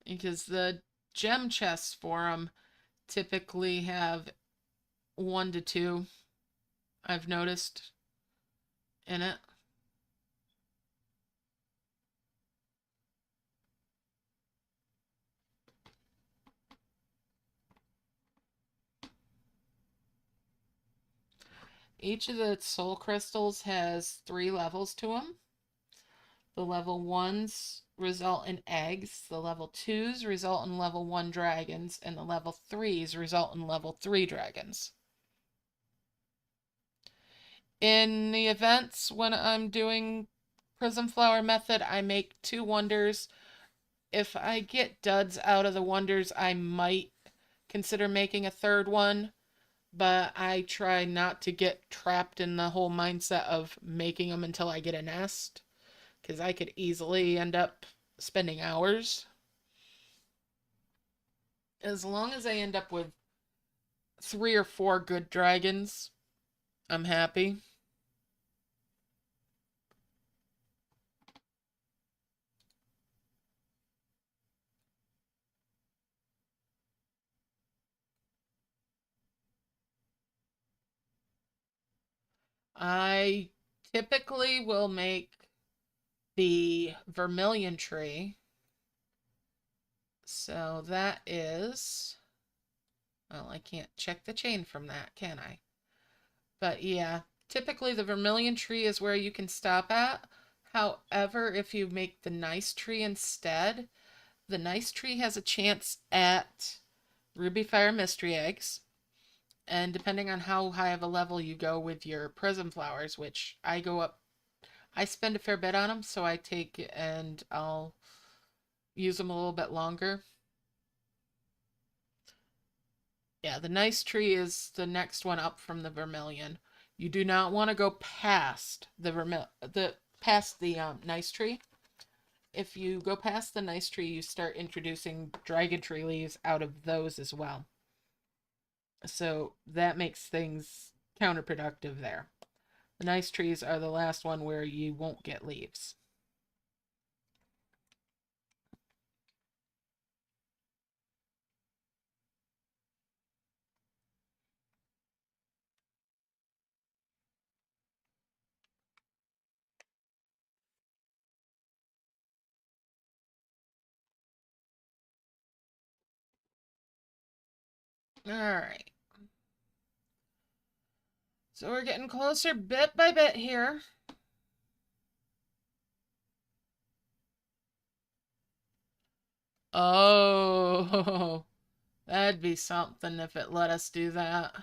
A: Because the gem chests for them typically have 1 to 2, I've noticed, in it. Each of the soul crystals has 3 levels to them. The level 1s result in eggs, the level 2s result in level 1 dragons, and the level 3s result in level 3 dragons. In the events when I'm doing prism flower method, I make 2 wonders. If I get duds out of the wonders, I might consider making a 3rd one, but I try not to get trapped in the whole mindset of making them until I get a nest, because I could easily end up spending hours. As long as I end up with 3 or 4 good dragons, I'm happy. I typically will make the vermilion tree. So that is, well, I can't check the chain from that, can I? But yeah, typically the vermilion tree is where you can stop at. However, if you make the nice tree instead, the nice tree has a chance at ruby fire mystery eggs. And depending on how high of a level you go with your prism flowers, which I go up, I spend a fair bit on them, so I take and I'll use them a little bit longer. Yeah, the nice tree is the next one up from the vermilion. You do not want to go past the nice tree. If you go past the nice tree, you start introducing dragon tree leaves out of those as well. So that makes things counterproductive there. The nice trees are the last one where you won't get leaves. Alright. So we're getting closer bit by bit here. Oh, that'd be something if it let us do that.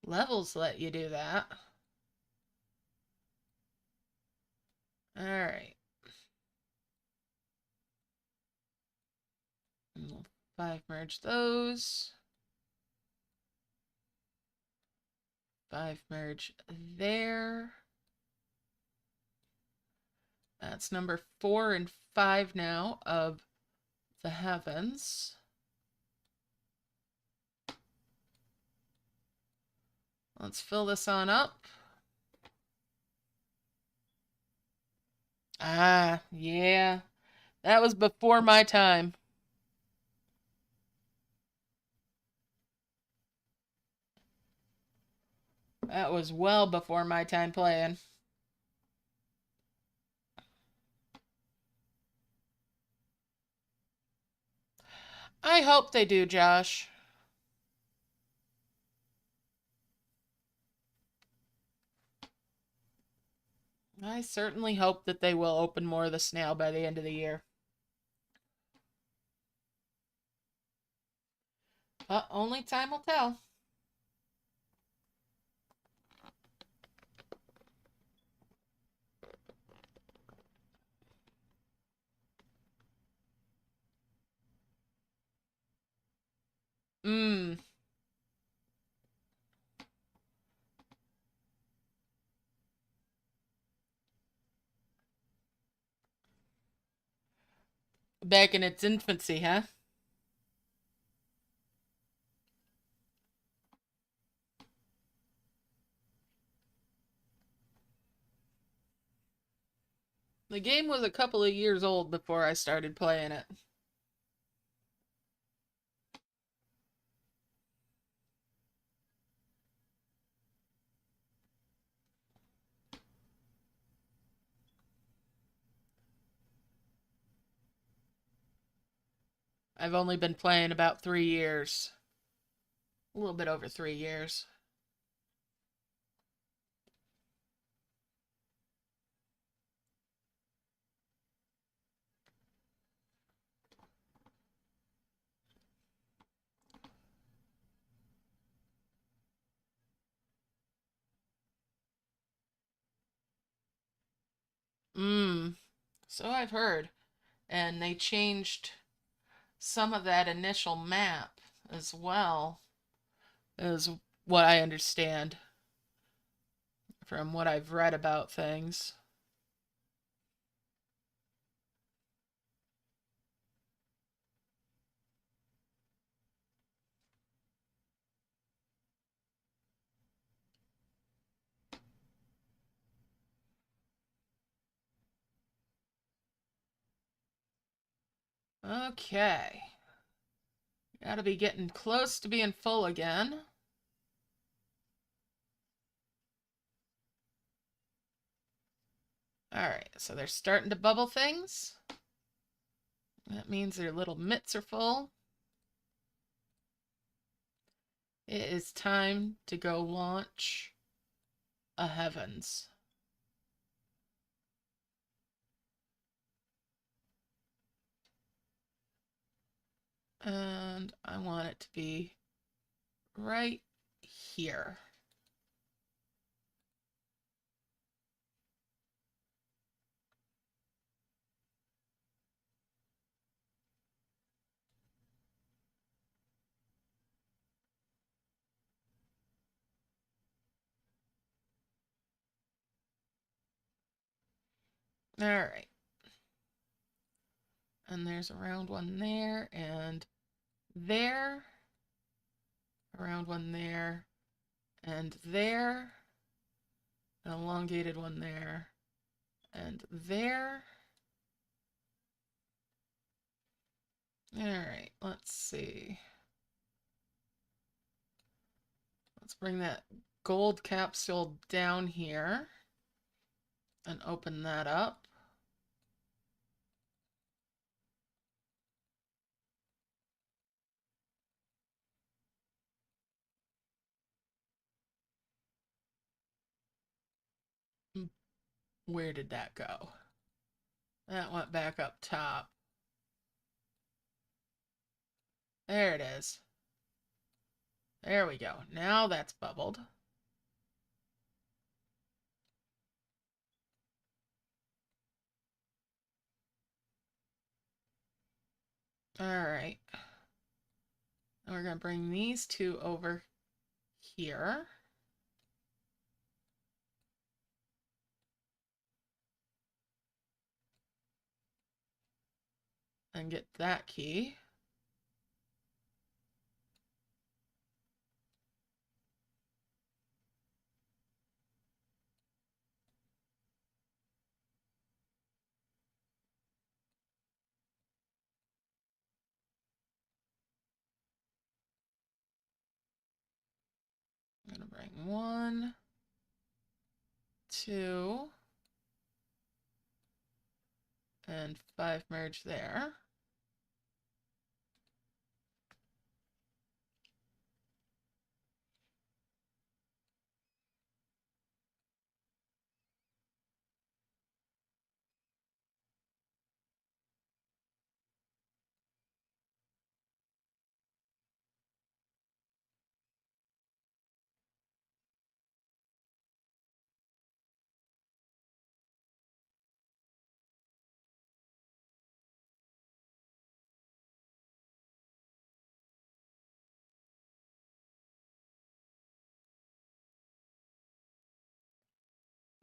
A: Levels let you do that. Alright. We'll 5 merge those. 5 merge there. That's number 4 and 5 now of the heavens. Let's fill this on up. Ah, yeah. That was before my time. That was well before my time playing. I hope they do, Josh. I certainly hope that they will open more of the snail by the end of the year. But only time will tell. Mmm. Back in its infancy, huh? The game was a couple of years old before I started playing it. I've only been playing about 3 years. A little bit over 3 years. Mmm. So I've heard. And they changed some of that initial map as well, is what I understand from what I've read about things. Okay. Gotta be getting close to being full again. Alright, so they're starting to bubble things. That means their little mitts are full. It is time to go launch a heavens. And I want it to be right here. Alright. And there's a round one there, and there. A round one there, and there. An elongated one there, and there. Alright, let's see. Let's bring that gold capsule down here and open that up. Where did that go? That went back up top. There it is. There we go. Now that's bubbled. All right. And we're going to bring these two over here. And get that key. I'm going to bring 1, 2, and 5 merge there.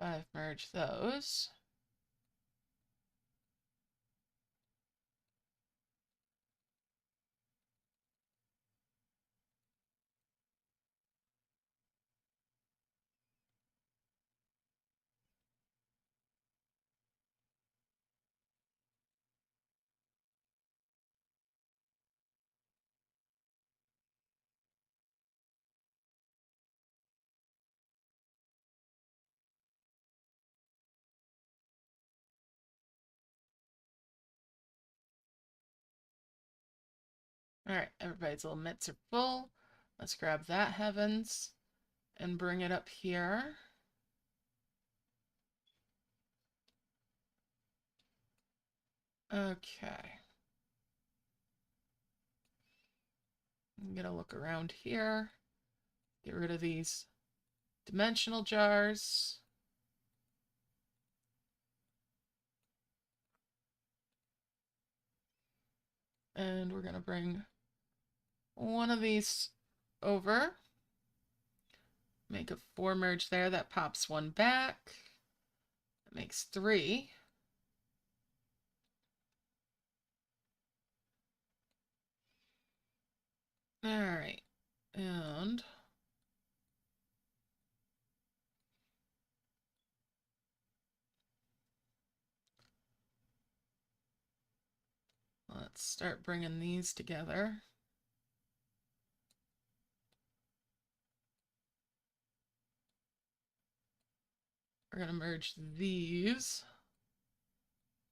A: Five merge those. All right, everybody's little mitts are full. Let's grab that heavens and bring it up here. Okay. I'm gonna look around here. Get rid of these dimensional jars. And we're gonna bring one of these over. Make a 4 merge there. That pops 1 back. That makes 3. All right. And let's start bringing these together. We're going to merge these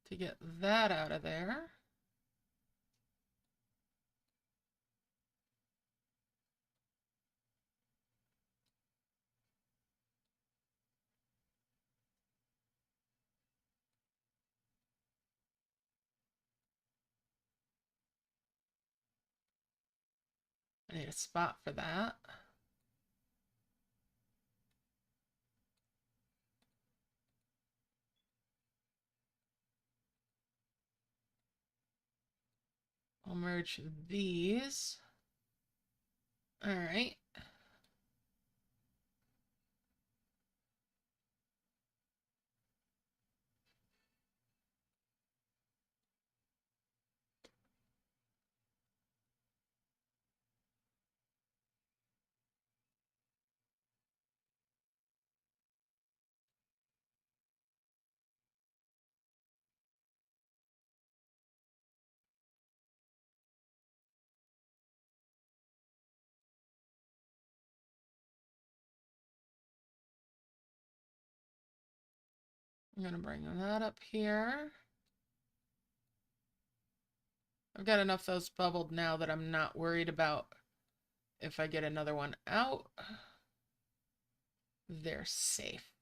A: to get that out of there. I need a spot for that. I'll merge these. All right. I'm gonna bring that up here. I've got enough of those bubbled now that I'm not worried about if I get another one out. They're safe.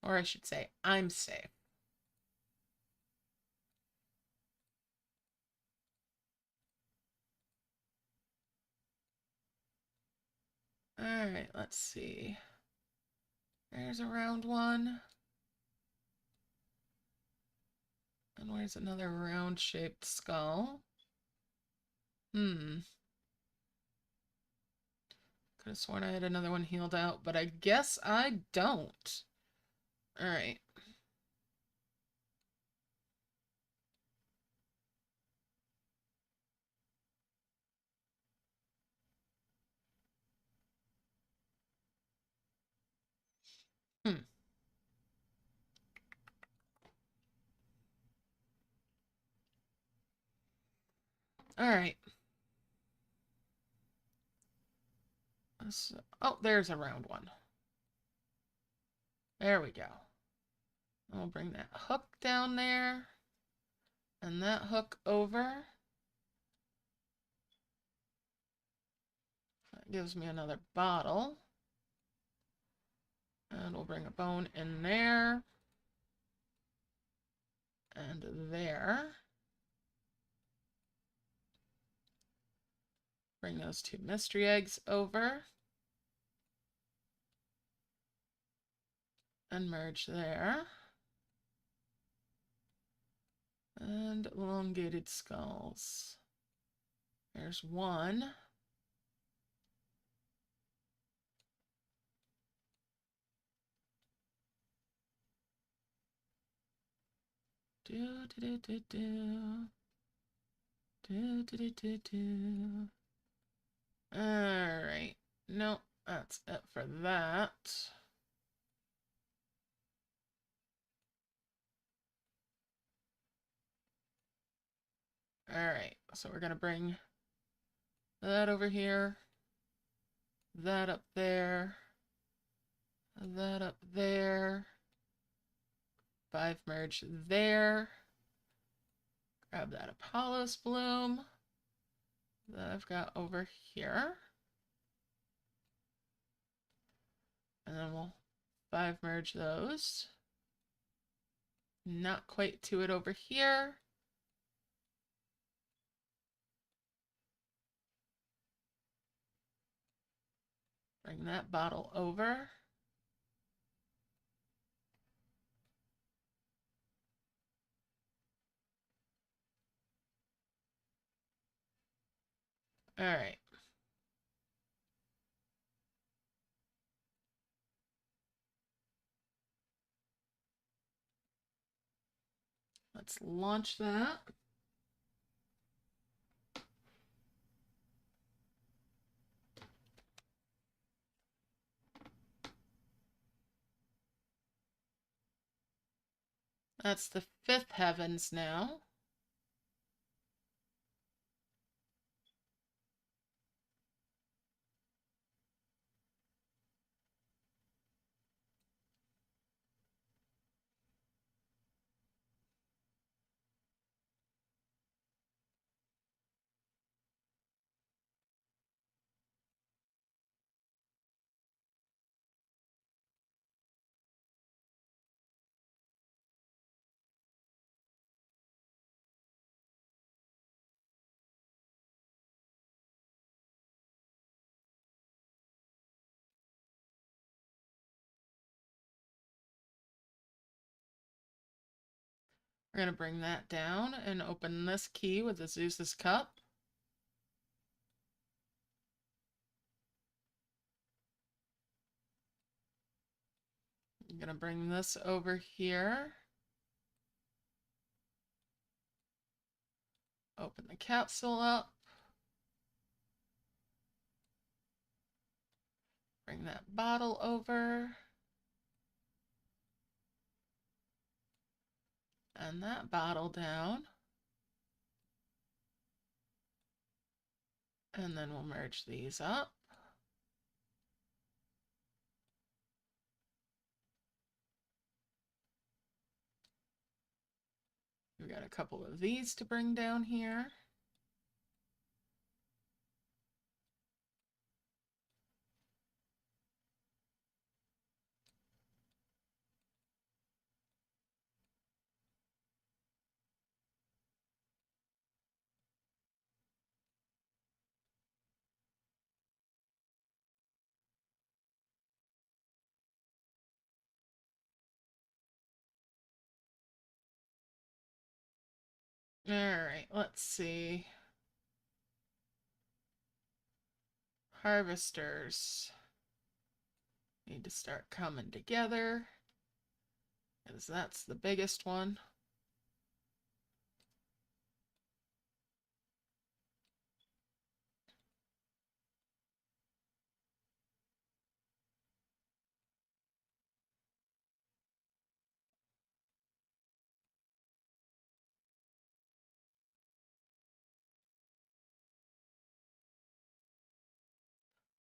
A: Or I should say, I'm safe. All right, let's see. There's a round one. And where's another round-shaped skull? Could have sworn I had another one healed out, but I guess I don't. All right. All right. Oh, there's a round one. There we go. I'll bring that hook down there and that hook over. That gives me another bottle. And we'll bring a bone in there and there. Bring those two mystery eggs over and merge there. And elongated skulls. There's one. Do do do do do do do do do. All right. Nope, that's it for that. All right, so we're gonna bring that over here, that up there, that up there, 5 merge there, grab that Apollos bloom that I've got over here, and then we'll 5 merge those. Not quite to it over here. Bring that bottle over. All right. Let's launch that. That's the 5th heavens now. We're going to bring that down and open this key with the Zeus's cup. I'm going to bring this over here. Open the capsule up. Bring that bottle over. And that bottle down. And then we'll merge these up. We've got a couple of these to bring down here. All right, let's see. Harvesters need to start coming together, because that's the biggest one.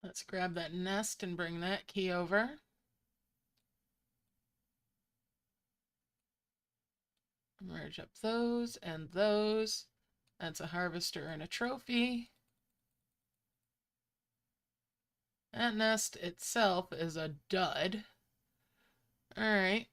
A: Let's grab that nest and bring that key over. Merge up those and those. That's a harvester and a trophy. That nest itself is a dud. All right.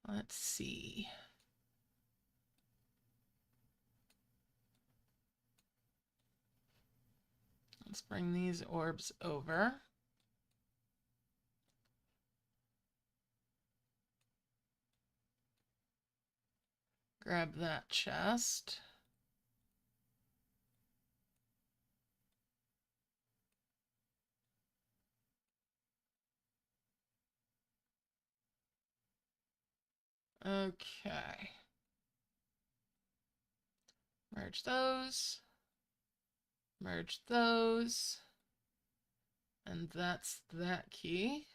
A: Let's see. Let's bring these orbs over. Grab that chest. Okay. Merge those. Merge those. And that's that key.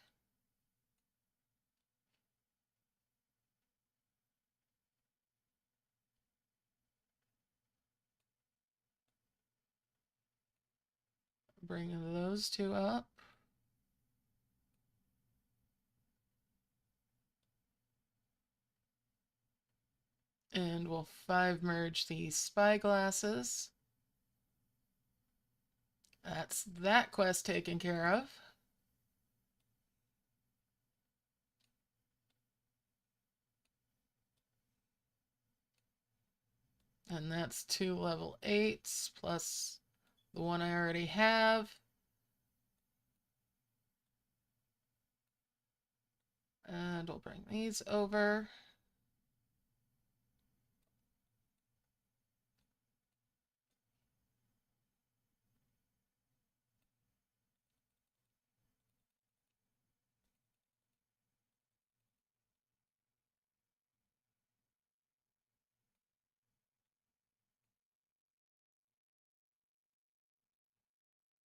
A: Bring those two up. And we'll 5 merge these spyglasses. That's that quest taken care of. And that's 2 level 8s plus the one I already have. And we'll bring these over.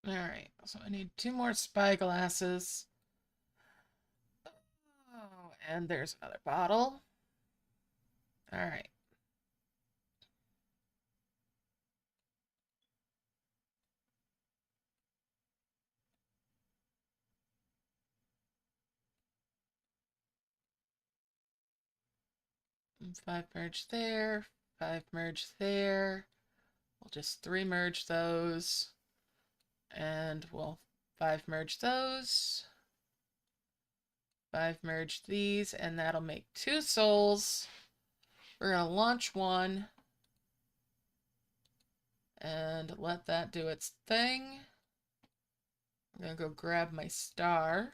A: All right, so I need 2 more spyglasses. Oh, and there's another bottle. All right. And 5 merge there, 5 merge there. We'll just 3 merge those. And we'll 5 merge those. 5 merge these, and that'll make 2 souls. We're gonna launch one and let that do its thing. I'm gonna go grab my star.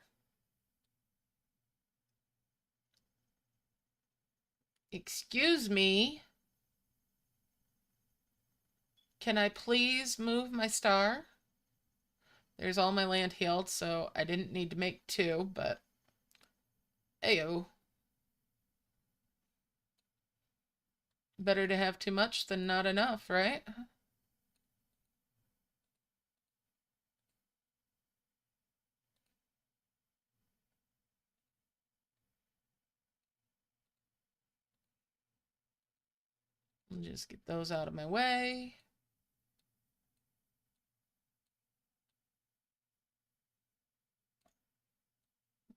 A: Excuse me. Can I please move my star? There's all my land healed, so I didn't need to make 2, but ayo. Better to have too much than not enough, right? I'll just get those out of my way.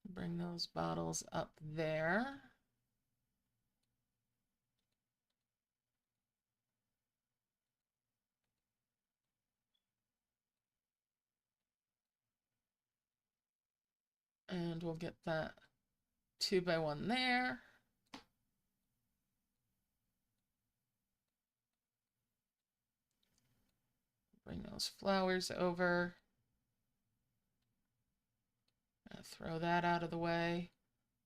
A: Bring those bottles up there. And we'll get that 2x1 there. Bring those flowers over. Throw that out of the way.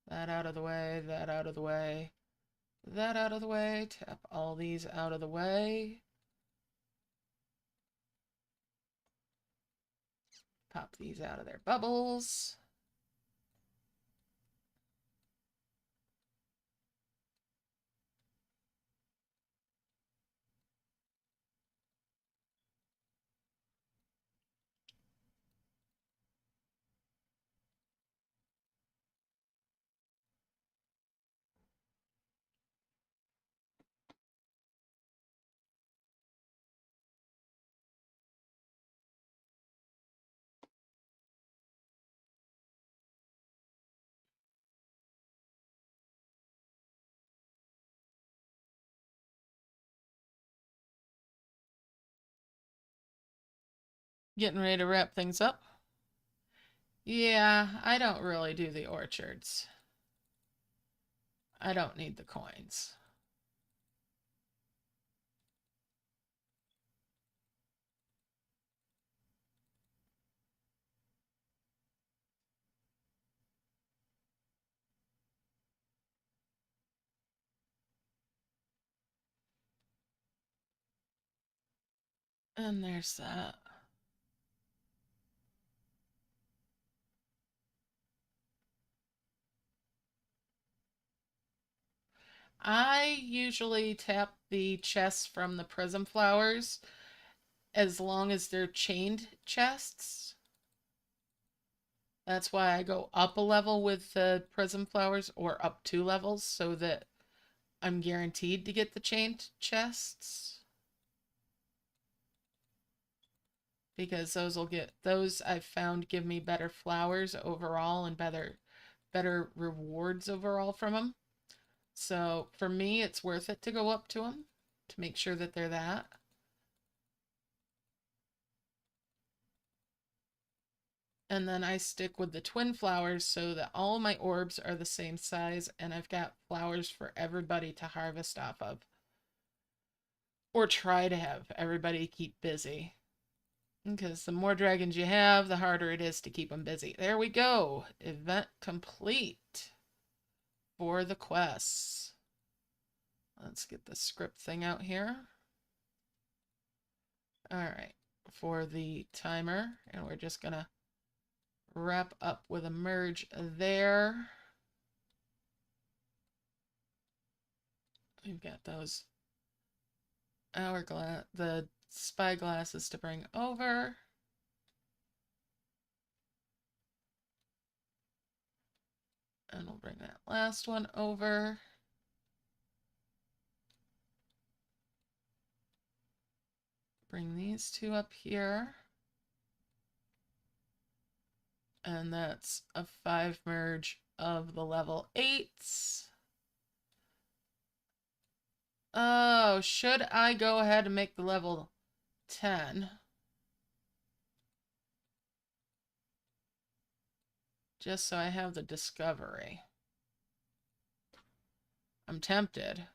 A: That out of the way. That out of the way. That out of the way. Tap all these out of the way. Pop these out of their bubbles. Getting ready to wrap things up. Yeah, I don't really do the orchards. I don't need the coins. And there's that. I usually tap the chests from the prism flowers as long as they're chained chests. That's why I go up a level with the prism flowers, or up 2 levels, so that I'm guaranteed to get the chained chests. Because those I've found give me better flowers overall and better rewards overall from them. So for me, it's worth it to go up to them to make sure that they're that. And then I stick with the twin flowers so that all my orbs are the same size and I've got flowers for everybody to harvest off of. Or try to have everybody keep busy. Because the more dragons you have, the harder it is to keep them busy. There we go. Event complete for the quests. Let's get the script thing out here. All right, for the timer, and we're just gonna wrap up with a merge there. We've got those hourglass, the spyglasses to bring over. And we'll bring that last one over. Bring these two up here. And that's a 5 merge of the level 8s. Oh, should I go ahead and make the level 10? Just so I have the discovery. I'm tempted.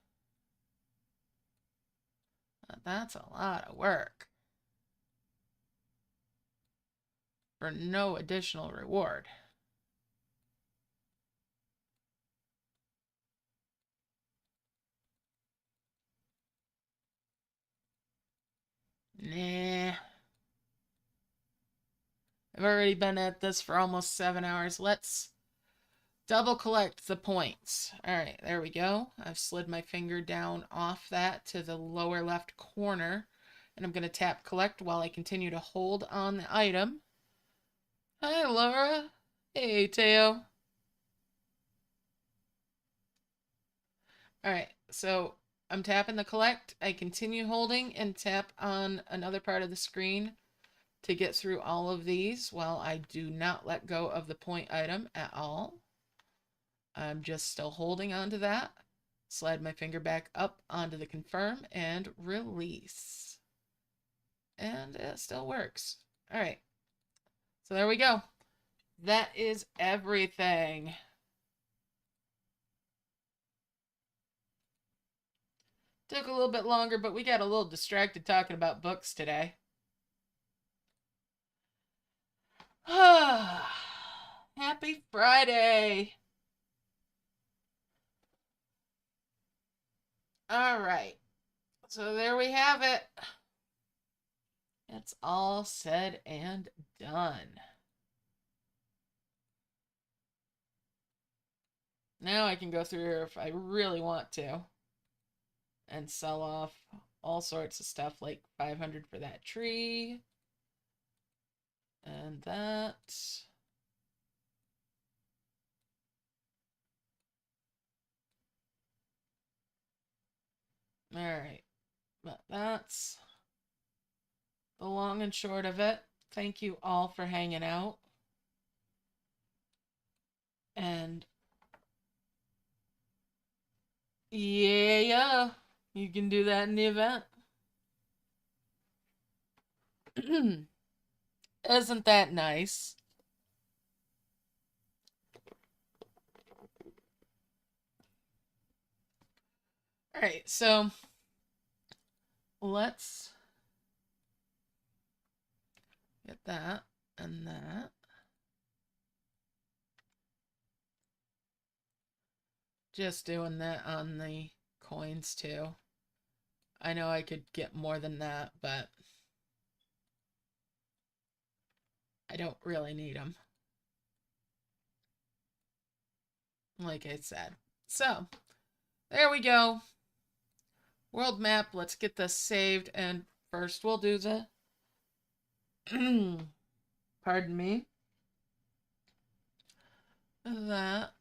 A: But that's a lot of work. For no additional reward. Nah. I've already been at this for almost 7 hours. Let's double collect the points. All right, there we go. I've slid my finger down off that to the lower left corner. And I'm going to tap collect while I continue to hold on the item. Hi, Laura. Hey, Teo. All right, so I'm tapping the collect. I continue holding and tap on another part of the screen to get through all of these while I do not let go of the point item at all. I'm just still holding onto that. Slide my finger back up onto the confirm and release. And it still works. All right. So there we go. That is everything. Took a little bit longer, but we got a little distracted talking about books today. Happy Friday. All right. So there we have it. It's all said and done. Now I can go through here if I really want to and sell off all sorts of stuff, like 500 for that tree and that. All right, but that's the long and short of it. Thank you all for hanging out. And yeah, you can do that in the event. Isn't that nice? All right, so let's get that and that. Just doing that on the coins too. I know I could get more than that, but I don't really need them. Like I said. So, there we go. World map. Let's get this saved. And first we'll do the... Pardon me. That...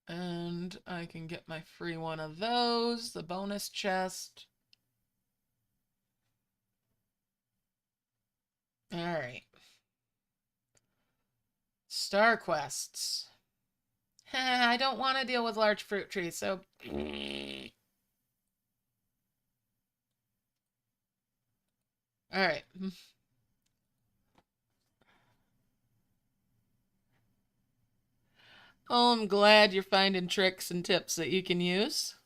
A: And I can get my free one of those. The bonus chest. Alright. Star quests. I don't want to deal with large fruit trees, so... Alright. Oh, I'm glad you're finding tricks and tips that you can use.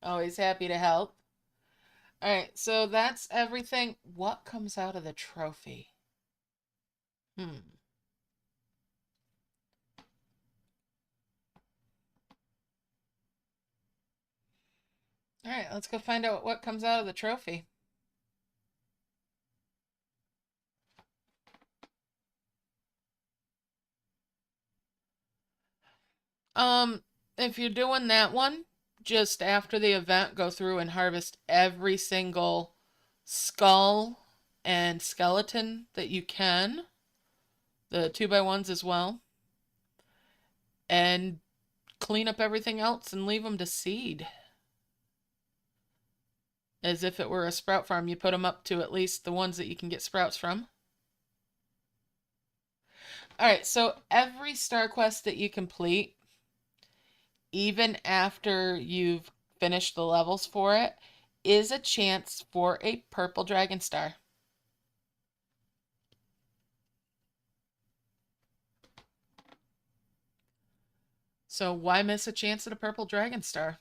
A: Always happy to help. Alright, so that's everything. What comes out of the trophy? Alright, let's go find out what comes out of the trophy. If you're doing that one, just after the event, go through and harvest every single skull and skeleton that you can. The 2x1s as well. And clean up everything else and leave them to seed. As if it were a sprout farm, you put them up to at least the ones that you can get sprouts from. Alright, so every star quest that you complete, even after you've finished the levels for it, is a chance for a purple dragon star. So why miss a chance at a purple dragon star?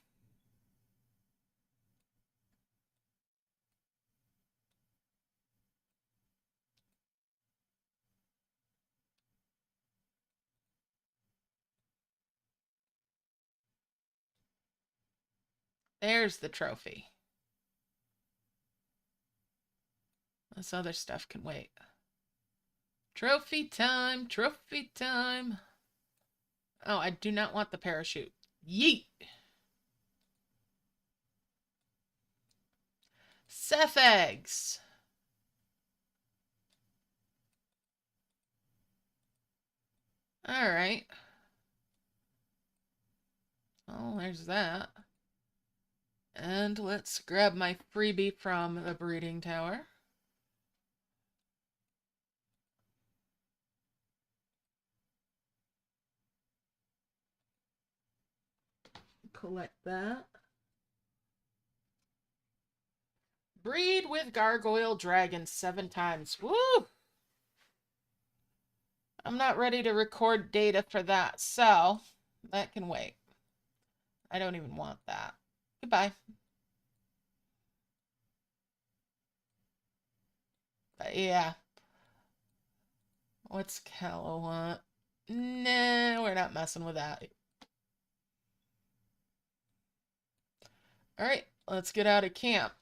A: There's the trophy. This other stuff can wait. Trophy time, trophy time. Oh, I do not want the parachute. Yeet! Ceph eggs. Alright. Well, there's that. And let's grab my freebie from the breeding tower. Collect that. Breed with gargoyle dragon 7 times. Woo! I'm not ready to record data for that, so that can wait. I don't even want that. Goodbye. But yeah. What's Calla want? Nah, we're not messing with that. Alright, let's get out of camp.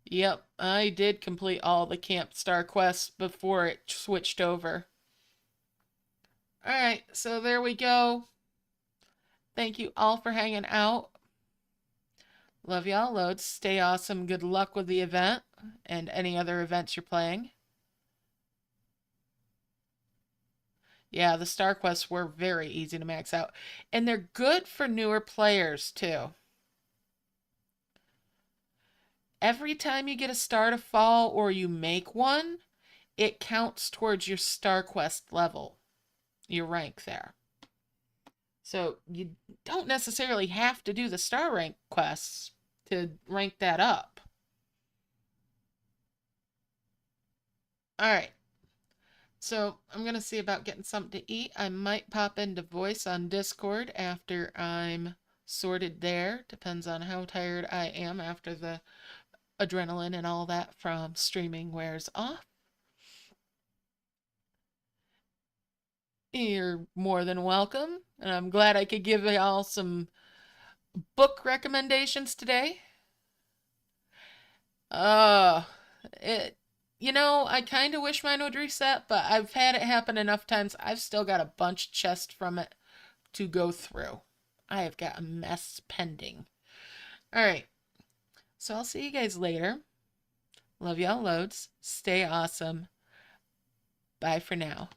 A: Yep, I did complete all the Camp Star quests before it switched over. Alright, so there we go. Thank you all for hanging out. Love y'all loads. Stay awesome. Good luck with the event and any other events you're playing. Yeah, the Star Quests were very easy to max out. And they're good for newer players, too. Every time you get a star to fall or you make one, it counts towards your Star Quest level, your rank there. So you don't necessarily have to do the star rank quests to rank that up. Alright. So I'm going to see about getting something to eat. I might pop into voice on Discord after I'm sorted there. Depends on how tired I am after the adrenaline and all that from streaming wears off. You're more than welcome. And I'm glad I could give y'all some book recommendations today. It, I kind of wish mine would reset, but I've had it happen enough times. I've still got a bunch chest from it to go through. I have got a mess pending. All right. So I'll see you guys later. Love y'all loads. Stay awesome. Bye for now.